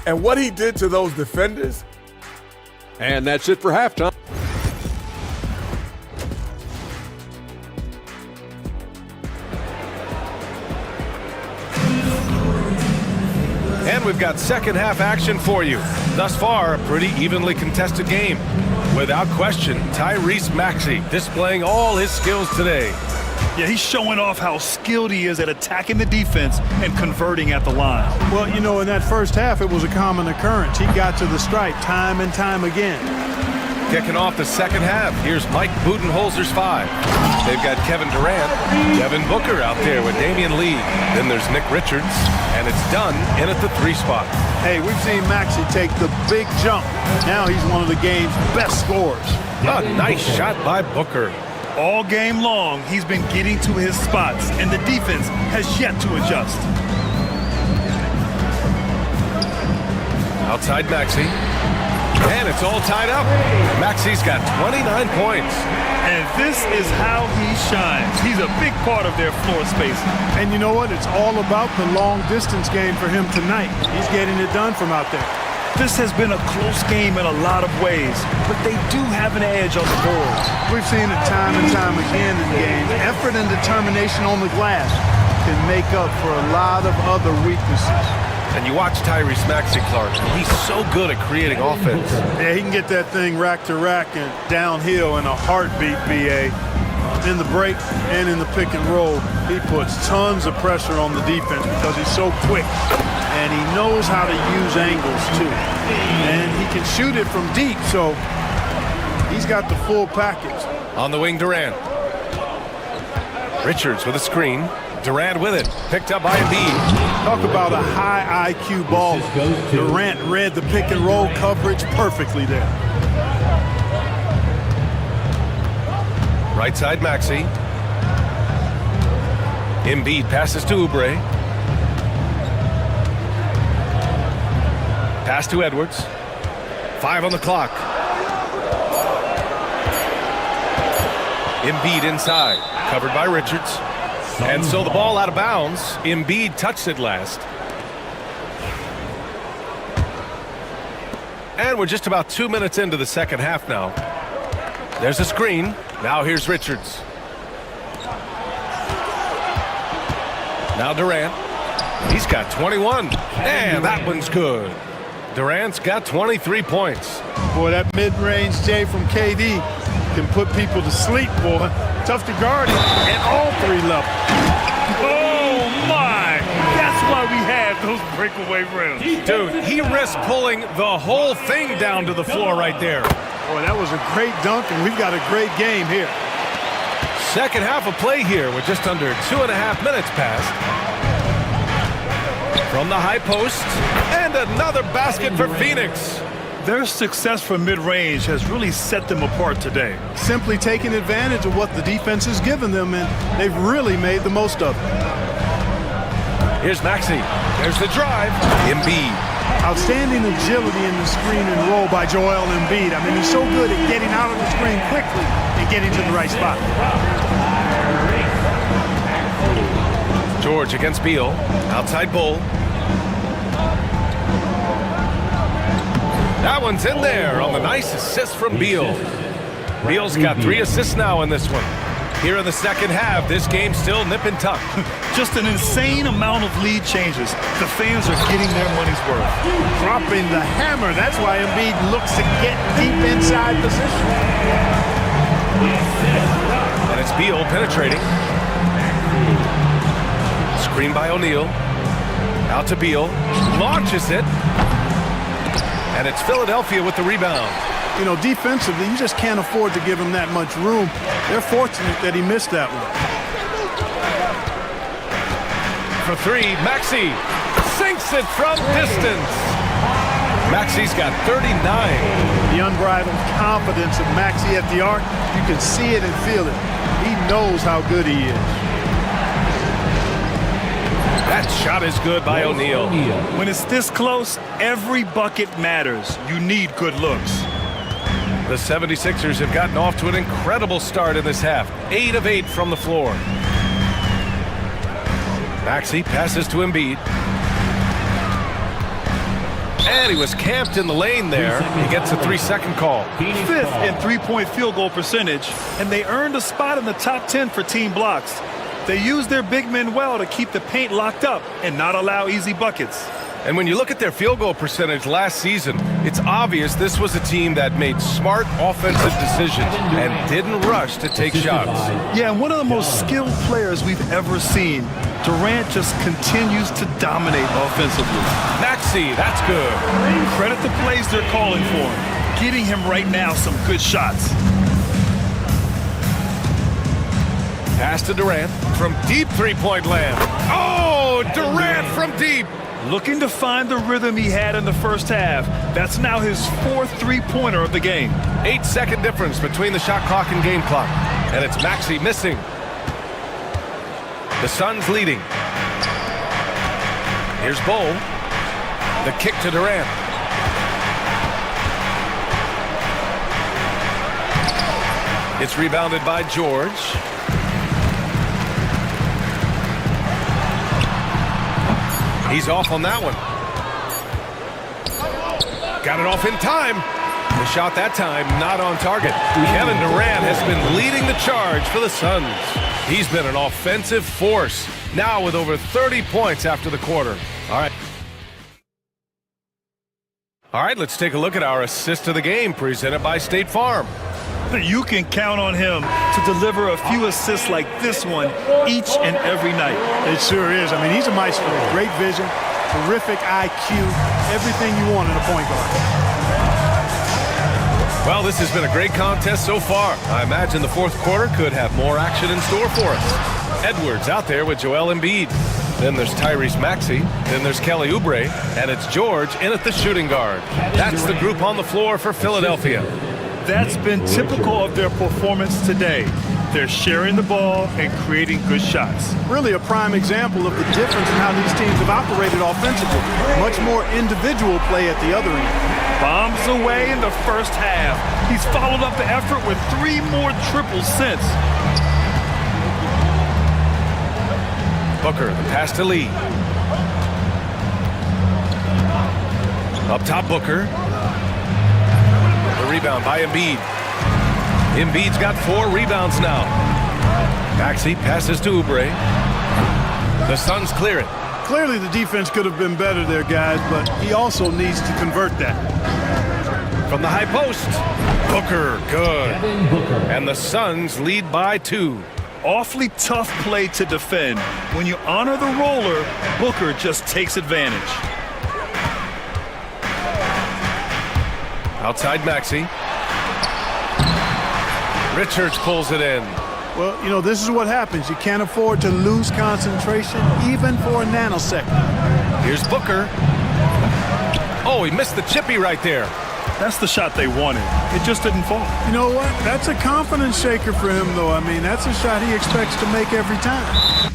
And what he did to those defenders. And that's it for halftime. And we've got second half action for you. Thus far, a pretty evenly contested game. Without question, Tyrese Maxey displaying all his skills today. Yeah, he's showing off how skilled he is at attacking the defense and converting at the line. Well, you know, in that first half, it was a common occurrence. He got to the stripe time and time again. Kicking off the second half, here's Mike Budenholzer's 5. They've got Kevin Durant, Devin Booker out there with Damian Lee. Then there's Nick Richards, and it's done in at the 3 spot. Hey, we've seen Maxey take the big jump. Now he's one of the game's best scorers. A nice shot by Booker. All game long, he's been getting to his spots, and the defense has yet to adjust. Outside Maxey. And it's all tied up. Maxey's got 29 points. And this is how he shines. He's a big part of their floor space. And you know what? It's all about the long distance game for him tonight. He's getting it done from out there. This has been a close game in a lot of ways, but they do have an edge on the boards. We've seen it time and time again in games. Effort and determination on the glass can make up for a lot of other weaknesses. And you watch Tyrese Maxey, Clark. He's so good at creating offense. Yeah, he can get that thing rack to rack and downhill in a heartbeat, BA. In the break and in the pick and roll, he puts tons of pressure on the defense because he's so quick. And he knows how to use angles, too. And he can shoot it from deep, so he's got the full package. On the wing, Durant. Richards with a screen. Durant with it. Picked up by Embiid. Talk about a high IQ ball. Durant read the pick and roll coverage perfectly there. Right side, Maxey. Embiid passes to Oubre. Pass to Edwards. 5 on the clock. Embiid inside. Covered by Richards. And so the ball out of bounds. Embiid touched it last. And we're just about 2 minutes into the second half now. There's a screen. Now here's Richards. Now Durant. He's got 21. And that one's good. Durant's got 23 points. Boy, that mid-range J from KD can put people to sleep, boy. Tough to guard it at all 3 levels. Oh, my. That's why we have those breakaway rims. Dude, he risked pulling the whole thing down to the floor right there. Boy, that was a great dunk, and we've got a great game here. Second half of play here with just under 2.5 minutes passed. From the high post, and another basket for Phoenix. Their success from mid-range has really set them apart today. Simply taking advantage of what the defense has given them, and they've really made the most of it. Here's Maxey. There's the drive. Embiid. Outstanding agility in the screen and roll by Joel Embiid. I mean, he's so good at getting out of the screen quickly and getting to the right spot. George against Beal. Outside Bull. That one's in there on the nice assist from Beal. Beal's got 3 assists now in this one. Here in the second half, this game's still nip and tuck. Just an insane amount of lead changes. The fans are getting their money's worth. Dropping the hammer. That's why Embiid looks to get deep inside position. And it's Beal penetrating. Screen by O'Neal. Out to Beal. Launches it. And it's Philadelphia with the rebound. You know, defensively, you just can't afford to give him that much room. They're fortunate that he missed that one. For 3, Maxey sinks it from distance. Maxey's got 39. The unbridled confidence of Maxey at the arc, you can see it and feel it. He knows how good he is. That shot is good by O'Neal. When it's this close, every bucket matters. You need good looks. The 76ers have gotten off to an incredible start in this half. 8 of 8 from the floor. Maxey passes to Embiid. And he was camped in the lane there. He gets a 3-second call. 5th in three-point field goal percentage, and they earned a spot in the top 10 for team blocks. They used their big men well to keep the paint locked up and not allow easy buckets. And when you look at their field goal percentage last season, it's obvious this was a team that made smart offensive decisions and didn't rush to take shots. Yeah, and one of the most skilled players we've ever seen. Durant just continues to dominate offensively. Maxey, that's good. Credit the plays they're calling for. Getting him right now some good shots. Pass to Durant from deep 3-point land. Oh, Durant from deep. Looking to find the rhythm he had in the first half. That's now his 4th 3-pointer of the game. 8-second difference between the shot clock and game clock. And it's Maxey missing. The Suns leading. Here's Bull. The kick to Durant. It's rebounded by George. He's off on that one. Got it off in time. The shot that time not on target. Kevin Durant has been leading the charge for the Suns. He's been an offensive force, now with over 30 points after the quarter. All right, let's take a look at our assist of the game presented by State Farm. You can count on him to deliver a few assists like this one each and every night. It sure is. I mean, he's a maestro. Great vision, terrific IQ, everything you want in a point guard. Well, this has been a great contest so far. I imagine the fourth quarter could have more action in store for us. Edwards out there with Joel Embiid. Then there's Tyrese Maxey. Then there's Kelly Oubre. And it's George in at the shooting guard. That's the group on the floor for Philadelphia. That's been typical of their performance today. They're sharing the ball and creating good shots. Really a prime example of the difference in how these teams have operated offensively. Much more individual play at the other end. Bombs away in the first half. He's followed up the effort with 3 more triples since. Booker, the pass to Lee. Up top, Booker. The rebound by Embiid. Embiid's got 4 rebounds now. Maxey passes to Oubre. The Suns clear it. Clearly the defense could have been better there, guys, but he also needs to convert that. From the high post, Booker, good. And the Suns lead by 2. Awfully tough play to defend. When you honor the roller, Booker just takes advantage. Outside Maxey. Richards pulls it in. Well, you know, this is what happens. You can't afford to lose concentration, even for a nanosecond. Here's Booker. Oh, he missed the chippy right there. That's the shot they wanted. It just didn't fall. You know what? That's a confidence shaker for him, though. I mean, that's a shot he expects to make every time.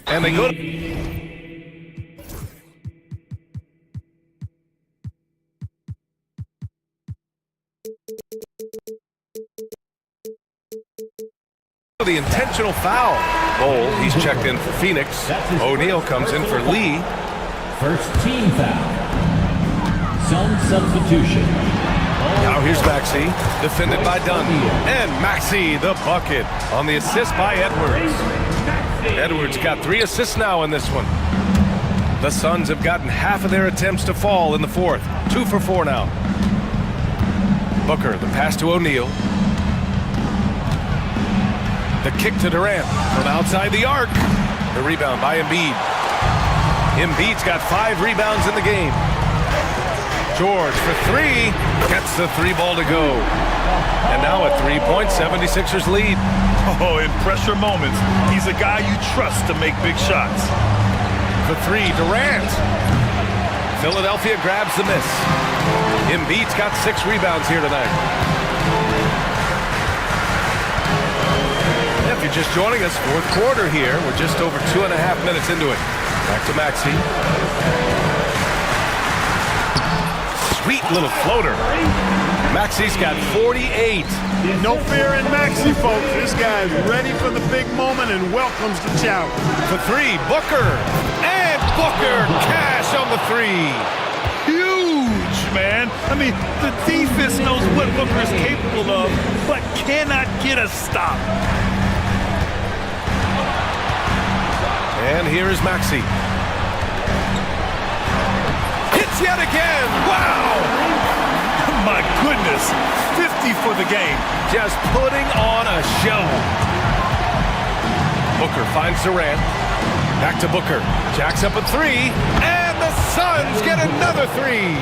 And they go to the intentional foul. Bowl, he's checked in for Phoenix. O'Neal comes in for Lee. First team foul. Some substitution. Now here's Maxey, defended by Dunn. And Maxey, the bucket, on the assist by Edwards. Edwards got 3 assists now in this one. The Suns have gotten half of their attempts to fall in the fourth. 2 for 4 now. Booker, the pass to O'Neal. The kick to Durant from outside the arc. The rebound by Embiid. Embiid's got 5 rebounds in the game. George for 3. Gets the 3 ball to go. And now a 3-point 76ers lead. Oh, in pressure moments, he's a guy you trust to make big shots. For 3, Durant. Philadelphia grabs the miss. Embiid's got 6 rebounds here tonight. If you're just joining us, fourth quarter here. We're just over 2.5 minutes into it. Back to Maxey. Sweet little floater. Maxey's got 48. No fear in Maxey, folks. This guy is ready for the big moment and welcomes the challenge. For 3, Booker. And Booker, cash on the 3. Huge, man. I mean, the defense knows what Booker is capable of, but cannot get a stop. And here is Maxey. Hits yet again. Wow. My goodness, 50 for the game. Just putting on a show. Booker finds Durant. Back to Booker. Jacks up a 3. And the Suns get another 3.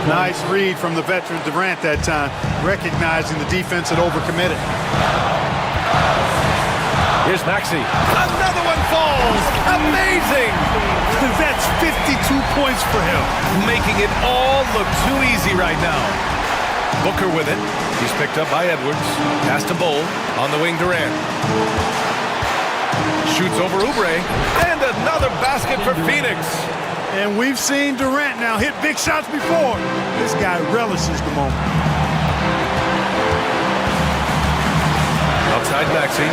Nice read from the veteran Durant that time, recognizing the defense had overcommitted. Here's Maxey. Another one falls. Amazing. That's 52 points for him. Making it all look too easy right now. Booker with it. He's picked up by Edwards. Pass to Bowl. On the wing, Durant. Shoots over Oubre. And another basket for Phoenix. And we've seen Durant now hit big shots before. This guy relishes the moment. Outside Maxey.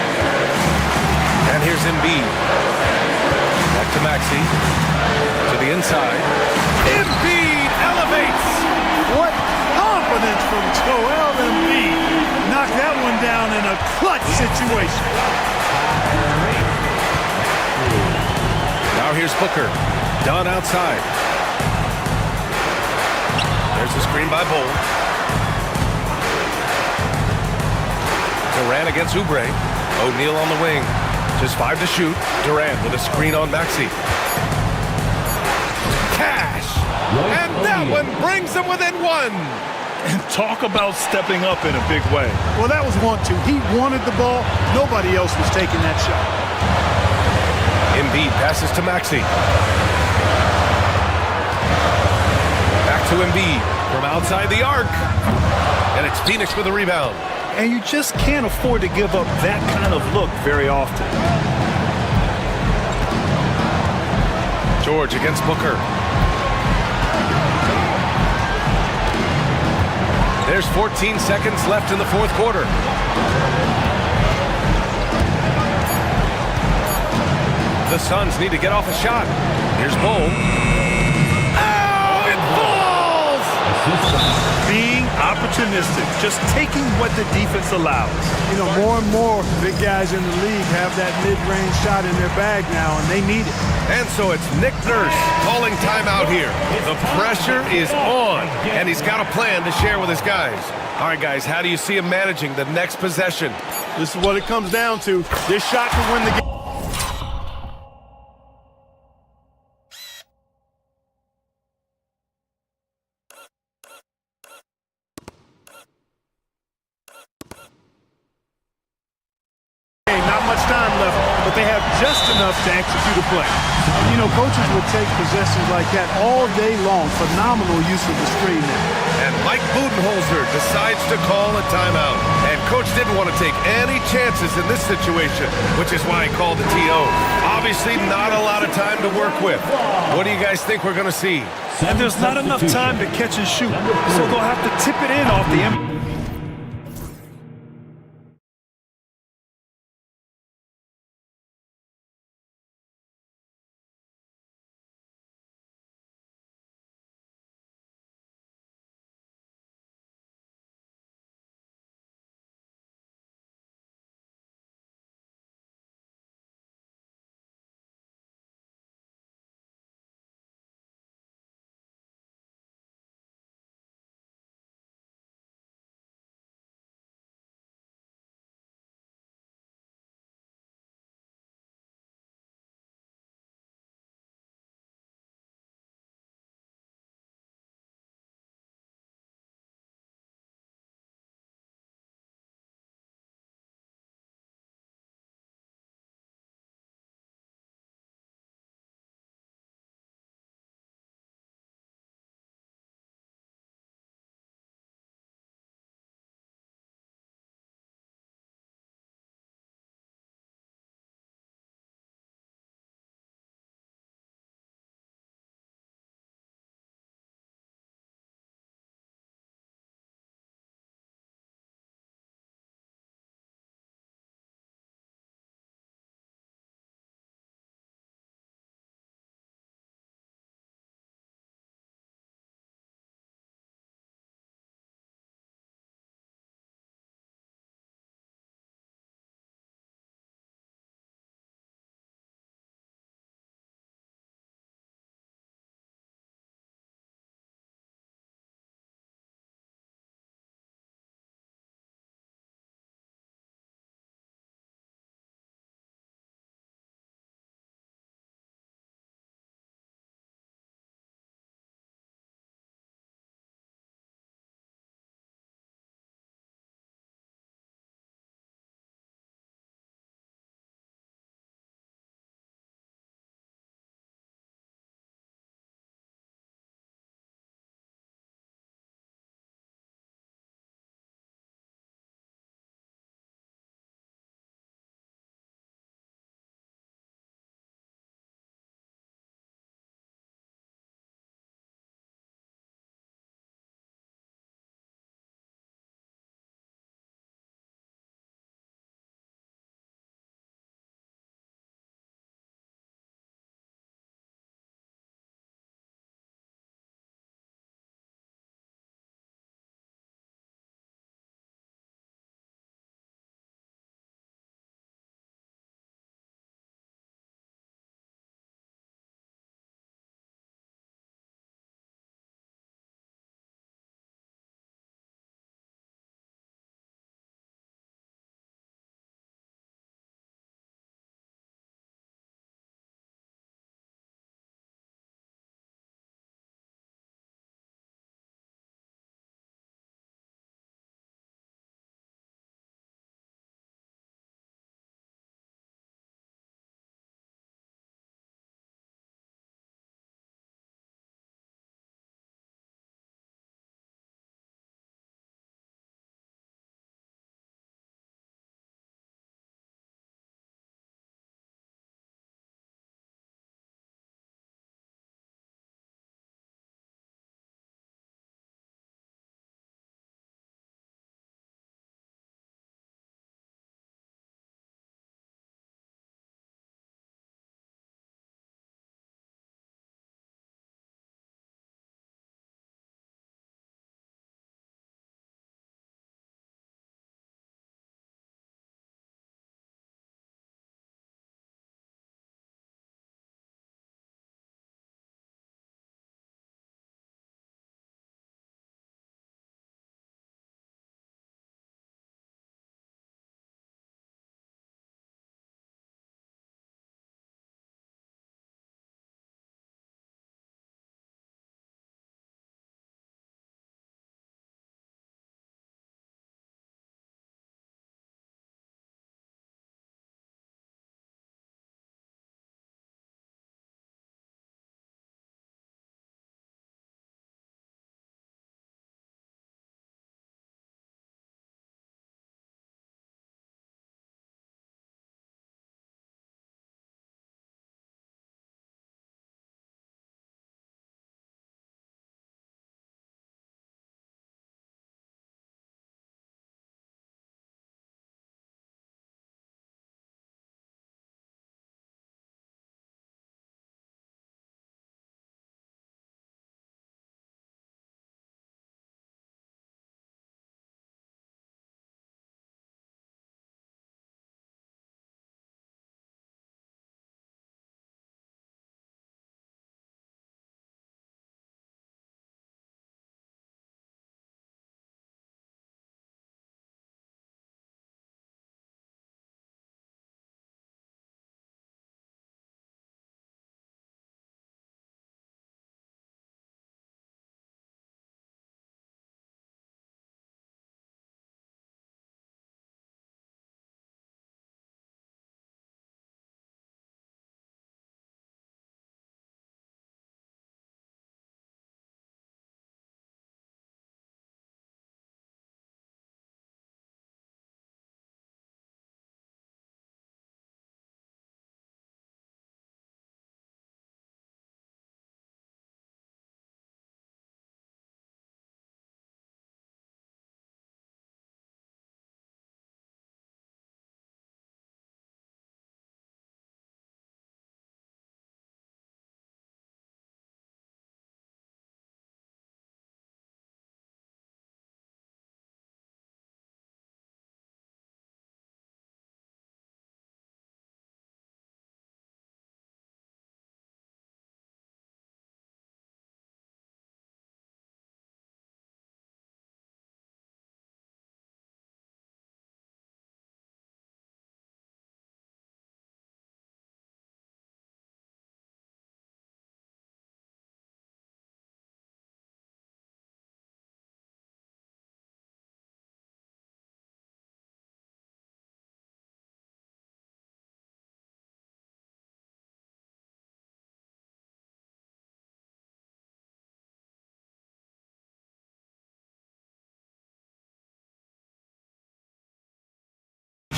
And here's Embiid. Back to Maxey. To the inside. Embiid elevates. What confidence from Joel Embiid. Knocked that one down in a clutch situation. Now here's Booker. Dunn outside. There's the screen by Bull. Durant against Oubre. O'Neal on the wing. Just 5 to shoot. Durant with a screen on Maxey. Cash! And that one brings them within 1. And talk about stepping up in a big way. Well, that was 1-2. He wanted the ball. Nobody else was taking that shot. Embiid passes to Maxey. Back to Embiid from outside the arc. And it's Phoenix with a rebound. And you just can't afford to give up that kind of look very often. George against Booker. There's 14 seconds left in the fourth quarter. The Suns need to get off a shot. Here's Bull. Oh, it falls! Being opportunistic, just taking what the defense allows. You know, more and more big guys in the league have that mid-range shot in their bag now, and they need it. And so it's Nick Nurse calling timeout here. The pressure is on, and he's got a plan to share with his guys. All right, guys, how do you see him managing the next possession? This is what it comes down to. This shot can win the game. Not much time left, but they have just enough to execute a play. You know, coaches would take possessions like that all day long. Phenomenal use of the screen there. And Mike Budenholzer decides to call a timeout. And coach didn't want to take any chances in this situation, which is why he called the TO. Obviously, not a lot of time to work with. What do you guys think we're going to see? And there's not enough time to catch and shoot, so they'll have to tip it in off the end.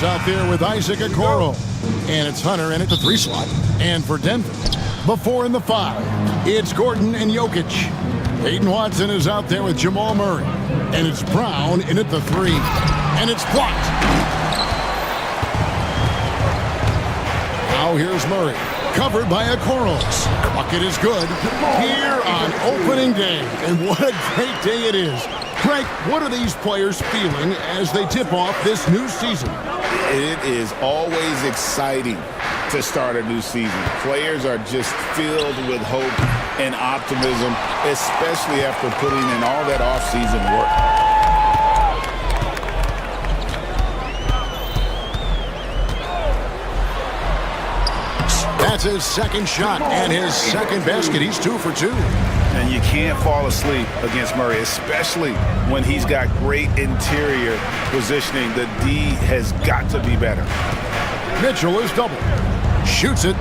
out there with Isaac Okoro. And it's Hunter in at the 3 slot. And for Denver, before in the 5, it's Gordon and Jokic. Peyton Watson is out there with Jamal Murray. And it's Brown in at the 3. And it's blocked. Now here's Murray. Covered by Okoros. Bucket is good here on opening day. And what a great day it is. Greg, what are these players feeling as they tip off this new season? It is always exciting to start a new season. Players are just filled with hope and optimism, especially after putting in all that off-season work. That's his second shot and his second basket. He's 2 for 2. And you can't fall asleep against Murray, especially when he's got great interior positioning. The D has got to be better. Mitchell is double. Shoots it.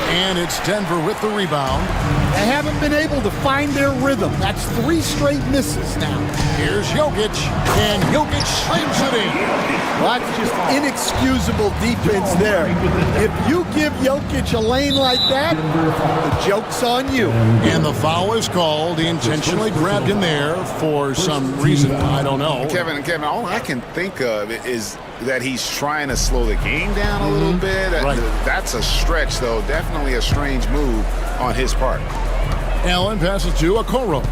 And it's Denver with the rebound. They haven't been able to find their rhythm. That's 3 straight misses now. Here's Jokic. And Jokic slams it in. Well, that's just inexcusable defense there. If you give Jokic a lane like that, the joke's on you. And the foul is called. He intentionally grabbed him there for some reason. I don't know. Kevin, all I can think of is that he's trying to slow the game down a little bit. Right. That's a stretch, though. Definitely a strange move on his part. Allen passes to Okoro.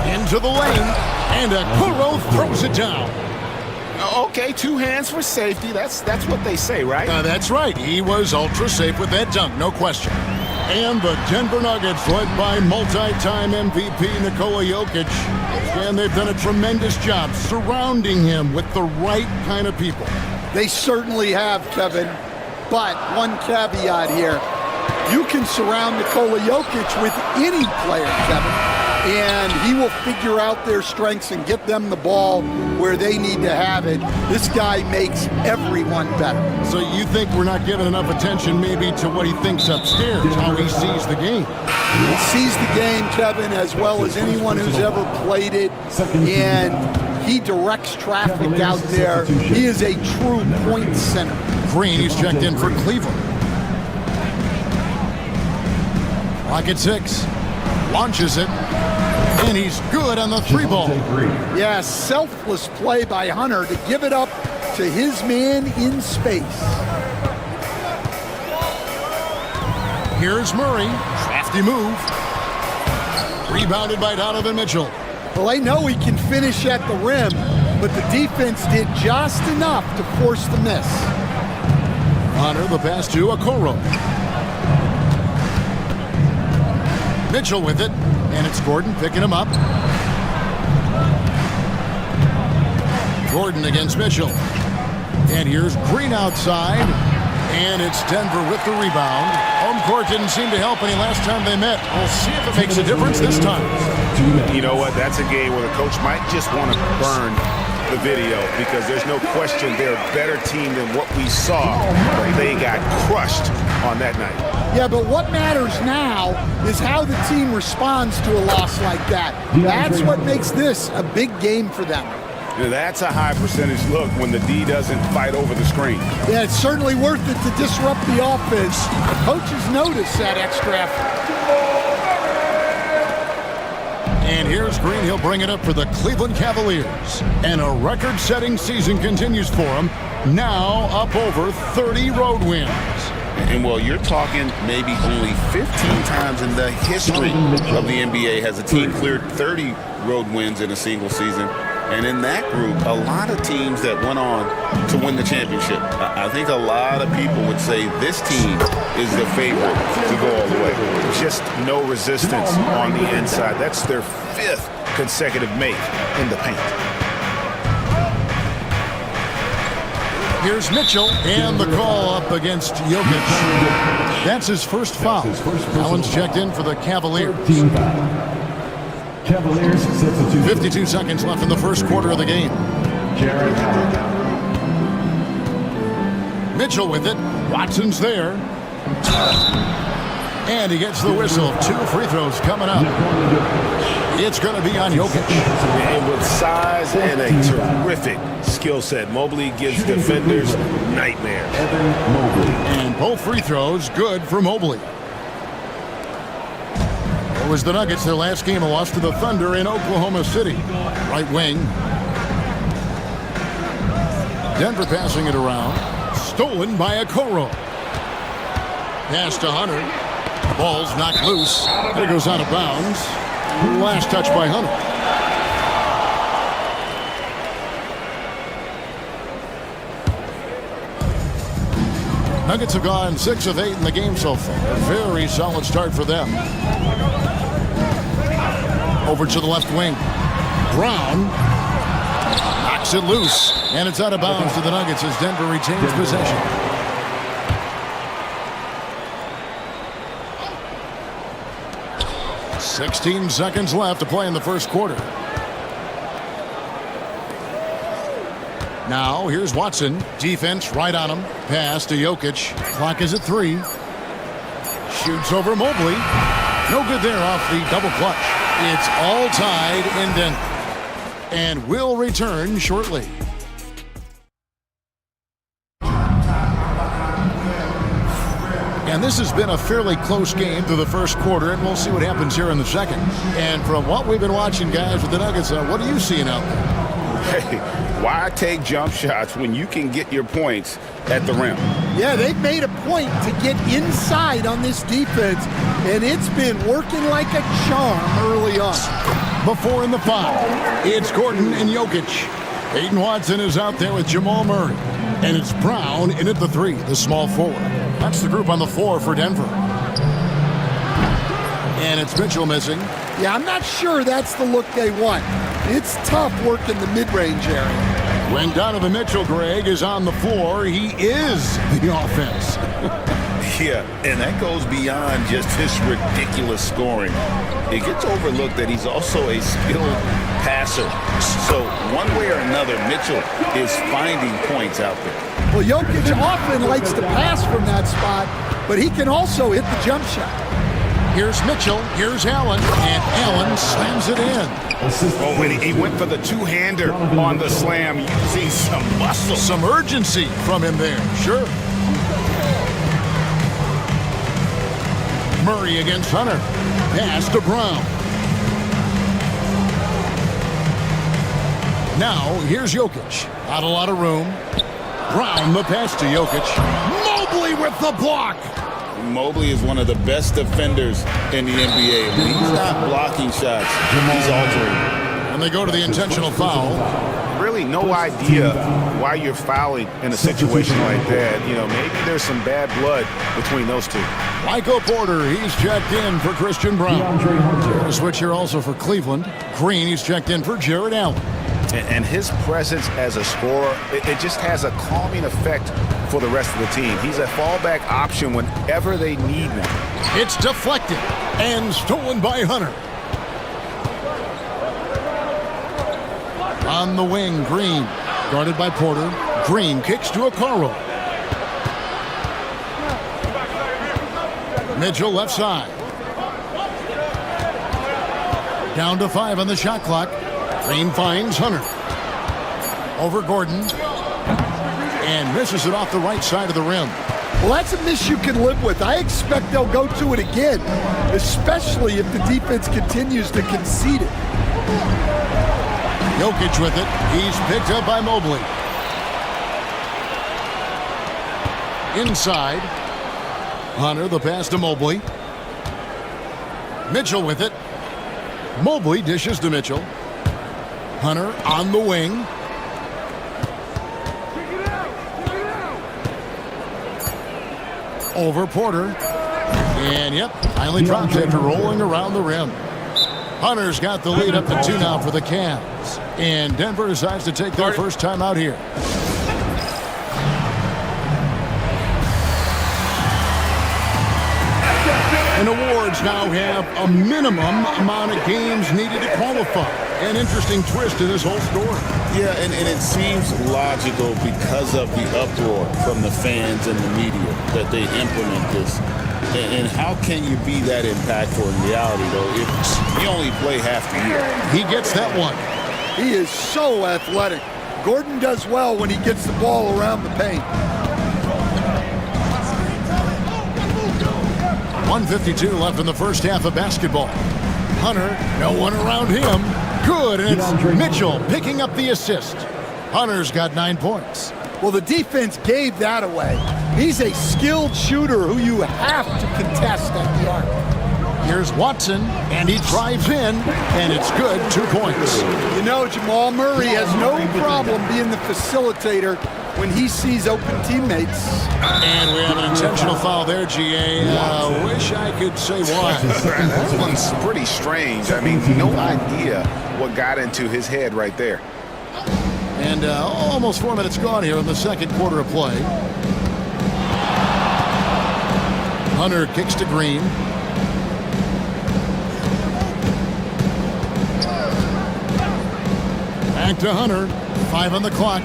Into the lane. And Okoro throws it down. Okay, 2 hands for safety. That's what they say, right? That's right. He was ultra safe with that dunk, no question. And the Denver Nuggets, led by multi-time MVP Nikola Jokic. And they've done a tremendous job surrounding him with the right kind of people. They certainly have, Kevin. But one caveat here. You can surround Nikola Jokic with any player, Kevin. And he will figure out their strengths and get them the ball where they need to have it. This guy makes everyone better. So you think we're not giving enough attention maybe to what he thinks upstairs, how he sees the game? He sees the game, Kevin, as well as anyone who's ever played it. And he directs traffic out there. He is a true point center. Green, he's checked in for Cleveland. Clock at 6. Launches it. And he's good on the 3-ball. Yeah, selfless play by Hunter to give it up to his man in space. Here's Murray. Crafty move. Rebounded by Donovan Mitchell. Well, they know he can finish at the rim, but the defense did just enough to force the miss. Hunter, the pass to Okoro. Mitchell with it, and it's Gordon picking him up. Gordon against Mitchell. And here's Green outside, and it's Denver with the rebound. Home court didn't seem to help any last time they met. We'll see if it makes a difference this time. You know what? That's a game where the coach might just want to burn the video because there's no question they're a better team than what we saw, but they got crushed on that night. Yeah, but what matters now is how the team responds to a loss like that. That's what makes this a big game for them. That's a high percentage look when the D doesn't fight over the screen. Yeah, it's certainly worth it to disrupt the offense. The coaches notice that extra effort. And here's Green. He'll bring it up for the Cleveland Cavaliers. And a record-setting season continues for him. Now up over 30 road wins. And, well, you're talking maybe only 15 times in the history of the NBA has a team cleared 30 road wins in a single season. And in that group, a lot of teams that went on to win the championship. I think a lot of people would say this team is the favorite to go all the way. Just no resistance on the inside. That's their 5th consecutive make in the paint. Here's Mitchell, and the call up against Jokic. That's his first foul. Allen's checked in for the Cavaliers. 52 seconds left in the first quarter of the game. Mitchell with it. Watson's there. And he gets the whistle. 2 free throws coming up. It's going to be on Jokic. And with size and a terrific skill set, Mobley gives defenders nightmares. And both free throws good for Mobley. It was the Nuggets, their last game, a loss to the Thunder in Oklahoma City. Right wing. Denver passing it around. Stolen by Okoro. Pass to Hunter. Ball's knocked loose. It goes out of bounds. Last touch by Hunter. Nuggets have gone 6 of 8 in the game so far. A very solid start for them. Over to the left wing. Brown knocks it loose. And it's out of bounds to the Nuggets as Denver retains possession. .16 seconds left to play in the first quarter. Now here's Watson. Defense right on him. Pass to Jokic. Clock is at 3. Shoots over Mobley. No good there off the double clutch. It's all tied in Denver. And will return shortly. And this has been a fairly close game through the first quarter, and we'll see what happens here in the second. And from what we've been watching, guys, with the Nuggets, what are you seeing out there? Hey, why take jump shots when you can get your points at the rim? Yeah, they've made a point to get inside on this defense, and it's been working like a charm early on. Before in the foul, it's Gordon and Jokic. Peyton Watson is out there with Jamal Murray. And it's Brown in at the 3, the small forward. That's the group on the floor for Denver. And it's Mitchell missing. Yeah, I'm not sure that's the look they want. It's tough working the mid-range area. When Donovan Mitchell, Greg, is on the floor, he is the offense. Yeah, and that goes beyond just his ridiculous scoring. It gets overlooked that he's also a skilled passer. So one way or another, Mitchell is finding points out there. Well, Jokic often likes to pass from that spot, but he can also hit the jump shot. Here's Mitchell, here's Allen, and Allen slams it in. Oh, and he went for the two-hander on the slam, using some muscle. Some urgency from him there, sure. Murray against Hunter. Pass to Brown. Now, here's Jokic. Not a lot of room. Brown, the pass to Jokic. Mobley with the block. Mobley is one of the best defenders in the NBA. When he's not blocking shots, he's altering. And they go to the intentional foul. Really no idea why you're fouling in a situation like that. You know, maybe there's some bad blood between those two. Michael Porter, he's checked in for Christian Brown. A switch here also for Cleveland. Green, he's checked in for Jared Allen. And his presence as a scorer, it just has a calming effect for the rest of the team. He's a fallback option whenever they need one. It's deflected and stolen by Hunter. On the wing, Green, guarded by Porter. Green kicks to Okoro. Mitchell left side. Down to 5 on the shot clock. Green finds Hunter. Over Gordon. And misses it off the right side of the rim. Well, that's a miss you can live with. I expect they'll go to it again, especially if the defense continues to concede it. Jokic with it. He's picked up by Mobley. Inside. Hunter, the pass to Mobley. Mitchell with it. Mobley dishes to Mitchell. Hunter on the wing. Over Porter. And yep, finally drops after rolling around the rim. Hunter's got the lead up to 2 now for the Cavs. And Denver decides to take their first time out here. And awards now have a minimum amount of games needed to qualify. An interesting twist in this whole story. Yeah, and it seems logical because of the uproar from the fans and the media that they implement this. And how can you be that impactful in reality, though, if you only play half the year? He gets that one. He is so athletic. Gordon does well when he gets the ball around the paint. 1:52 left in the first half of basketball. Hunter, no one around him. Good, and it's Mitchell picking up the assist. Hunter's got 9 points. Well, the defense gave that away. He's a skilled shooter who you have to contest at the arc. Here's Watson, and he drives in, and it's good, 2 points. You know, Jamal Murray has no problem being the facilitator when he sees open teammates. And we have an intentional foul there, GA. Wish I could say why. That one's pretty strange. I mean, no idea what got into his head right there. And almost 4 minutes gone here in the second quarter of play. Hunter kicks to Green. Back to Hunter. 5 on the clock.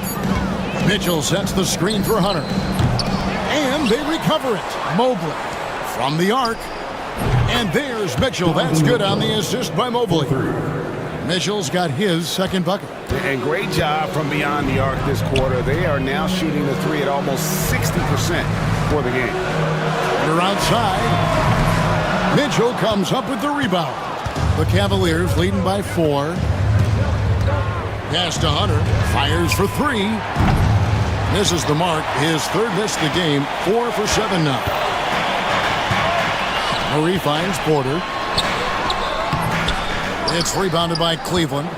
Mitchell sets the screen for Hunter. And they recover it. Mobley from the arc. And there's Mitchell. That's good on the assist by Mobley. Mitchell's got his second bucket. And great job from beyond the arc this quarter. They are now shooting the three at almost 60% for the game. Hunter outside. Mitchell comes up with the rebound. The Cavaliers leading by 4. Pass to Hunter. Fires for 3. Misses the mark. His third miss of the game. 4 for 7 now. Murray finds Porter. It's rebounded by Cleveland.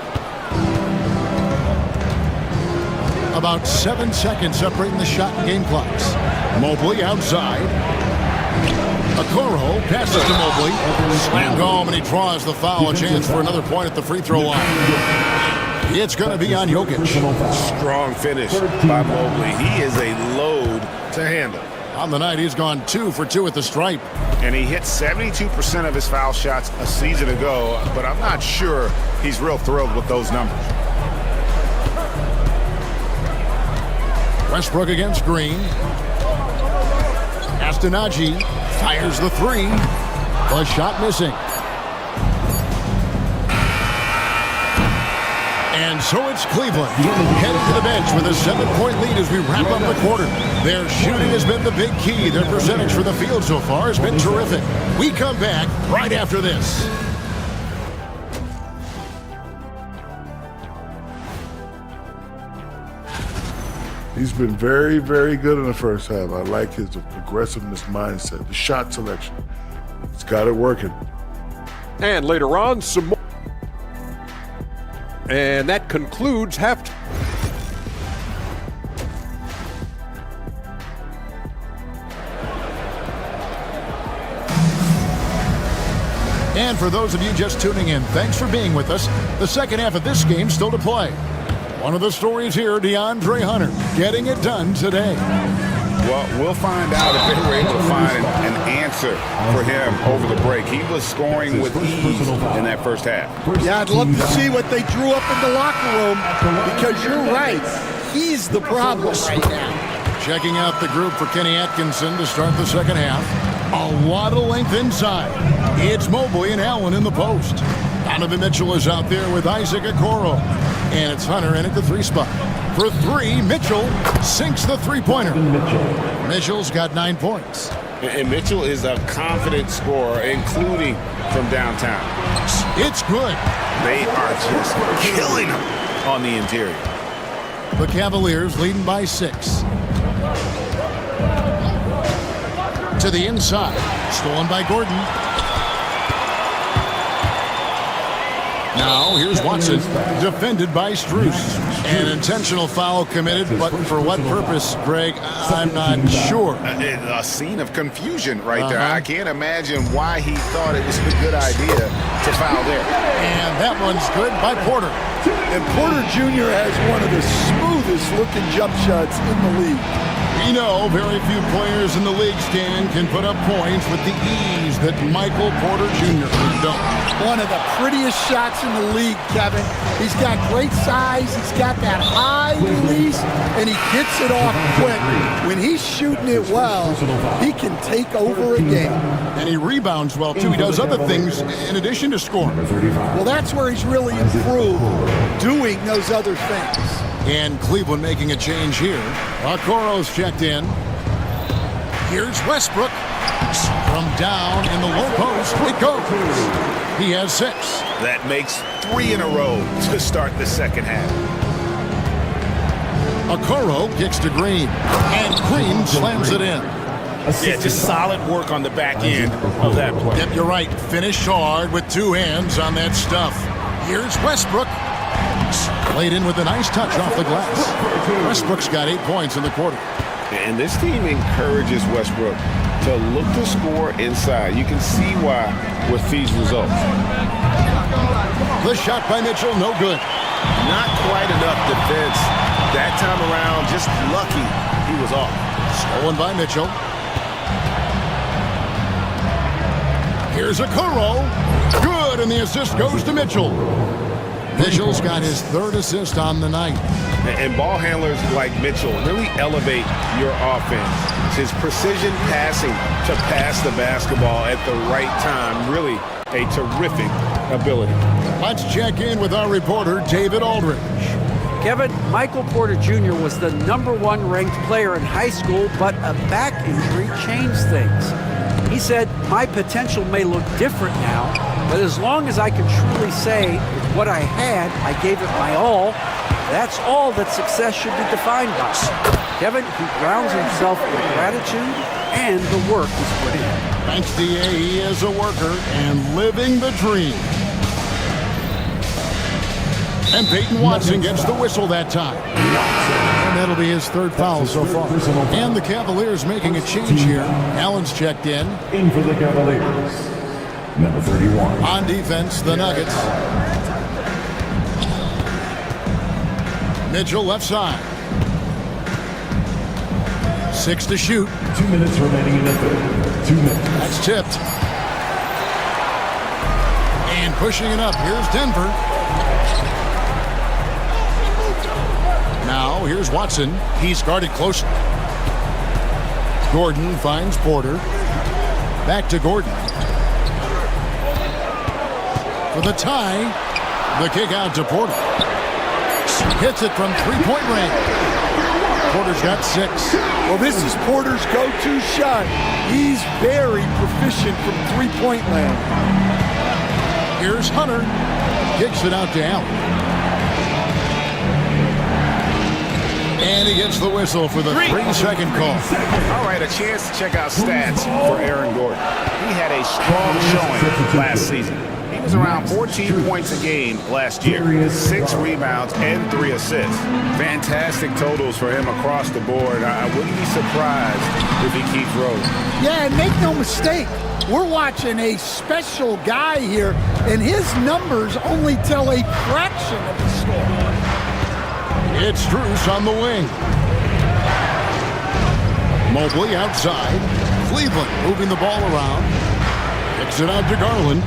About 7 seconds separating the shot and game clocks. Mobley outside. Okoro passes to Mobley. Slammed home, and he draws the foul. A chance for another point at the free throw line. It's going to be on Jokic. Strong finish by Mobley. He is a load to handle. On the night, he's gone 2 for 2 at the stripe. And he hit 72% of his foul shots a season ago, but I'm not sure he's real thrilled with those numbers. Westbrook against Green. Astonagi fires the 3. The shot missing. And so it's Cleveland headed to the bench with a 7-point lead as we wrap up the quarter. Their shooting has been the big key. Their percentage from the field so far has been terrific. We come back right after this. He's been very, very good in the first half. I like his aggressiveness mindset, the shot selection. He's got it working. And later on, some more. And that concludes halftime. And for those of you just tuning in, thanks for being with us. The second half of this game still to play. One of the stories here, DeAndre Hunter, getting it done today. Well, we'll find out if they were able to find an answer for him over the break. He was scoring with ease in that first half. Yeah, I'd love to see what they drew up in the locker room, because you're right. He's the problem right now. Checking out the group for Kenny Atkinson to start the second half. A lot of length inside. It's Mobley and Allen in the post. Donovan Mitchell is out there with Isaac Okoro. And it's Hunter in at the 3 spot. For 3, Mitchell sinks the 3-pointer. Mitchell's got 9 points. And Mitchell is a confident scorer, including from downtown. It's good. They are just killing him on the interior. The Cavaliers leading by 6. To the inside. Stolen by Gordon. Now, here's Watson, defended by Strus. An intentional foul committed, but for what purpose, Greg, I'm not sure. A scene of confusion right there. I can't imagine why he thought it was a good idea to foul there. And that one's good by Porter. And Porter Jr. has one of the smoothest looking jump shots in the league. We know very few players in the league, Stan, can put up points with the ease that Michael Porter Jr. has done. One of the prettiest shots in the league, Kevin. He's got great size, he's got that high release, and he gets it off quick. When he's shooting it well, he can take over a game. And he rebounds well, too. He does other things in addition to scoring. Well, that's where he's really improved, doing those other things. And Cleveland making a change here. Okoro's checked in. Here's Westbrook. From down in the low post, it goes. He has 6. That makes 3 in a row to start the second half. Okoro kicks to Green. And Green slams it in. Yeah, just solid work on the back end of that play. Yep, you're right. Finish hard with 2 hands on that stuff. Here's Westbrook. Played in with a nice touch off the glass. Westbrook's got 8 points in the quarter. And this team encourages Westbrook to look to score inside. You can see why with these results. The shot by Mitchell, no good. Not quite enough defense that time around. Just lucky he was off. Stolen by Mitchell. Here's Okoro. Good, and the assist goes to Mitchell. Mitchell's got his 3rd assist on the night. And ball handlers like Mitchell really elevate your offense. His precision passing to pass the basketball at the right time, really a terrific ability. Let's check in with our reporter, David Aldridge. Kevin, Michael Porter Jr. was the #1 ranked player in high school, but a back injury changed things. He said, my potential may look different now, but as long as I can truly say with what I had, I gave it my all. That's all that success should be defined by. Kevin, he grounds himself in gratitude and the work he's put in. Thanks, D.A. He is a worker and living the dream. And Peyton Watson gets the whistle that time. And that'll be his 3rd foul so far. And the Cavaliers making a change here. Allen's checked in. In for the Cavaliers, number 31. On defense, the Nuggets. Mitchell left side. 6 to shoot. 2 minutes remaining in the 3rd. 2 minutes. That's tipped. And pushing it up, here's Denver. Now, here's Watson. He's guarded closely. Gordon finds Porter. Back to Gordon. For the tie. The kick out to Porter. Hits it from 3-point range. Porter's got 6. Well, this is Porter's go-to shot. He's very proficient from 3-point land. Here's Hunter. Kicks it out to Allen. And he gets the whistle for the 3-second call. All right, a chance to check out stats for Aaron Gordon. He had a strong showing last season. He was around 14 points a game last year, 6 rebounds and 3 assists. Fantastic totals for him across the board. I wouldn't be surprised if he keeps rolling. Yeah, and make no mistake, we're watching a special guy here, and his numbers only tell a fraction of the story. It's Strus on the wing. Mobley outside. Cleveland moving the ball around. Kicks it out to Garland.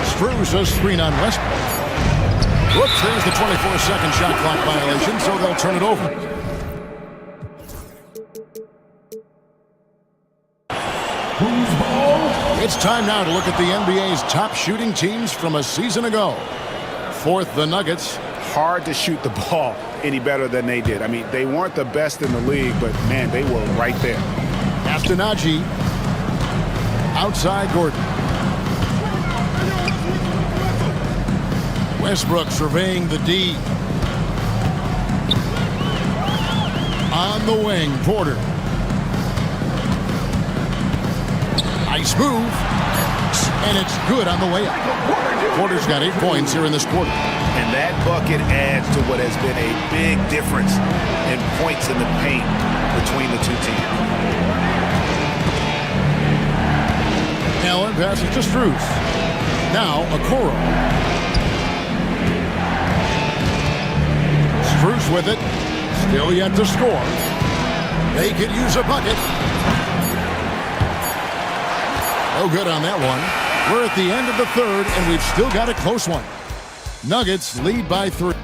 Strus a screen on Westbrook. Whoops, there's the 24-second shot clock violation, so they'll turn it over. It's time now to look at the NBA's top shooting teams from a season ago. 4th, the Nuggets. Hard to shoot the ball any better than they did. I mean, they weren't the best in the league, but, man, they were right there. Astenaji. Outside Gordon. Westbrook surveying the D. On the wing, Porter. Nice move. And it's good on the way up. Porter's got 8 points here in this quarter. And that bucket adds to what has been a big difference in points in the paint between the two teams. Allen passes to Strus. Now, Okoro. Bruce with it. Still yet to score. They could use a bucket. No good on that one. We're at the end of the third, and we've still got a close one. Nuggets lead by 3.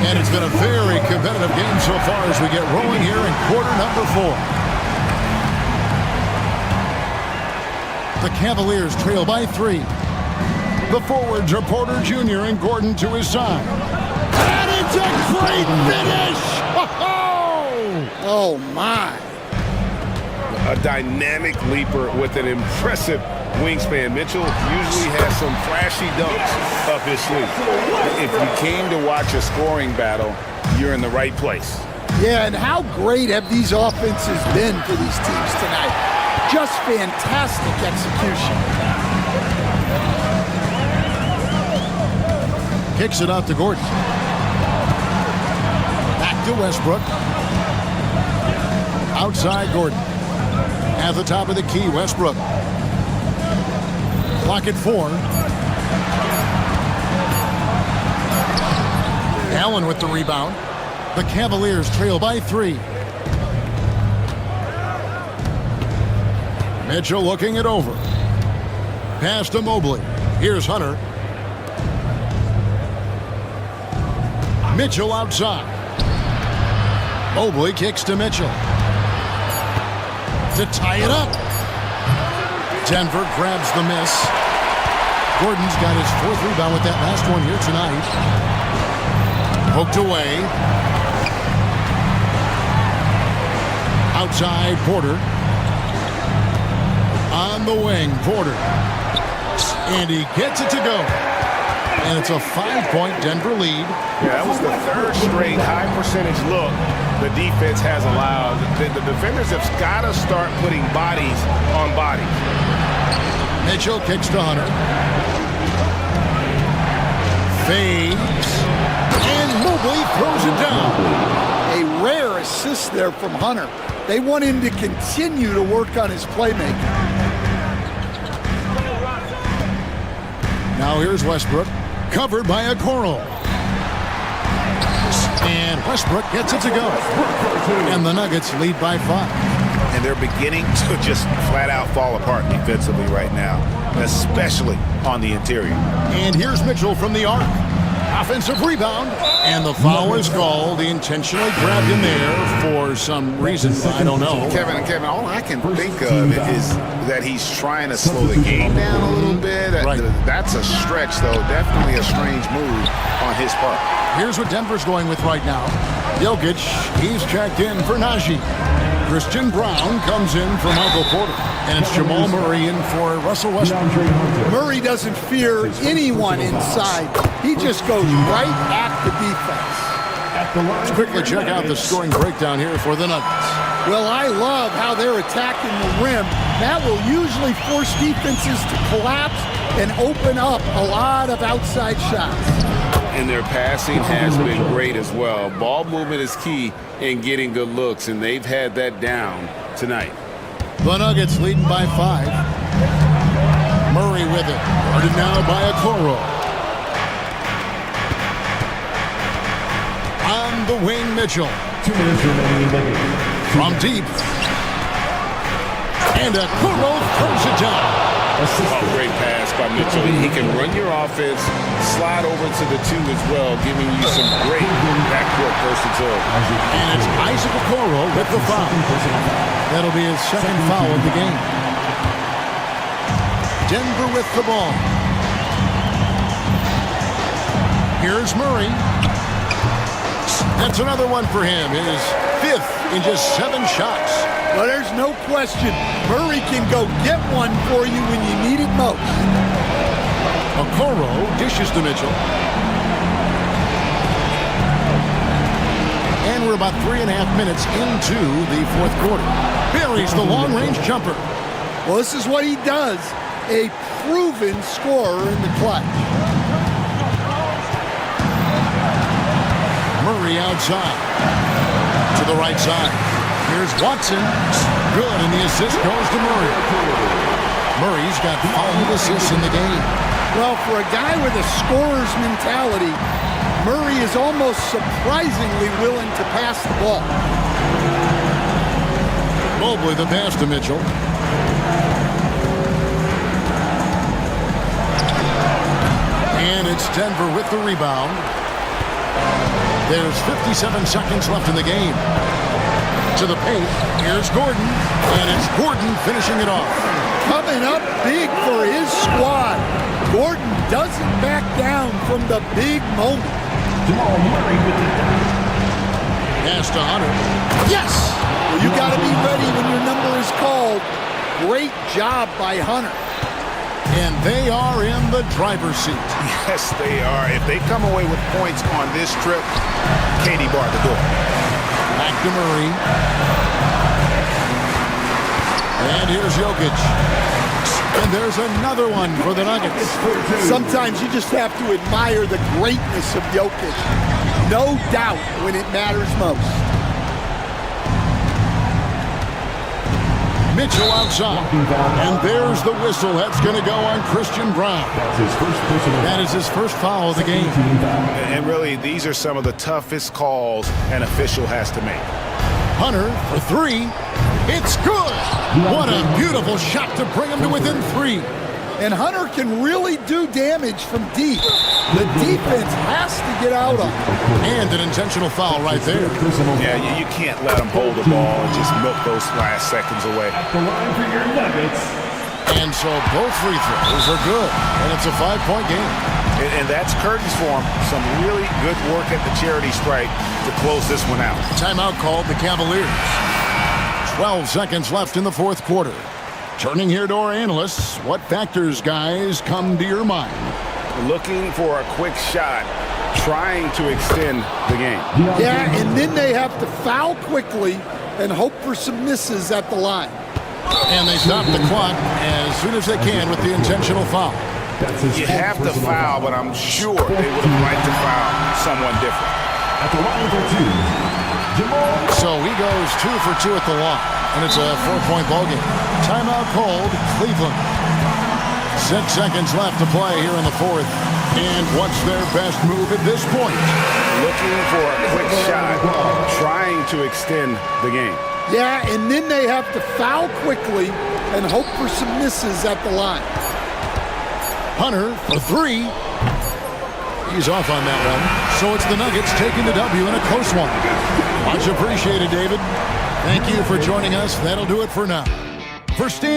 And it's been a very competitive game so far as we get rolling here in quarter number 4. The Cavaliers trail by 3. The forwards are Porter Jr. and Gordon to his side. And it's a great finish! Oh, my. A dynamic leaper with an impressive wingspan. Mitchell usually has some flashy dunks up his sleeve. If you came to watch a scoring battle, you're in the right place. Yeah, and how great have these offenses been for these teams tonight? Just fantastic execution. Kicks it out to Gordon. Back to Westbrook. Outside Gordon. At the top of the key, Westbrook. Clock at 4. Allen with the rebound. The Cavaliers trail by 3. Mitchell looking it over. Pass to Mobley. Here's Hunter. Mitchell outside. Mobley kicks to Mitchell. To tie it up. Denver grabs the miss. Gordon's got his 4th rebound with that last one here tonight. Poked away. Outside Porter. On the wing, Porter. And he gets it to go. And it's a 5-point Denver lead. Yeah, that was the 3rd straight high percentage look the defense has allowed. The defenders have got to start putting bodies on bodies. Mitchell kicks to Hunter. Fades. And Mobley throws it down. A rare assist there from Hunter. They want him to continue to work on his playmaking. Now here's Westbrook. Covered by a Okoro. And Westbrook gets it to go. And the Nuggets lead by 5. And they're beginning to just flat out fall apart defensively right now, especially on the interior. And here's Mitchell from the arc. Offensive rebound. And the foul is called. He intentionally grabbed him there for some reason. I don't know. Kevin, all I can think of is that he's trying to slow the game down a little bit. Right. That's a stretch, though. Definitely a strange move on his part. Here's what Denver's going with right now. Jokic, he's checked in for Najee. Christian Brown comes in for Michael Porter. And it's Jamal Murray in for Russell Westbrook. Murray doesn't fear anyone inside. He just goes right at the defense. Let's quickly check out the scoring breakdown here for the Nuggets. Well, I love how they're attacking the rim. That will usually force defenses to collapse and open up a lot of outside shots. And their passing has been great as well. Ball movement is key in getting good looks, and they've had that down tonight. The Nuggets leading by 5. Murray with it. Guarded now by Okoro. On the wing, Mitchell. 2 minutes remaining in the game. From deep. And Okoro throws it down. Oh, great pass by Mitchell. He can run your offense, slide over to the 2 as well, giving you some great backcourt versatility. And it's Isaac Okoro with the foul. That'll be his 2nd foul of the game. Denver with the ball. Here's Murray. That's another one for him. His 5th in just 7 shots. Well, there's no question. Murray can go get one for you when you need it most. Okoro dishes to Mitchell. And we're about 3.5 minutes into the 4th quarter. Buries the long-range jumper. Well, this is what he does. A proven scorer in the clutch. Murray outside. To the right side. Here's Watson. Good, and the assist goes to Murray. Murray's got 5 assists in the game. Well, for a guy with a scorer's mentality, Murray is almost surprisingly willing to pass the ball. Mobley the pass to Mitchell. And it's Denver with the rebound. There's 57 seconds left in the game. To the paint. Here's Gordon. And it's Gordon finishing it off. Coming up big for his squad. Gordon doesn't back down from the big moment. Pass to Hunter. Yes! Well, you got to be ready when your number is called. Great job by Hunter. And they are in the driver's seat. Yes, they are. If they come away with points on this trip, Katie barred the door. Back to Murray. And here's Jokic. And there's another one for the Nuggets. Sometimes you just have to admire the greatness of Jokic. No doubt when it matters most. Mitchell outside. And there's the whistle. That's going to go on Christian Brown. That is his first foul of the game. And really, these are some of the toughest calls an official has to make. Hunter for three. It's good. What a beautiful shot to bring him to within three. And Hunter can really do damage from deep. The defense has to get out on him. And an intentional foul right there. Yeah, you can't let him hold the ball and just milk those last seconds away. At the line for your Nuggets. And so both free throws are good. And it's a 5-point game. And that's curtains for him. Some really good work at the charity stripe to close this one out. Timeout called the Cavaliers. 12 seconds left in the fourth quarter. Turning here to our analysts, what factors, guys, come to your mind? Looking for a quick shot, trying to extend the game. Yeah, and then they have to foul quickly and hope for some misses at the line. And they stop the clock as soon as they can with the intentional foul. You have to foul, but I'm sure they would have liked to foul someone different. At the line for two, Jamal. So he goes 2 for 2 at the line, and it's a 4-point ball game. Timeout called, Cleveland. 6 seconds left to play here in the fourth. And what's their best move at this point? Looking for a quick shot, trying to extend the game. Yeah, and then they have to foul quickly and hope for some misses at the line. Hunter for three. He's off on that one. So it's the Nuggets taking the W in a close one. Much appreciated, David. Thank you for joining us. That'll do it for now. For Stan.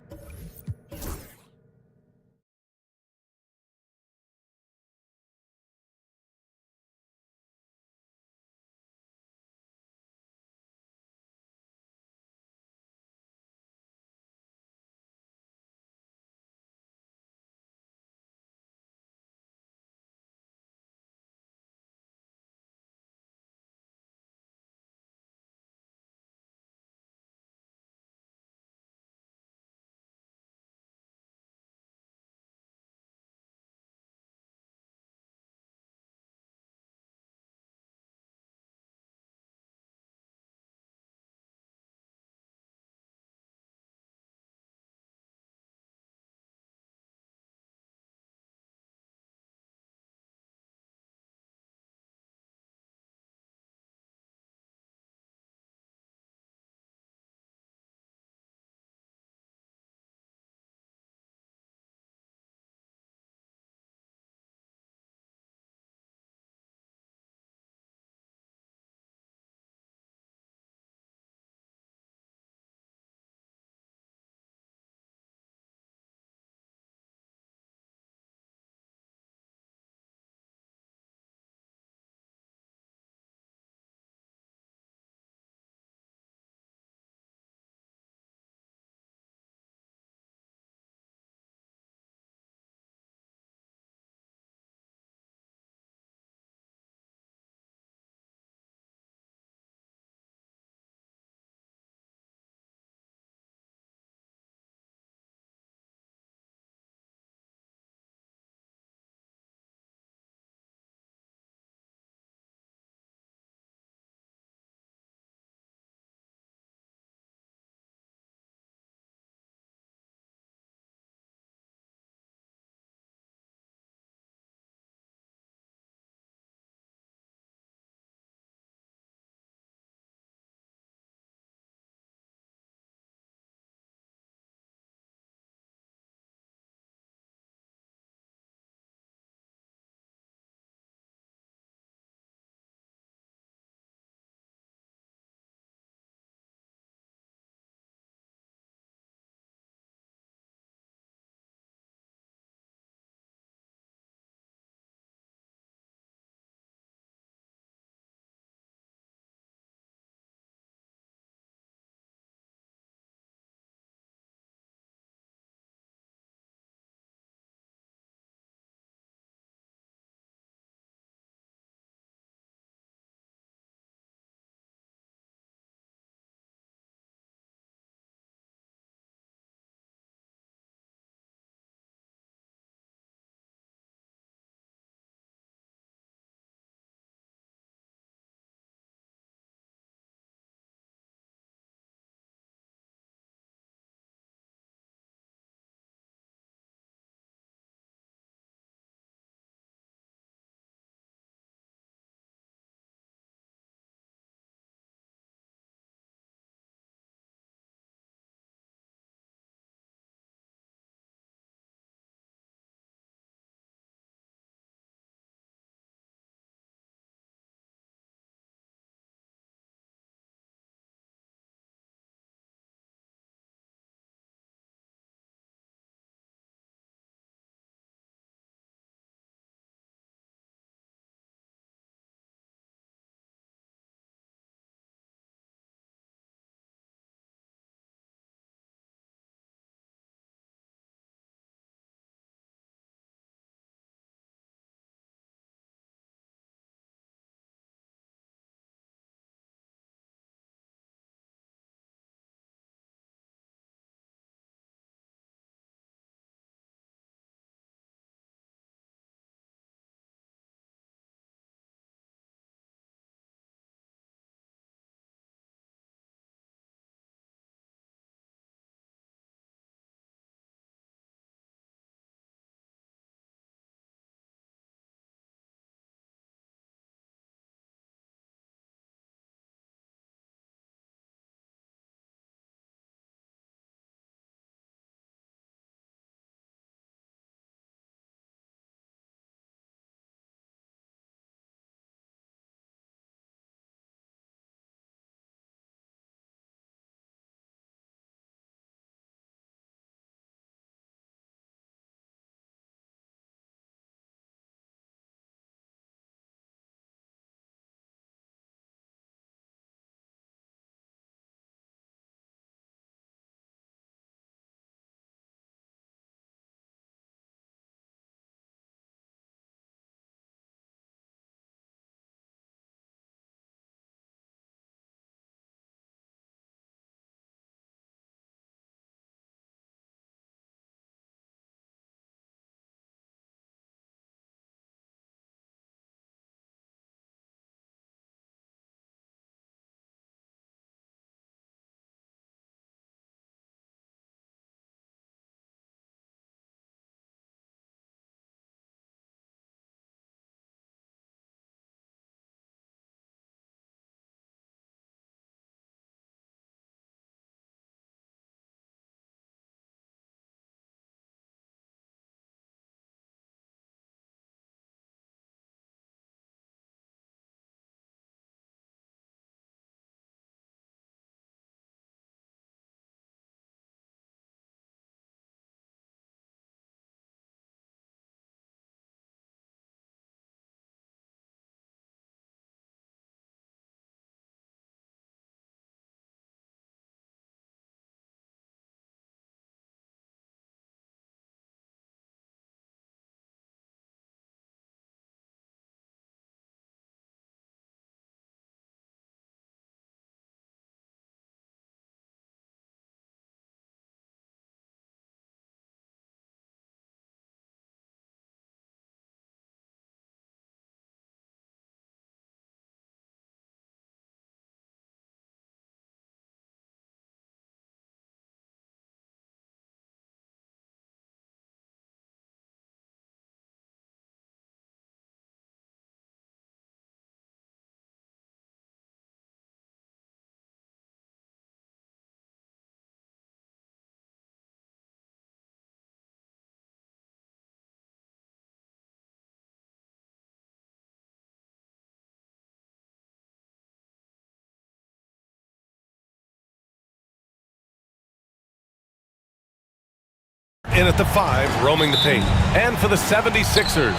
in at the 5, roaming the paint. And for the 76ers,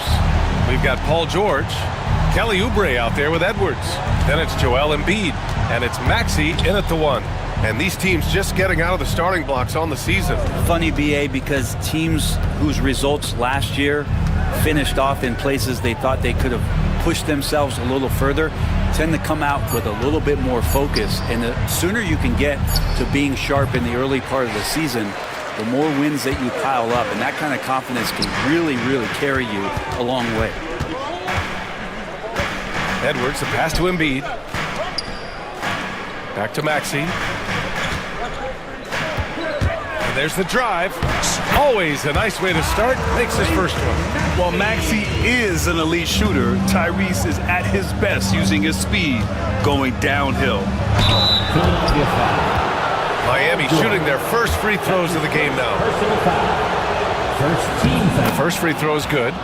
we've got Paul George, Kelly Oubre out there with Edwards. Then it's Joel Embiid, and it's Maxey in at the 1. And these teams just getting out of the starting blocks on the season. Funny, BA, because teams whose results last year finished off in places they thought they could have pushed themselves a little further tend to come out with a little bit more focus. And the sooner you can get to being sharp in the early part of the season, the more wins that you pile up. And that kind of confidence can really, really carry you a long way. Edwards, the pass to Embiid. Back to Maxey. And there's the drive. Always a nice way to start. Makes his first one. Well, Maxey is an elite shooter. Tyrese is at his best using his speed going downhill. Miami shooting their first free throws of the game now. The first free throw is good.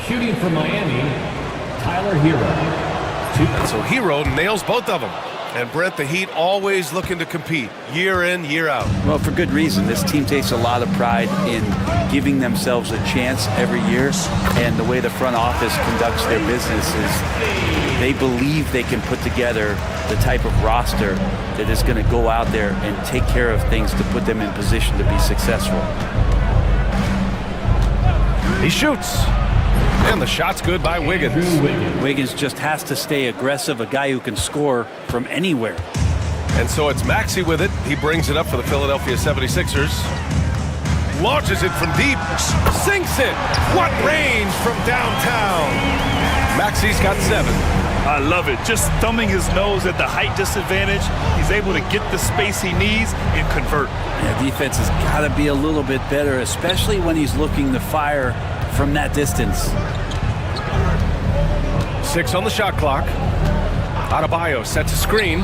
Shooting for Miami, Tyler Hero. And so Hero nails both of them. And Brent, the Heat always looking to compete year in, year out. Well, for good reason. This team takes a lot of pride in giving themselves a chance every year. And the way the front office conducts their business is they believe they can put together the type of roster that is going to go out there and take care of things to put them in position to be successful. He shoots. And the shot's good by Wiggins. Wiggins just has to stay aggressive, a guy who can score from anywhere. And so it's Maxey with it. He brings it up for the Philadelphia 76ers. Launches it from deep. Sinks it. What range from downtown. Maxey's got 7. I love it. Just thumbing his nose at the height disadvantage. He's able to get the space he needs and convert. Yeah, defense has got to be a little bit better, especially when he's looking to fire from that distance. 6 on the shot clock. Adebayo sets a screen.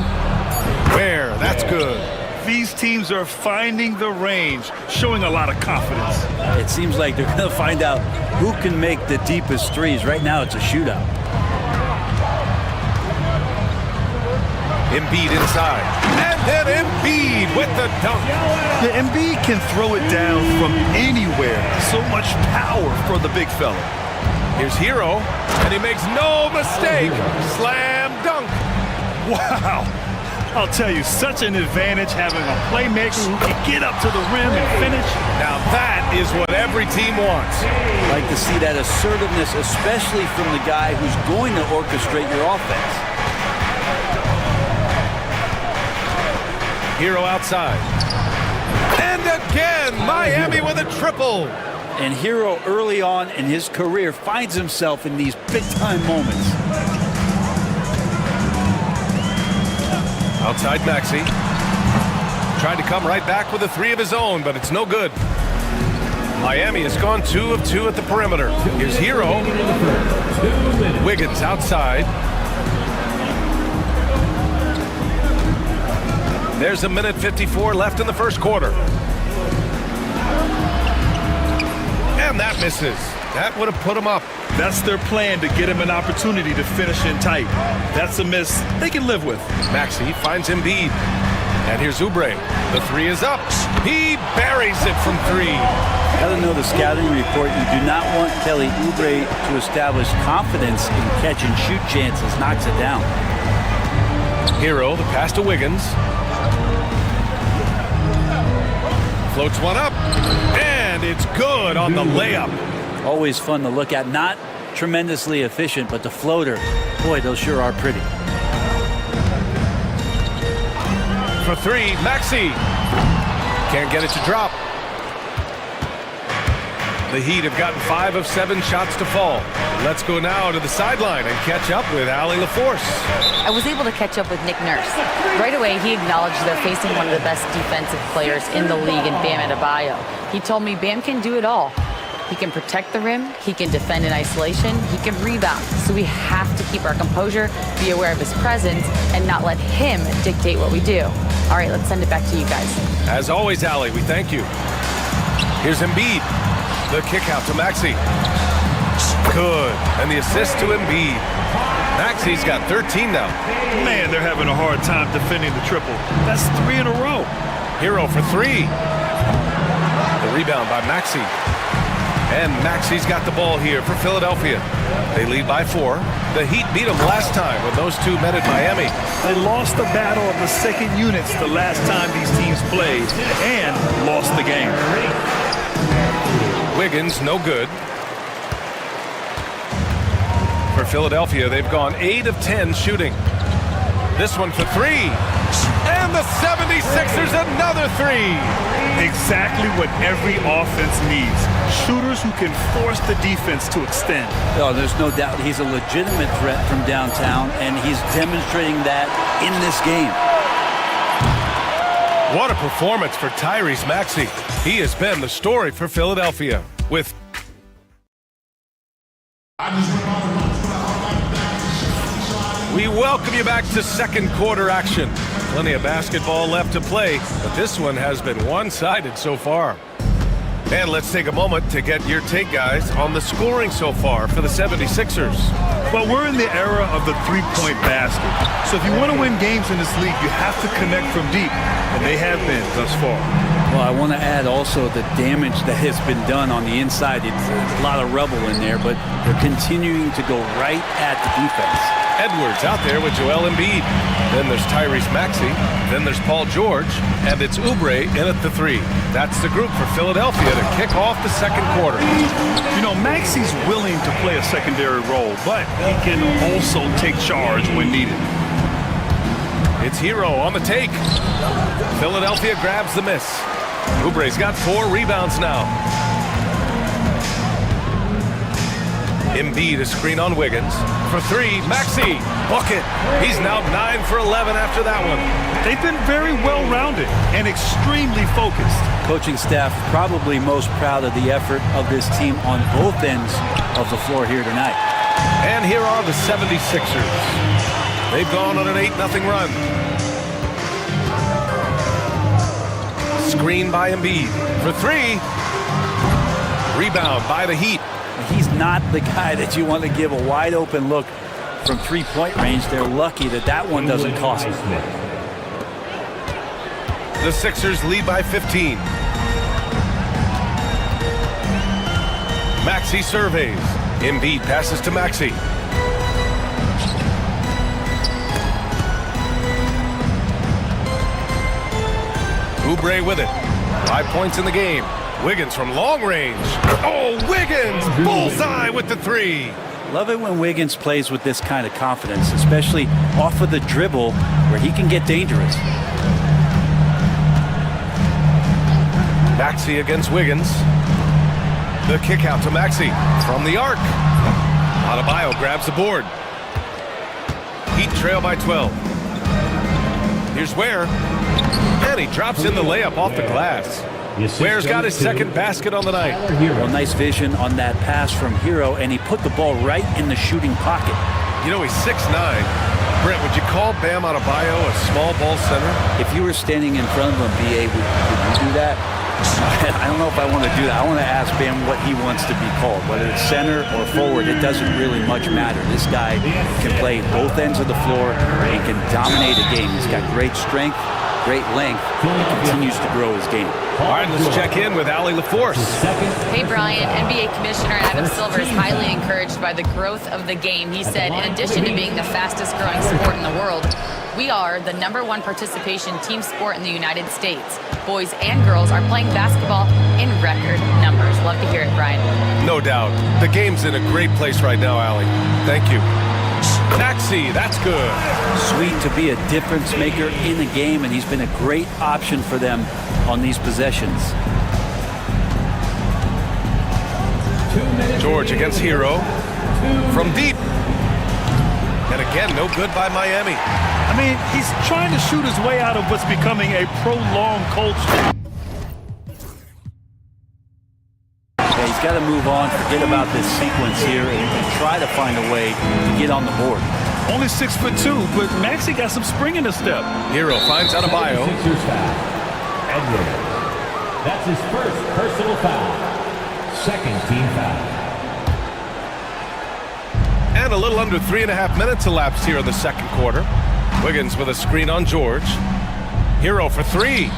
Where? That's good. These teams are finding the range, showing a lot of confidence. It seems like they're going to find out who can make the deepest threes. Right now, it's a shootout. Embiid inside. And then Embiid with the dunk. The Embiid can throw it down from anywhere. So much power for the big fella. Here's Hero, and he makes no mistake. Slam dunk. Wow. I'll tell you, such an advantage having a playmaker who can get up to the rim and finish. Now that is what every team wants. Like to see that assertiveness, especially from the guy who's going to orchestrate your offense. Hero outside. And again, Miami with a triple. And Hero early on in his career finds himself in these big-time moments. Outside Maxey. Tried to come right back with a 3 of his own, but it's no good. Miami has gone 2 of 2 at the perimeter. Here's Hero. Wiggins outside. There's a minute 54 left in the first quarter. And that misses. That would have put him up. That's their plan, to get him an opportunity to finish in tight. That's a miss they can live with. Maxey finds Embiid. And here's Oubre. The 3 is up. He buries it from 3. Got to know the scouting report. You do not want Kelly Oubre to establish confidence in catch and shoot chances. Knocks it down. Hero, the pass to Wiggins. Floats one up. And it's good on the layup. Always fun to look at. Not tremendously efficient, but the floater, boy, those sure are pretty. For 3, Maxey. Can't get it to drop. The Heat have gotten 5 of 7 shots to fall. Let's go now to the sideline and catch up with Allie LaForce. I was able to catch up with Nick Nurse. Right away, he acknowledged they're facing one of the best defensive players in the league in Bam Adebayo. He told me Bam can do it all. He can protect the rim, he can defend in isolation, he can rebound. So we have to keep our composure, be aware of his presence, and not let him dictate what we do. All right, let's send it back to you guys. As always, Allie, we thank you. Here's Embiid. The kick out to Maxey. Good. And the assist to Embiid. Maxey's got 13 now. Man, they're having a hard time defending the triple. That's 3 in a row. Hero for 3. The rebound by Maxey. And Maxey's got the ball here for Philadelphia. They lead by 4. The Heat beat them last time when those two met at Miami. They lost the battle of the second units the last time these teams played and lost the game. Wiggins, no good. For Philadelphia, they've gone 8 of 10 shooting. This one for 3. And the 76ers another 3. Exactly what every offense needs. Shooters who can force the defense to extend. Oh, there's no doubt he's a legitimate threat from downtown, and he's demonstrating that in this game. What a performance for Tyrese Maxey. He has been the story for Philadelphia with We welcome you back to second quarter action. Plenty of basketball left to play, but this one has been one-sided so far. And let's take a moment to get your take, guys, on the scoring so far for the 76ers. Well, we're in the era of the three-point basket. So if you want to win games in this league, you have to connect from deep, and they have been thus far. Well, I want to add also the damage that has been done on the inside. It's a lot of rubble in there, but they're continuing to go right at the defense. Edwards out there with Joel Embiid. Then there's Tyrese Maxey. Then there's Paul George. And it's Oubre in at the 3. That's the group for Philadelphia to kick off the second quarter. You know, Maxey's willing to play a secondary role, but he can also take charge when needed. It's Hero on the take. Philadelphia grabs the miss. Oubre's got 4 rebounds now. Embiid, a screen on Wiggins. For 3, Maxey, bucket. He's now 9 for 11 after that one. They've been very well-rounded and extremely focused. Coaching staff probably most proud of the effort of this team on both ends of the floor here tonight. And here are the 76ers. They've gone on an 8-0 run. Screen by Embiid. For 3. Rebound by the Heat. He's not the guy that you want to give a wide open look from three-point range. They're lucky that that one doesn't cost them. The Sixers lead by 15. Maxey surveys. Embiid passes to Maxey. Oubre with it. 5 points in the game. Wiggins from long range. Oh, Wiggins! Bullseye with the 3. Love it when Wiggins plays with this kind of confidence, especially off of the dribble where he can get dangerous. Maxey against Wiggins. The kick out to Maxey from the arc. Adebayo grabs the board. Heat trail by 12. Here's Ware. And he drops in the layup off the glass. Ware's got his second basket on the night. Well, nice vision on that pass from Hero, and he put the ball right in the shooting pocket. You know, he's 6'9". Brent, would you call Bam Adebayo a small ball center? If you were standing in front of him, BA, would you do that? I don't know if I want to do that. I want to ask Bam what he wants to be called. Whether it's center or forward, it doesn't really much matter. This guy can play both ends of the floor and can dominate a game. He's got great strength, great length, and continues to grow his game. All right, let's check in with Allie LaForce. Hey, Brian. NBA Commissioner Adam Silver is highly encouraged by the growth of the game. He said, in addition to being the fastest growing sport in the world, we are the #1 participation team sport in the United States. Boys and girls are playing basketball in record numbers. Love to hear it, Brian. No doubt. The game's in a great place right now, Allie. Thank you. Maxey, that's good. Sweet to be a difference maker in the game, and he's been a great option for them on these possessions. George against Hero. From deep. And again, no good by Miami. I mean, he's trying to shoot his way out of what's becoming a prolonged culture. Yeah, he's got to move on, forget about this sequence here, and try to find a way to get on the board. Only 6'2", but Maxey got some spring in his step. Hero finds Adebayo. Edwards. That's his first personal foul. Second team foul. And a little under 3.5 minutes elapsed here in the second quarter. Wiggins with a screen on George. Hero for 3.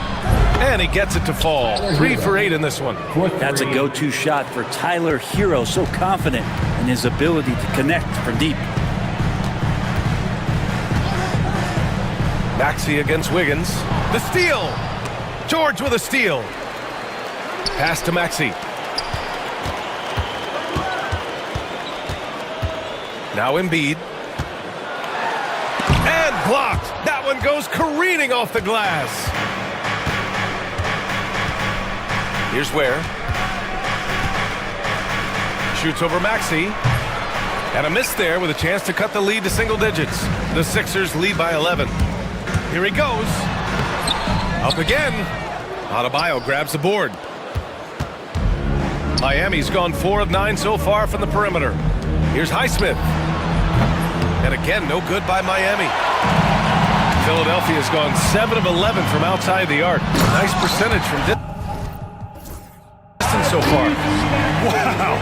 And he gets it to fall. 3 for 8 in this one. That's a go-to shot for Tyler Hero, so confident in his ability to connect from deep. Maxey against Wiggins. The steal! George with a steal. Pass to Maxey. Now Embiid. And blocked. That one goes careening off the glass. Here's Ware. Shoots over Maxey. And a miss there with a chance to cut the lead to single digits. The Sixers lead by 11. Here he goes. Up again. Adebayo grabs the board. Miami's gone 4 of 9 so far from the perimeter. Here's Highsmith. And again, no good by Miami. Philadelphia's gone 7 of 11 from outside the arc. Nice percentage from distance so far. Wow.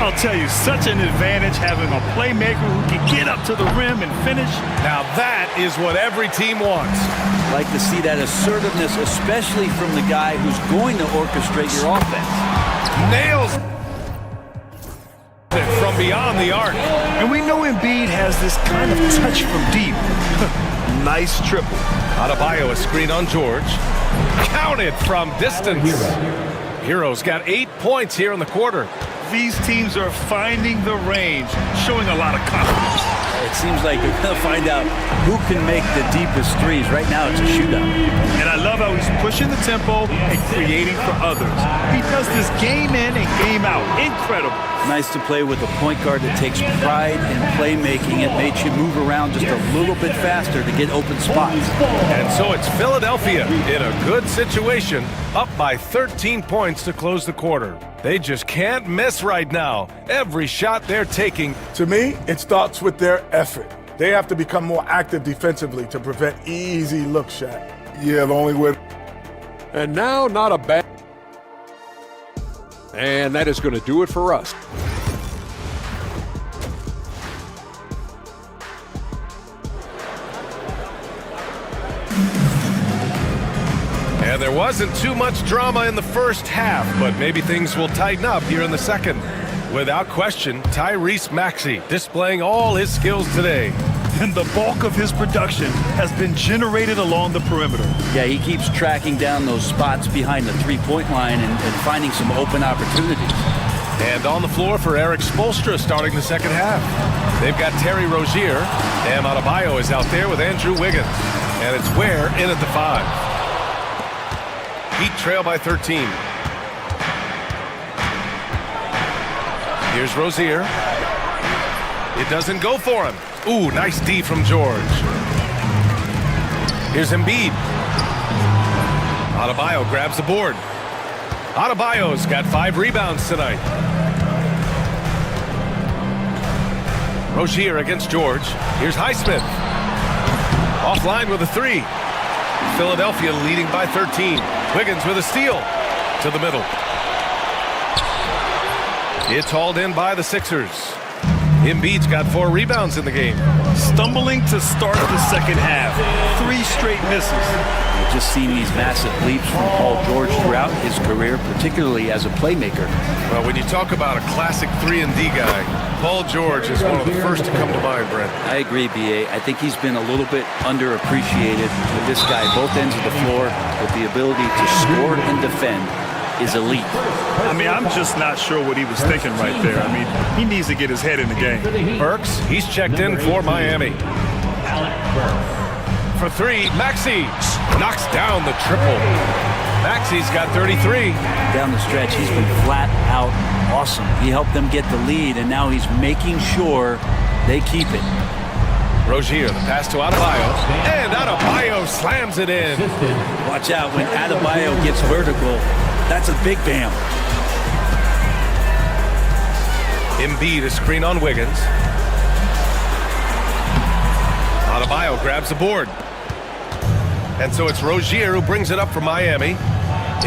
I'll tell you, such an advantage having a playmaker who can get up to the rim and finish. Now that is what every team wants. Like to see that assertiveness, especially from the guy who's going to orchestrate your offense. Nails it from beyond the arc. And we know Embiid has this kind of touch from deep. Nice triple. Adebayo a screen on George. Counted from distance. Hero's got 8 points here in the quarter. These teams are finding the range, showing a lot of confidence. It seems like they're going to find out who can make the deepest threes. Right now, it's a shootout. And I love how he's pushing the tempo and creating for others. He does this game in and game out. Incredible. Nice to play with a point guard that takes pride in playmaking. It makes you move around just a little bit faster to get open spots. And so it's Philadelphia in a good situation, up by 13 points to close the quarter. They just can't miss right now. Every shot they're taking. To me, it starts with their effort. They have to become more active defensively to prevent easy look shot. Yeah, the only way. And now, not a bad. And that is going to do it for us. And there wasn't too much drama in the first half, but maybe things will tighten up here in the second. Without question, Tyrese Maxey displaying all his skills today. And the bulk of his production has been generated along the perimeter. Yeah, he keeps tracking down those spots behind the three-point line and finding some open opportunities. And on the floor for Eric Spoelstra starting the second half. They've got Terry Rozier, and Adebayo is out there with Andrew Wiggins. And it's Ware in at the 5. Heat trail by 13. Here's Rozier. It doesn't go for him. Ooh, nice D from George. Here's Embiid. Adebayo grabs the board. Adebayo's got 5 rebounds tonight. Rozier against George. Here's Highsmith. Offline with a 3. Philadelphia leading by 13. Wiggins with a steal to the middle. It's hauled in by the Sixers. Embiid's got 4 rebounds in the game. Stumbling to start the second half. 3 straight misses. We've just seen these massive leaps from Paul George throughout his career, particularly as a playmaker. Well, when you talk about a classic 3-and-D guy, Paul George is one of the first to come to mind, Brent. I agree, B.A. I think he's been a little bit underappreciated. With this guy, both ends of the floor, with the ability to score and defend, is elite. I mean, I'm just not sure what he was thinking right there. I mean, he needs to get his head in the game. Burks, he's checked in for Miami. For 3, Maxey knocks down the triple. Maxey's got 33. Down the stretch, he's been flat out awesome. He helped them get the lead, and now he's making sure they keep it. Rozier, the pass to Adebayo, and Adebayo slams it in. Watch out when Adebayo gets vertical. That's a big bam. Embiid a screen on Wiggins. Adebayo grabs the board. And so it's Rozier who brings it up for Miami.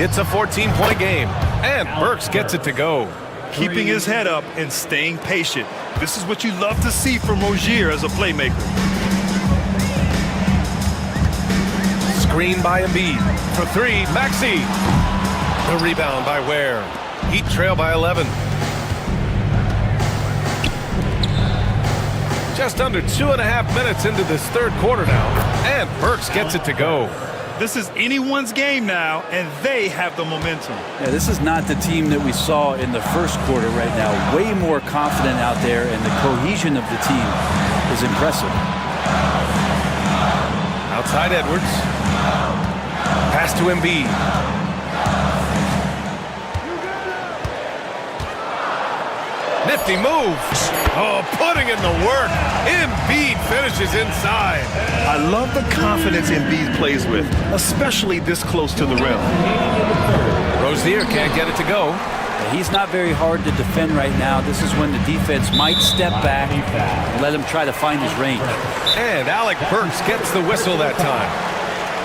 It's a 14-point game, and Burks gets it to go. Keeping his head up and staying patient. This is what you love to see from Rozier as a playmaker. Screen by Embiid. For three, Maxey. The rebound by Ware. Heat trail by 11. Just under 2.5 minutes into this third quarter now, and Burks gets it to go. This is anyone's game now, and they have the momentum. Yeah, this is not the team that we saw in the first quarter right now. Way more confident out there, and the cohesion of the team is impressive. Outside Edwards. Pass to Embiid. Nifty move. Oh, putting in the work. Embiid finishes inside. I love the confidence Embiid plays with, especially this close to the rim. Rozier can't get it to go. He's not very hard to defend right now. This is when the defense might step back and let him try to find his range. And Alec Burks gets the whistle that time.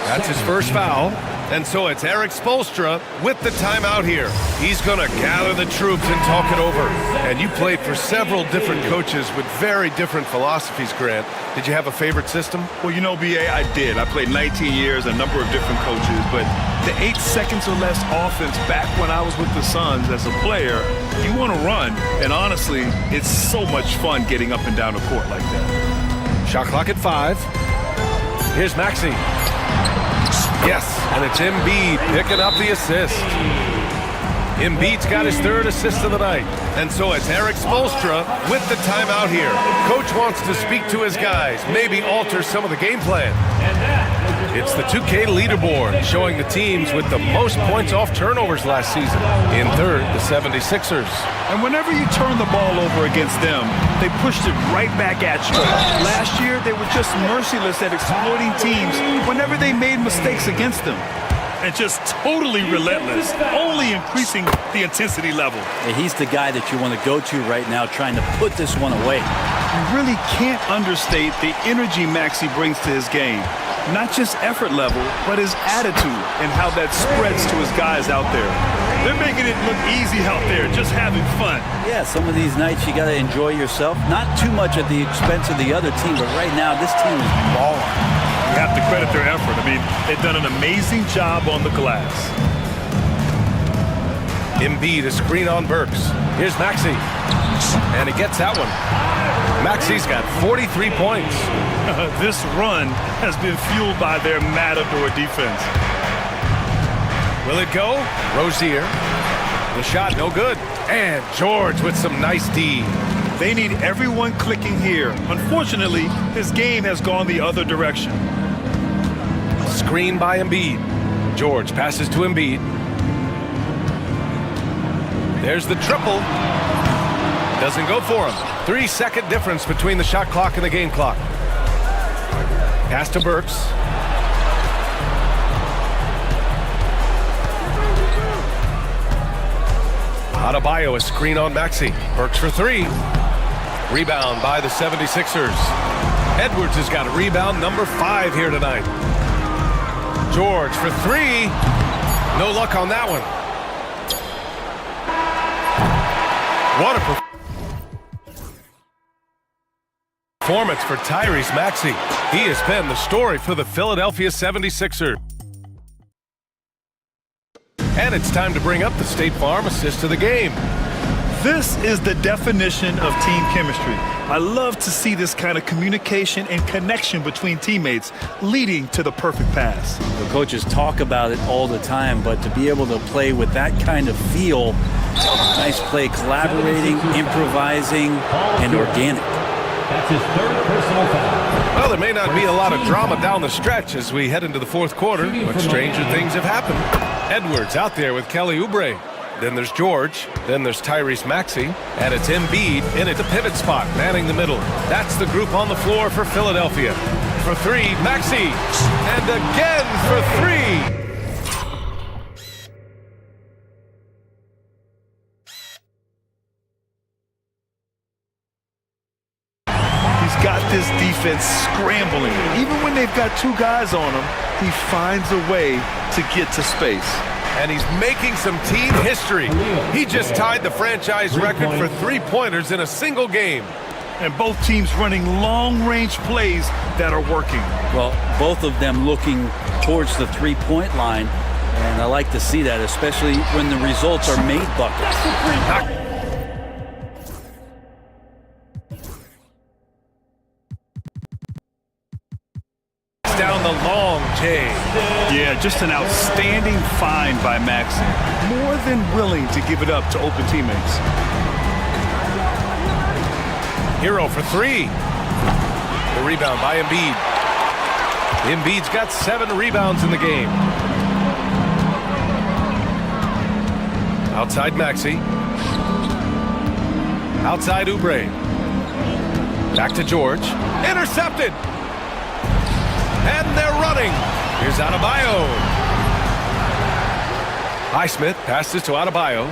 That's his first foul. And so it's Eric Spoelstra with the timeout here. He's going to gather the troops and talk it over. And you played for several different coaches with very different philosophies, Grant. Did you have a favorite system? Well, you know, B.A., I did. I played 19 years, a number of different coaches. But the 8 seconds or less offense back when I was with the Suns as a player, you want to run. And honestly, it's so much fun getting up and down the court like that. Shot clock at 5. Here's Maxey. Yes, and it's Embiid picking up the assist. Embiid's got his third assist of the night. And so it's Eric Spoelstra with the timeout here. Coach wants to speak to his guys, maybe alter some of the game plan. It's the 2K leaderboard showing the teams with the most points off turnovers last season. In third, the 76ers. And whenever you turn the ball over against them, they pushed it right back at you. Last year, they were just merciless at exploiting teams whenever they made mistakes against them. And just totally relentless, only increasing the intensity level. Yeah, he's the guy that you want to go to right now trying to put this one away. You really can't understate the energy Maxey brings to his game. Not just effort level, but his attitude and how that spreads to his guys out there. They're making it look easy out there, just having fun. Yeah, some of these nights you got to enjoy yourself. Not too much at the expense of the other team, but right now this team is balling. You have to credit their effort. I mean, they've done an amazing job on the glass. Embiid, a screen on Burks. Here's Maxey. And he gets that one. Maxey's got 43 points. This run has been fueled by their matador defense. Will it go? Rozier. The shot, no good. And George with some nice D. They need everyone clicking here. Unfortunately, his game has gone the other direction. Screen by Embiid. George passes to Embiid. There's the triple. Doesn't go for him. 3-second difference between the shot clock and the game clock. Pass to Burks. Adebayo, a screen on Maxey. Burks for 3. Rebound by the 76ers. Edwards has got a rebound number 5 here tonight. George for 3. No luck on that one. What a performance for Tyrese Maxey. He has been the story for the Philadelphia 76ers. And it's time to bring up the State Farm assist of the game. This is the definition of team chemistry. I love to see this kind of communication and connection between teammates leading to the perfect pass. The coaches talk about it all the time, but to be able to play with that kind of feel, nice play, collaborating, improvising, and organic. That's his third personal foul. Well, there may not be a lot of drama down the stretch as we head into the fourth quarter, but stranger things have happened. Edwards out there with Kelly Oubre. Then there's George. Then there's Tyrese Maxey. And it's Embiid in at the pivot spot, manning the middle. That's the group on the floor for Philadelphia. For 3, Maxey. And again for 3. He's got this defense scrambling. Even when they've got 2 guys on him, he finds a way to get to space. And he's making some team history. He just tied the franchise record for 3-pointers in a single game. And both teams running long-range plays that are working. Well, both of them looking towards the three-point line. And I like to see that, especially when the results are made buckets. Down the long J. Yeah, just an outstanding find by Maxey. More than willing to give it up to open teammates. Hero for three. The rebound by Embiid. Embiid's got 7 rebounds in the game. Outside Maxey. Outside Oubre. Back to George. Intercepted. And they're running. Here's Adebayo. Highsmith passes to Adebayo.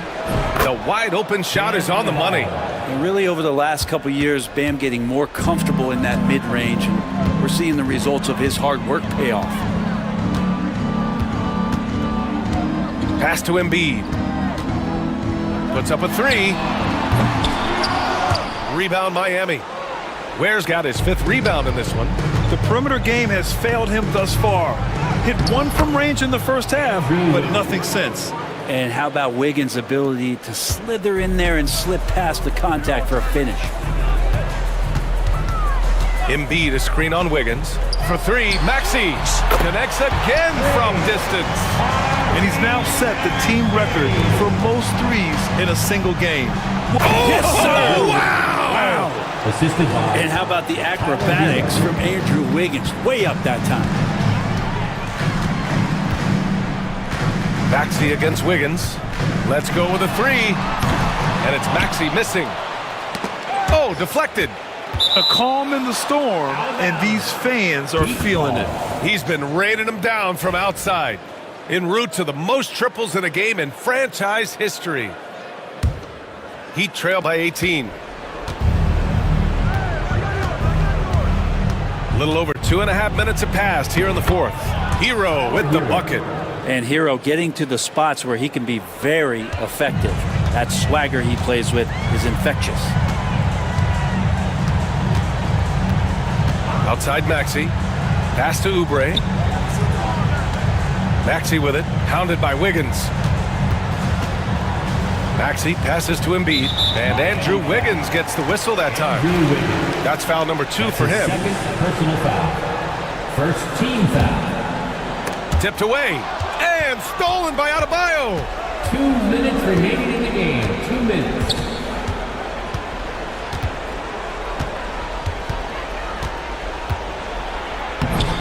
The wide open shot is on the money. And really over the last couple years, Bam getting more comfortable in that mid-range, and we're seeing the results of his hard work pay off. Pass to Embiid. Puts up a 3. Rebound Miami. Ware's got his 5th rebound in this one. The perimeter game has failed him thus far. Hit 1 from range in the first half, but nothing since. And how about Wiggins' ability to slither in there and slip past the contact for a finish? Embiid a screen on Wiggins. For 3, Maxey connects again from distance. And he's now set the team record for most threes in a single game. Yes, sir! Wow! And how about the acrobatics from Andrew Wiggins? Way up that time. Maxey against Wiggins. Let's go with a 3. And it's Maxey missing. Oh, deflected. A calm in the storm, and these fans are feeling it. He's been raining them down from outside. En route to the most triples in a game in franchise history. Heat trail by 18. A little over 2.5 minutes have passed here in the 4th. Hero with the bucket. And Hero getting to the spots where he can be very effective. That swagger he plays with is infectious. Outside Maxey. Pass to Oubre. Maxey with it. Hounded by Wiggins. Maxey passes to Embiid. And Andrew Wiggins gets the whistle that time. That's foul number 2 for him. Second personal foul. First team foul. Tipped away. And stolen by Adebayo. 2 minutes remaining in the game. 2 minutes.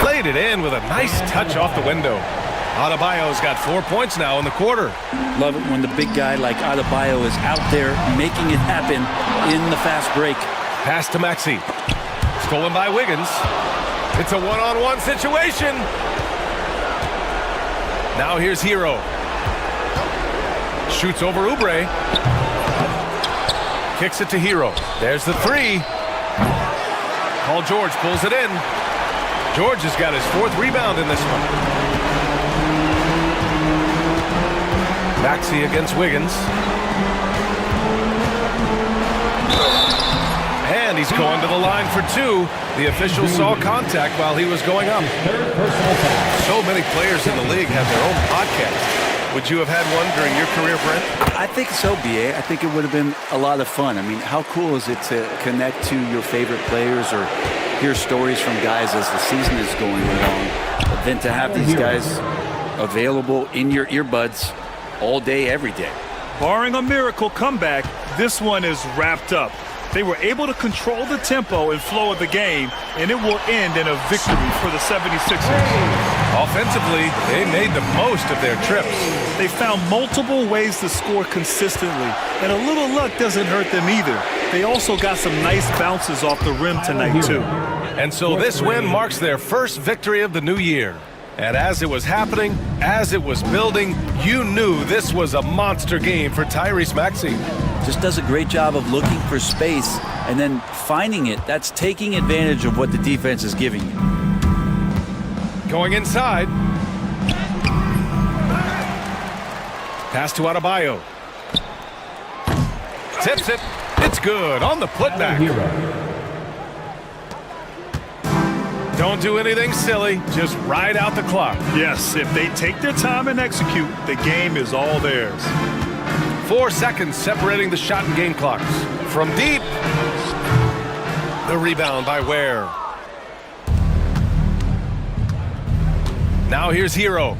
Played it in with a nice touch off the window. Adebayo's got 4 points now in the quarter. Love it when the big guy like Adebayo is out there making it happen in the fast break. Pass to Maxey. Stolen by Wiggins. It's a one-on-one situation. Now here's Hero. Shoots over Oubre. Kicks it to Hero. There's the 3. Paul George pulls it in. George has got his 4th rebound in this one. Maxey against Wiggins. And he's going to the line for 2. The official saw contact while he was going up. So many players in the league have their own podcast. Would you have had one during your career, Brent? I think so, B.A. I think it would have been a lot of fun. I mean, how cool is it to connect to your favorite players or hear stories from guys as the season is going along, but then to have these guys available in your earbuds all day, every day. Barring a miracle comeback, this one is wrapped up. They were able to control the tempo and flow of the game, and it will end in a victory for the 76ers. Offensively, they made the most of their trips. They found multiple ways to score consistently, and a little luck doesn't hurt them either. They also got some nice bounces off the rim tonight, too. And so this win marks their first victory of the new year. And as it was happening, as it was building, you knew this was a monster game for Tyrese Maxey. Just does a great job of looking for space and then finding it. That's taking advantage of what the defense is giving you. Going inside. Pass to Adebayo. Tips it. It's good on the putback. Don't do anything silly. Just ride out the clock. Yes, if they take their time and execute, the game is all theirs. 4 seconds separating the shot and game clocks. From deep. The rebound by Ware. Now here's Hero.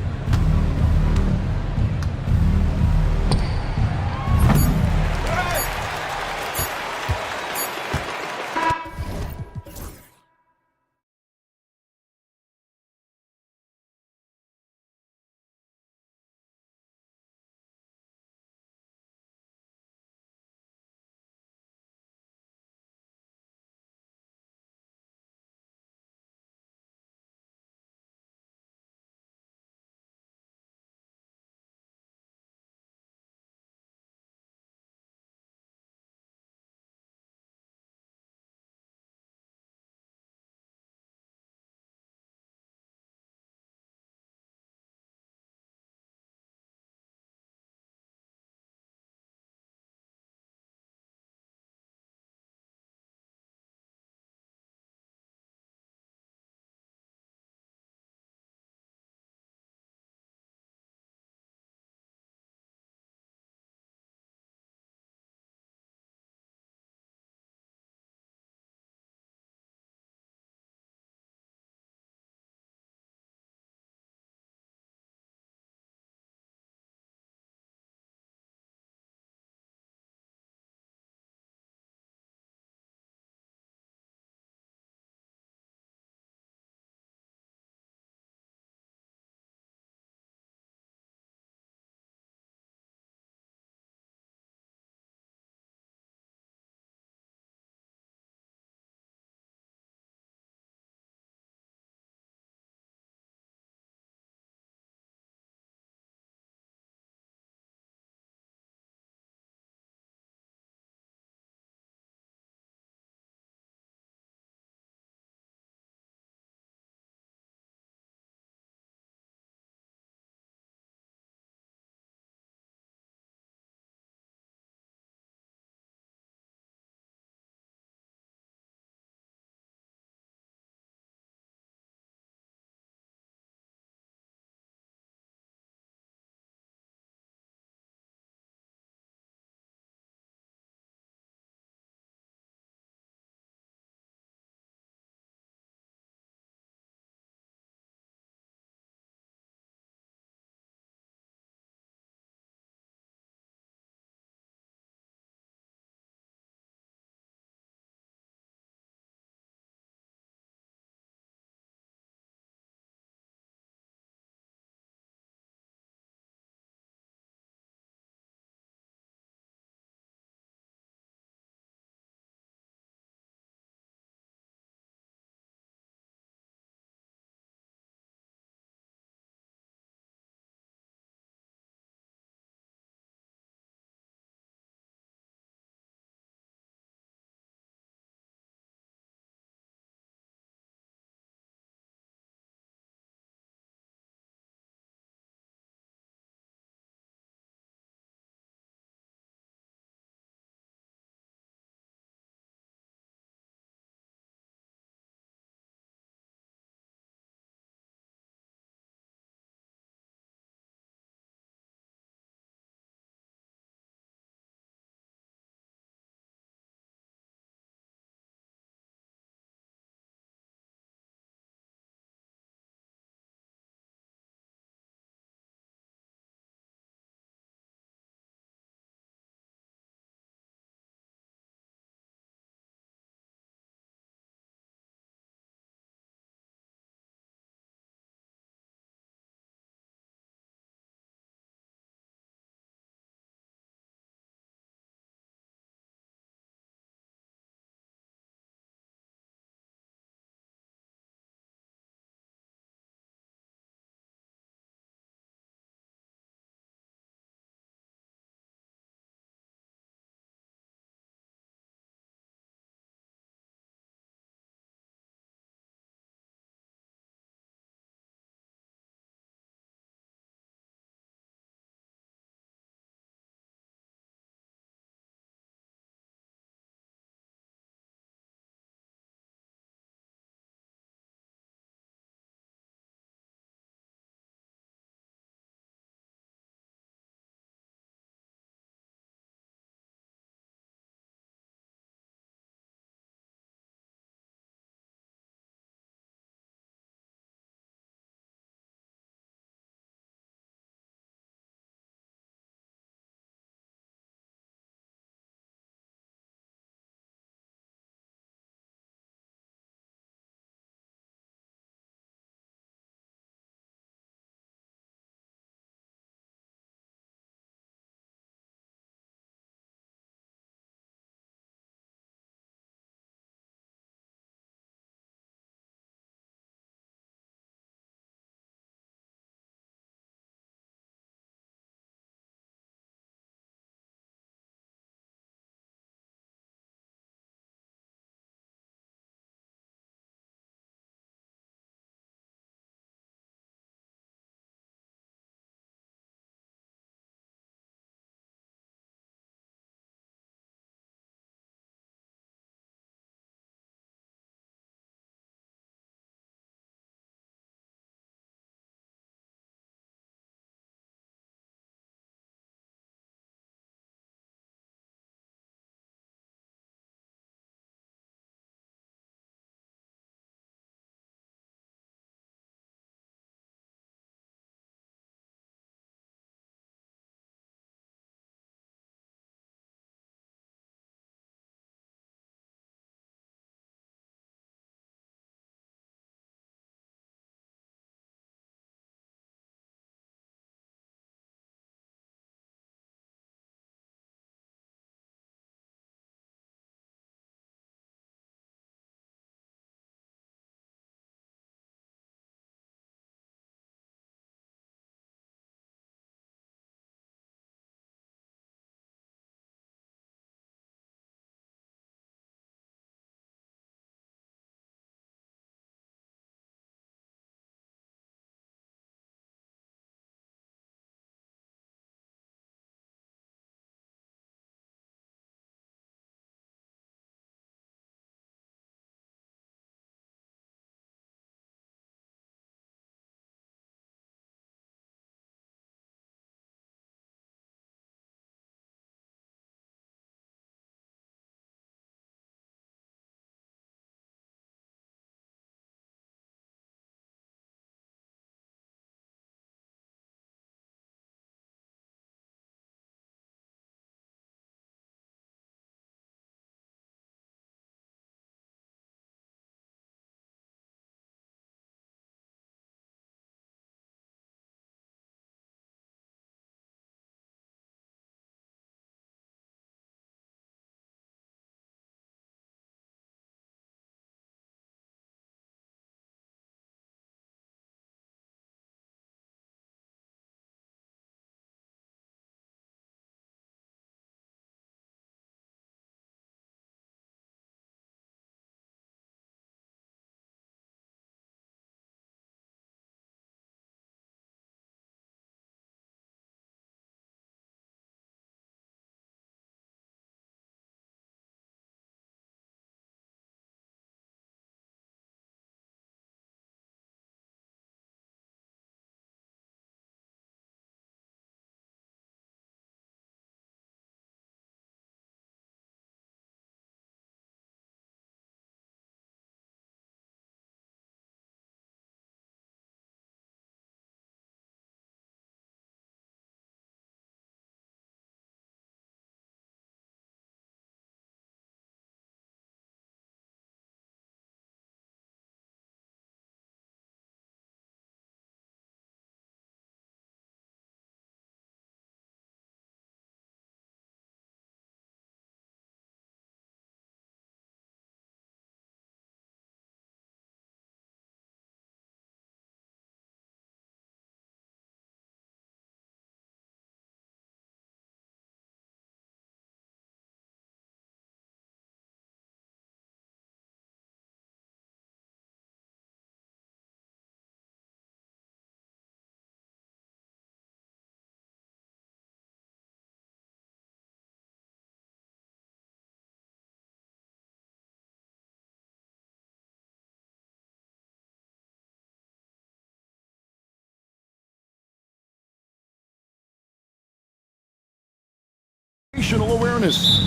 mental awareness.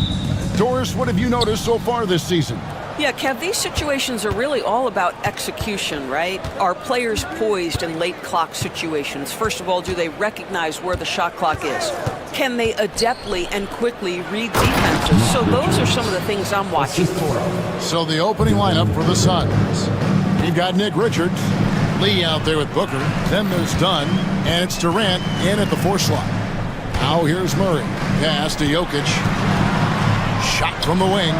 Doris, what have you noticed so far this season? Yeah, Kev, these situations are really all about execution, right? Are players poised in late clock situations? First of all, do they recognize where the shot clock is? Can they adeptly and quickly read defenses? So those are some of the things I'm watching for. So the opening lineup for the Suns. You've got Nick Richards, Lee out there with Booker. Then there's Dunn, and it's Durant in at the 4 slot. Now here's Murray. Pass to Jokic. Shot from the wing.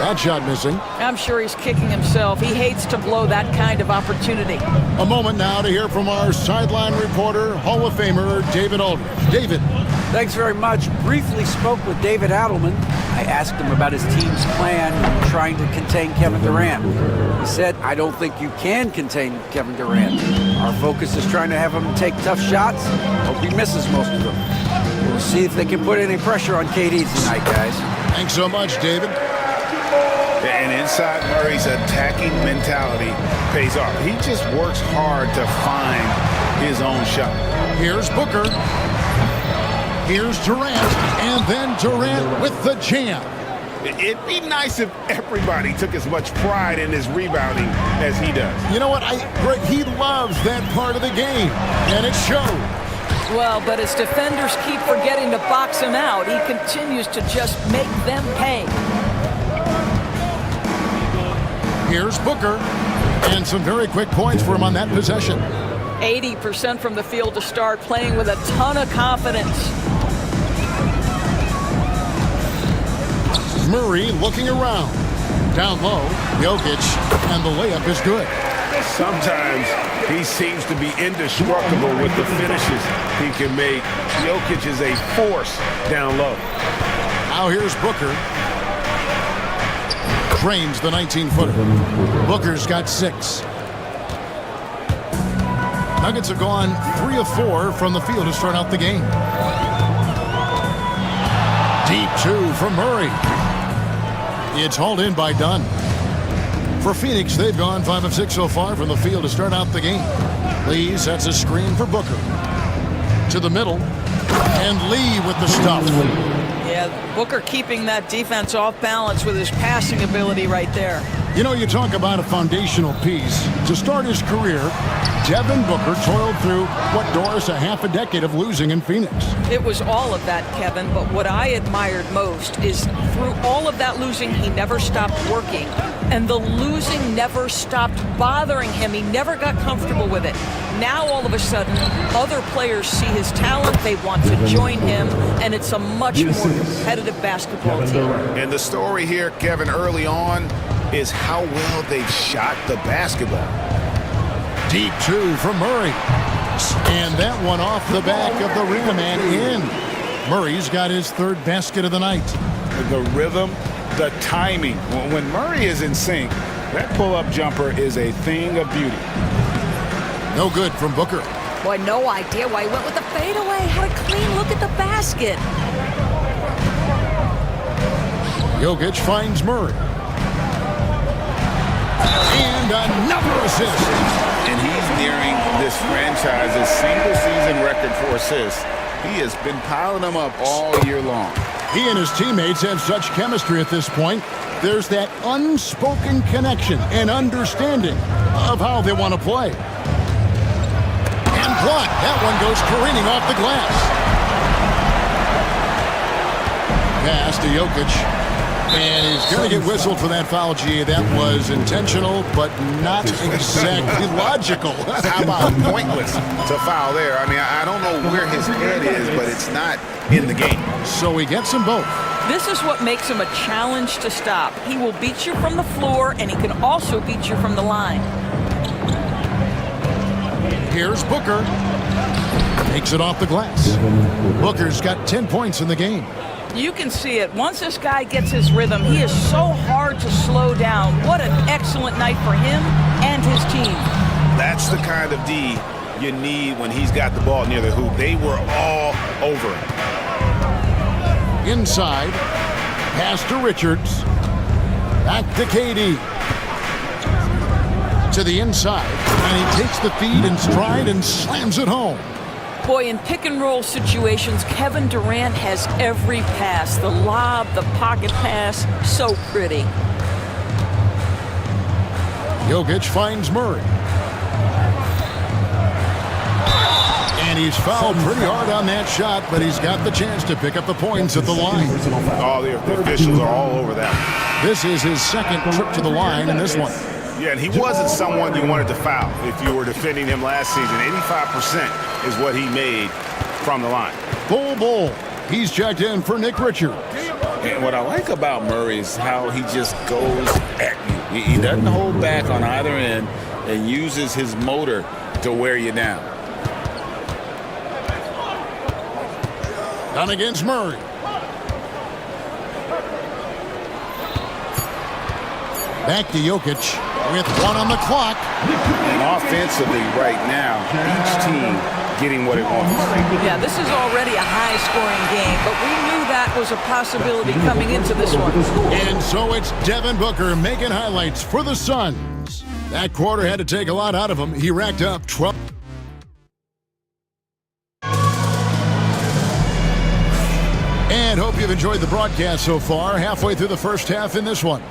That shot missing. I'm sure he's kicking himself. He hates to blow that kind of opportunity. A moment now to hear from our sideline reporter, Hall of Famer David Aldridge. David. Thanks very much. Briefly spoke with David Adelman. I asked him about his team's plan trying to contain Kevin Durant. He said, I don't think you can contain Kevin Durant. Our focus is trying to have him take tough shots. Hope he misses most of them. We'll see if they can put any pressure on KD tonight, guys. Thanks so much, David. And inside Murray's attacking mentality pays off. He just works hard to find his own shot. Here's Booker. Here's Durant. And then Durant with the jam. It'd be nice if everybody took as much pride in his rebounding as he does. You know what? Greg, he loves that part of the game. And it shows. Well, but as defenders keep forgetting to box him out, he continues to just make them pay. Here's Booker, and some very quick points for him on that possession. 80% from the field to start, playing with a ton of confidence. Murray looking around. Down low, Jokic, and the layup is good. Sometimes he seems to be indestructible with the finishes he can make. Jokic is a force down low. Now here's Booker. Drains the 19-footer. Booker's got 6. Nuggets have gone 3 of 4 from the field to start out the game. Deep 2 from Murray. It's hauled in by Dunn. For Phoenix, they've gone 5 of 6 so far from the field to start out the game. Lee sets a screen for Booker. To the middle. And Lee with the stuff. Yeah, Booker keeping that defense off balance with his passing ability right there. You know, you talk about a foundational piece. To start his career, Devin Booker toiled through, Doris, a half a decade of losing in Phoenix. It was all of that, Kevin, but what I admired most is through all of that losing, he never stopped working. And the losing never stopped bothering him. He never got comfortable with it. Now, all of a sudden, other players see his talent, they want to join him, and it's a much more competitive basketball team. And the story here, Kevin, early on, is how well they've shot the basketball. Deep 2 from Murray. And that one off the back of the rim and in. Murray's got his 3rd basket of the night. The rhythm, the timing. When Murray is in sync, that pull-up jumper is a thing of beauty. No good from Booker. Boy, no idea why he went with the fadeaway. Had a clean look at the basket. Jokic finds Murray. And another assist. And he's nearing this franchise's single-season record for assists. He has been piling them up all year long. He and his teammates have such chemistry at this point. There's that unspoken connection and understanding of how they want to play. And blocked. That one goes careening off the glass. Pass to Jokic. And he's going to get whistled for that foul, G. That was intentional, but not exactly logical. How about pointless to foul there? I mean, I don't know where his head is, but it's not in the game. So he gets them both. This is what makes him a challenge to stop. He will beat you from the floor, and he can also beat you from the line. Here's Booker. Takes it off the glass. Booker's got 10 points in the game. You can see it. Once this guy gets his rhythm, he is so hard to slow down. What an excellent night for him and his team. That's the kind of D you need when he's got the ball near the hoop. They were all over him. Inside. Pass to Richards. Back to KD. To the inside. And he takes the feed in stride and slams it home. Boy, in pick-and-roll situations, Kevin Durant has every pass. The lob, the pocket pass, so pretty. Jokic finds Murray. And he's fouled pretty hard on that shot, but he's got the chance to pick up the points at the line. Oh, the officials are all over that. This is his second trip to the line in this one. Yeah, and he wasn't someone you wanted to foul if you were defending him last season. 85% is what he made from the line. Bull. He's checked in for Nick Richards. And what I like about Murray is how he just goes at you. He doesn't hold back on either end and uses his motor to wear you down. Done against Murray. Back to Jokic with 1 on the clock. And offensively right now, each team getting what it wants. Yeah, this is already a high-scoring game, but we knew that was a possibility coming into this one. And so it's Devin Booker making highlights for the Suns. That quarter had to take a lot out of him. He racked up 12. And hope you've enjoyed the broadcast so far. Halfway through the first half in this one.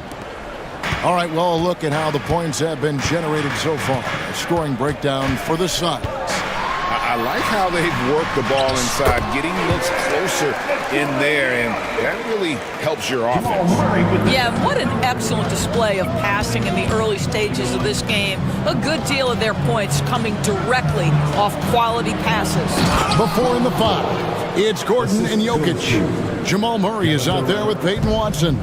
All right, well, a look at how the points have been generated so far. A scoring breakdown for the Suns. I like how they've worked the ball inside, getting looks closer in there, and that really helps your offense. Yeah, what an excellent display of passing in the early stages of this game. A good deal of their points coming directly off quality passes. Before in the 5, it's Gordon and Jokic. Jamal Murray is out there with Peyton Watson.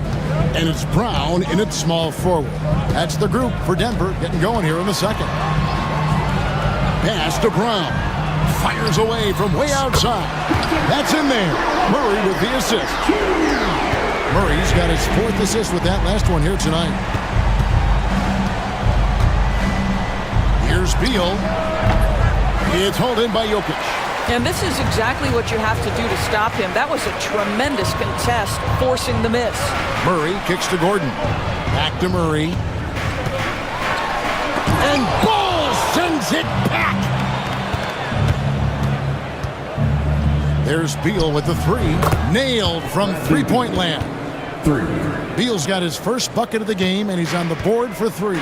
And it's Brown in its small forward. That's the group for Denver getting going here in the second. Pass to Brown. Fires away from way outside. That's in there. Murray with the assist. Murray's got his 4th assist with that last one here tonight. Here's Beal. It's hauled in by Jokic. And this is exactly what you have to do to stop him. That was a tremendous contest, forcing the miss. Murray kicks to Gordon. Back to Murray. And Ball sends it back. There's Beal with the 3. Nailed from three-point land. Beal's got his first bucket of the game, and he's on the board for 3.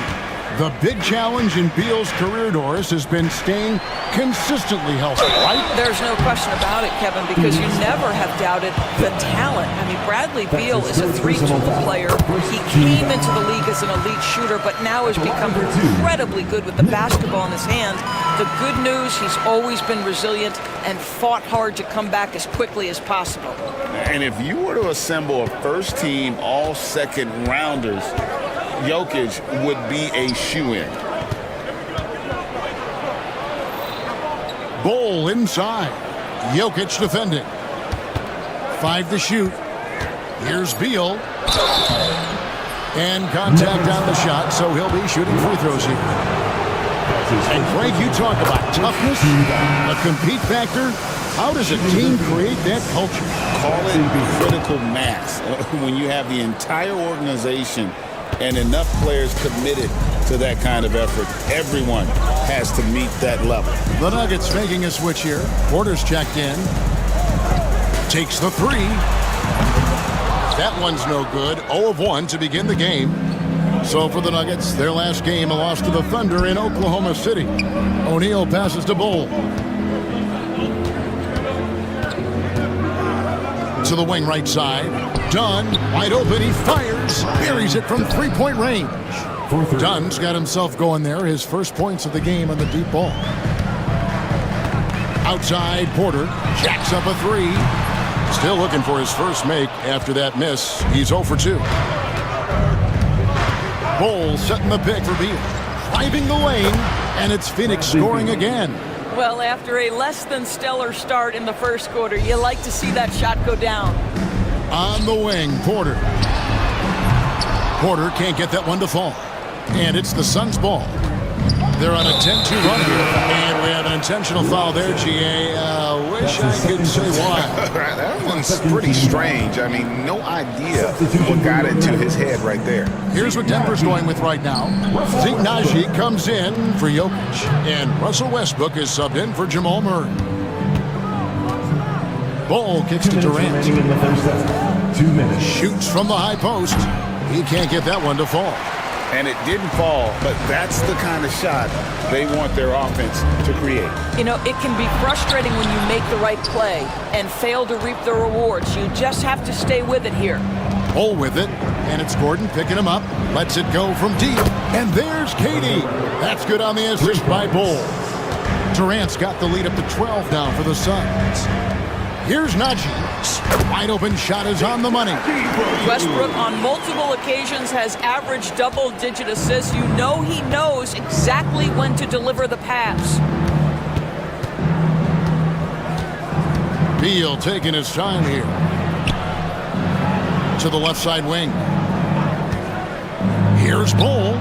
The big challenge in Beal's career, Doris, has been staying consistently healthy, right? There's no question about it, Kevin, because you never have doubted the talent. I mean, Bradley Beal is a 3-tool player. He came into the league as an elite shooter, but now has become incredibly good with the basketball in his hand. The good news, he's always been resilient and fought hard to come back as quickly as possible. And if you were to assemble a first-team, all-second-rounders, Jokic would be a shoo-in. Bull inside. Jokic defending. 5 to shoot. Here's Beal. And contact on the shot, so he'll be shooting free throws here. And Greg, you talk about toughness, a compete factor. How does a team create that culture? Call it critical mass. When you have the entire organization and enough players committed to that kind of effort, everyone has to meet that level. The Nuggets making a switch here. Porter's checked in. Takes the 3. That one's no good. 0 of 1 to begin the game. So for the Nuggets, their last game, a loss to the Thunder in Oklahoma City. O'Neal passes to Bull. To the wing right side. Dunn, wide open, he fires. Buries it from three-point range. Dunn's got himself going there. His first points of the game on the deep ball. Outside, Porter jacks up a 3. Still looking for his first make after that miss. He's 0 for 2. Bull setting the pick for Beal. Driving the lane, and it's Phoenix scoring again. Well, after a less than stellar start in the first quarter, you like to see that shot go down. On the wing, Porter. Porter can't get that one to fall. And it's the Suns' ball. They're on a 10-2 run here. And we have an intentional foul there, GA. Wish I could say why. That one's pretty strange. I mean, no idea what got into his head right there. Here's what Denver's going with right now. Zignaji comes in for Jokic. And Russell Westbrook is subbed in for Jamal Murray. Ball kicks to Durant. In the first half. 2 minutes. Shoots from the high post. He can't get that one to fall. And it didn't fall, but that's the kind of shot they want their offense to create. You know, it can be frustrating when you make the right play and fail to reap the rewards. You just have to stay with it here. Ball with it, and it's Gordon picking him up. Lets it go from deep, and there's Katie. That's good on the assist by Bull. Durant's got the lead up to 12 now for the Suns. Here's Najee. Wide open shot is on the money. Westbrook on multiple occasions has averaged double-digit assists. You know he knows exactly when to deliver the pass. Beal taking his time here. To the left side wing. Here's Bull.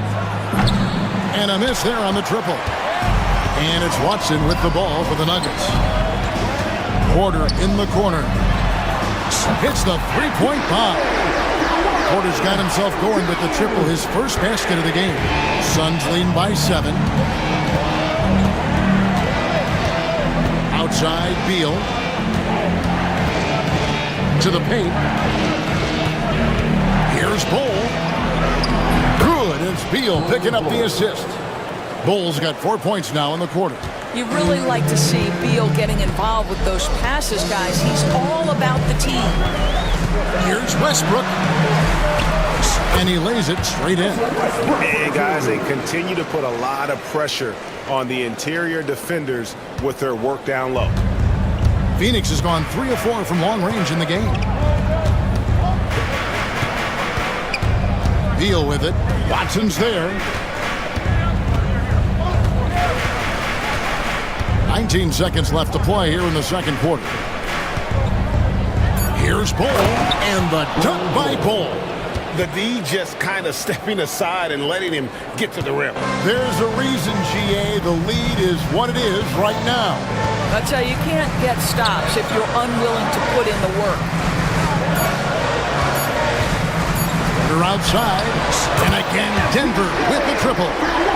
And a miss there on the triple. And it's Watson with the ball for the Nuggets. Porter in the corner. Hits the three-point bomb. Porter's got himself going with the triple, his first basket of the game. Suns lead by 7. Outside, Beal. To the paint. Here's Bull. Good, it's Beal picking up the assist. Bull's got 4 points now in the quarter. You really like to see Beal getting involved with those passes, guys. He's all about the team. Here's Westbrook. And he lays it straight in. And guys, they continue to put a lot of pressure on the interior defenders with their work down low. Phoenix has gone 3 of 4 from long range in the game. Beal with it. Watson's there. 19 seconds left to play here in the second quarter. Here's Bull, and the dunk by Bull. The D just kind of stepping aside and letting him get to the rim. There's a reason, GA, the lead is what it is right now. I tell you, you can't get stops if you're unwilling to put in the work. They're outside, and again Denver with the triple.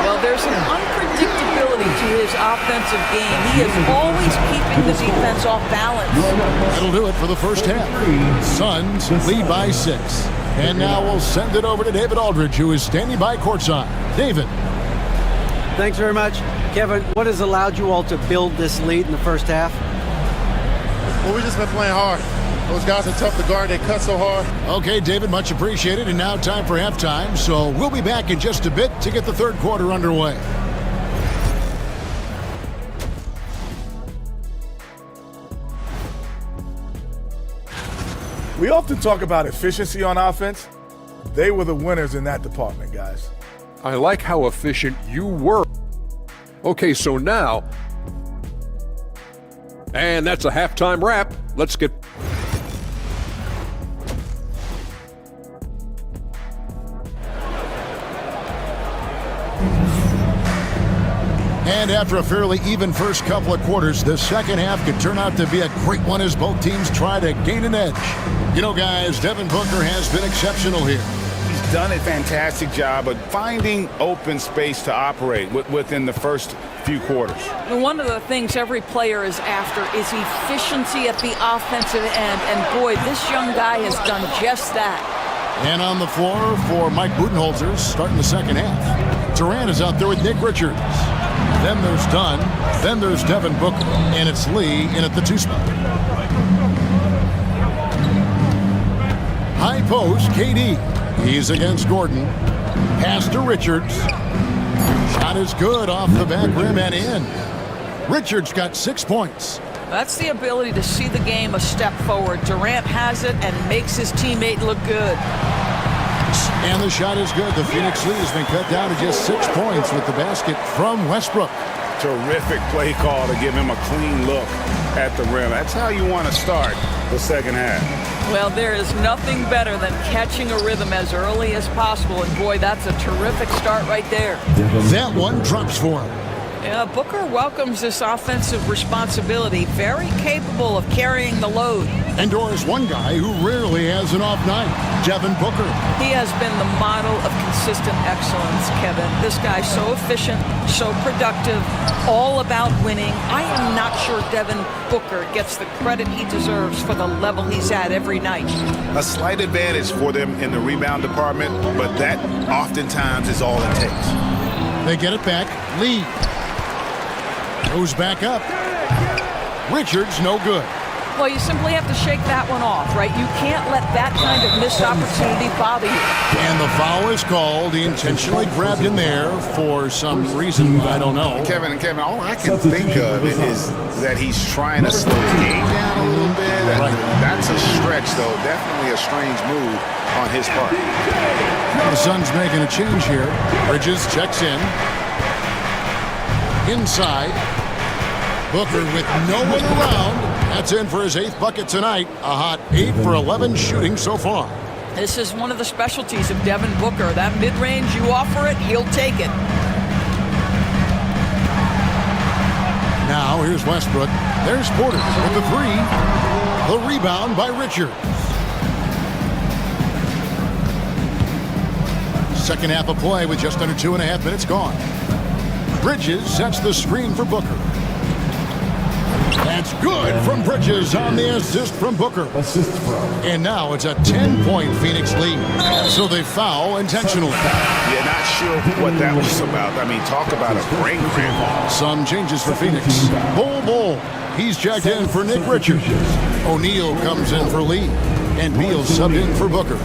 Well, there's an unpredictability to his offensive game. He is always keeping the defense off balance. That'll do it for the first half. Suns lead by 6. And now we'll send it over to David Aldridge, who is standing by courtside. David. Thanks very much. Kevin, what has allowed you all to build this lead in the first half? Well, we've just been playing hard. Those guys are tough to guard. They cut so hard. Okay, David, much appreciated. And now time for halftime. So we'll be back in just a bit to get the third quarter underway. We often talk about efficiency on offense. They were the winners in that department, guys. I like how efficient you were. Okay, so now, and that's a halftime wrap. Let's get... And after a fairly even first couple of quarters, the second half could turn out to be a great one as both teams try to gain an edge. You know, guys, Devin Booker has been exceptional here. He's done a fantastic job of finding open space to operate within the first few quarters. One of the things every player is after is efficiency at the offensive end. And boy, this young guy has done just that. And on the floor for Mike Budenholzer starting the second half. Durant is out there with Nick Richards. Then there's Dunn. Then there's Devin Booker. And it's Lee in at the 2 spot. High post, KD. He's against Gordon. Pass to Richards. Shot is good off the back rim and in. Richards got 6 points. That's the ability to see the game a step forward. Durant has it and makes his teammate look good. And the shot is good. The Phoenix lead has been cut down to just 6 points with the basket from Westbrook. Terrific play call to give him a clean look at the rim. That's how you want to start the second half. Well, there is nothing better than catching a rhythm as early as possible. And boy, that's a terrific start right there. That one drops for him. Yeah, Booker welcomes this offensive responsibility. Very capable of carrying the load. And Doris, one guy who rarely has an off night, Devin Booker. He has been the model of consistent excellence, Kevin. This guy's so efficient, so productive, all about winning. I am not sure Devin Booker gets the credit he deserves for the level he's at every night. A slight advantage for them in the rebound department, but that oftentimes is all it takes. They get it back. Lee goes back up. Richards, no good. Well, you simply have to shake that one off, right? You can't let that kind of missed opportunity bother you. And the foul is called. He intentionally grabbed him there for some reason, I don't know. Kevin, all I can think of is that he's trying to slow the game down a little bit. That's a stretch, though. Definitely a strange move on his part. The Suns making a change here. Bridges checks in. Inside. Booker with no one around. That's in for his 8th bucket tonight. A hot 8 for 11 shooting so far. This is one of the specialties of Devin Booker. That mid-range, you offer it, he'll take it. Now here's Westbrook. There's Porter with the 3. The rebound by Richards. Second half of play with just under 2.5 minutes gone. Bridges sets the screen for Booker. That's good from Bridges on the assist from Booker. And now it's a 10-point Phoenix lead. So they foul intentionally. Yeah, not sure what that was about. I mean, talk about a brain cramp. Some changes for Phoenix. Bull. He's checked in for Nick Richards. O'Neal comes in for Lee. And Beal subbed in for Booker.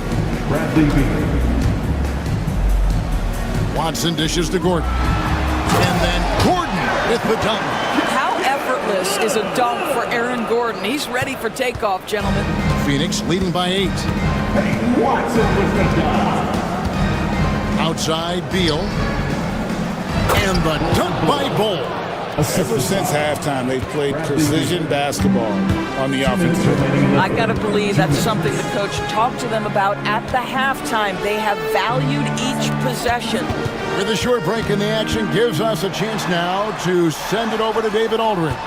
Watson dishes to Gordon. And then Gordon with the dunk. Effortless is a dunk for Aaron Gordon. He's ready for takeoff, gentlemen. Phoenix leading by 8. Outside, Beal. And the dunk by Bull. Ever since halftime, they've played precision basketball on the offensive end. I got to believe that's something the coach talked to them about at the halftime. They have valued each possession. With a short break in the action, gives us a chance now to send it over to David Aldridge.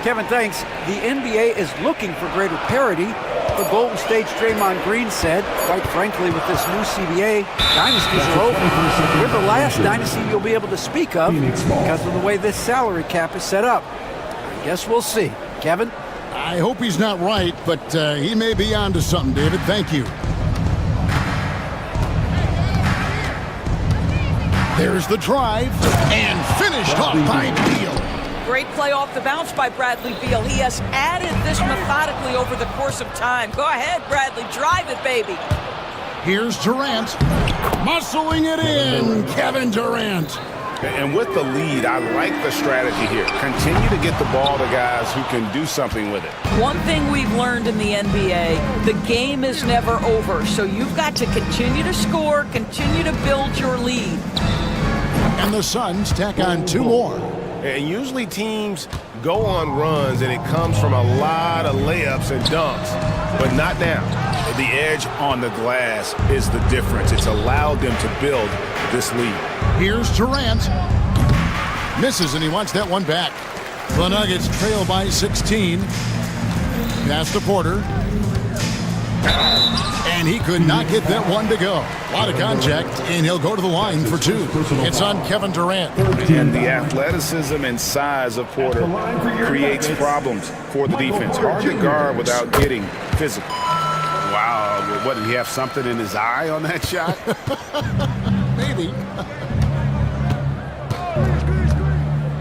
Kevin, thanks. The NBA is looking for greater parity. The Golden State's Draymond Green said, quite frankly, with this new CBA, dynasties are over. We're the last dynasty you'll be able to speak of because of the way this salary cap is set up. I guess we'll see. Kevin? I hope he's not right, but he may be onto something, David. Thank you. There's the drive, and finished off by Beal. Great play off the bounce by Bradley Beal. He has added this methodically over the course of time. Go ahead, Bradley. Drive it, baby. Here's Durant. Muscling it in, Kevin Durant. And with the lead, I like the strategy here. Continue to get the ball to guys who can do something with it. One thing we've learned in the NBA, the game is never over. So you've got to continue to score, continue to build your lead. And the Suns tack on 2 more. And usually teams go on runs and it comes from a lot of layups and dunks, but not now. The edge on the glass is the difference. It's allowed them to build this lead. Here's Durant. Misses, and he wants that one back. The Nuggets trail by 16. Pass to Porter. And he could not get that one to go. A lot of contact, and he'll go to the line for 2. It's on Kevin Durant. And the athleticism and size of Porter creates problems for the defense. Hard to guard without getting physical. Wow, what, did he have something in his eye on that shot? Maybe.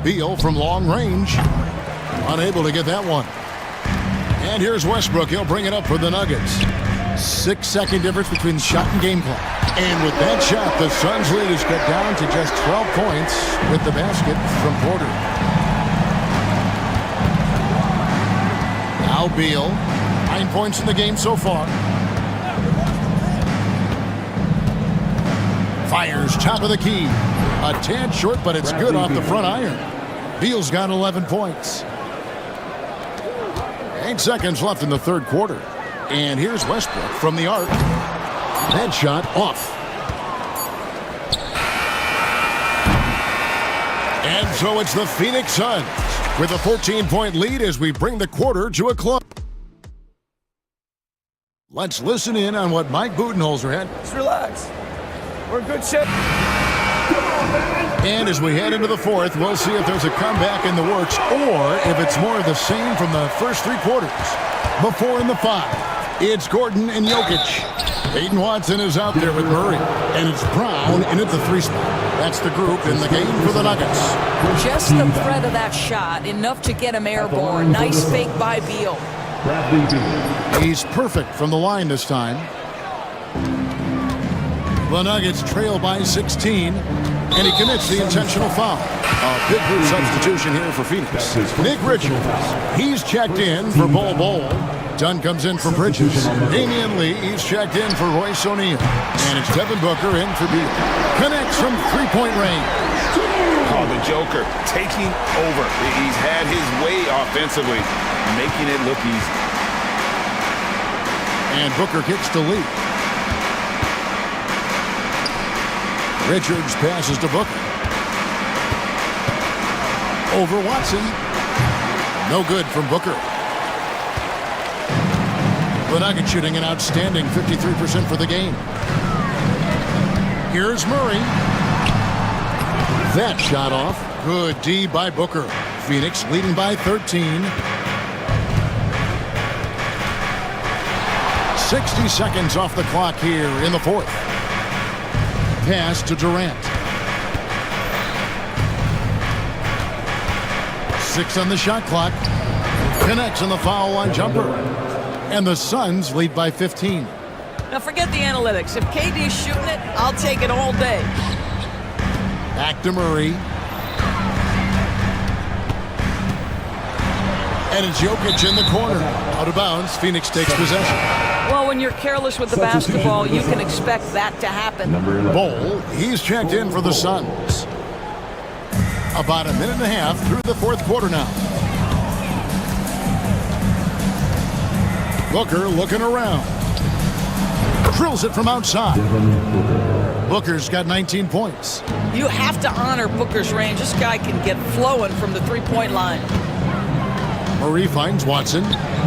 Beal from long range. Unable to get that one. And here's Westbrook. He'll bring it up for the Nuggets. 6-second difference between the shot and game clock. And with that shot, the Suns' lead is cut down to just 12 points with the basket from Porter. Now Beal. 9 points in the game so far. Fires top of the key. A tad short, but it's good off the front iron. Beal's got 11 points. 8 seconds left in the third quarter. And here's Westbrook from the arc. That shot off. And so it's the Phoenix Suns with a 14-point lead as we bring the quarter to a close. Let's listen in on what Mike Budenholzer had. Just relax. We're in good shape. And as we head into the fourth, we'll see if there's a comeback in the works or if it's more of the same from the first three quarters. Before in the 5, it's Gordon and Jokic. Peyton Watson is out there with Murray. And it's Brown in at the 3 spot. That's the group in the game for the Nuggets. Just the threat of that shot, enough to get him airborne. Nice fake by Beal. He's perfect from the line this time. The Nuggets trail by 16, and he commits the intentional foul. A big group substitution here for Phoenix. Nick Richards, he's checked in for Bol. Dunn comes in for Bridges. Damian Lee, he's checked in for Royce O'Neal. And it's Devin Booker in for Beal. Connects from three-point range. Oh, the Joker taking over. He's had his way offensively, making it look easy. And Booker kicks to Lee. Richards passes to Booker. Over Watson. No good from Booker. The Nuggets shooting an outstanding 53% for the game. Here's Murray. That shot off. Good D by Booker. Phoenix leading by 13. 60 seconds off the clock here in the fourth. Pass to Durant. 6 on the shot clock. Connects on the foul line jumper. And the Suns lead by 15. Now forget the analytics. If KD's shooting it, I'll take it all day. Back to Murray. And it's Jokic in the corner. Out of bounds, Phoenix takes possession. Well, when you're careless with the basketball, you can expect that to happen. Bol, he's checked in for the Suns. About a minute and a half through the fourth quarter now. Booker looking around. Drills it from outside. Booker's got 19 points. You have to honor Booker's range. This guy can get flowing from the three-point line. Murray finds Watson.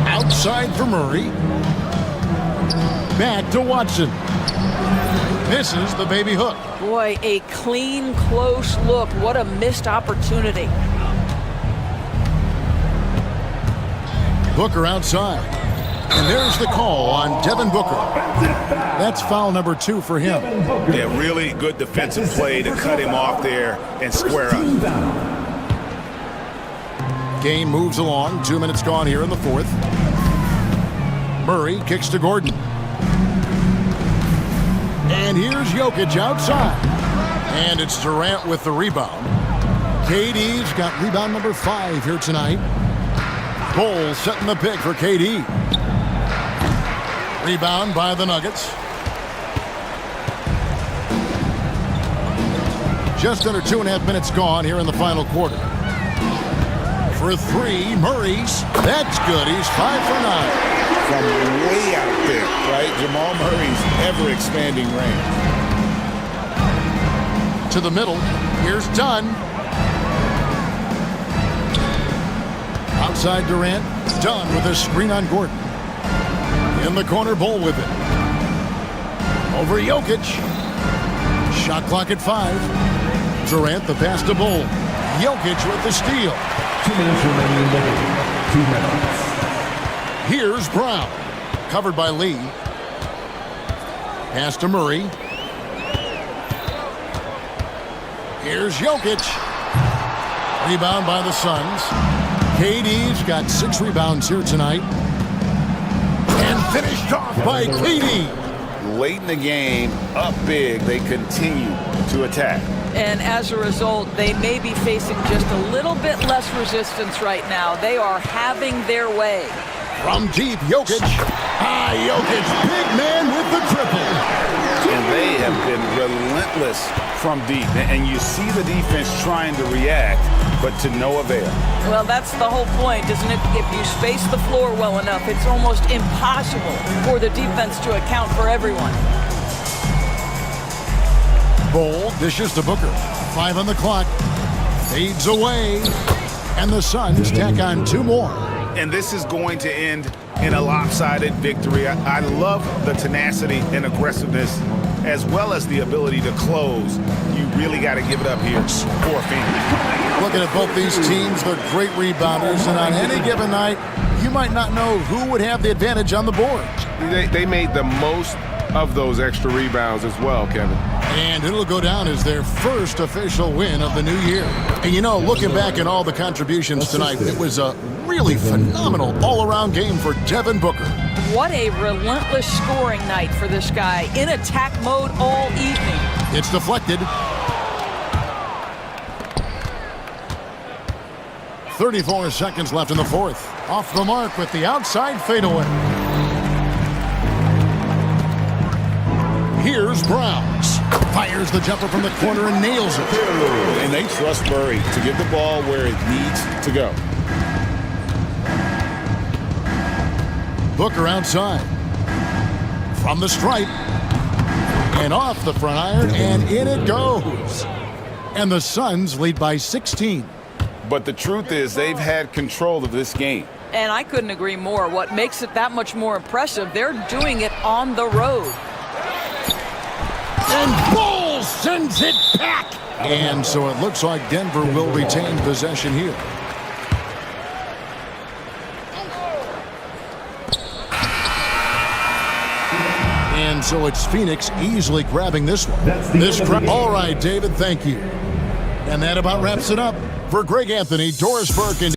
Outside for Murray. Back to Watson. Misses the baby hook. Boy, a clean, close look. What a missed opportunity. Booker outside. And there's the call on Devin Booker. That's foul number 2 for him. Yeah, really good defensive play to cut him off there and square up. Game moves along. 2 minutes gone here in the fourth. Murray kicks to Gordon. And here's Jokic outside. And it's Durant with the rebound. KD's got rebound number 5 here tonight. Bol setting the pick for KD. Rebound by the Nuggets. Just under 2.5 minutes gone here in the final quarter. For 3, Murray's. That's good. He's 5 for 9. From way out there, right? Jamal Murray's ever-expanding range. To the middle. Here's Dunn. Outside Durant. Dunn with a screen on Gordon. In the corner, Bol with it. Over Jokic. Shot clock at 5. Durant the pass to Bol. Jokic with the steal. 2 minutes remaining in the game. 2 minutes. Here's Brown. Covered by Lee. Pass to Murray. Here's Jokic. Rebound by the Suns. KD's got 6 rebounds here tonight. And finished off by KD. Late in the game, up big, they continue to attack. And as a result, they may be facing just a little bit less resistance right now. They are having their way. From deep, Jokic. Jokic, big man with the triple. And they have been relentless from deep. And you see the defense trying to react, but to no avail. Well, that's the whole point, isn't it? If you space the floor well enough, it's almost impossible for the defense to account for everyone. Bol dishes to Booker. 5 on the clock. Fades away. And the Suns tack on 2 more. And this is going to end in a lopsided victory. I love the tenacity and aggressiveness as well as the ability to close. You really got to give it up here for Phoenix. Looking at both these teams, they're great rebounders, and on any given night, you might not know who would have the advantage on the board. They made the most of those extra rebounds as well, Kevin. And it'll go down as their first official win of the new year. And you know, looking back at all the contributions tonight, it was a really phenomenal all-around game for Devin Booker. What a relentless scoring night for this guy, in attack mode all evening. It's deflected. 34 seconds left in the fourth. Off the mark with the outside fadeaway. Here's Browns. Fires the jumper from the corner and nails it. And they trust Murray to get the ball where it needs to go. Booker outside. From the stripe. And off the front iron, and in it goes. And the Suns lead by 16. But the truth is they've had control of this game. And I couldn't agree more. What makes it that much more impressive, they're doing it on the road. And Bulls sends it back. And so it looks like Denver will retain possession here. And so it's Phoenix easily grabbing this one. All right, David, thank you. And that about wraps it up. For Greg Anthony, Doris Burke, and